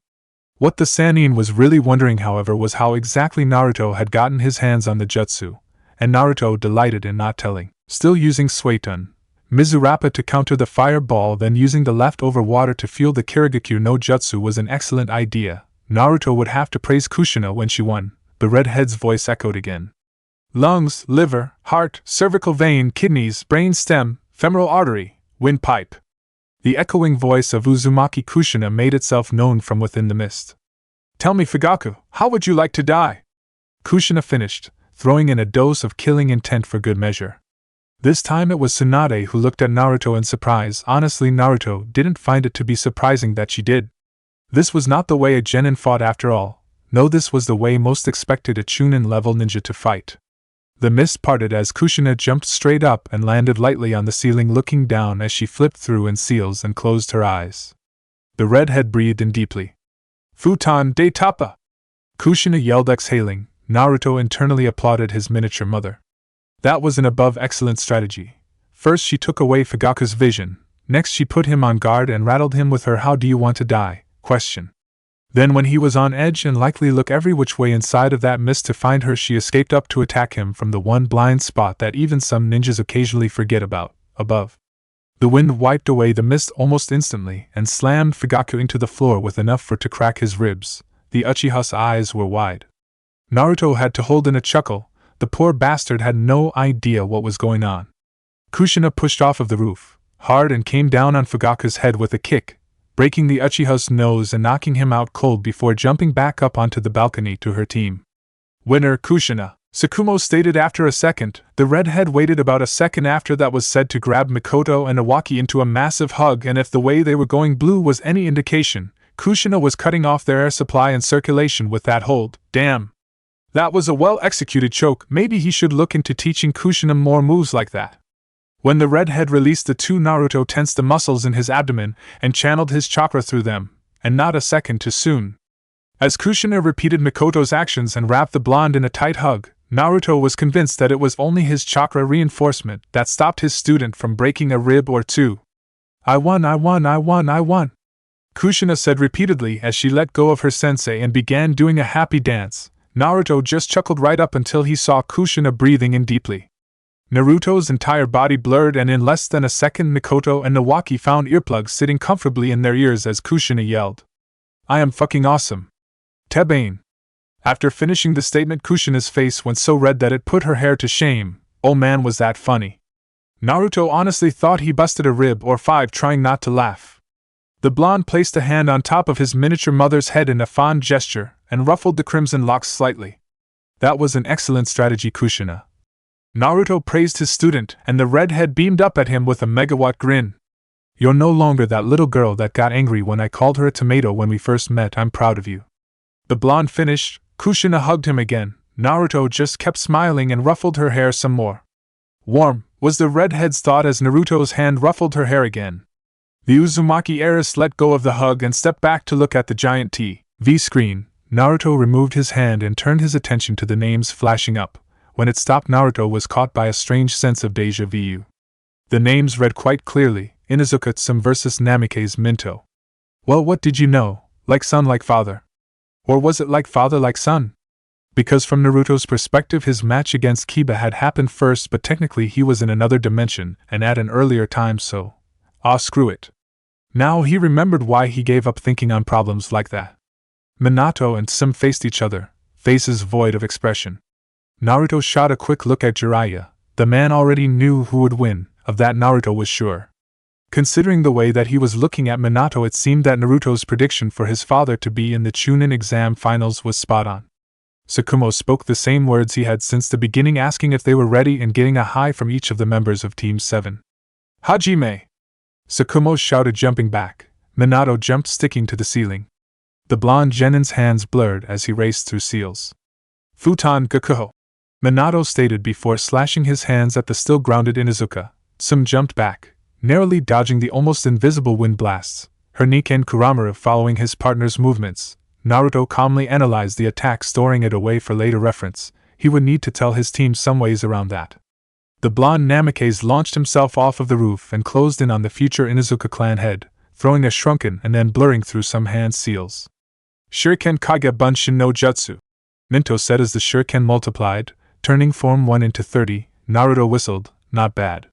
What the Sannin was really wondering, however, was how exactly Naruto had gotten his hands on the jutsu, and Naruto delighted in not telling. Still using Suetun Mizurapa to counter the fireball, then using the leftover water to fuel the Kirigakure no Jutsu was an excellent idea. Naruto would have to praise Kushina when she won. The redhead's voice echoed again. Lungs, liver, heart, cervical vein, kidneys, brain stem, femoral artery, windpipe. The echoing voice of Uzumaki Kushina made itself known from within the mist. Tell me, Fugaku, how would you like to die? Kushina finished, throwing in a dose of killing intent for good measure. This time it was Tsunade who looked at Naruto in surprise. Honestly, Naruto didn't find it to be surprising that she did. This was not the way a genin fought after all. No, this was the way most expected a Chunin-level ninja to fight. The mist parted as Kushina jumped straight up and landed lightly on the ceiling, looking down as she flipped through in seals and closed her eyes. The redhead breathed in deeply. Futon de Tapa! Kushina yelled, exhaling. Naruto internally applauded his miniature mother. That was an above excellent strategy. First she took away Fugaku's vision. Next she put him on guard and rattled him with her "How do you want to die?" question. Then when he was on edge and likely look every which way inside of that mist to find her, she escaped up to attack him from the one blind spot that even some ninjas occasionally forget about, above. The wind wiped away the mist almost instantly and slammed Fugaku into the floor with enough for to crack his ribs. The Uchiha's eyes were wide. Naruto had to hold in a chuckle. The poor bastard had no idea what was going on. Kushina pushed off of the roof hard and came down on Fugaku's head with a kick, breaking the Uchiha's nose and knocking him out cold before jumping back up onto the balcony to her team. "Winner, Kushina," Tsukumo stated after a second. The redhead waited about a second after that was said to grab Mikoto and Iwaki into a massive hug, and if the way they were going blue was any indication, Kushina was cutting off their air supply and circulation with that hold. Damn. That was a well-executed choke. Maybe he should look into teaching Kushina more moves like that. When the redhead released the two, Naruto tensed the muscles in his abdomen and channeled his chakra through them, and not a second too soon. As Kushina repeated Mikoto's actions and wrapped the blonde in a tight hug, Naruto was convinced that it was only his chakra reinforcement that stopped his student from breaking a rib or two. I won, I won, I won, I won," Kushina said repeatedly as she let go of her sensei and began doing a happy dance. Naruto just chuckled right up until he saw Kushina breathing in deeply. Naruto's entire body blurred, and in less than a second Mikoto and Iwaki found earplugs sitting comfortably in their ears as Kushina yelled, "I am fucking awesome. Tebane." After finishing the statement, Kushina's face went so red that it put her hair to shame. Oh man, was that funny. Naruto honestly thought he busted a rib or five trying not to laugh. The blonde placed a hand on top of his miniature mother's head in a fond gesture and ruffled the crimson locks slightly. "That was an excellent strategy, Kushina." Naruto praised his student, and the redhead beamed up at him with a megawatt grin. "You're no longer that little girl that got angry when I called her a tomato when we first met. I'm proud of you." The blonde finished. Kushina hugged him again. Naruto just kept smiling and ruffled her hair some more. "Warm," was the redhead's thought as Naruto's hand ruffled her hair again. The Uzumaki heiress let go of the hug and stepped back to look at the giant TV screen. Naruto removed his hand and turned his attention to the names flashing up. When it stopped, Naruto was caught by a strange sense of déjà vu. The names read quite clearly, Inuzuka-tsum vs. Namikaze-Minto. Well, what did you know? Like son, like father? Or was it like father, like son? Because from Naruto's perspective, his match against Kiba had happened first, but technically he was in another dimension and at an earlier time, so screw it. Now he remembered why he gave up thinking on problems like that. Minato and Tsum faced each other, faces void of expression. Naruto shot a quick look at Jiraiya. The man already knew who would win, of that Naruto was sure. Considering the way that he was looking at Minato, it seemed that Naruto's prediction for his father to be in the Chunin exam finals was spot on. Tsukumo spoke the same words he had since the beginning, asking if they were ready and getting a hi from each of the members of Team 7. "Hajime!" Tsukumo shouted, jumping back. Minato jumped, sticking to the ceiling. The blonde genin's hands blurred as he raced through seals. "Futon Gakuho," Minato stated before slashing his hands at the still grounded Inuzuka. Tsum jumped back, narrowly dodging the almost invisible wind blasts, her Nikken Kuramaru following his partner's movements. Naruto calmly analyzed the attack, storing it away for later reference. He would need to tell his team some ways around that. The blonde Namikaze launched himself off of the roof and closed in on the future Inuzuka clan head, throwing a shrunken and then blurring through some hand seals. "Shuriken Kage Bunshin no Jutsu," Minto said as the shuriken multiplied, turning form 1 into 30. Naruto whistled, not bad.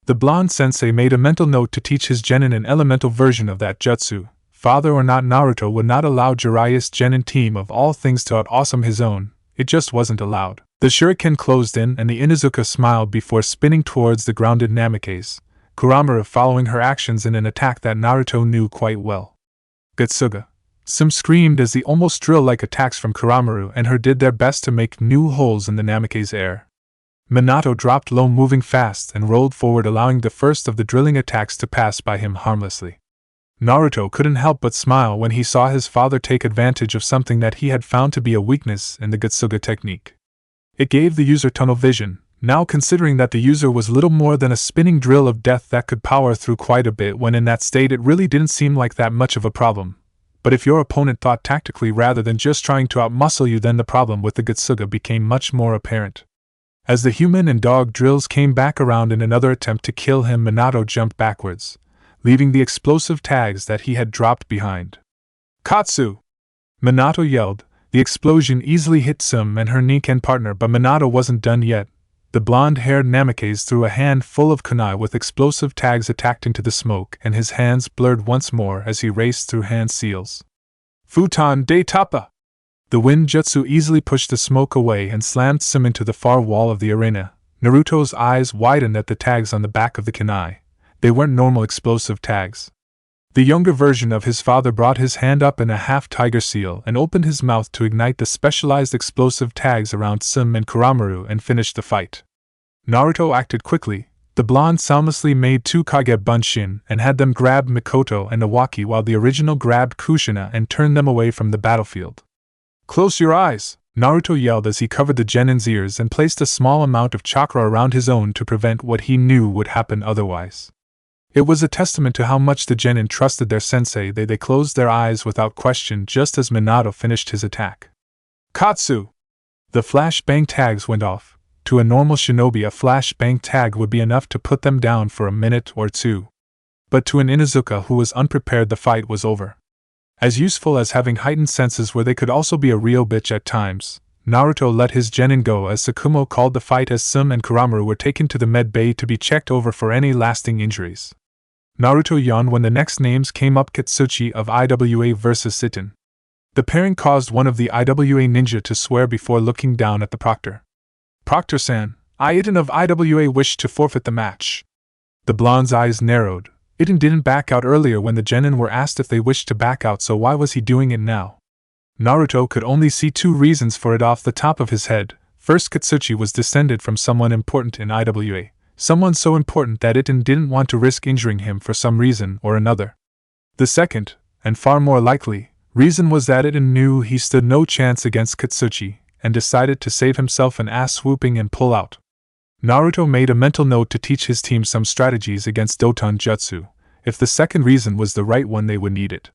The blonde sensei made a mental note to teach his genin an elemental version of that jutsu. Father or not, Naruto would not allow Jiraiya's genin team of all things to out-awesome his own. It just wasn't allowed. The shuriken closed in and the Inuzuka smiled before spinning towards the grounded Namikaze, Kuramaru following her actions in an attack that Naruto knew quite well. "Getsuga!" Some screamed as the almost drill-like attacks from Kuramaru and her did their best to make new holes in the Namikaze air. Minato dropped low, moving fast, and rolled forward, allowing the first of the drilling attacks to pass by him harmlessly. Naruto couldn't help but smile when he saw his father take advantage of something that he had found to be a weakness in the Getsuga technique. It gave the user tunnel vision, now considering that the user was little more than a spinning drill of death that could power through quite a bit. When in that state, it really didn't seem like that much of a problem. But if your opponent thought tactically rather than just trying to outmuscle you, then the problem with the Getsuga became much more apparent. As the human and dog drills came back around in another attempt to kill him, Minato jumped backwards, leaving the explosive tags that he had dropped behind. Katsu! Minato yelled. The explosion easily hit Sum and her Niken partner, but Minato wasn't done yet. The blonde-haired Namikaze threw a hand full of kunai with explosive tags attacked into the smoke, and his hands blurred once more as he raced through hand seals. Futon de Tapa! The wind jutsu easily pushed the smoke away and slammed Sum into the far wall of the arena. Naruto's eyes widened at the tags on the back of the kunai. They weren't normal explosive tags. The younger version of his father brought his hand up in a half-tiger seal and opened his mouth to ignite the specialized explosive tags around Sum and Kuramaru and finish the fight. Naruto acted quickly. The blonde soundlessly made 2 Kage Bunshin and had them grab Mikoto and Nawaki while the original grabbed Kushina and turned them away from the battlefield. Close your eyes! Naruto yelled as he covered the genin's ears and placed a small amount of chakra around his own to prevent what he knew would happen otherwise. It was a testament to how much the genin trusted their sensei. They closed their eyes without question just as Minato finished his attack. Katsu! The flashbang tags went off. To a normal shinobi, a flashbang tag would be enough to put them down for a minute or two. But to an Inuzuka who was unprepared, the fight was over. As useful as having heightened senses where they could also be a real bitch at times, Naruto let his genin go as Tsukumo called the fight as Sum and Kuramaru were taken to the med bay to be checked over for any lasting injuries. Naruto yawned when the next names came up: Katsuchi of IWA versus Iten. The pairing caused one of the IWA ninja to swear before looking down at the proctor. Proctor-san, Iten of IWA wished to forfeit the match. The blonde's eyes narrowed. Iten didn't back out earlier when the genin were asked if they wished to back out, so why was he doing it now? Naruto could only see 2 reasons for it off the top of his head. First, Katsuchi was descended from someone important in IWA. Someone so important that Iten didn't want to risk injuring him for some reason or another. The second, and far more likely, reason was that Iten knew he stood no chance against Katsuchi, and decided to save himself an ass-whooping and pull out. Naruto made a mental note to teach his team some strategies against Doton Jutsu. If the second reason was the right one, they would need it.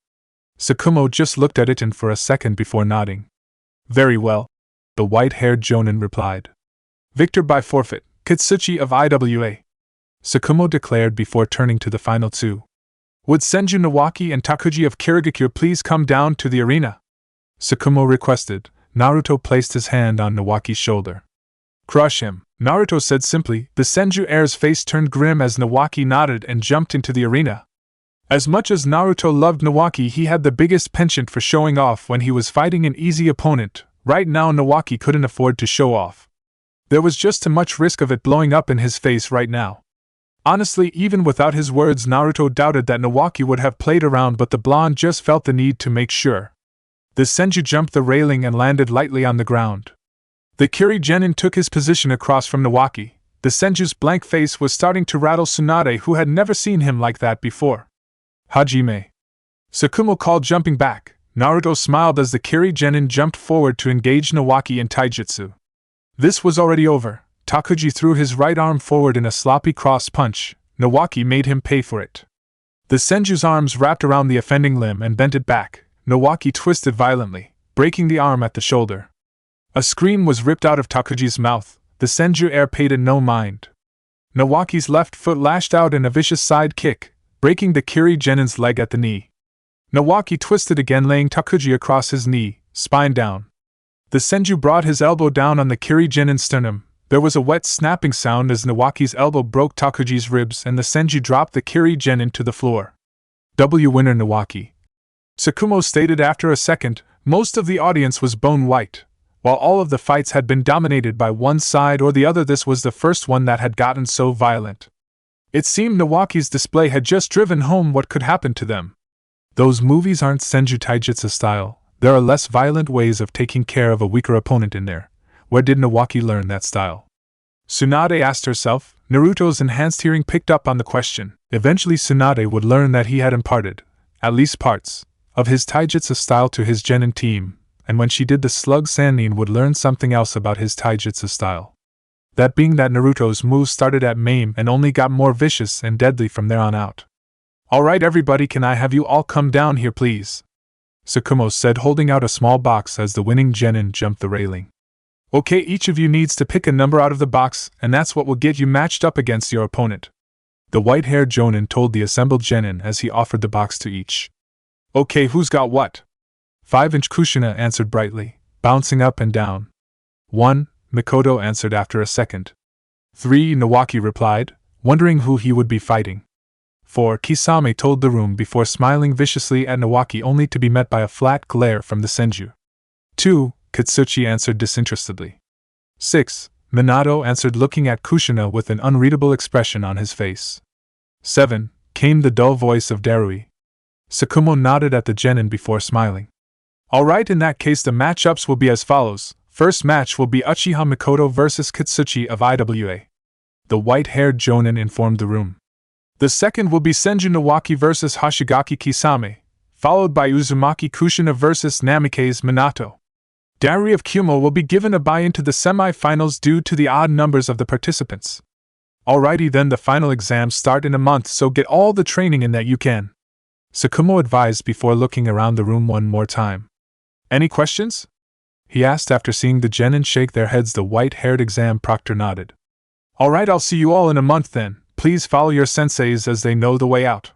Tsukumo just looked at Iten for a second before nodding. Very well, the white-haired Jonin replied. Victor by forfeit. Katsuchi of IWA, Tsukumo declared before turning to the final 2. Would Senju Nawaki and Takuji of Kirigakure please come down to the arena? Tsukumo requested. Naruto placed his hand on Nawaki's shoulder. Crush him, Naruto said simply. The Senju heir's face turned grim as Nawaki nodded and jumped into the arena. As much as Naruto loved Nawaki, he had the biggest penchant for showing off when he was fighting an easy opponent. Right now Nawaki couldn't afford to show off. There was just too much risk of it blowing up in his face right now. Honestly, even without his words, Naruto doubted that Nawaki would have played around, but the blonde just felt the need to make sure. The Senju jumped the railing and landed lightly on the ground. The Kiri genin took his position across from Nawaki. The Senju's blank face was starting to rattle Tsunade, who had never seen him like that before. Hajime. Tsukumo called, jumping back. Naruto smiled as the Kiri genin jumped forward to engage Nawaki in taijutsu. This was already over. Takuji threw his right arm forward in a sloppy cross punch. Nawaki made him pay for it. The Senju's arms wrapped around the offending limb and bent it back. Nawaki twisted violently, breaking the arm at the shoulder. A scream was ripped out of Takuji's mouth. The Senju heir paid it no mind. Nawaki's left foot lashed out in a vicious side kick, breaking the Kiri genin's leg at the knee. Nawaki twisted again, laying Takuji across his knee, spine down. The Senju brought his elbow down on the Kiri genin's sternum. There was a wet snapping sound as Nawaki's elbow broke Takuji's ribs and the Senju dropped the Kiri genin to the floor. W winner Nawaki. Tsukumo stated after a second. Most of the audience was bone white. While all of the fights had been dominated by one side or the other, this was the first one that had gotten so violent. It seemed Nawaki's display had just driven home what could happen to them. Those movies aren't Senju Taijutsu style. There are less violent ways of taking care of a weaker opponent in there. Where did Nawaki learn that style? Tsunade asked herself. Naruto's enhanced hearing picked up on the question. Eventually Tsunade would learn that he had imparted, at least parts, of his taijutsu style to his genin team, and when she did, the slug Sannin would learn something else about his taijutsu style. That being that Naruto's moves started at MAME and only got more vicious and deadly from there on out. Alright everybody, can I have you all come down here please? Tsukumo said, holding out a small box as the winning genin jumped the railing. Okay, each of you needs to pick a number out of the box, and that's what will get you matched up against your opponent. The white-haired Jonin told the assembled genin as he offered the box to each. Okay, who's got what? 5-inch Kushina answered brightly, bouncing up and down. 1, Mikoto answered after a second. 3, Nawaki replied, wondering who he would be fighting. 4, Kisame told the room before smiling viciously at Nawaki only to be met by a flat glare from the Senju. 2, Katsuchi answered disinterestedly. 6, Minato answered looking at Kushina with an unreadable expression on his face. 7, came the dull voice of Darui. Sakumo nodded at the genin before smiling. Alright, in that case the matchups will be as follows. First match will be Uchiha Mikoto vs Katsuchi of IWA. The white-haired Jonin informed the room. The second will be Senju Nawaki vs Hoshigaki Kisame, followed by Uzumaki Kushina vs Namikaze Minato. Darui of Kumo will be given a bye into the semi-finals due to the odd numbers of the participants. Alrighty then, the final exams start in a month, so get all the training in that you can, Sakumo advised before looking around the room one more time. Any questions? He asked after seeing the genin shake their heads. The white-haired exam proctor nodded. Alright, I'll see you all in a month then. Please follow your senseis as they know the way out.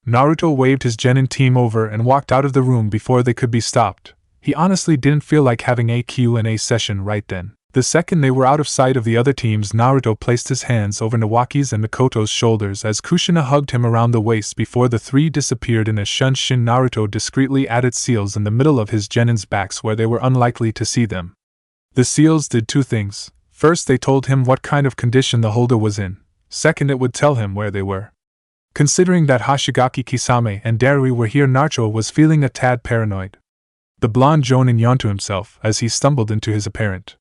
Naruto waved his genin team over and walked out of the room before they could be stopped. He honestly didn't feel like having a Q&A session right then. The second they were out of sight of the other teams, Naruto placed his hands over Nawaki's and Mikoto's shoulders as Kushina hugged him around the waist before the three disappeared in a shunshin. Naruto discreetly added seals in the middle of his genin's backs where they were unlikely to see them. The seals did two things. First, they told him what kind of condition the holder was in. Second, it would tell him where they were. Considering that Hoshigaki Kisame and Darui were here, Naruto was feeling a tad paranoid. The blonde Jonin yawned to himself as he stumbled into his apparent.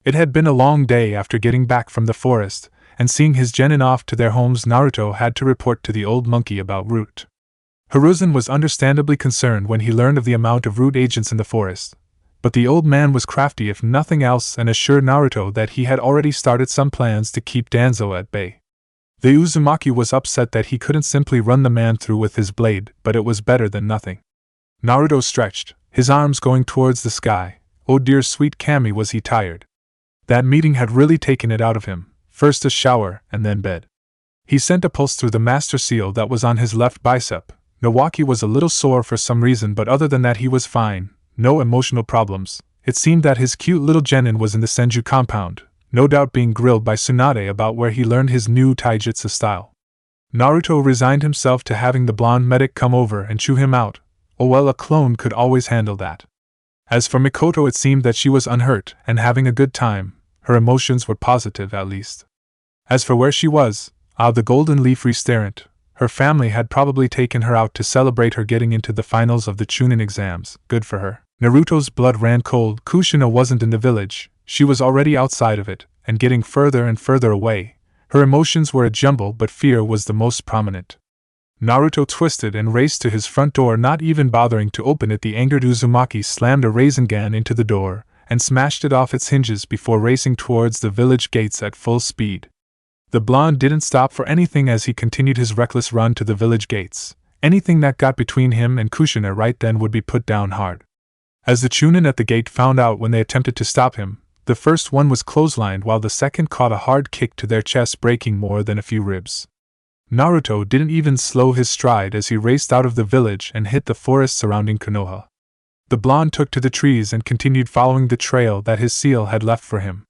It had been a long day after getting back from the forest, and seeing his genin off to their homes. Naruto had to report to the old monkey about root. Hiruzen was understandably concerned when he learned of the amount of root agents in the forest, but the old man was crafty if nothing else and assured Naruto that he had already started some plans to keep Danzo at bay. The Uzumaki was upset that he couldn't simply run the man through with his blade, but it was better than nothing. Naruto stretched, his arms going towards the sky. Oh dear sweet Kami, was he tired. That meeting had really taken it out of him, first a shower and then bed. He sent a pulse through the master seal that was on his left bicep. Nawaki was a little sore for some reason, but other than that he was fine, no emotional problems. It seemed that his cute little genin was in the Senju compound, no doubt being grilled by Tsunade about where he learned his new taijutsu style. Naruto resigned himself to having the blonde medic come over and chew him out. Oh well, a clone could always handle that. As for Mikoto, it seemed that she was unhurt and having a good time. Her emotions were positive, at least. As for where she was, the golden leaf restaurant, her family had probably taken her out to celebrate her getting into the finals of the Chunin exams. Good for her. Naruto's blood ran cold. Kushina wasn't in the village. She was already outside of it, and getting further and further away. Her emotions were a jumble, but fear was the most prominent. Naruto twisted and raced to his front door, not even bothering to open it. The angered Uzumaki slammed a Rasengan into the door and smashed it off its hinges before racing towards the village gates at full speed. The blonde didn't stop for anything as he continued his reckless run to the village gates. Anything that got between him and Kushina right then would be put down hard. As the Chunin at the gate found out when they attempted to stop him, the first one was clotheslined while the second caught a hard kick to their chest, breaking more than a few ribs. Naruto didn't even slow his stride as he raced out of the village and hit the forest surrounding Konoha. The blonde took to the trees and continued following the trail that his seal had left for him.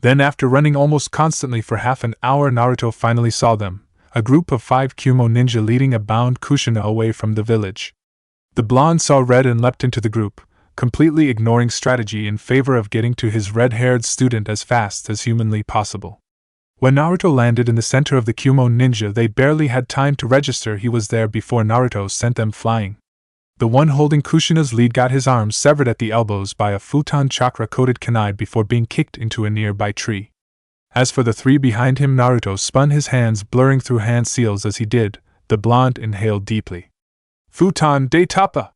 Then, after running almost constantly for half an hour, Naruto finally saw them, a group of 5 Kumo ninja leading a bound Kushina away from the village. The blonde saw red and leapt into the group, completely ignoring strategy in favor of getting to his red-haired student as fast as humanly possible. When Naruto landed in the center of the Kumo ninja, they barely had time to register he was there before Naruto sent them flying. The one holding Kushina's lead got his arms severed at the elbows by a futon chakra-coated kunai before being kicked into a nearby tree. As for the three behind him, Naruto spun his hands, blurring through hand seals as he did. The blonde inhaled deeply. "Futon de Tapa!"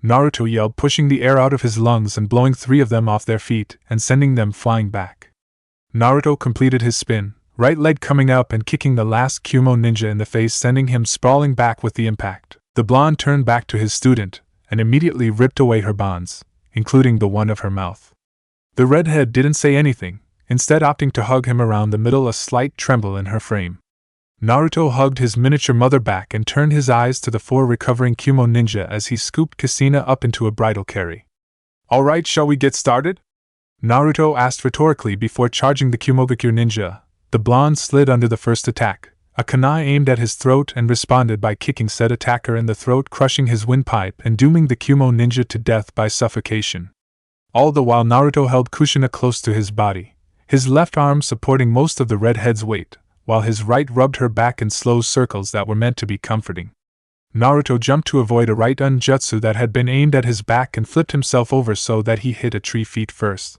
Naruto yelled, pushing the air out of his lungs and blowing 3 of them off their feet and sending them flying back. Naruto completed his spin, right leg coming up and kicking the last Kumo ninja in the face, sending him sprawling back with the impact. The blonde turned back to his student and immediately ripped away her bonds, including the one of her mouth. The redhead didn't say anything, instead opting to hug him around the middle, a slight tremble in her frame. Naruto hugged his miniature mother back and turned his eyes to the 4 recovering Kumo ninja as he scooped Kushina up into a bridal carry. "Alright, shall we get started?" Naruto asked rhetorically before charging the Kumogakure ninja. The blonde slid under the first attack. A kunai aimed at his throat and responded by kicking said attacker in the throat, crushing his windpipe and dooming the Kumo ninja to death by suffocation. All the while Naruto held Kushina close to his body, his left arm supporting most of the redhead's weight, while his right rubbed her back in slow circles that were meant to be comforting. Naruto jumped to avoid a right unjutsu that had been aimed at his back and flipped himself over so that he hit a tree feet first.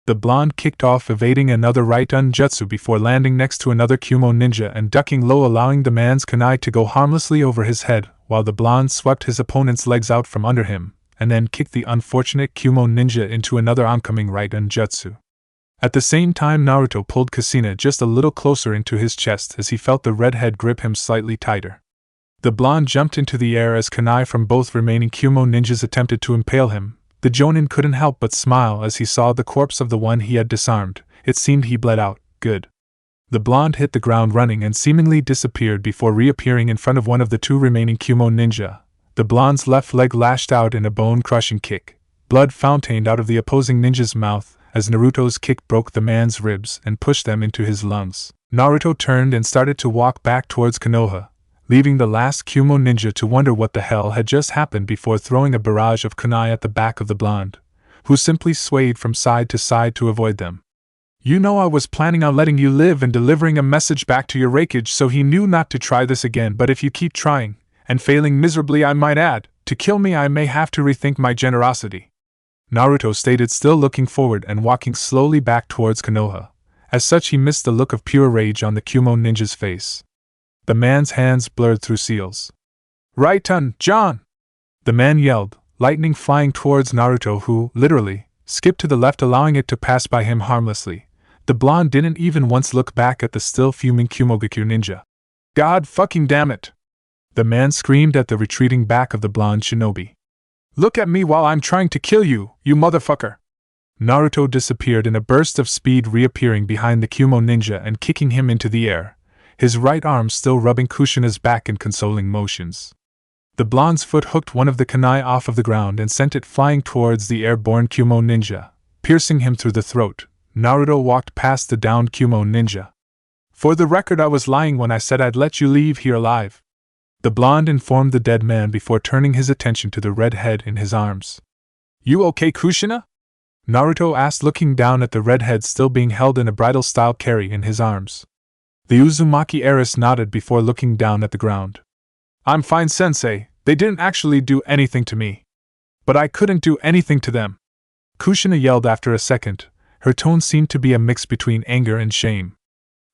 The blonde kicked off, evading another right unjutsu before landing next to another Kumo ninja and ducking low, allowing the man's kunai to go harmlessly over his head, while the blonde swept his opponent's legs out from under him, and then kicked the unfortunate Kumo ninja into another oncoming right unjutsu. At the same time, Naruto pulled Kushina just a little closer into his chest as he felt the redhead grip him slightly tighter. The blonde jumped into the air as kunai from both remaining Kumo ninjas attempted to impale him. The Jonin couldn't help but smile as he saw the corpse of the one he had disarmed. It seemed he bled out. Good. The blonde hit the ground running and seemingly disappeared before reappearing in front of one of the 2 remaining Kumo ninja. The blonde's left leg lashed out in a bone-crushing kick. Blood fountained out of the opposing ninja's mouth as Naruto's kick broke the man's ribs and pushed them into his lungs. Naruto turned and started to walk back towards Konoha, leaving the last Kumo ninja to wonder what the hell had just happened before throwing a barrage of kunai at the back of the blonde, who simply swayed from side to side to avoid them. "You know I was planning on letting you live and delivering a message back to your Raikage, so he knew not to try this again, but if you keep trying, and failing miserably I might add, to kill me, I may have to rethink my generosity," Naruto stated, still looking forward and walking slowly back towards Konoha. As such, he missed the look of pure rage on the Kumo ninja's face. The man's hands blurred through seals. "Right-un, John!" the man yelled, lightning flying towards Naruto, who, literally, skipped to the left, allowing it to pass by him harmlessly. The blonde didn't even once look back at the still fuming Kumogakure ninja. "God fucking damn it!" the man screamed at the retreating back of the blonde shinobi. "Look at me while I'm trying to kill you, you motherfucker!" Naruto disappeared in a burst of speed, reappearing behind the Kumo ninja and kicking him into the air, his right arm still rubbing Kushina's back in consoling motions. The blonde's foot hooked one of the kunai off of the ground and sent it flying towards the airborne Kumo ninja, piercing him through the throat. Naruto walked past the downed Kumo ninja. "For the record, I was lying when I said I'd let you leave here alive," the blonde informed the dead man before turning his attention to the red head in his arms. "You okay, Kushina?" Naruto asked, looking down at the red head still being held in a bridal-style carry in his arms. The Uzumaki heiress nodded before looking down at the ground. "I'm fine, Sensei. They didn't actually do anything to me. But I couldn't do anything to them," Kushina yelled after a second. Her tone seemed to be a mix between anger and shame.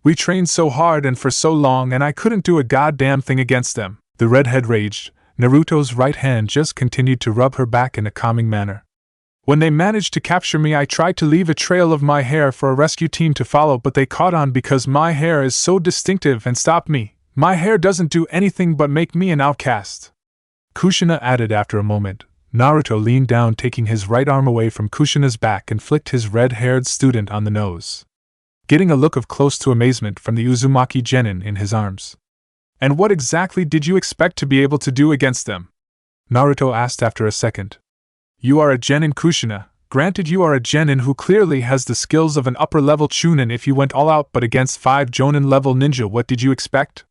"We trained so hard and for so long, and I couldn't do a goddamn thing against them," the redhead raged. Naruto's right hand just continued to rub her back in a calming manner. "When they managed to capture me, I tried to leave a trail of my hair for a rescue team to follow, but they caught on because my hair is so distinctive and stopped me. My hair doesn't do anything but make me an outcast," Kushina added after a moment. Naruto leaned down, taking his right arm away from Kushina's back, and flicked his red-haired student on the nose, getting a look of close to amazement from the Uzumaki genin in his arms. "And what exactly did you expect to be able to do against them?" Naruto asked after a second. "You are a genin, Kushina. Granted, you are a genin who clearly has the skills of an upper-level chunin if you went all out, but against 5 Jonin-level ninja, what did you expect?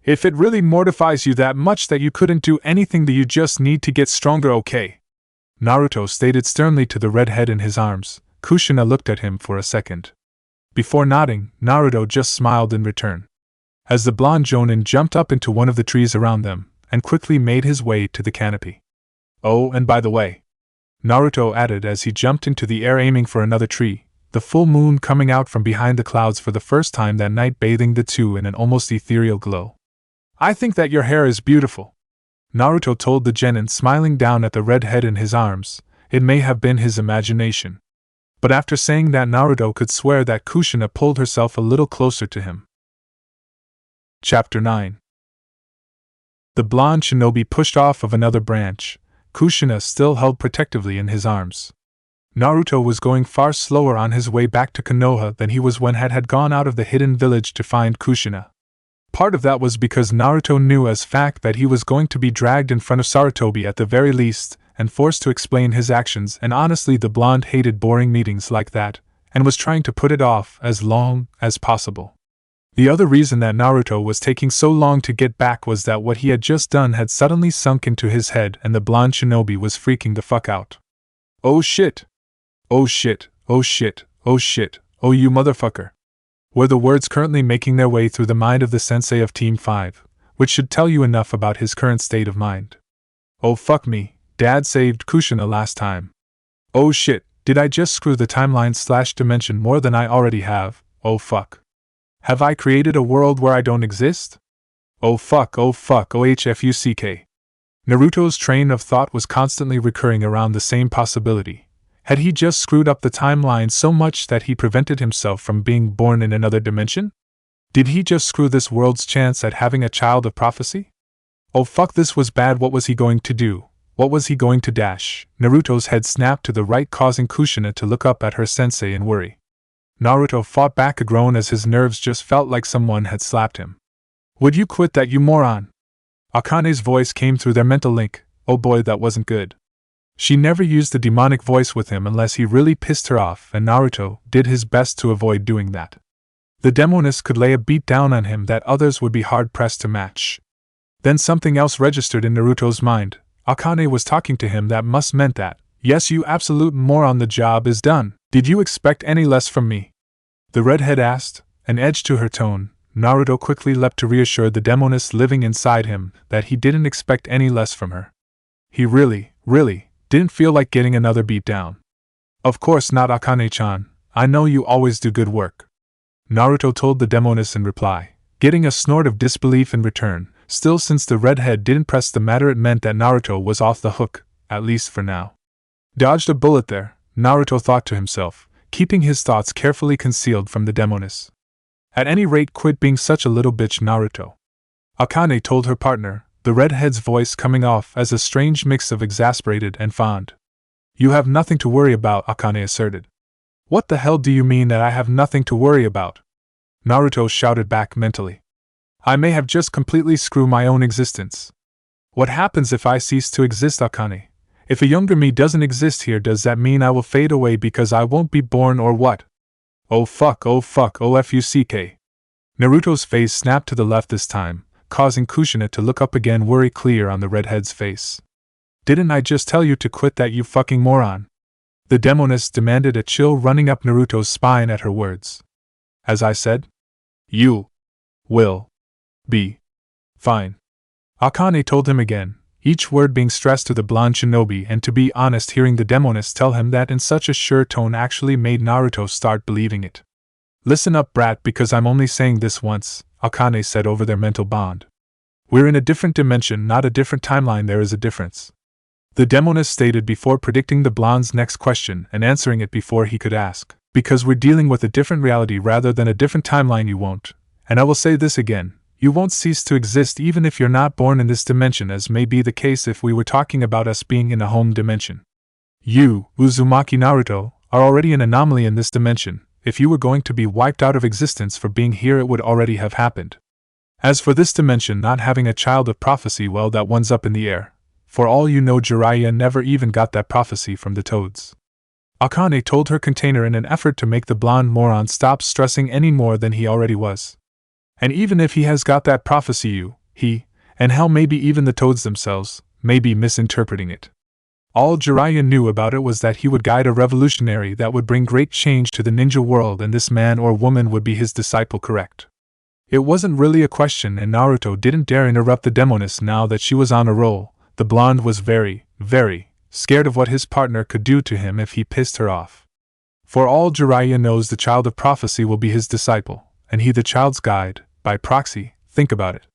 If it really mortifies you that much that you couldn't do anything, then you just need to get stronger, okay?" Naruto stated sternly to the redhead in his arms. Kushina looked at him for a second. Before nodding, Naruto just smiled in return, as the blonde Jonin jumped up into one of the trees around them, and quickly made his way to the canopy. "Oh, and by the way," Naruto added as he jumped into the air, aiming for another tree, the full moon coming out from behind the clouds for the first time that night, bathing the two in an almost ethereal glow. "I think that your hair is beautiful," Naruto told the genin, smiling down at the red head in his arms. It may have been his imagination, but after saying that, Naruto could swear that Kushina pulled herself a little closer to him. Chapter 9. The blonde shinobi pushed off of another branch, Kushina still held protectively in his arms. Naruto was going far slower on his way back to Konoha than he was when had gone out of the hidden village to find Kushina. Part of that was because Naruto knew as fact that he was going to be dragged in front of Sarutobi at the very least, and forced to explain his actions, and honestly the blonde hated boring meetings like that, and was trying to put it off as long as possible. The other reason that Naruto was taking so long to get back was that what he had just done had suddenly sunk into his head and the blonde shinobi was freaking the fuck out. Oh shit! Oh shit! Oh shit! Oh shit! Oh you motherfucker! Were the words currently making their way through the mind of the sensei of Team 5, which should tell you enough about his current state of mind. Oh fuck me, Dad saved Kushina last time. Oh shit, did I just screw the timeline/dimension more than I already have? Oh fuck. Have I created a world where I don't exist? Oh fuck, oh fuck, oh hfuck. Naruto's train of thought was constantly recurring around the same possibility. Had he just screwed up the timeline so much that he prevented himself from being born in another dimension? Did he just screw this world's chance at having a child of prophecy? Oh fuck, this was bad. What was he going to do? What was he going to dash? Naruto's head snapped to the right, causing Kushina to look up at her sensei in worry. Naruto fought back a groan as his nerves just felt like someone had slapped him. Would you quit that, you moron? Akane's voice came through their mental link. Oh boy, that wasn't good. She never used the demonic voice with him unless he really pissed her off, and Naruto did his best to avoid doing that. The demoness could lay a beat down on him that others would be hard-pressed to match. Then something else registered in Naruto's mind. Akane was talking to him. That must meant that, yes, you absolute moron, the job is done. Did you expect any less from me? The redhead asked, an edge to her tone. Naruto quickly leapt to reassure the demoness living inside him that he didn't expect any less from her. He really didn't feel like getting another beat down. Of course not, Akane-chan. I know you always do good work. Naruto told the demoness in reply, getting a snort of disbelief in return. Still, since the redhead didn't press the matter, it meant that Naruto was off the hook, at least for now. Dodged a bullet there, Naruto thought to himself, keeping his thoughts carefully concealed from the demoness. At any rate, quit being such a little bitch, Naruto. Akane told her partner, the redhead's voice coming off as a strange mix of exasperated and fond. You have nothing to worry about, Akane asserted. What the hell do you mean that I have nothing to worry about? Naruto shouted back mentally. I may have just completely screwed my own existence. What happens if I cease to exist, Akane? If a younger me doesn't exist here, does that mean I will fade away because I won't be born, or what? Oh fuck, oh fuck, oh fuck. Naruto's face snapped to the left this time, causing Kushina to look up again, worry clear on the redhead's face. Didn't I just tell you to quit that, you fucking moron? The demoness demanded, a chill running up Naruto's spine at her words. As I said, you will be fine. Akane told him again, each word being stressed to the blonde shinobi, and to be honest, hearing the demoness tell him that in such a sure tone actually made Naruto start believing it. Listen up, brat, because I'm only saying this once, Akane said over their mental bond. We're in a different dimension, not a different timeline. There is a difference. The demoness stated before predicting the blonde's next question and answering it before he could ask. Because we're dealing with a different reality rather than a different timeline, you won't. And I will say this again. You won't cease to exist even if you're not born in this dimension, as may be the case if we were talking about us being in a home dimension. You, Uzumaki Naruto, are already an anomaly in this dimension. If you were going to be wiped out of existence for being here, it would already have happened. As for this dimension not having a child of prophecy, well, that one's up in the air. For all you know, Jiraiya never even got that prophecy from the toads. Akane told her container in an effort to make the blonde moron stop stressing any more than he already was. And even if he has got that prophecy, he, and hell, maybe even the toads themselves, may be misinterpreting it. All Jiraiya knew about it was that he would guide a revolutionary that would bring great change to the ninja world, and this man or woman would be his disciple, correct? It wasn't really a question, and Naruto didn't dare interrupt the demoness now that she was on a roll. The blonde was very scared of what his partner could do to him if he pissed her off. For all Jiraiya knows, the child of prophecy will be his disciple, and he the child's guide, by proxy. Think about it.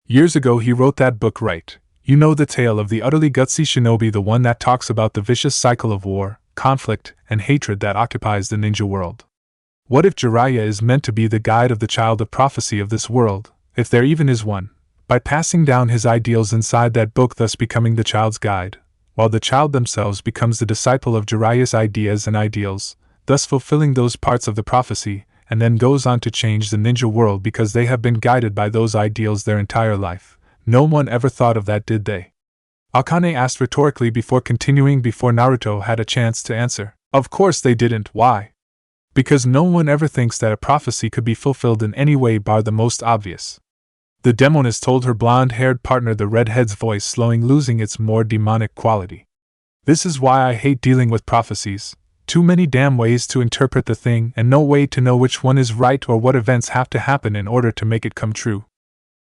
Years ago he wrote that book, right? You know, the tale of the utterly gutsy shinobi, the one that talks about the vicious cycle of war, conflict, and hatred that occupies the ninja world. What if Jiraiya is meant to be the guide of the child of prophecy of this world, if there even is one, by passing down his ideals inside that book, thus becoming the child's guide, while the child themselves becomes the disciple of Jiraiya's ideas and ideals, thus fulfilling those parts of the prophecy, and then goes on to change the ninja world because they have been guided by those ideals their entire life. No one ever thought of that, did they? Akane asked rhetorically before continuing before Naruto had a chance to answer. Of course they didn't. Why? Because no one ever thinks that a prophecy could be fulfilled in any way bar the most obvious. The demoness told her blonde-haired partner, the redhead's voice slowing, losing its more demonic quality. This is why I hate dealing with prophecies. Too many damn ways to interpret the thing and no way to know which one is right or what events have to happen in order to make it come true.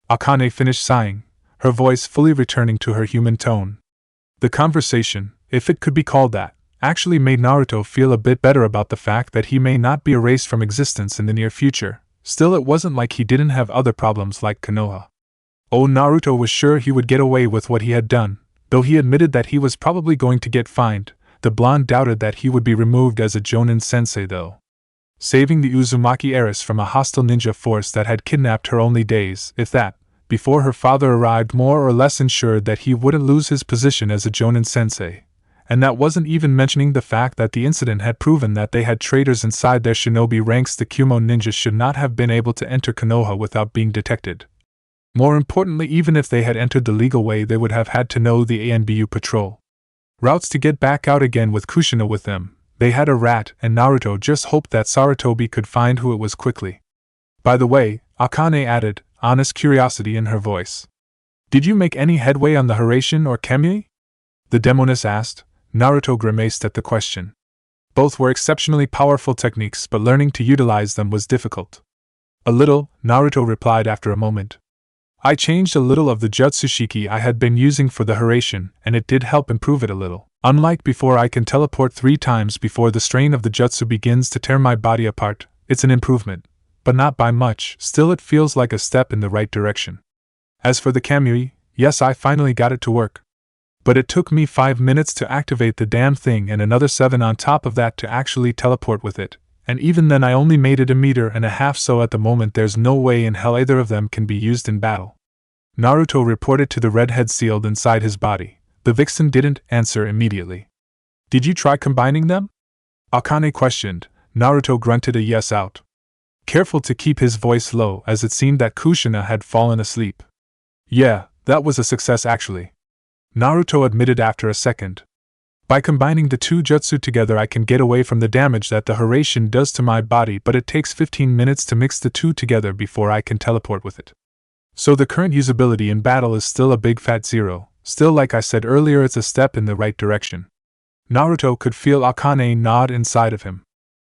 Akane finished sighing, her voice fully returning to her human tone. The conversation, if it could be called that, actually made Naruto feel a bit better about the fact that he may not be erased from existence in the near future. Still, it wasn't like he didn't have other problems like Konoha. Oh, Naruto was sure he would get away with what he had done, though he admitted that he was probably going to get fined. The blonde doubted that he would be removed as a Jonin sensei though. Saving the Uzumaki heiress from a hostile ninja force that had kidnapped her only days, if that, before her father arrived, more or less ensured that he wouldn't lose his position as a Jonin sensei. And that wasn't even mentioning the fact that the incident had proven that they had traitors inside their shinobi ranks. The Kumo ninjas should not have been able to enter Konoha without being detected. More importantly, even if they had entered the legal way, they would have had to know the ANBU patrol routes to get back out again with Kushina with them. They had a rat, and Naruto just hoped that Sarutobi could find who it was quickly. By the way, Akane added, honest curiosity in her voice. Did you make any headway on the Hiraishin or Kemei? The demoness asked. Naruto grimaced at the question. Both were exceptionally powerful techniques, but learning to utilize them was difficult. A little, Naruto replied after a moment. I changed a little of the Jutsushiki I had been using for the Hiraishin, and it did help improve it a little. Unlike before, I can teleport 3 times before the strain of the jutsu begins to tear my body apart. It's an improvement, but not by much. Still, it feels like a step in the right direction. As for the Kamui, yes, I finally got it to work. But it took me 5 minutes to activate the damn thing and another 7 on top of that to actually teleport with it, and even then I only made it 1.5 meters, so at the moment there's no way in hell either of them can be used in battle. Naruto reported to the redhead sealed inside his body. The vixen didn't answer immediately. Did you try combining them? Akane questioned. Naruto grunted a yes out. Careful to keep his voice low, as it seemed that Kushina had fallen asleep. Yeah, that was a success actually, Naruto admitted after a second. By combining the 2 jutsu together I can get away from the damage that the Hiraishin does to my body, but it takes 15 minutes to mix the 2 together before I can teleport with it. So the current usability in battle is still a big fat 0, still like I said earlier, it's a step in the right direction. Naruto could feel Akane nod inside of him.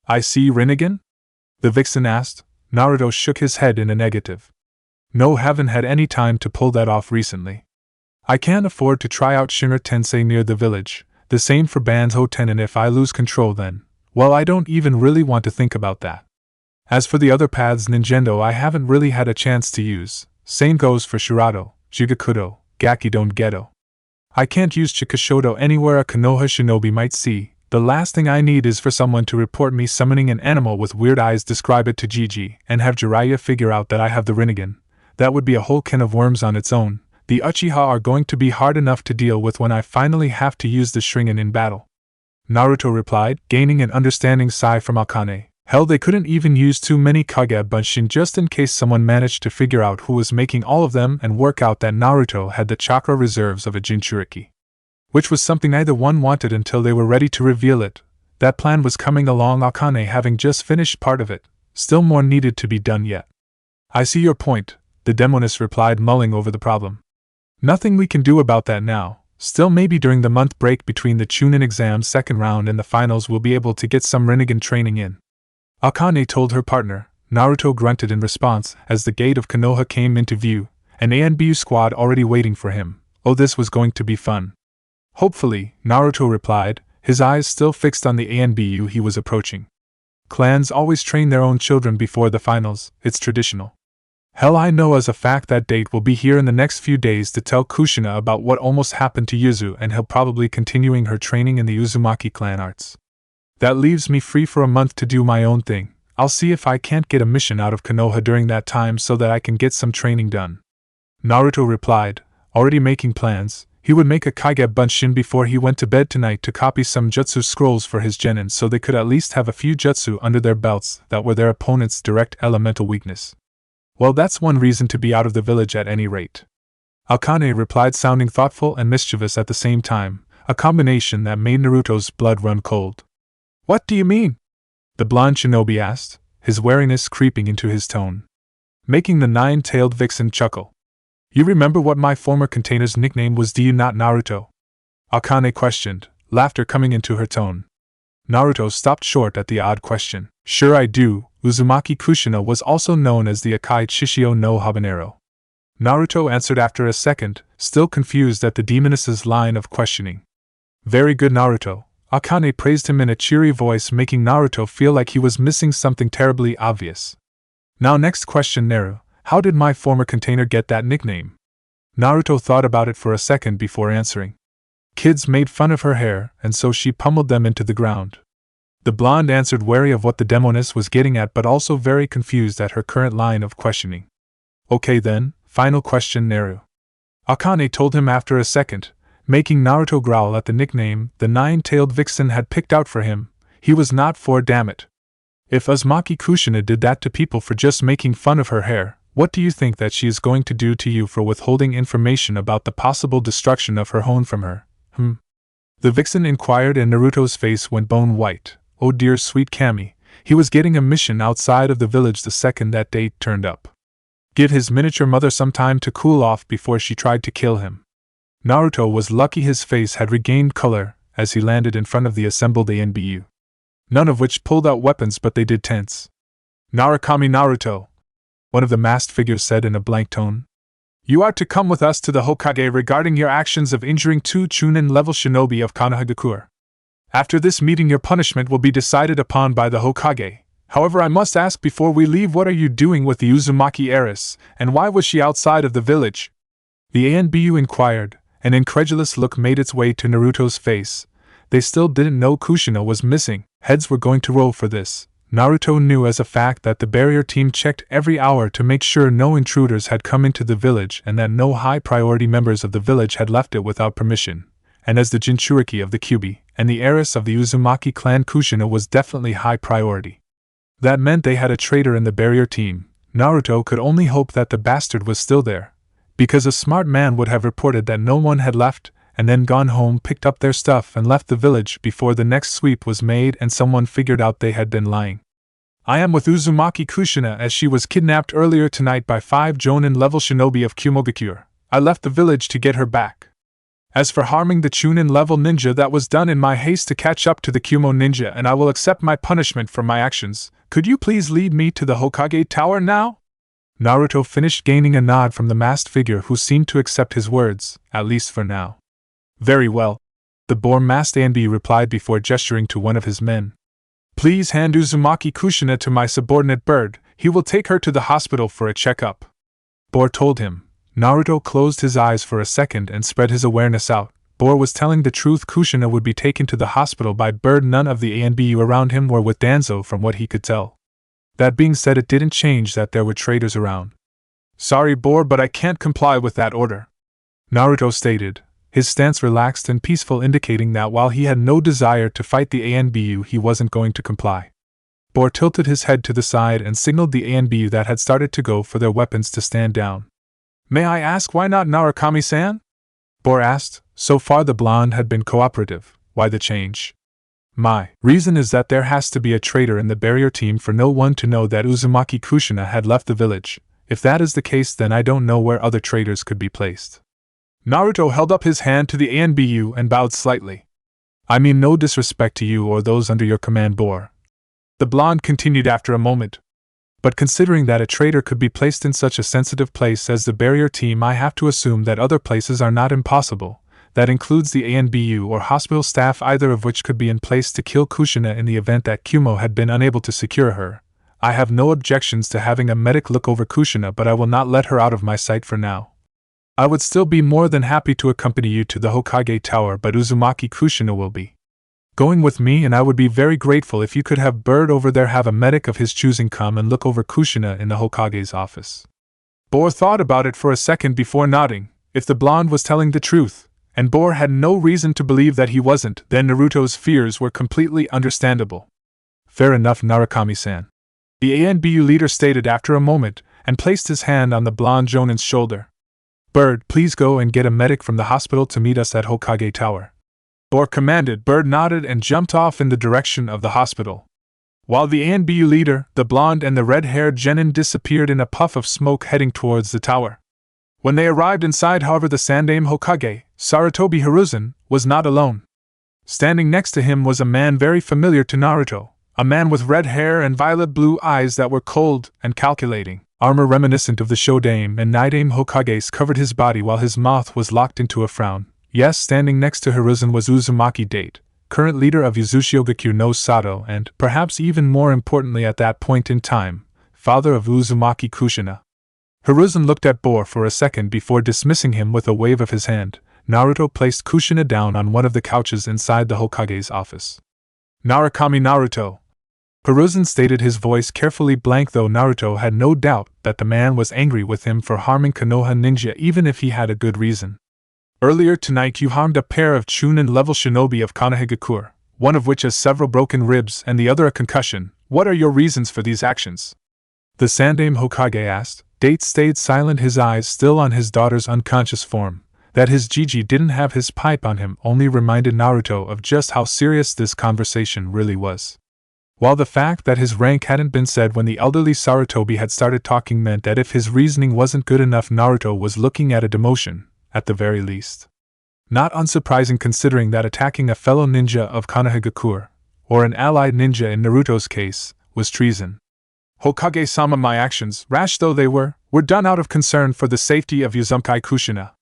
I see, Rinnegan? The vixen asked. Naruto shook his head in a negative. No, haven't had any time to pull that off recently. I can't afford to try out Shinra Tensei near the village, the same for Banzo 10, and if I lose control then, well, I don't even really want to think about that. As for the other paths, Ninjendo I haven't really had a chance to use. Same goes for Shirato, Jigakudo, Gakidon Gedo. I can't use Chikashodo anywhere a Konoha shinobi might see. The last thing I need is for someone to report me summoning an animal with weird eyes, describe it to Gigi, and have Jiraiya figure out that I have the Rinnegan. That would be a whole can of worms on its own. The Uchiha are going to be hard enough to deal with when I finally have to use the Sharingan in battle. Naruto replied, gaining an understanding sigh from Akane. Hell, they couldn't even use too many Kage Bunshin just in case someone managed to figure out who was making all of them and work out that Naruto had the chakra reserves of a Jinchuriki. Which was something neither one wanted until they were ready to reveal it. That plan was coming along, Akane having just finished part of it. Still more needed to be done yet. I see your point, the demoness replied, mulling over the problem. Nothing we can do about that now. Still, maybe during the month break between the Chunin exam's second round and the finals we'll be able to get some Rinnegan training in. Akane told her partner. Naruto grunted in response as the gate of Konoha came into view, an ANBU squad already waiting for him. Oh, this was going to be fun. Hopefully, Naruto replied, his eyes still fixed on the ANBU he was approaching. Clans always train their own children before the finals, it's traditional. Hell, I know as a fact that date will be here in the next few days to tell Kushina about what almost happened to Yuzu, and he'll probably continuing her training in the Uzumaki clan arts. That leaves me free for a month to do my own thing. I'll see if I can't get a mission out of Konoha during that time so that I can get some training done. Naruto replied, already making plans. He would make a Kage Bunshin before he went to bed tonight to copy some jutsu scrolls for his genin so they could at least have a few jutsu under their belts that were their opponent's direct elemental weakness. Well, that's one reason to be out of the village at any rate. Akane replied, sounding thoughtful and mischievous at the same time, a combination that made Naruto's blood run cold. What do you mean? The blonde shinobi asked, his wariness creeping into his tone, making the nine-tailed vixen chuckle. You remember what my former container's nickname was, do you not, Naruto? Akane questioned, laughter coming into her tone. Naruto stopped short at the odd question. Sure I do. Uzumaki Kushina was also known as the Akai Chishio no Habanero. Naruto answered after a second, still confused at the demoness's line of questioning. Very good, Naruto. Akane praised him in a cheery voice, making Naruto feel like he was missing something terribly obvious. Now next question, Naru. How did my former container get that nickname? Naruto thought about it for a second before answering. Kids made fun of her hair, and so she pummeled them into the ground. The blonde answered, wary of what the demoness was getting at but also very confused at her current line of questioning. Okay then, final question, Naru. Akane told him after a second, making Naruto growl at the nickname the nine-tailed vixen had picked out for him. He was not for, damn it. If Uzumaki Kushina did that to people for just making fun of her hair, what do you think that she is going to do to you for withholding information about the possible destruction of her home from her? The vixen inquired, and Naruto's face went bone white. Oh dear sweet Kami, he was getting a mission outside of the village the second that date turned up. Give his miniature mother some time to cool off before she tried to kill him. Naruto was lucky his face had regained color as he landed in front of the assembled ANBU. None of which pulled out weapons, but they did tense. Narukami Naruto, one of the masked figures said in a blank tone. You are to come with us to the Hokage regarding your actions of injuring 2 Chunin-level shinobi of Konohagakure. After this meeting your punishment will be decided upon by the Hokage. However, I must ask before we leave, what are you doing with the Uzumaki heiress, and why was she outside of the village? The ANBU inquired. An incredulous look made its way to Naruto's face. They still didn't know Kushina was missing. Heads were going to roll for this. Naruto knew as a fact that the barrier team checked every hour to make sure no intruders had come into the village and that no high-priority members of the village had left it without permission. And as the Jinchuriki of the Kyuubi and the heiress of the Uzumaki clan, Kushina was definitely high priority. That meant they had a traitor in the barrier team. Naruto could only hope that the bastard was still there, because a smart man would have reported that no one had left, and then gone home, picked up their stuff, and left the village before the next sweep was made and someone figured out they had been lying. I am with Uzumaki Kushina as she was kidnapped earlier tonight by 5 Jonin-level shinobi of Kumogakure. I left the village to get her back. As for harming the Chunin-level ninja, that was done in my haste to catch up to the Kumo ninja, and I will accept my punishment for my actions. Could you please lead me to the Hokage Tower now? Naruto finished, gaining a nod from the masked figure who seemed to accept his words, at least for now. Very well. The boar-masked ANB replied before gesturing to one of his men. Please hand Uzumaki Kushina to my subordinate Bird. He will take her to the hospital for a checkup. Boar told him. Naruto closed his eyes for a second and spread his awareness out. Boar was telling the truth. Kushina would be taken to the hospital by Bird. None of the ANBU around him were with Danzo from what he could tell. That being said, it didn't change that there were traitors around. Sorry, Boar, but I can't comply with that order, Naruto stated, his stance relaxed and peaceful, indicating that while he had no desire to fight the ANBU, he wasn't going to comply. Boar tilted his head to the side and signaled the ANBU that had started to go for their weapons to stand down. May I ask why not, Narukami-san? Boar asked. So far the blonde had been cooperative. Why the change? My reason is that there has to be a traitor in the barrier team for no one to know that Uzumaki Kushina had left the village. If that is the case, then I don't know where other traitors could be placed. Naruto held up his hand to the ANBU and bowed slightly. I mean no disrespect to you or those under your command, Boar. The blonde continued after a moment. But considering that a traitor could be placed in such a sensitive place as the barrier team, I have to assume that other places are not impossible. That includes the ANBU or hospital staff, either of which could be in place to kill Kushina in the event that Kumo had been unable to secure her. I have no objections to having a medic look over Kushina, but I will not let her out of my sight for now. I would still be more than happy to accompany you to the Hokage Tower, but Uzumaki Kushina will be going with me, and I would be very grateful if you could have Bird over there have a medic of his choosing come and look over Kushina in the Hokage's office. Boar thought about it for a second before nodding. If the blonde was telling the truth, and Bor had no reason to believe that he wasn't. Then Naruto's fears were completely understandable. Fair enough, Narukami-san. The ANBU leader stated after a moment, and placed his hand on the blonde Jonin's shoulder. Bird, please go and get a medic from the hospital to meet us at Hokage Tower. Bor commanded. Bird nodded and jumped off in the direction of the hospital. While the ANBU leader, the blonde and the red-haired Jonin disappeared in a puff of smoke heading towards the tower. When they arrived inside, however, the Sandaime Hokage, Sarutobi Hiruzen, was not alone. Standing next to him was a man very familiar to Naruto, a man with red hair and violet-blue eyes that were cold and calculating. Armor reminiscent of the Shodaime and Nidaime Hokages covered his body while his mouth was locked into a frown. Yes, standing next to Hiruzen was Uzumaki Date, current leader of Uzushiogakure no Sato and, perhaps even more importantly at that point in time, father of Uzumaki Kushina. Hiruzen looked at Bor for a second before dismissing him with a wave of his hand. Naruto placed Kushina down on one of the couches inside the Hokage's office. Narukami Naruto. Hiruzen stated, his voice carefully blank, though Naruto had no doubt that the man was angry with him for harming Konoha ninja even if he had a good reason. Earlier tonight you harmed a pair of Chunin-level shinobi of Konohagakure, one of which has several broken ribs and the other a concussion. What are your reasons for these actions? The Sandaime Hokage asked. Date stayed silent, his eyes still on his daughter's unconscious form. That his Gigi didn't have his pipe on him only reminded Naruto of just how serious this conversation really was. While the fact that his rank hadn't been said when the elderly Sarutobi had started talking meant that if his reasoning wasn't good enough, Naruto was looking at a demotion, at the very least. Not unsurprising considering that attacking a fellow ninja of Konohagakure, or an allied ninja in Naruto's case, was treason. Hokage-sama, my actions, rash though they were done out of concern for the safety of Uzumaki Kushina.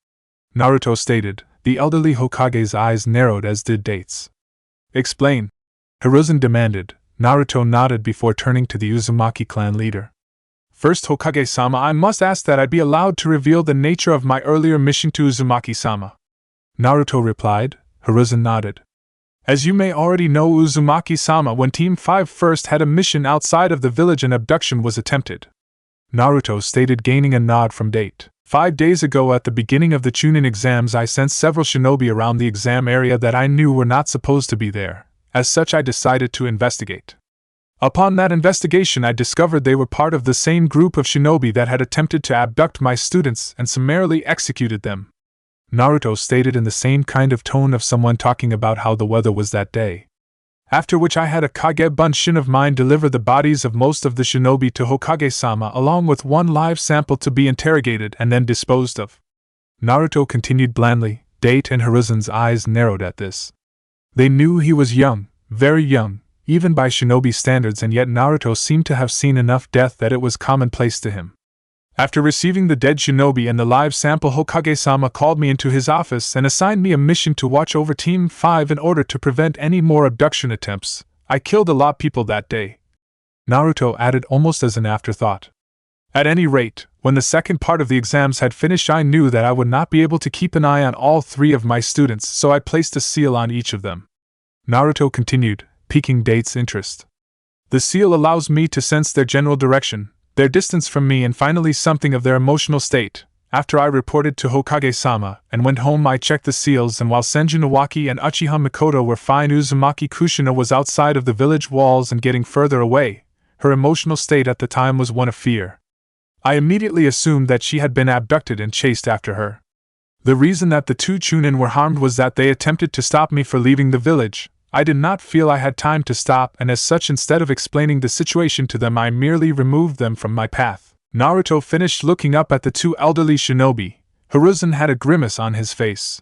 Naruto stated. The elderly Hokage's eyes narrowed, as did Date's. Explain. Hiruzen demanded. Naruto nodded before turning to the Uzumaki clan leader. First, Hokage-sama, I must ask that I be allowed to reveal the nature of my earlier mission to Uzumaki-sama. Naruto replied. Hiruzen nodded. As you may already know, Uzumaki-sama, when Team 5 first had a mission outside of the village, an abduction was attempted. Naruto stated, gaining a nod from Date. 5 days ago at the beginning of the Chunin exams, I sent several shinobi around the exam area that I knew were not supposed to be there. As such, I decided to investigate. Upon that investigation, I discovered they were part of the same group of shinobi that had attempted to abduct my students and summarily executed them. Naruto stated in the same kind of tone of someone talking about how the weather was that day. After which I had a Kage-bunshin of mine deliver the bodies of most of the shinobi to Hokage-sama along with one live sample to be interrogated and then disposed of. Naruto continued blandly. Date and Hiruzen's eyes narrowed at this. They knew he was young, very young, even by shinobi standards, and yet Naruto seemed to have seen enough death that it was commonplace to him. After receiving the dead shinobi and the live sample, Hokage-sama called me into his office and assigned me a mission to watch over Team 5 in order to prevent any more abduction attempts. I killed a lot of people that day. Naruto added almost as an afterthought. At any rate, when the second part of the exams had finished, I knew that I would not be able to keep an eye on all 3 of my students, so I placed a seal on each of them. Naruto continued, piquing Date's interest. The seal allows me to sense their general direction, their distance from me, and finally something of their emotional state. After I reported to Hokage-sama and went home, I checked the seals, and while Senju Nawaki and Uchiha Mikoto were fine, Uzumaki Kushina was outside of the village walls and getting further away. Her emotional state at the time was one of fear. I immediately assumed that she had been abducted and chased after her. The reason that the 2 Chunin were harmed was that they attempted to stop me for leaving the village. I did not feel I had time to stop, and as such, instead of explaining the situation to them, I merely removed them from my path. Naruto finished looking up at the 2 elderly shinobi. Hiruzen had a grimace on his face.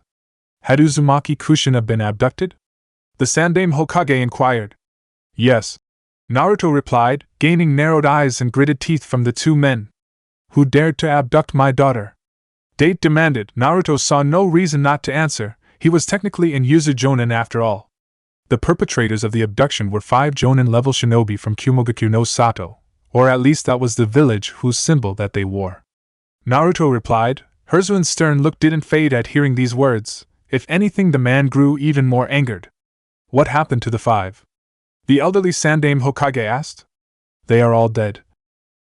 Had Uzumaki Kushina been abducted? The Sandaime Hokage inquired. Yes. Naruto replied, gaining narrowed eyes and gritted teeth from the 2 men. Who dared to abduct my daughter? Date demanded. Naruto saw no reason not to answer. He was technically in Jonin after all. The perpetrators of the abduction were 5 Jonin-level shinobi from Kumogakure no Sato, or at least that was the village whose symbol that they wore. Naruto replied. Hiruzen's stern look didn't fade at hearing these words. If anything, the man grew even more angered. What happened to the 5? The elderly Sandaime Hokage asked. They are all dead.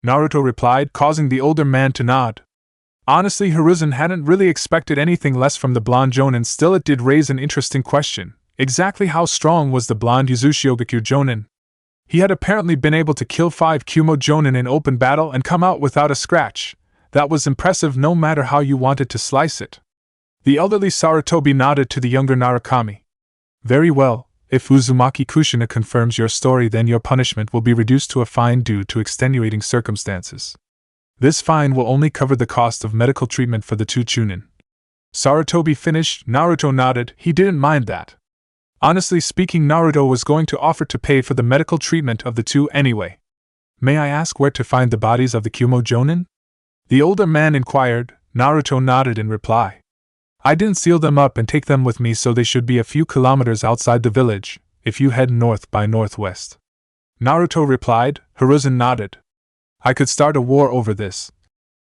Naruto replied, causing the older man to nod. Honestly, Hiruzen hadn't really expected anything less from the blonde Jonin. Still, it did raise an interesting question. Exactly how strong was the blonde Uzumaki Jonin? He had apparently been able to kill 5 Kumo Jonin in open battle and come out without a scratch. That was impressive no matter how you wanted to slice it. The elderly Sarutobi nodded to the younger Narukami. Very well, if Uzumaki Kushina confirms your story, then your punishment will be reduced to a fine due to extenuating circumstances. This fine will only cover the cost of medical treatment for the 2 Chunin. Sarutobi finished. Naruto nodded. He didn't mind that. Honestly speaking, Naruto was going to offer to pay for the medical treatment of the 2 anyway. May I ask where to find the bodies of the Kumo Jonin? The older man inquired. Naruto nodded in reply. I didn't seal them up and take them with me, so they should be a few kilometers outside the village, if you head north by northwest. Naruto replied. Hiruzen nodded. I could start a war over this.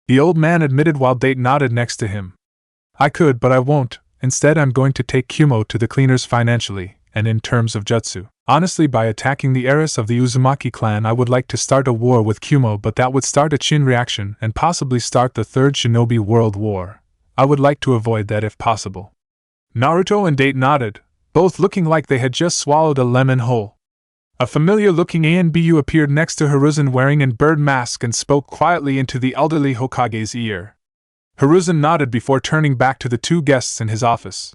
The old man admitted while Date nodded next to him. I could, but I won't. Instead, I'm going to take Kumo to the cleaners financially, and in terms of jutsu. Honestly, by attacking the heiress of the Uzumaki clan, I would like to start a war with Kumo, but that would start a Chin reaction and possibly start the Third Shinobi World War. I would like to avoid that if possible. Naruto and Date nodded, both looking like they had just swallowed a lemon whole. A familiar-looking Anbu appeared next to Hiruzen wearing a bird mask and spoke quietly into the elderly Hokage's ear. Hiruzen nodded before turning back to the 2 guests in his office.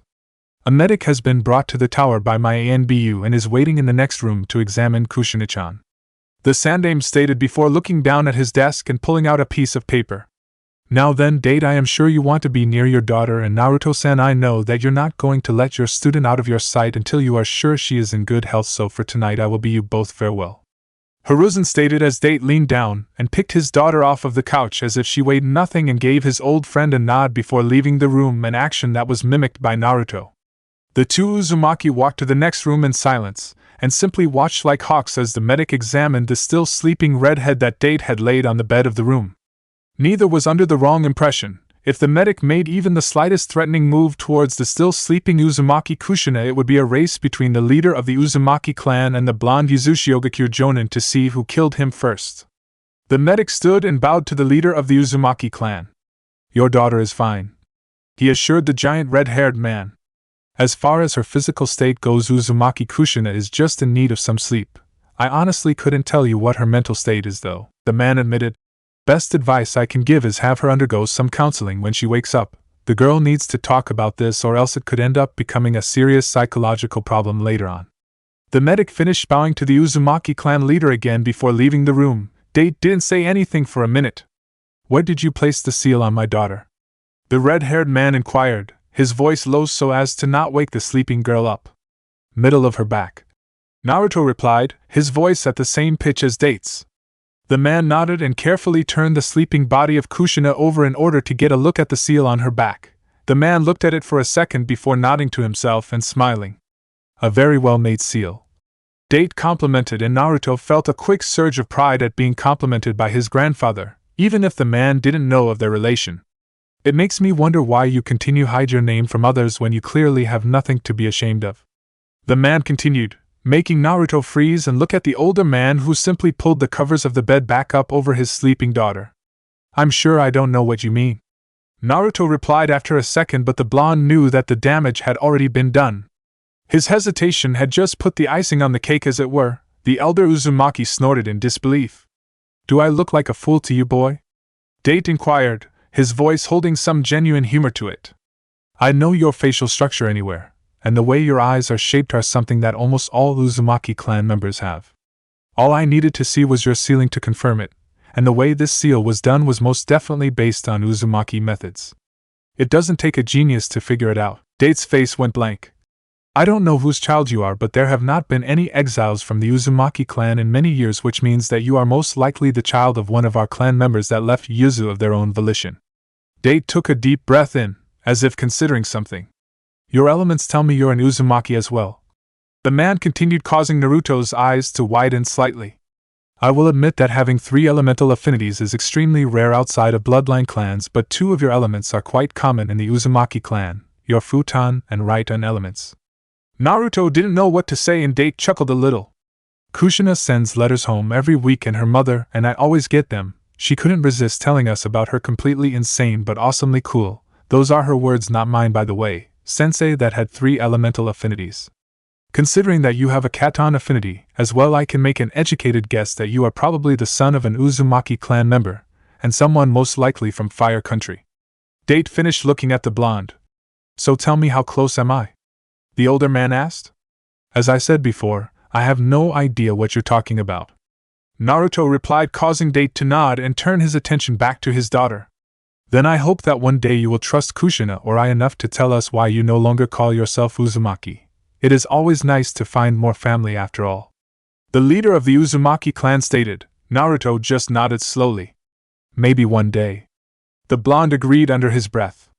A medic has been brought to the tower by my Anbu and is waiting in the next room to examine Kushina-chan. The Sandaime stated before looking down at his desk and pulling out a piece of paper. Now then, Date, I am sure you want to be near your daughter, and Naruto-san, I know that you're not going to let your student out of your sight until you are sure she is in good health, so for tonight I will bid you both farewell. Hiruzen stated as Date leaned down and picked his daughter off of the couch as if she weighed nothing and gave his old friend a nod before leaving the room, an action that was mimicked by Naruto. The 2 Uzumaki walked to the next room in silence, and simply watched like hawks as the medic examined the still sleeping redhead that Date had laid on the bed of the room. Neither was under the wrong impression. If the medic made even the slightest threatening move towards the still sleeping Uzumaki Kushina, it would be a race between the leader of the Uzumaki clan and the blonde Uzumaki Jonin to see who killed him first. The medic stood and bowed to the leader of the Uzumaki clan. Your daughter is fine, he assured the giant red-haired man. As far as her physical state goes, Uzumaki Kushina is just in need of some sleep. I honestly couldn't tell you what her mental state is, though, the man admitted. Best advice I can give is have her undergo some counseling when she wakes up. The girl needs to talk about this, or else it could end up becoming a serious psychological problem later on. The medic finished bowing to the Uzumaki clan leader again before leaving the room. Date didn't say anything for a minute. Where did you place the seal on my daughter? The red-haired man inquired, his voice low so as to not wake the sleeping girl up. Middle of her back. Naruto replied, his voice at the same pitch as Date's. The man nodded and carefully turned the sleeping body of Kushina over in order to get a look at the seal on her back. The man looked at it for a second before nodding to himself and smiling. A very well-made seal. Date complimented, and Naruto felt a quick surge of pride at being complimented by his grandfather, even if the man didn't know of their relation. It makes me wonder why you continue to hide your name from others when you clearly have nothing to be ashamed of. The man continued, making Naruto freeze and look at the older man who simply pulled the covers of the bed back up over his sleeping daughter. I'm sure I don't know what you mean. Naruto replied after a second, but the blonde knew that the damage had already been done. His hesitation had just put the icing on the cake, as it were. The elder Uzumaki snorted in disbelief. Do I look like a fool to you, boy? Date inquired, his voice holding some genuine humor to it. I know your facial structure anywhere, and the way your eyes are shaped are something that almost all Uzumaki clan members have. All I needed to see was your sealing to confirm it, and the way this seal was done was most definitely based on Uzumaki methods. It doesn't take a genius to figure it out. Date's face went blank. I don't know whose child you are, but there have not been any exiles from the Uzumaki clan in many years, which means that you are most likely the child of one of our clan members that left Yuzu of their own volition. Date took a deep breath in, as if considering something. Your elements tell me you're an Uzumaki as well. The man continued, causing Naruto's eyes to widen slightly. I will admit that having 3 elemental affinities is extremely rare outside of bloodline clans, but 2 of your elements are quite common in the Uzumaki clan, your futon and right-on elements. Naruto didn't know what to say, and Date chuckled a little. Kushina sends letters home every week, and her mother and I always get them. She couldn't resist telling us about her completely insane but awesomely cool, those are her words not mine by the way, sensei that had 3 elemental affinities. Considering that you have a Katon affinity, as well I can make an educated guess that you are probably the son of an Uzumaki clan member, and someone most likely from Fire Country. Date finished looking at the blonde. So tell me, how close am I? The older man asked. As I said before, I have no idea what you're talking about, Naruto replied, causing Date to nod and turn his attention back to his daughter. Then I hope that one day you will trust Kushina or I enough to tell us why you no longer call yourself Uzumaki. It is always nice to find more family after all. The leader of the Uzumaki clan stated. Naruto just nodded slowly. Maybe one day. The blonde agreed under his breath.